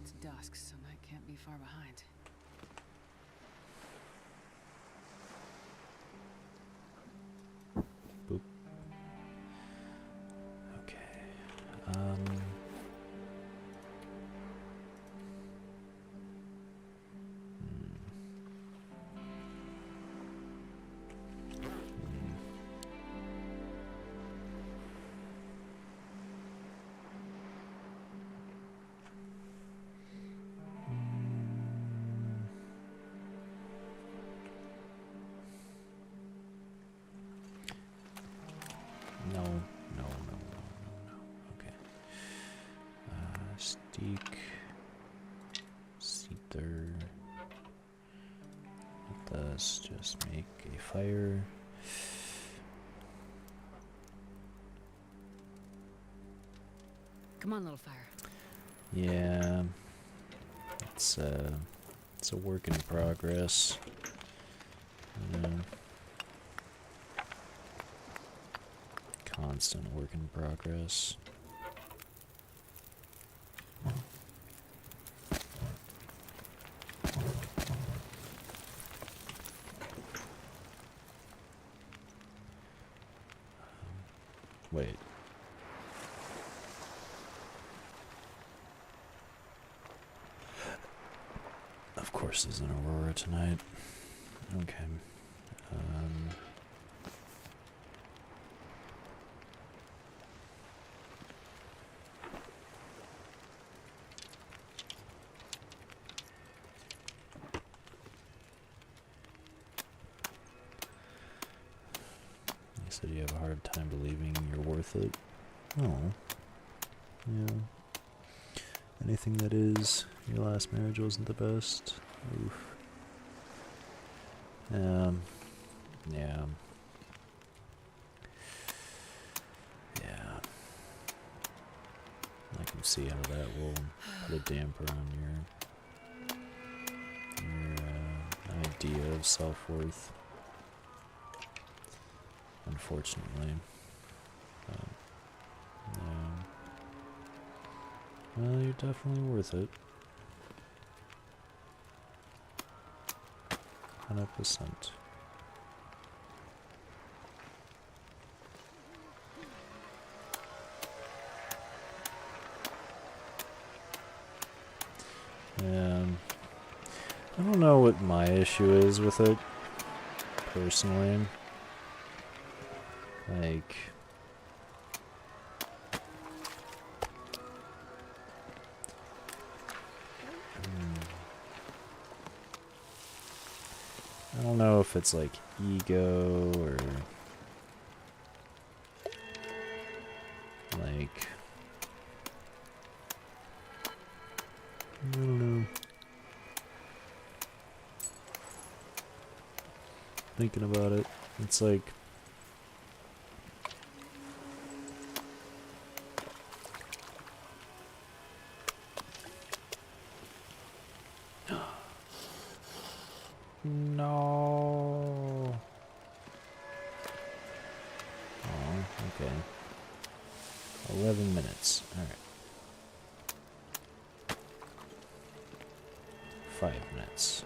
It's dusk, so night can't be far behind. Boop. Okay. No. Okay. Steak. Seether. Let us just make a fire. Come on, little fire. Yeah. It's a work in progress. Constant work in progress. Wait. course there's an Aurora tonight. Okay. You said you have a hard time believing you're worth it. Oh. Yeah. Anything that is. Your last marriage wasn't the best. Oof. Yeah. Yeah. I can see how that will put a damper on your idea of self-worth. Unfortunately. Yeah. Well, you're definitely worth it. 100%. I don't know what my issue is with it, personally. Like, I don't know if it's like ego or like, I don't know. Thinking about it, it's like, no. Oh, okay. 11 minutes. Alright. 5 minutes.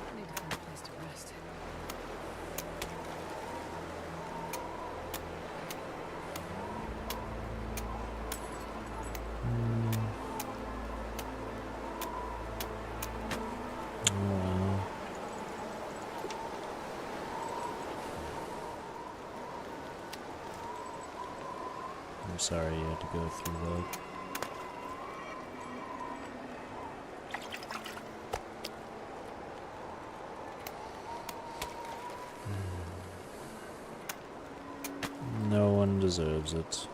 I need to find a place to rest. I'm sorry you had to go through that. No one deserves it.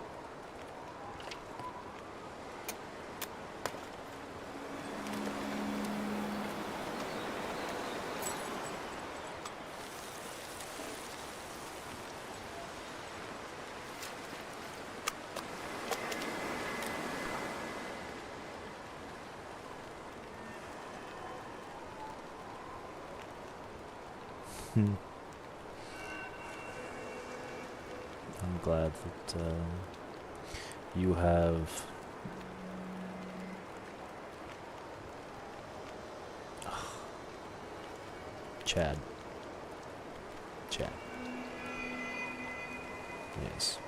I'm glad that you have Chad. Yes.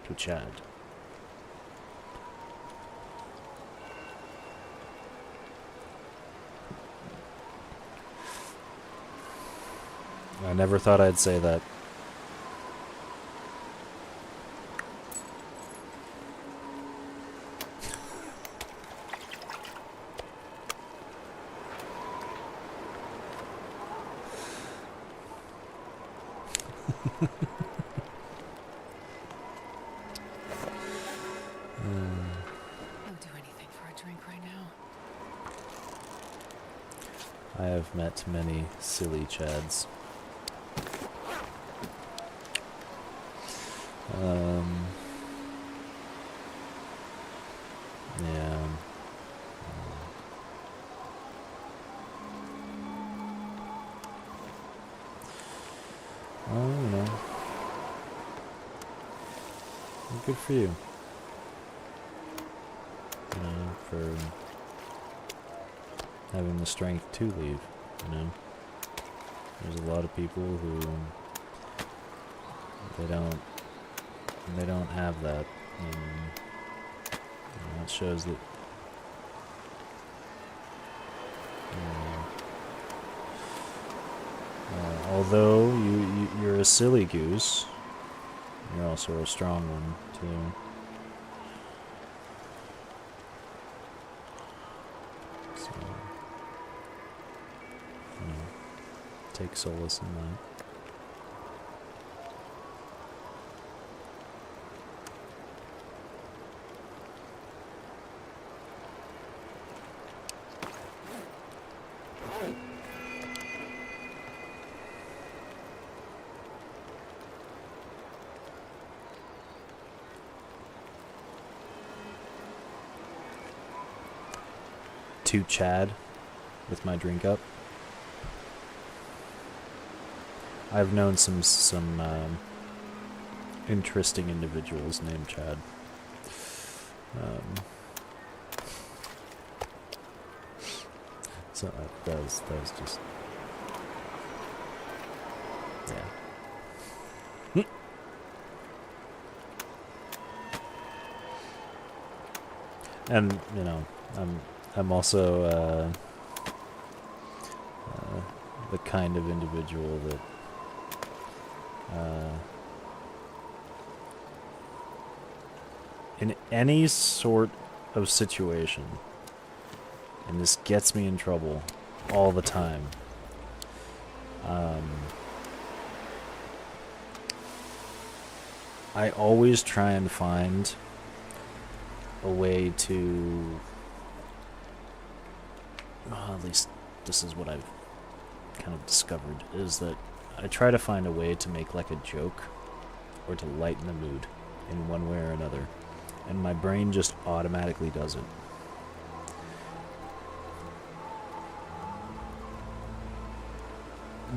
To Chad. I never thought I'd say that. I'll do anything for a drink right now. I have met many silly Chads. Yeah. Good for you. You know, for having the strength to leave, you know. There's a lot of people who they don't have that, and you know, it shows that although you're a silly goose, you're also a strong one too. So, you know, take solace in that. To Chad with my drink up. I've known some interesting individuals named Chad. So that was just, yeah. And you know, I'm also the kind of individual that in any sort of situation, and this gets me in trouble all the time, I always try and find a way to, well, at least this is what I've kind of discovered, is that I try to find a way to make like a joke or to lighten the mood in one way or another, and my brain just automatically does it.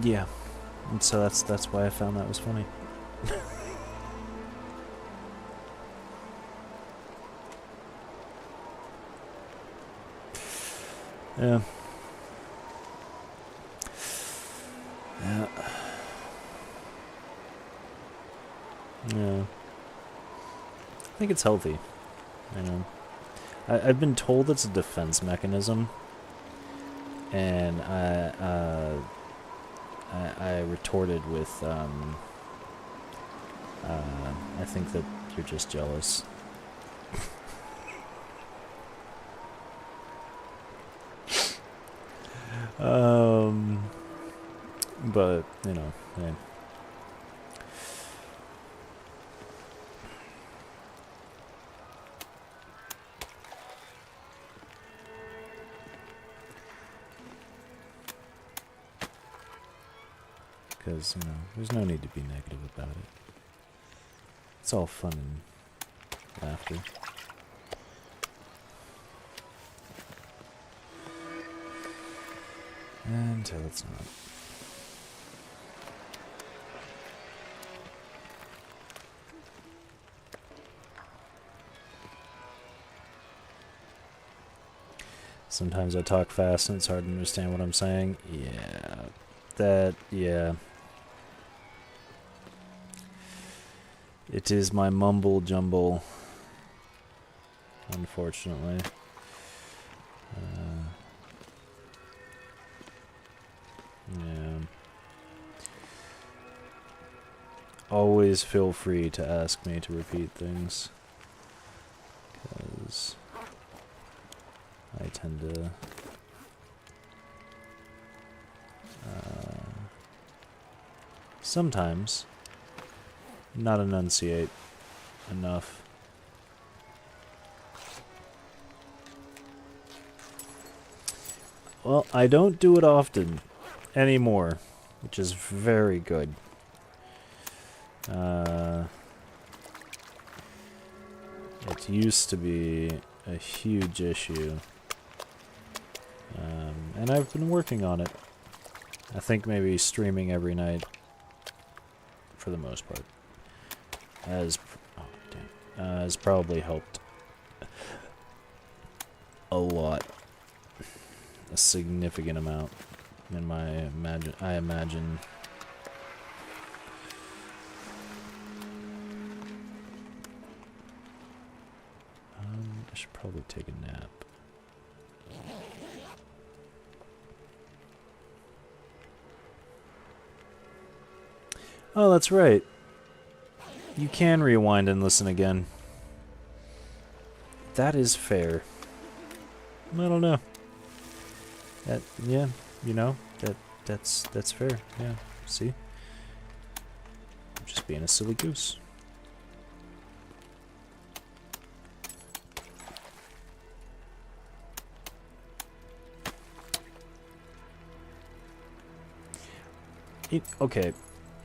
Yeah, and so that's why I found that was funny. Yeah. Yeah. Yeah. I think it's healthy. You know, I've been told it's a defense mechanism, and I retorted with I think that you're just jealous. But you know, hey. Because, you know, there's no need to be negative about it. It's all fun and laughter. Until it's not. Sometimes I talk fast and it's hard to understand what I'm saying. Yeah. Yeah. It is my mumble jumble, unfortunately. Yeah. Always feel free to ask me to repeat things, because I tend to sometimes not enunciate enough. Well, I don't do it often anymore, which is very good. It used to be a huge issue, and I've been working on it. I think maybe streaming every night, for the most part, has probably helped a lot, a significant amount. In my I imagine. I should probably take a nap. Oh, that's right. You can rewind and listen again. That is fair. I don't know. That, yeah, you know, that's fair. Yeah, see? I'm just being a silly goose. Okay,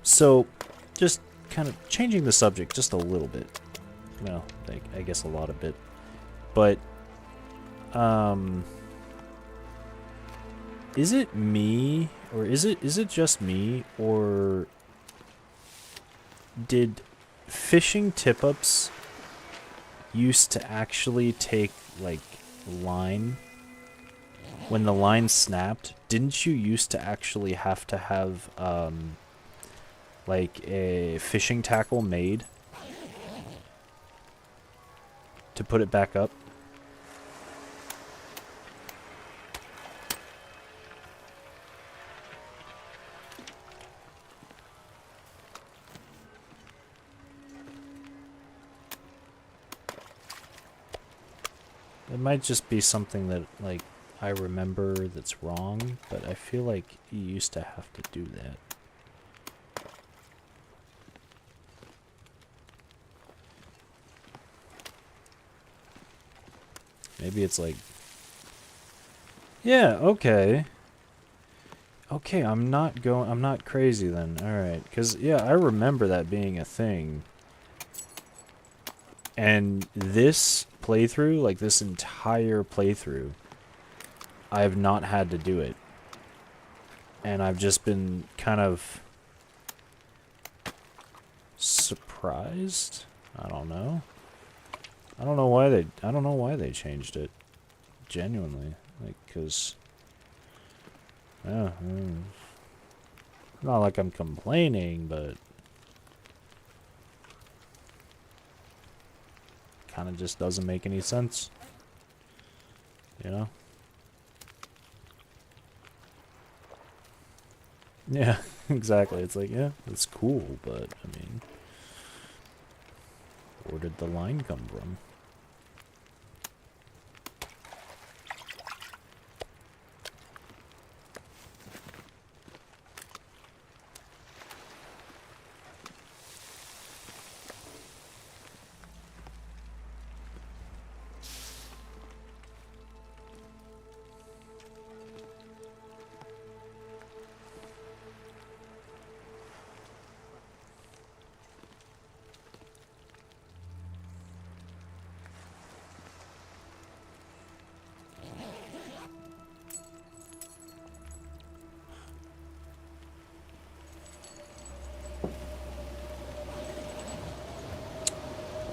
so just kind of changing the subject just a little bit. Well, I guess a lot of bit. But, is it me, or is it just me, or did fishing tip-ups used to actually take, like, line? When the line snapped, didn't you used to actually have to have, like, a fishing tackle made to put it back up? It might just be something that, like, I remember that's wrong, but I feel like you used to have to do that. Maybe it's like... Yeah, okay. Okay, I'm not crazy then. Alright, because, yeah, I remember that being a thing. And this playthrough, like this entire playthrough, I have not had to do it. And I've just been kind of surprised. I don't know. I don't know why they changed it. Genuinely, like, cause yeah, not like I'm complaining, but kind of just doesn't make any sense. You know? Yeah, exactly. It's like, yeah, it's cool, but, I mean, where did the line come from?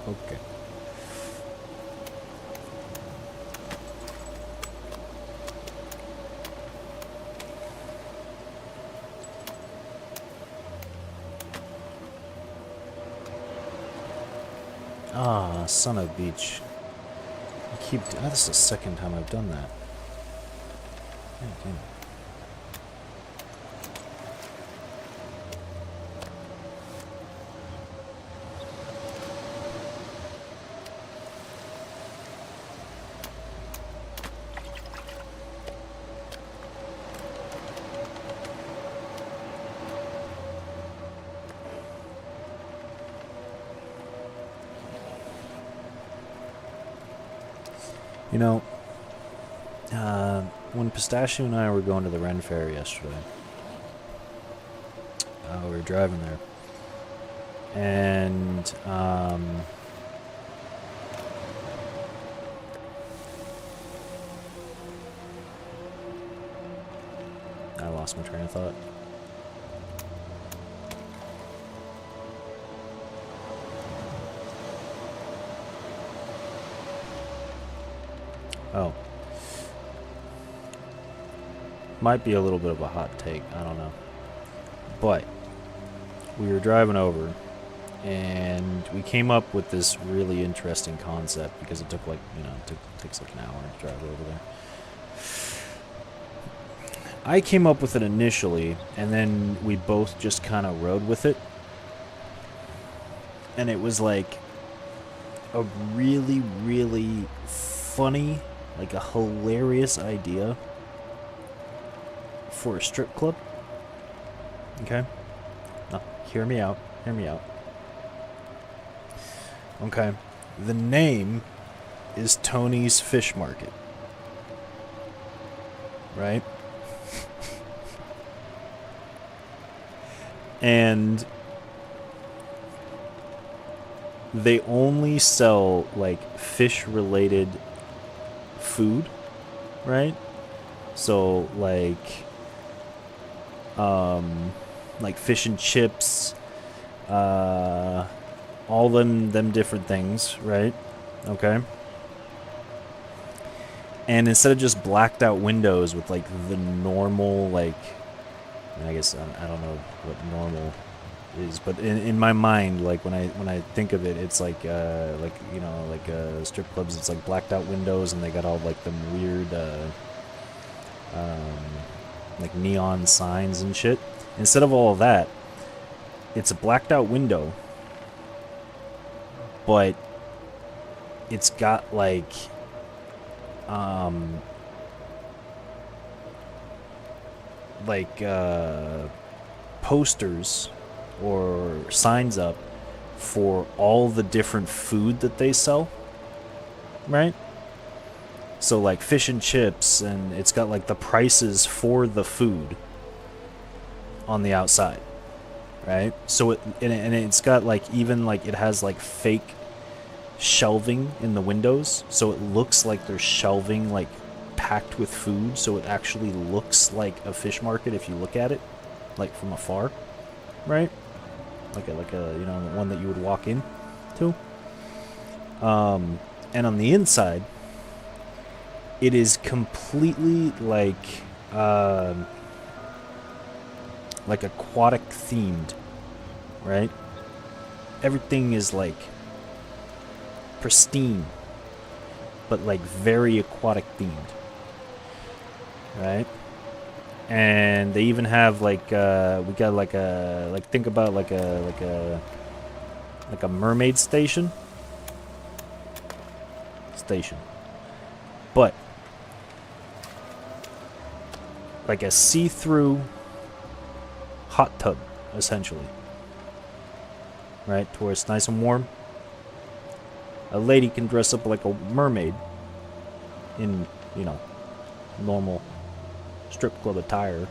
Okay. Ah, son of a beach. I keep... Oh, this is the second time I've done that. God damn it. You know, when Pistachio and I were going to the Ren Fair yesterday, we were driving there, and I lost my train of thought. Oh. Might be a little bit of a hot take. I don't know. But we were driving over, and we came up with this really interesting concept because it took like, takes like an hour to drive over there. I came up with it initially, and then we both just kind of rode with it. And it was like a really, really funny, like a hilarious idea for a strip club. Okay? Now, hear me out. Hear me out. Okay. The name is Tony's Fish Market. Right? And they only sell like fish related food, right? So like fish and chips, all them different things, right? Okay. And instead of just blacked out windows with like the normal, like, I guess I don't know what normal is, but in my mind, like when I think of it, it's like strip clubs, it's like blacked out windows, and they got all like them weird like neon signs and shit. Instead of all of that, it's a blacked out window, but it's got like posters or signs up for all the different food that they sell, right? So like fish and chips, and it's got like the prices for the food on the outside, right? So it's got like, even like it has like fake shelving in the windows, so it looks like there's shelving like packed with food, so it actually looks like a fish market if you look at it like from afar, right? Like a one that you would walk in to. And on the inside, it is completely like aquatic themed, right? Everything is like pristine, but like very aquatic themed, right? And they even have like we got like a, like, think about like a mermaid station, but like a see-through hot tub, essentially, right? To where it's nice and warm. A lady can dress up like a mermaid in, normal strip club attire,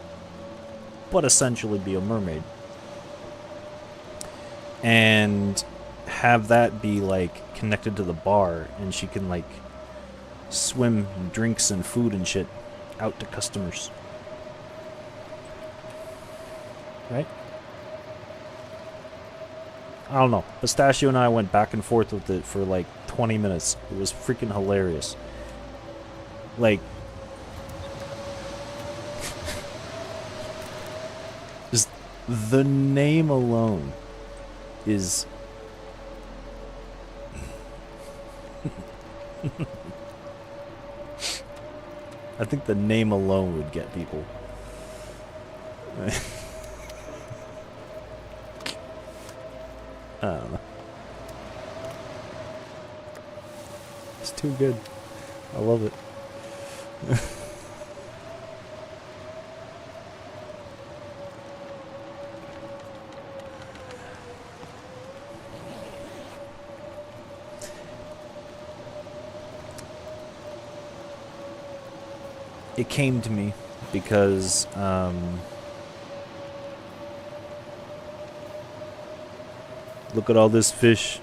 but essentially be a mermaid. And have that be like connected to the bar, and she can like swim drinks and food and shit out to customers. Right? I don't know. Pistachio and I went back and forth with it for like 20 minutes. It was freaking hilarious. Like, just the name alone is I think the name alone would get people. I don't know. It's too good. I love it. It came to me because look at all this fish.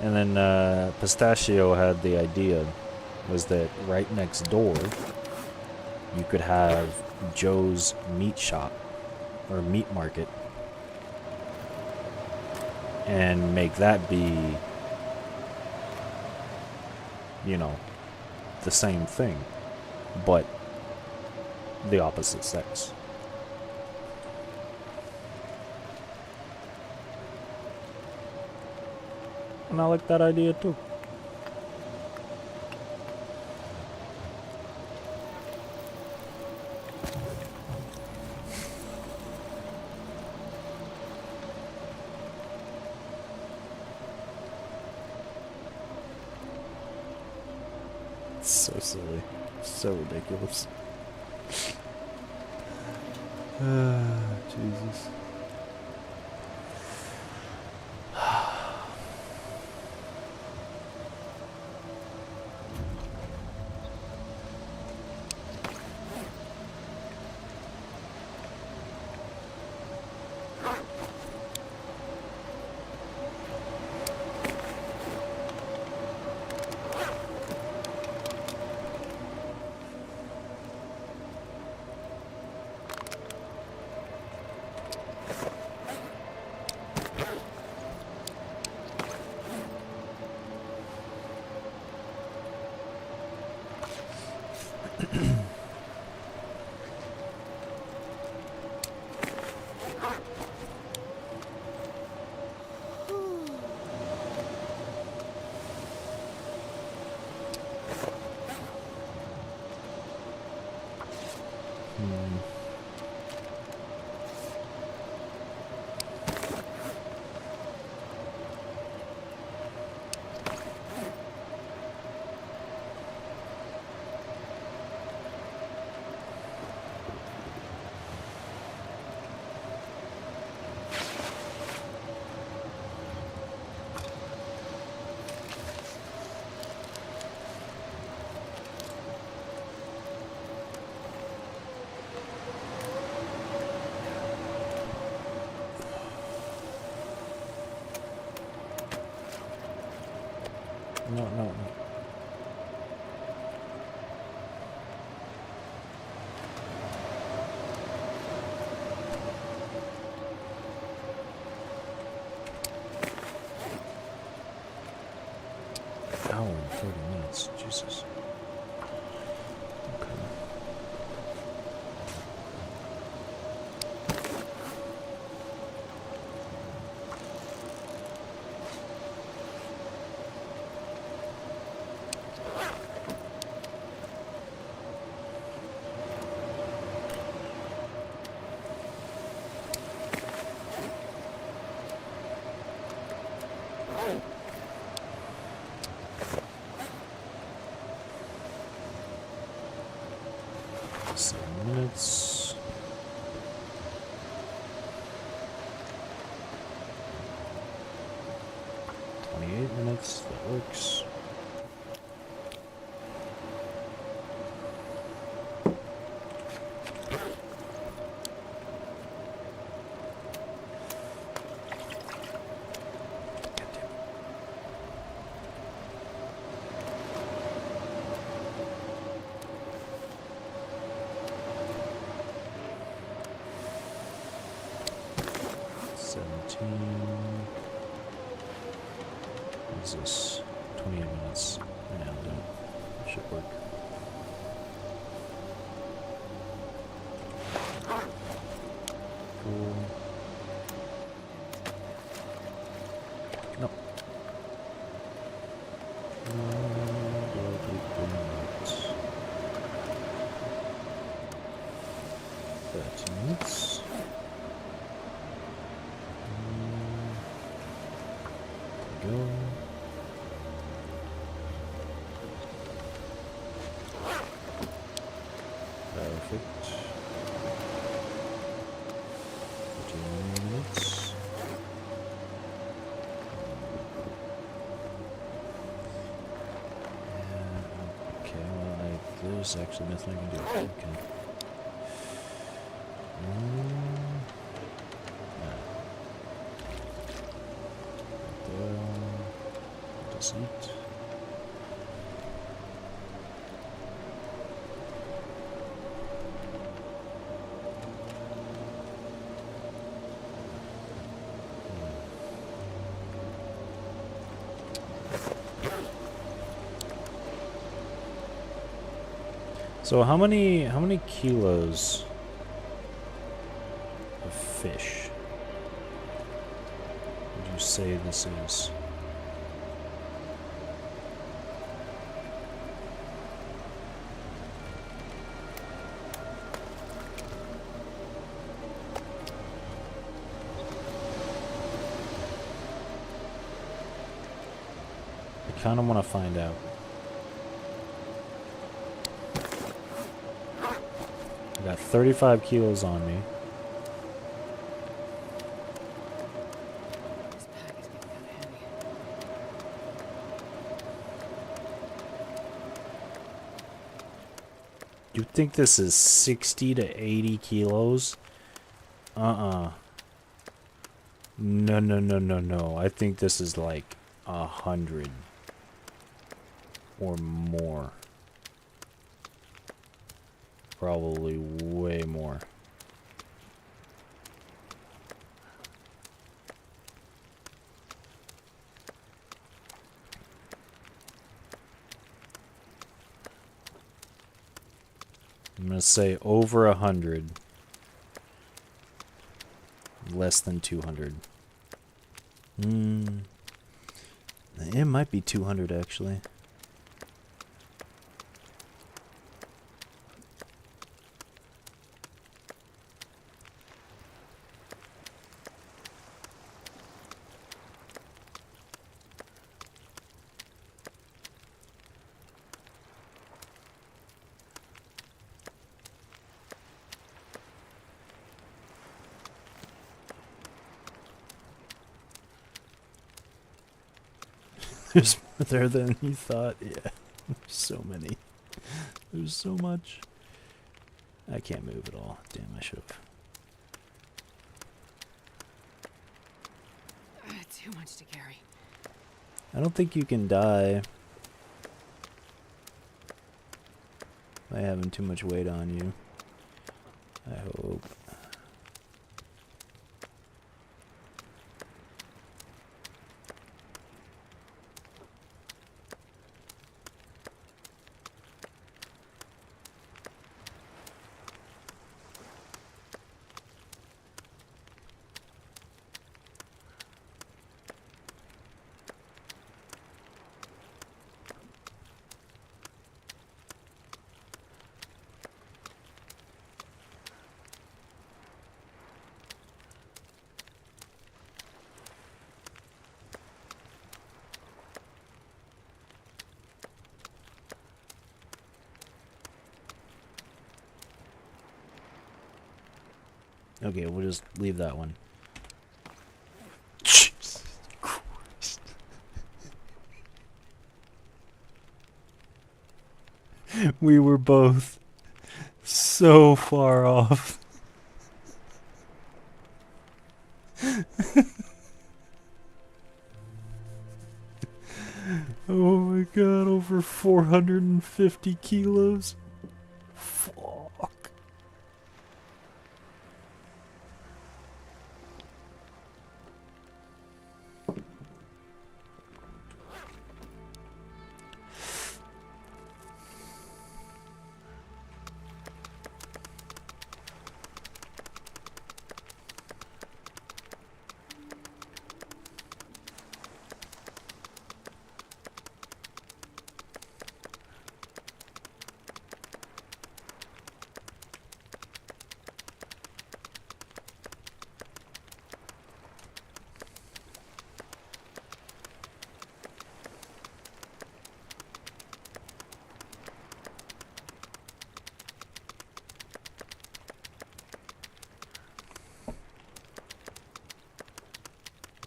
And then Pistachio had the idea was that right next door you could have Joe's meat shop or meat market and make that be, you know, the same thing, but the opposite sex. And I like that idea too. It's so silly. So ridiculous. Jesus. No, no, no. Hour and 30 minutes. Jesus. Okay. Minutes. 28 minutes, that works. What is this? 28 minutes. Yeah, that should work. Cool. No. Minutes. There we go. Perfect. 14 minutes. Okay, well, there's actually nothing I can do. Okay. Sweet. So how many kilos of fish would you say this is? I kind of want to find out. I got 35 kilos on me. This pack is getting kind of heavy. You think this is 60 to 80 kilos? Uh-uh. No, no, no, no, no. I think this is like 100 or more. Probably way more. I'm gonna say over 100. Less than 200. It might be 200 actually. There's more there than you thought. Yeah. There's so many. There's so much. I can't move at all. Damn, I should have. Too much to carry. I don't think you can die by having too much weight on you. I hope. Okay, we'll just leave that one. Jesus Christ. We were both so far off. Oh my god, over 450 kilos. Fuck.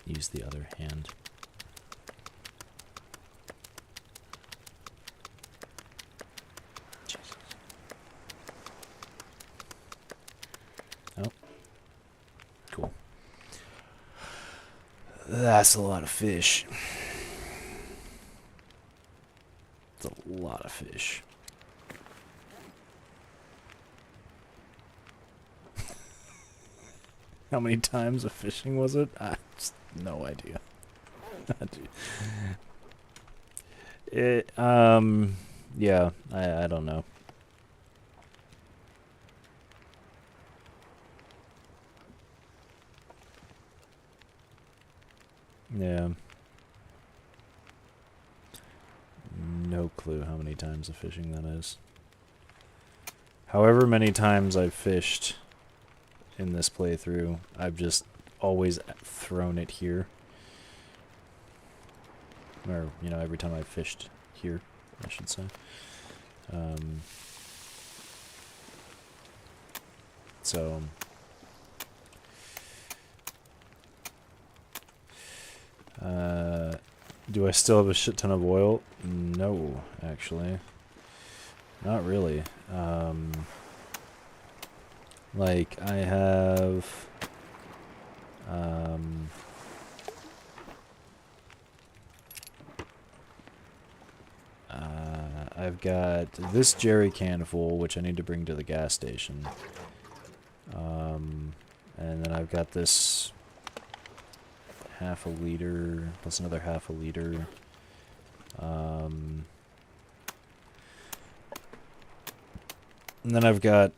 Use the other hand. Jesus. Oh. Cool. That's a lot of fish. lot of fish. How many times of fishing was it? I just no idea. Yeah, I don't know. Yeah. No clue how many times of fishing that is. However many times I've fished in this playthrough, I've just always thrown it here. Or, you know, every time I've fished here, I should say. So... do I still have a shit ton of oil? No, actually. Not really. Like, I have... I've got this jerry can full, which I need to bring to the gas station. And then I've got this half a liter, plus another half a liter. And then I've got,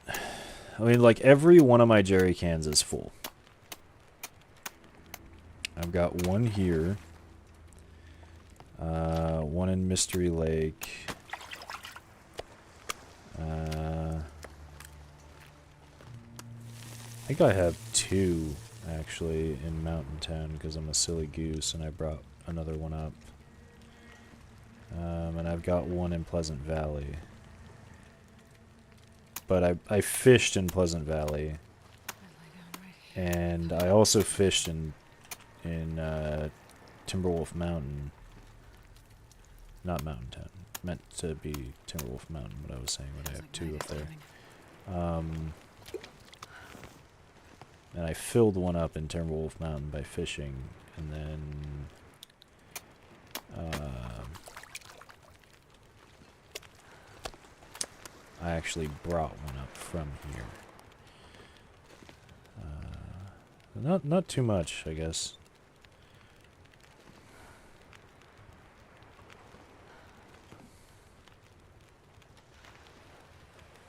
I mean, like, every one of my jerry cans is full. I've got one here. One in Mystery Lake. I think I have two, actually, in Mountain Town, because I'm a silly goose, and I brought another one up. And I've got one in Pleasant Valley. But I fished in Pleasant Valley. And I also fished in Timberwolf Mountain. Not Mountain Town. Meant to be Timberwolf Mountain, what I was saying, when I have two up there. And I filled one up in Timberwolf Mountain by fishing, and then I actually brought one up from here. Not too much, I guess.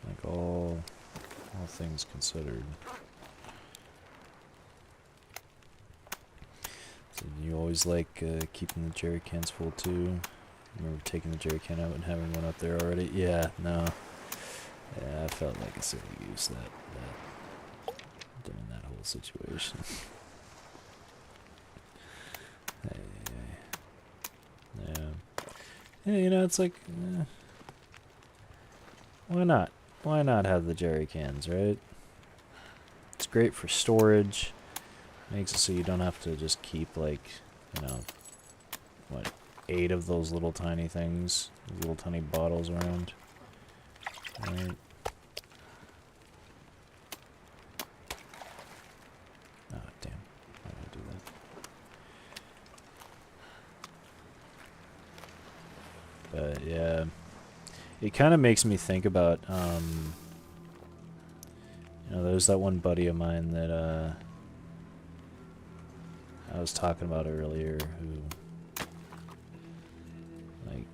Like all things considered. So you always like keeping the jerry cans full too. Remember taking the jerry can out and having one up there already? Yeah, no. Yeah, I felt like a silly goose during that whole situation. Yeah. Yeah, you know, it's like, why not? Why not have the jerry cans, right? It's great for storage. Makes it so you don't have to just keep, like, you know, what, 8 of those little tiny things, little tiny bottles around. Right. Oh, damn. Why did I do that? But, yeah. It kind of makes me think about, you know, there's that one buddy of mine that, I was talking about earlier who, like,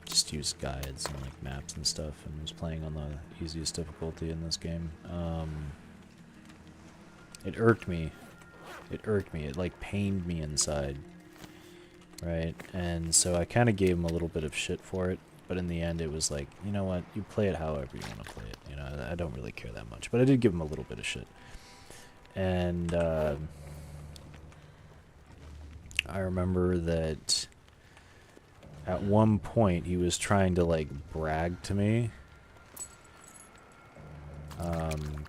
just used guides and, like, maps and stuff and was playing on the easiest difficulty in this game. It irked me. It irked me. It, like, pained me inside. Right? And so I kind of gave him a little bit of shit for it. But in the end, it was like, you know what? You play it however you want to play it. You know, I don't really care that much. But I did give him a little bit of shit. And, I remember that at one point he was trying to, like, brag to me.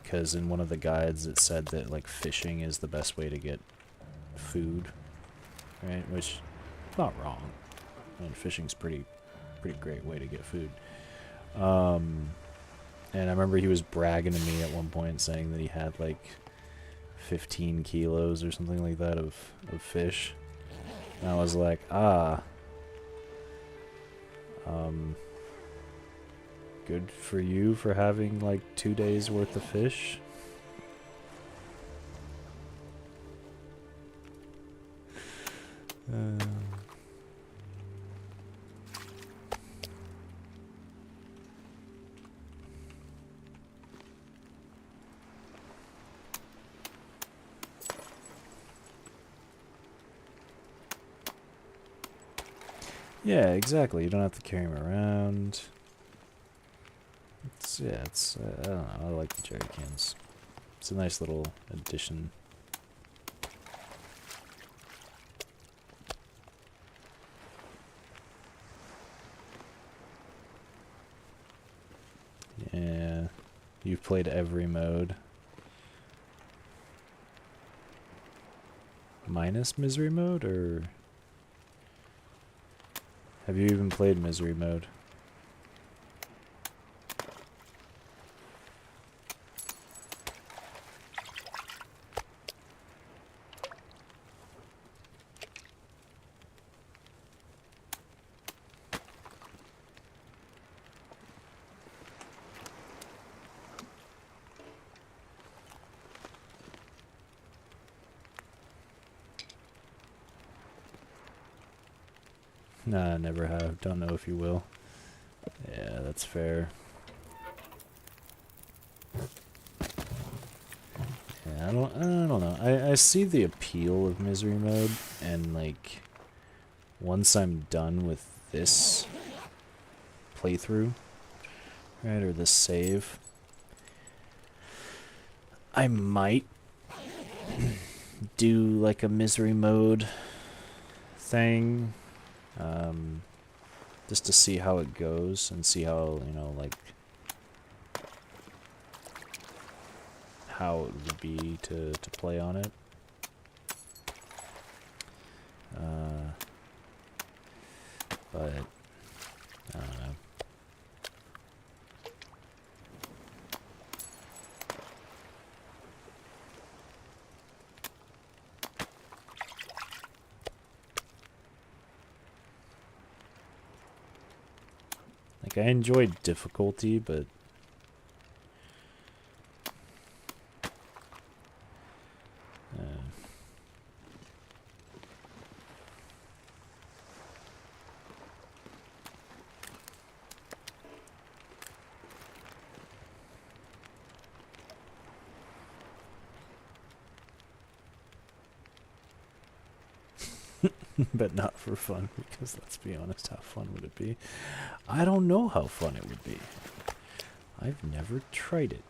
Because in one of the guides it said that, like, fishing is the best way to get food. Right? Which, not wrong. I mean, fishing's pretty great way to get food. And I remember he was bragging to me at one point saying that he had, like, 15 kilos or something like that of fish. And I was like, good for you for having like 2 days worth of fish. Yeah, exactly. You don't have to carry them around. I don't know, I like the jerry cans. It's a nice little addition. Yeah, you've played every mode. Minus misery mode, or have you even played misery mode? Nah, never have. Don't know if you will. Yeah, that's fair. Yeah, I don't know. I see the appeal of misery mode, and like once I'm done with this playthrough, right, or this save, I might do like a misery mode thing, just to see how it goes and see how, you know, like how it would be to play on it. But I don't know. Like, I enjoyed difficulty, but but not for fun, because let's be honest, how fun would it be? I don't know how fun it would be. I've never tried it.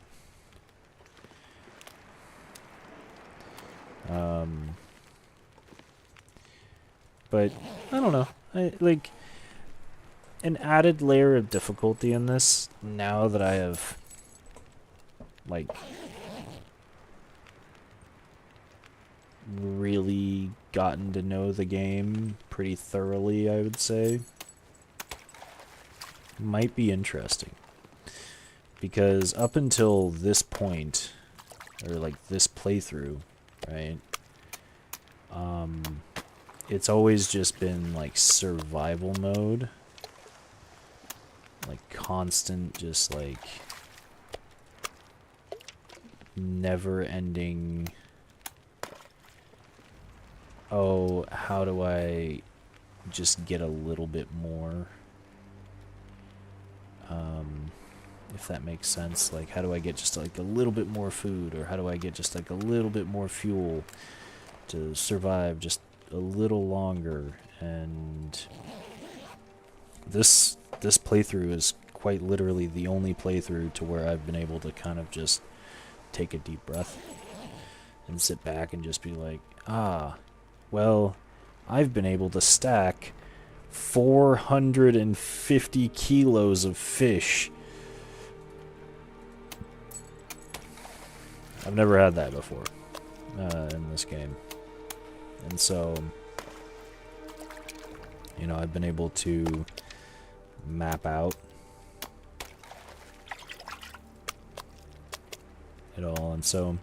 But I don't know. I like an added layer of difficulty in this now that I have like really gotten to know the game pretty thoroughly, I would say. Might be interesting. Because up until this point, or like this playthrough, right? It's always just been like survival mode. Like constant, just like never ending. Oh, how do I just get a little bit more? If that makes sense. Like, how do I get just like a little bit more food, or how do I get just like a little bit more fuel to survive just a little longer? And this playthrough is quite literally the only playthrough to where I've been able to kind of just take a deep breath and sit back and just be like, ah, well, I've been able to stack 450 kilos of fish. I've never had that before in this game. And so, you know, I've been able to map out it all. And so,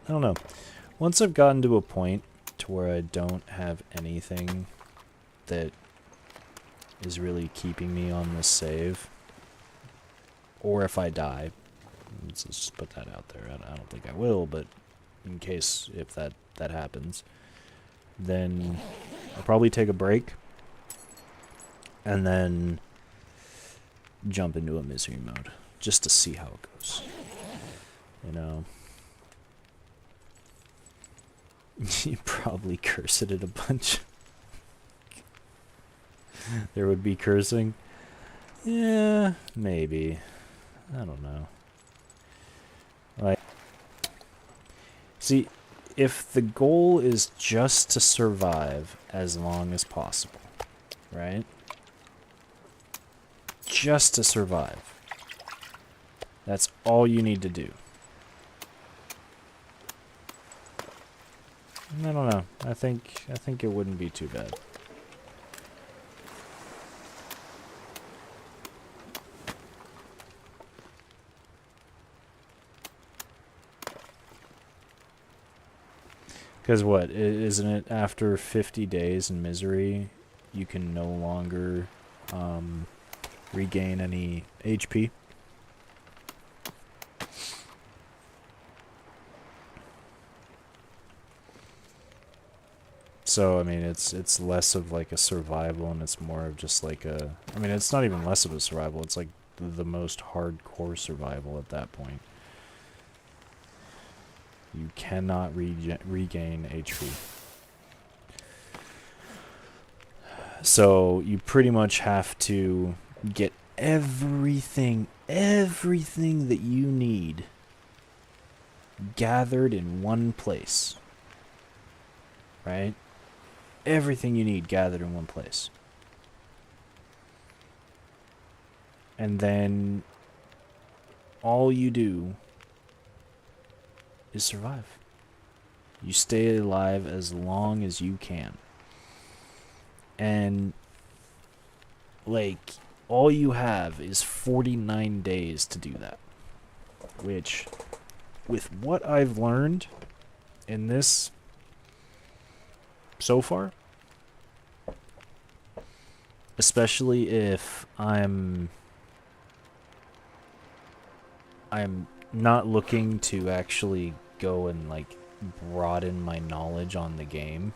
I don't know. Once I've gotten to a point to where I don't have anything that is really keeping me on this save, or if I die. Let's just put that out there. I don't think I will, but in case if that happens, then I'll probably take a break and then jump into a misery mode just to see how it goes. You know, you probably curse it a bunch. There would be cursing. Yeah, maybe. I don't know. Like, see, if the goal is just to survive as long as possible, right? Just to survive. That's all you need to do. I don't know. I think it wouldn't be too bad. Because what, isn't it after 50 days in misery, you can no longer regain any HP? So, I mean, it's less of like a survival and it's more of just like a... I mean, it's not even less of a survival, it's like the most hardcore survival at that point. You cannot regain HP. So you pretty much have to get everything that you need gathered in one place. Right? Everything you need gathered in one place. And then all you do is survive. You stay alive as long as you can. And, like, all you have is 49 days to do that. Which, with what I've learned in this so far, especially if I'm not looking to actually go and like broaden my knowledge on the game,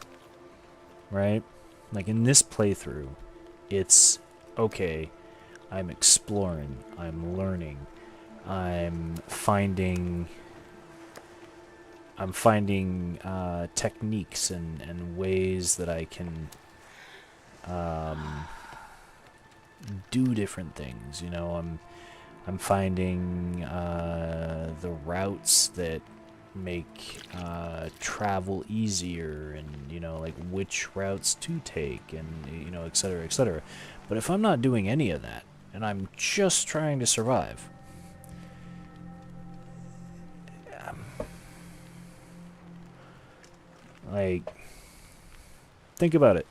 right? Like in this playthrough, it's okay, I'm exploring, I'm learning, I'm finding techniques and ways that I can do different things, you know. I'm finding the routes that make travel easier, and you know, like which routes to take, and you know, etc., etc. But if I'm not doing any of that and I'm just trying to survive, like, think about it.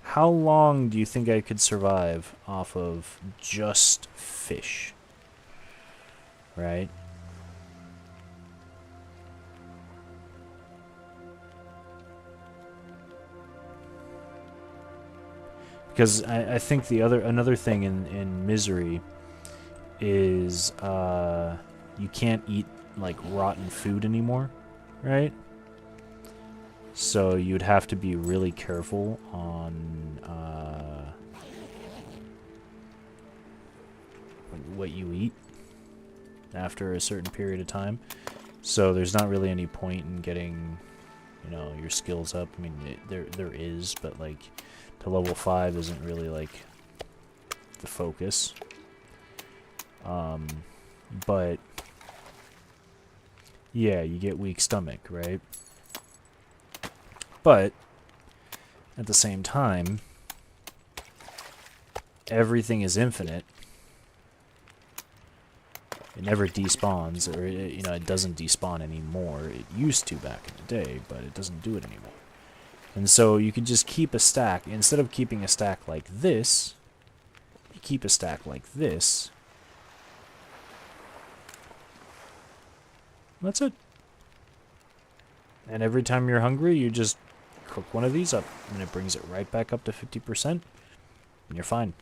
How long do you think I could survive off of just fish? Right? Because I think another thing in misery is you can't eat like rotten food anymore, right? So you'd have to be really careful on what you eat after a certain period of time. So there's not really any point in getting, you know, your skills up. I mean, there is, but like to level 5 isn't really like the focus. But yeah, you get weak stomach, right? But at the same time, everything is infinite. It never despawns, or you know, it doesn't despawn anymore. It used to back in the day, but it doesn't do it anymore. And so you can just keep a stack. Instead of keeping a stack like this, you keep a stack like this. That's it. And every time you're hungry, you just cook one of these up, and it brings it right back up to 50%, and you're fine.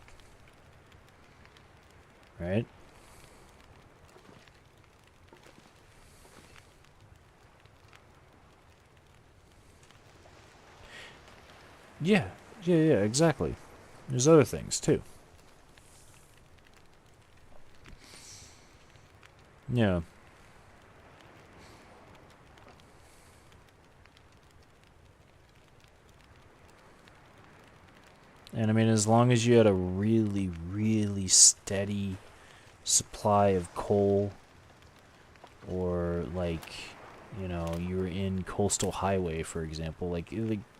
Right? Yeah, yeah, exactly. There's other things too. Yeah. And I mean, as long as you had a really, really steady supply of coal, or like, you know, you were in Coastal Highway, for example, like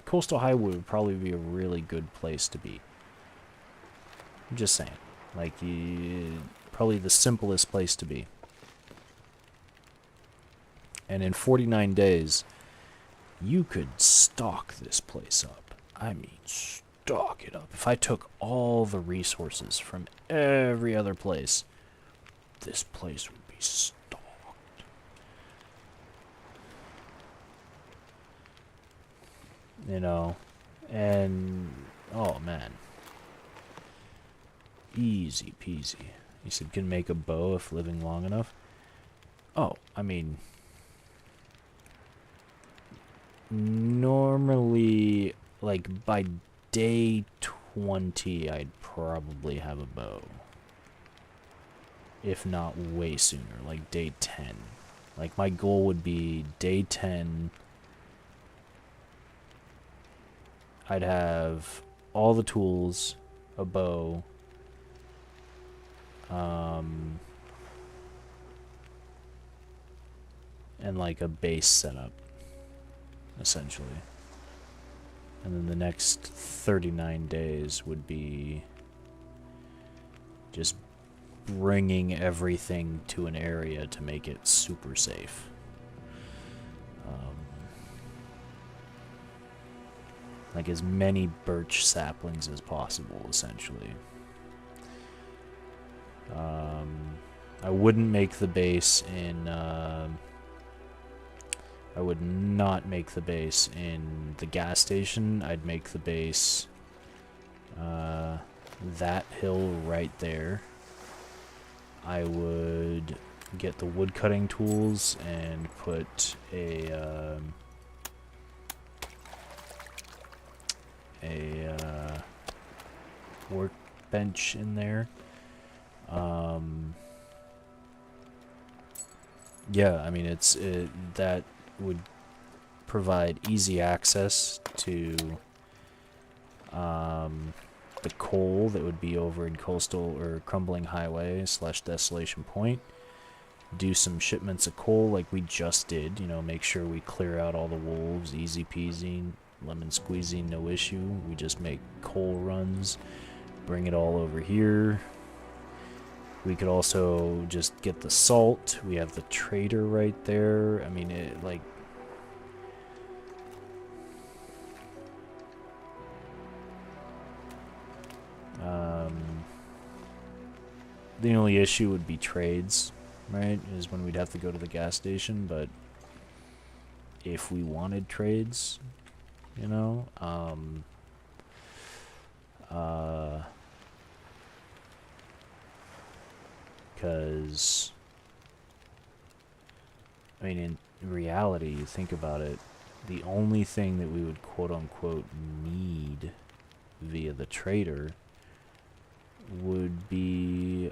Coastal Highway would probably be a really good place to be. I'm just saying. Like, probably the simplest place to be. And in 49 days, you could stock this place up. I mean, stock it up. If I took all the resources from every other place, this place would be stocked. You know? And, oh man. Easy peasy. You said can make a bow if living long enough? Oh, I mean, normally, like, by day 20, I'd probably have a bow. If not way sooner, like day 10. Like, my goal would be day 10, I'd have all the tools, a bow, and like a base setup, essentially. And then the next 39 days would be just bringing everything to an area to make it super safe. Like as many birch saplings as possible, essentially. I wouldn't make the base in... I would not make the base in the gas station. I'd make the base that hill right there. I would get the wood cutting tools and put a workbench in there. Yeah, I mean that would provide easy access to the coal that would be over in Coastal or Crumbling Highway / Desolation Point. Do some shipments of coal like we just did, you know, make sure we clear out all the wolves, easy peasy, lemon squeezy, no issue. We just make coal runs, bring it all over here. We could also just get the salt. We have the trader right there. I mean, it like... the only issue would be trades, right? Is when we'd have to go to the gas station, but if we wanted trades, you know, because, I mean, in reality, you think about it, the only thing that we would quote-unquote need via the trader would be,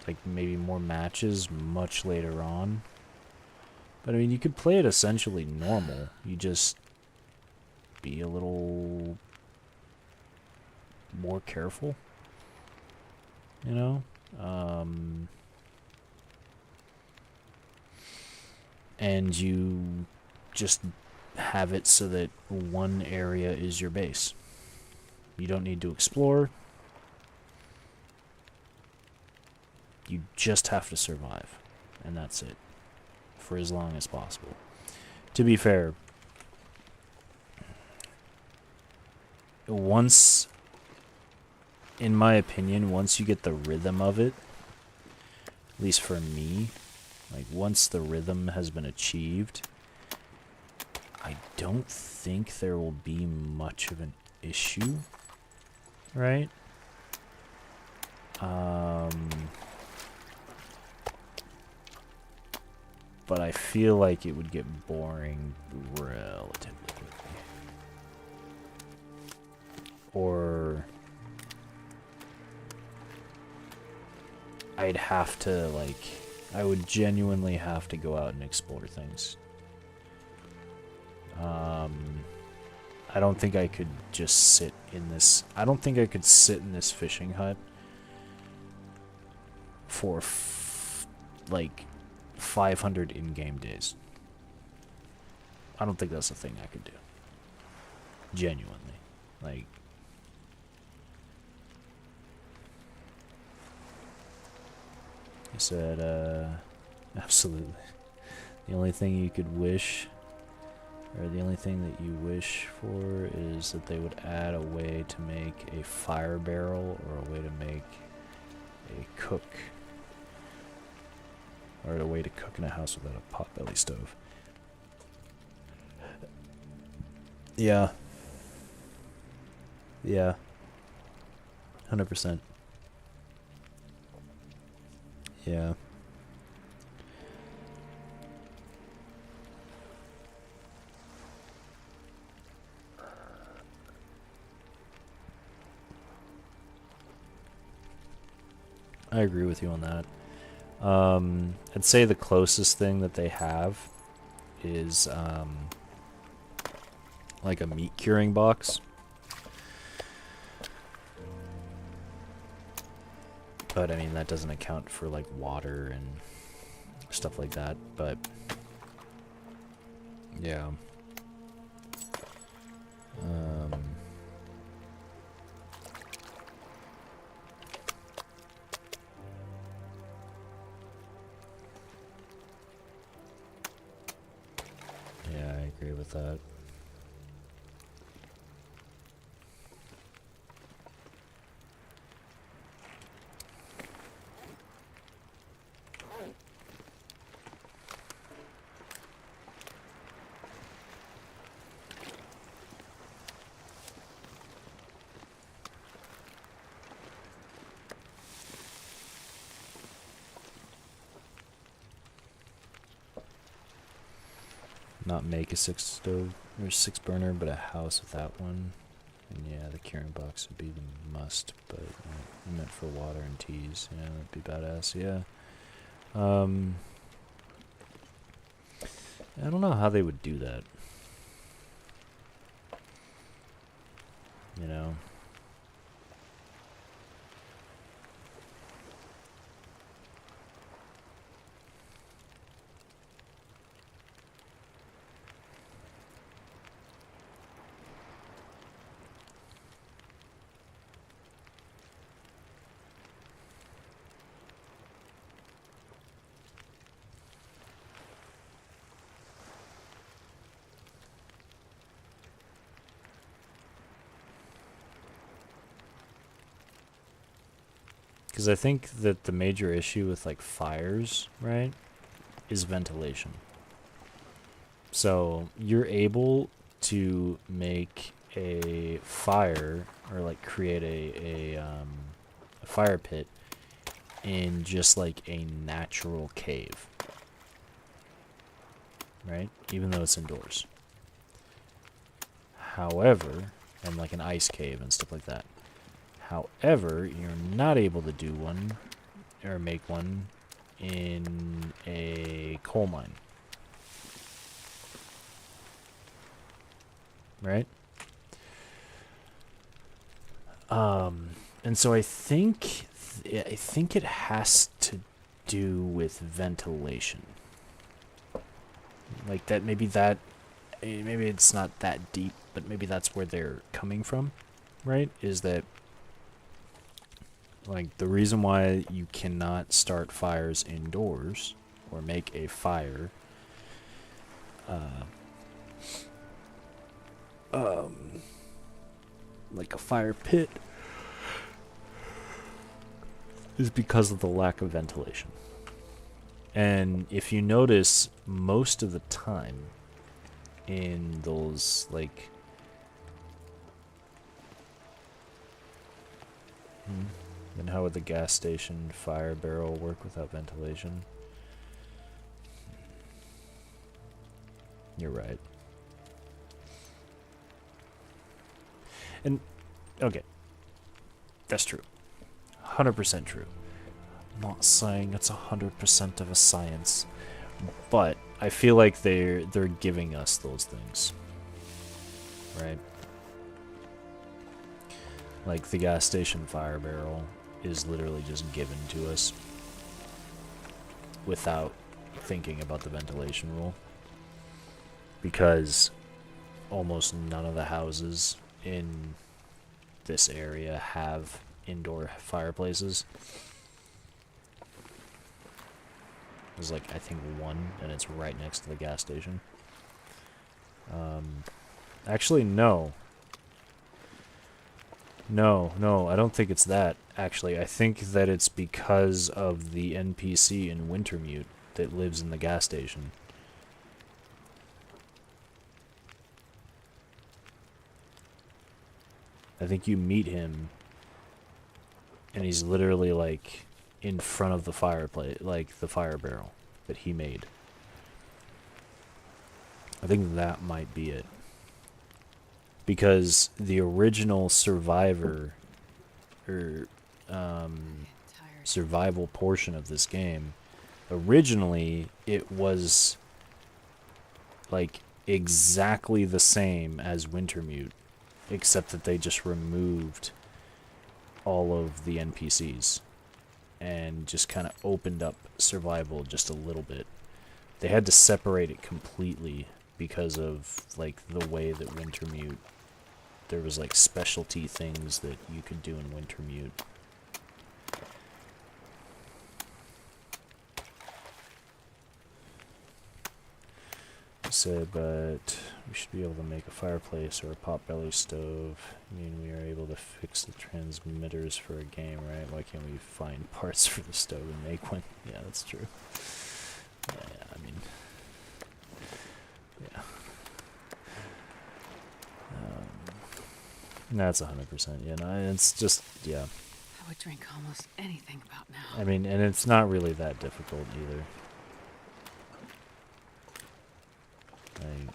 like, maybe more matches much later on. But, I mean, you could play it essentially normal. You just be a little more careful, you know? And you just have it so that one area is your base. You don't need to explore. You just have to survive. And that's it. For as long as possible. To be fair, once, in my opinion, once you get the rhythm of it, at least for me, like once the rhythm has been achieved, I don't think there will be much of an issue, right? but I feel like it would get boring relatively quickly. Or I'd have to, like, I would genuinely have to go out and explore things. I don't think I could just sit in this. I don't think I could sit in this fishing hut for like 500 in-game days. I don't think that's a thing I could do. Genuinely. Like, he said, absolutely. The only thing you could wish, or the only thing that you wish for, is that they would add a way to make a fire barrel, or a way to make a cook, or a way to cook in a house without a potbelly stove. Yeah. Yeah. 100%. Yeah. I agree with you on that. I'd say the closest thing that they have is like a meat curing box. But I mean, that doesn't account for like water and stuff like that. But yeah. Yeah, I agree with that. Not make a 6 burner, but a house without one. And yeah, the curing box would be the must, but meant for water and teas. Yeah, that'd be badass. Yeah. I don't know how they would do that. You know? Because I think that the major issue with, like, fires, right, is ventilation. So you're able to make a fire, or, like, create a fire pit in just, like, a natural cave. Right? Even though it's indoors. However, and, like, an ice cave and stuff like that. However, you're not able to do one, or make one, in a coal mine. Right? And so I think it has to do with ventilation. Like that, maybe it's not that deep, but maybe that's where they're coming from, right? Is that, like, the reason why you cannot start fires indoors or make a fire like a fire pit is because of the lack of ventilation. And if you notice, most of the time in those, like, then how would the gas station fire barrel work without ventilation? You're right. And, okay. That's true. 100% true. I'm not saying it's 100% of a science, but I feel like they're giving us those things. Right? Like the gas station fire barrel is literally just given to us without thinking about the ventilation rule. Because almost none of the houses in this area have indoor fireplaces. There's like, I think one, and it's right next to the gas station. Actually, no. No, I don't think it's that, actually. I think that it's because of the NPC in Wintermute that lives in the gas station. I think you meet him, and he's literally, like, in front of the fireplace, like, the fire barrel that he made. I think that might be it. Because the original survivor, or, survival portion of this game, originally, it was, like, exactly the same as Wintermute, except that they just removed all of the NPCs and just kind of opened up survival just a little bit. They had to separate it completely because of, like, the way that Wintermute, there was, like, specialty things that you could do in Wintermute. Said, but we should be able to make a fireplace or a potbelly stove. I mean, we are able to fix the transmitters for a game, right? Why can't we find parts for the stove and make one? Yeah, that's true. Yeah, I mean, yeah. That's 100%. Yeah, no, it's just, yeah. I would drink almost anything about now. I mean, and it's not really that difficult either. Like,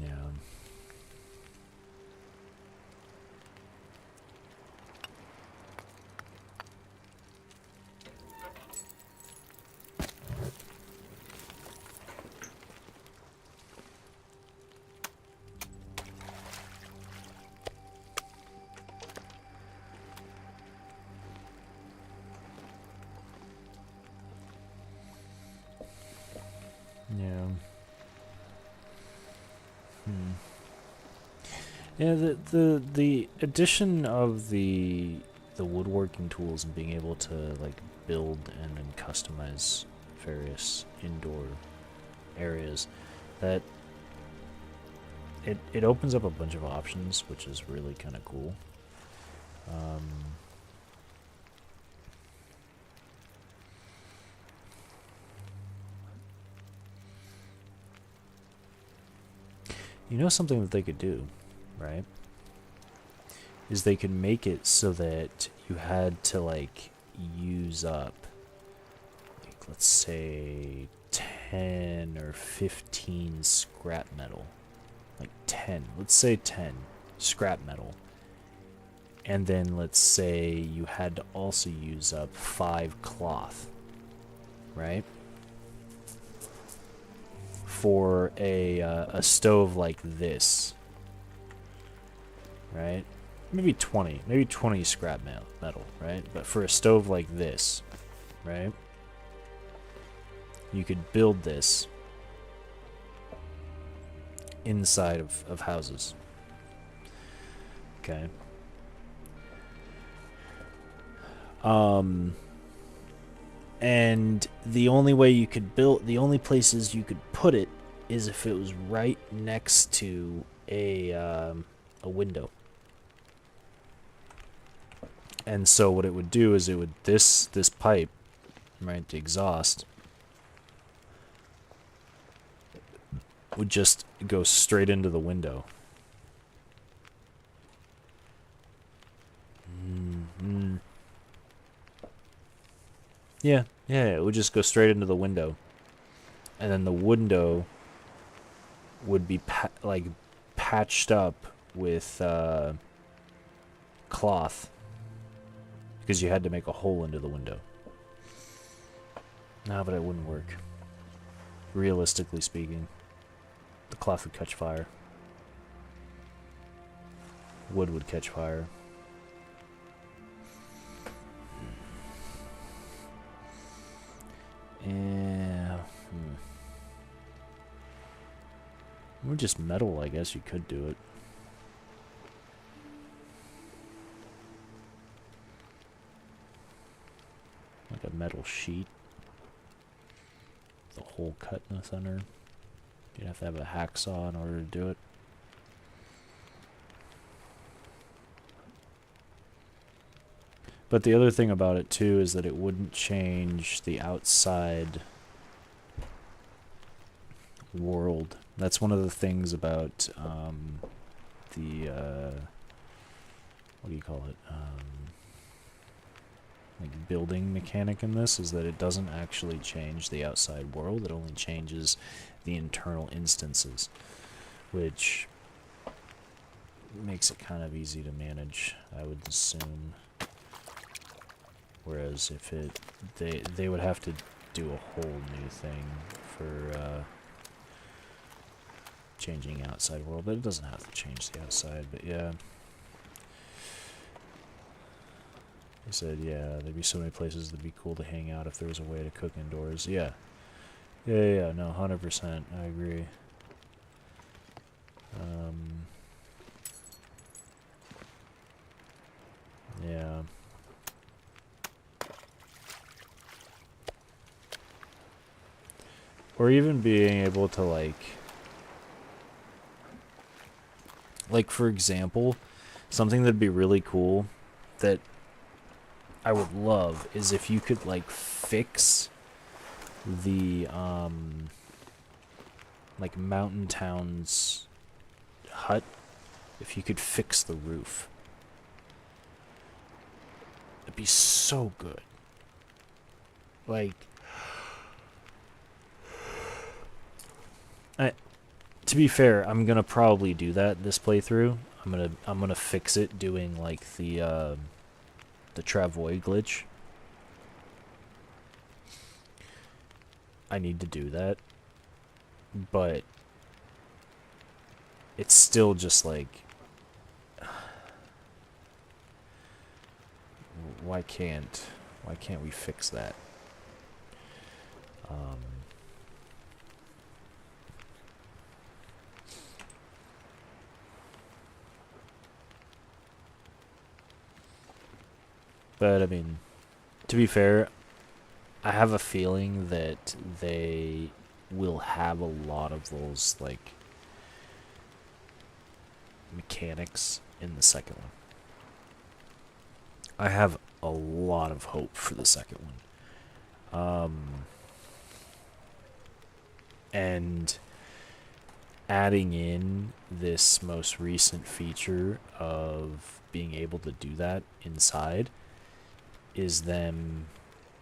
yeah. Yeah. Yeah, the addition of the woodworking tools and being able to, like, build and then customize various indoor areas, that it opens up a bunch of options, which is really kind of cool. You know something that they could do, right? Is they could make it so that you had to, like, use up, like, let's say 10 or 15 scrap metal. Like 10, let's say 10 scrap metal. And then let's say you had to also use up 5 cloth, right? For a stove like this, right? Maybe 20 scrap metal, right? But for a stove like this, right? You could build this inside of houses. Okay. And the only way you could build, the only places you could put it is if it was right next to a window. And so what it would do is it would, this pipe, right, the exhaust, would just go straight into the window. Yeah, yeah, it would just go straight into the window. And then the window would be like patched up with cloth because you had to make a hole into the window. No, but it wouldn't work. Realistically speaking, the cloth would catch fire. Wood would catch fire. Yeah. Or just metal, I guess you could do it. Like a metal sheet. The hole cut in the center. You'd have to have a hacksaw in order to do it. But the other thing about it too is that it wouldn't change the outside world. That's one of the things about the what do you call it? Like building mechanic in this is that it doesn't actually change the outside world. It only changes the internal instances, which makes it kind of easy to manage, I would assume. Whereas if they would have to do a whole new thing for changing outside world, but it doesn't have to change the outside. But yeah, they said there'd be so many places that'd be cool to hang out if there was a way to cook indoors. Yeah, no, 100%, I agree. Yeah. Or even being able to like for example, something that'd be really cool that I would love is if you could like fix the like Mountain Town's hut, if you could fix the roof. It'd be so good. Like to be fair, I'm gonna probably do that this playthrough. I'm gonna fix it doing like the Travois glitch. I need to do that, but it's still just like, why can't we fix that? But I mean, to be fair, I have a feeling that they will have a lot of those like mechanics in the second one. I have a lot of hope for the second one. And adding in this most recent feature of being able to do that inside is them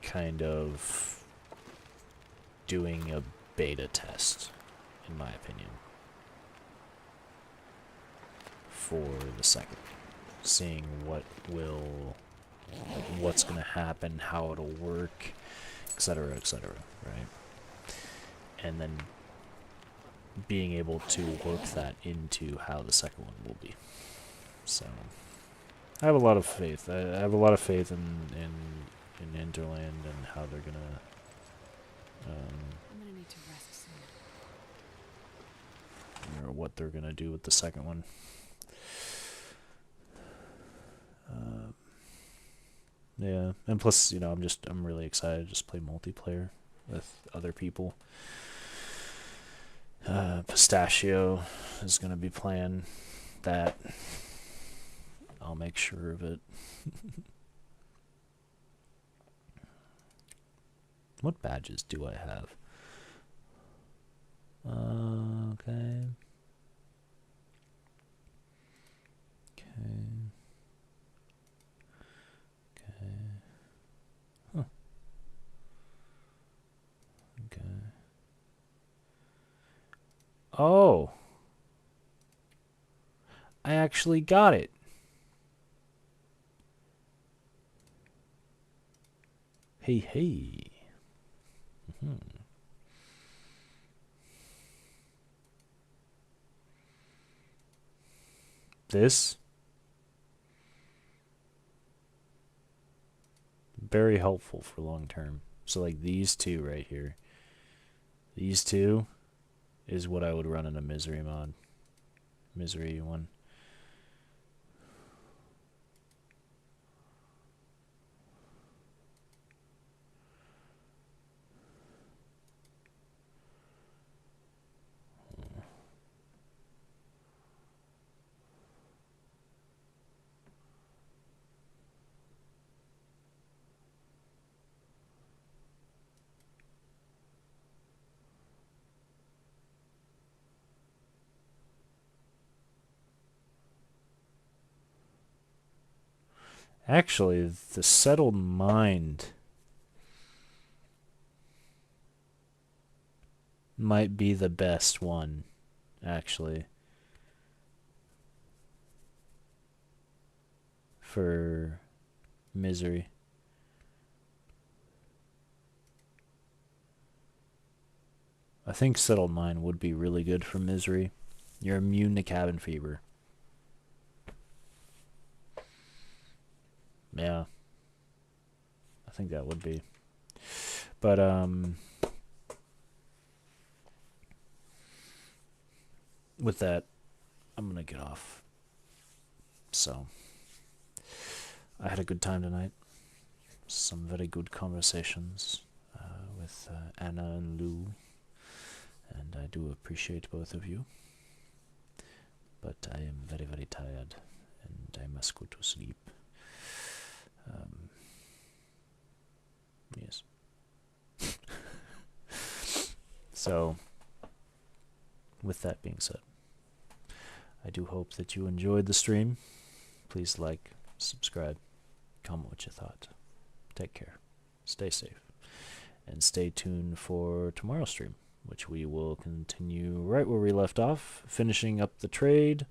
kind of doing a beta test, in my opinion, for the second. Seeing what's going to happen, how it'll work, etc., right? And then being able to work that into how the second one will be. So I have a lot of faith. I have a lot of faith in Interland and how they're gonna. I'm gonna need to rest soon. Or what they're gonna do with the second one. Yeah, and plus, I'm really excited to just play multiplayer with other people. Pistachio is gonna be playing that. I'll make sure of it. What badges do I have? Okay. Huh. Oh. I actually got it. Hey, hey. This. Very helpful for long term. So, like, these two right here. These two is what I would run in a misery mod. Misery one. Actually, the settled mind might be the best one, actually, for misery. I think settled mind would be really good for misery. You're immune to cabin fever. Yeah. I think that would be. But with that, I'm gonna get off. So I had a good time tonight. Some very good conversations with Anna and Lou, and I do appreciate both of you. But I am very, very tired, and I must go to sleep. Yes. So, with that being said, I do hope that you enjoyed the stream. Please like, subscribe, comment what you thought. Take care. Stay safe. And stay tuned for tomorrow's stream, which we will continue right where we left off, finishing up the trade,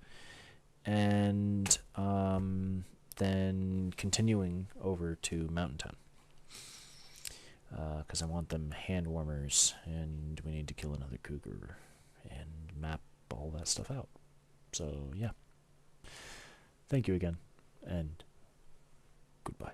and then continuing over to Mountain Town. Because I want them hand warmers, and we need to kill another cougar and map all that stuff out. So, yeah. Thank you again, and goodbye.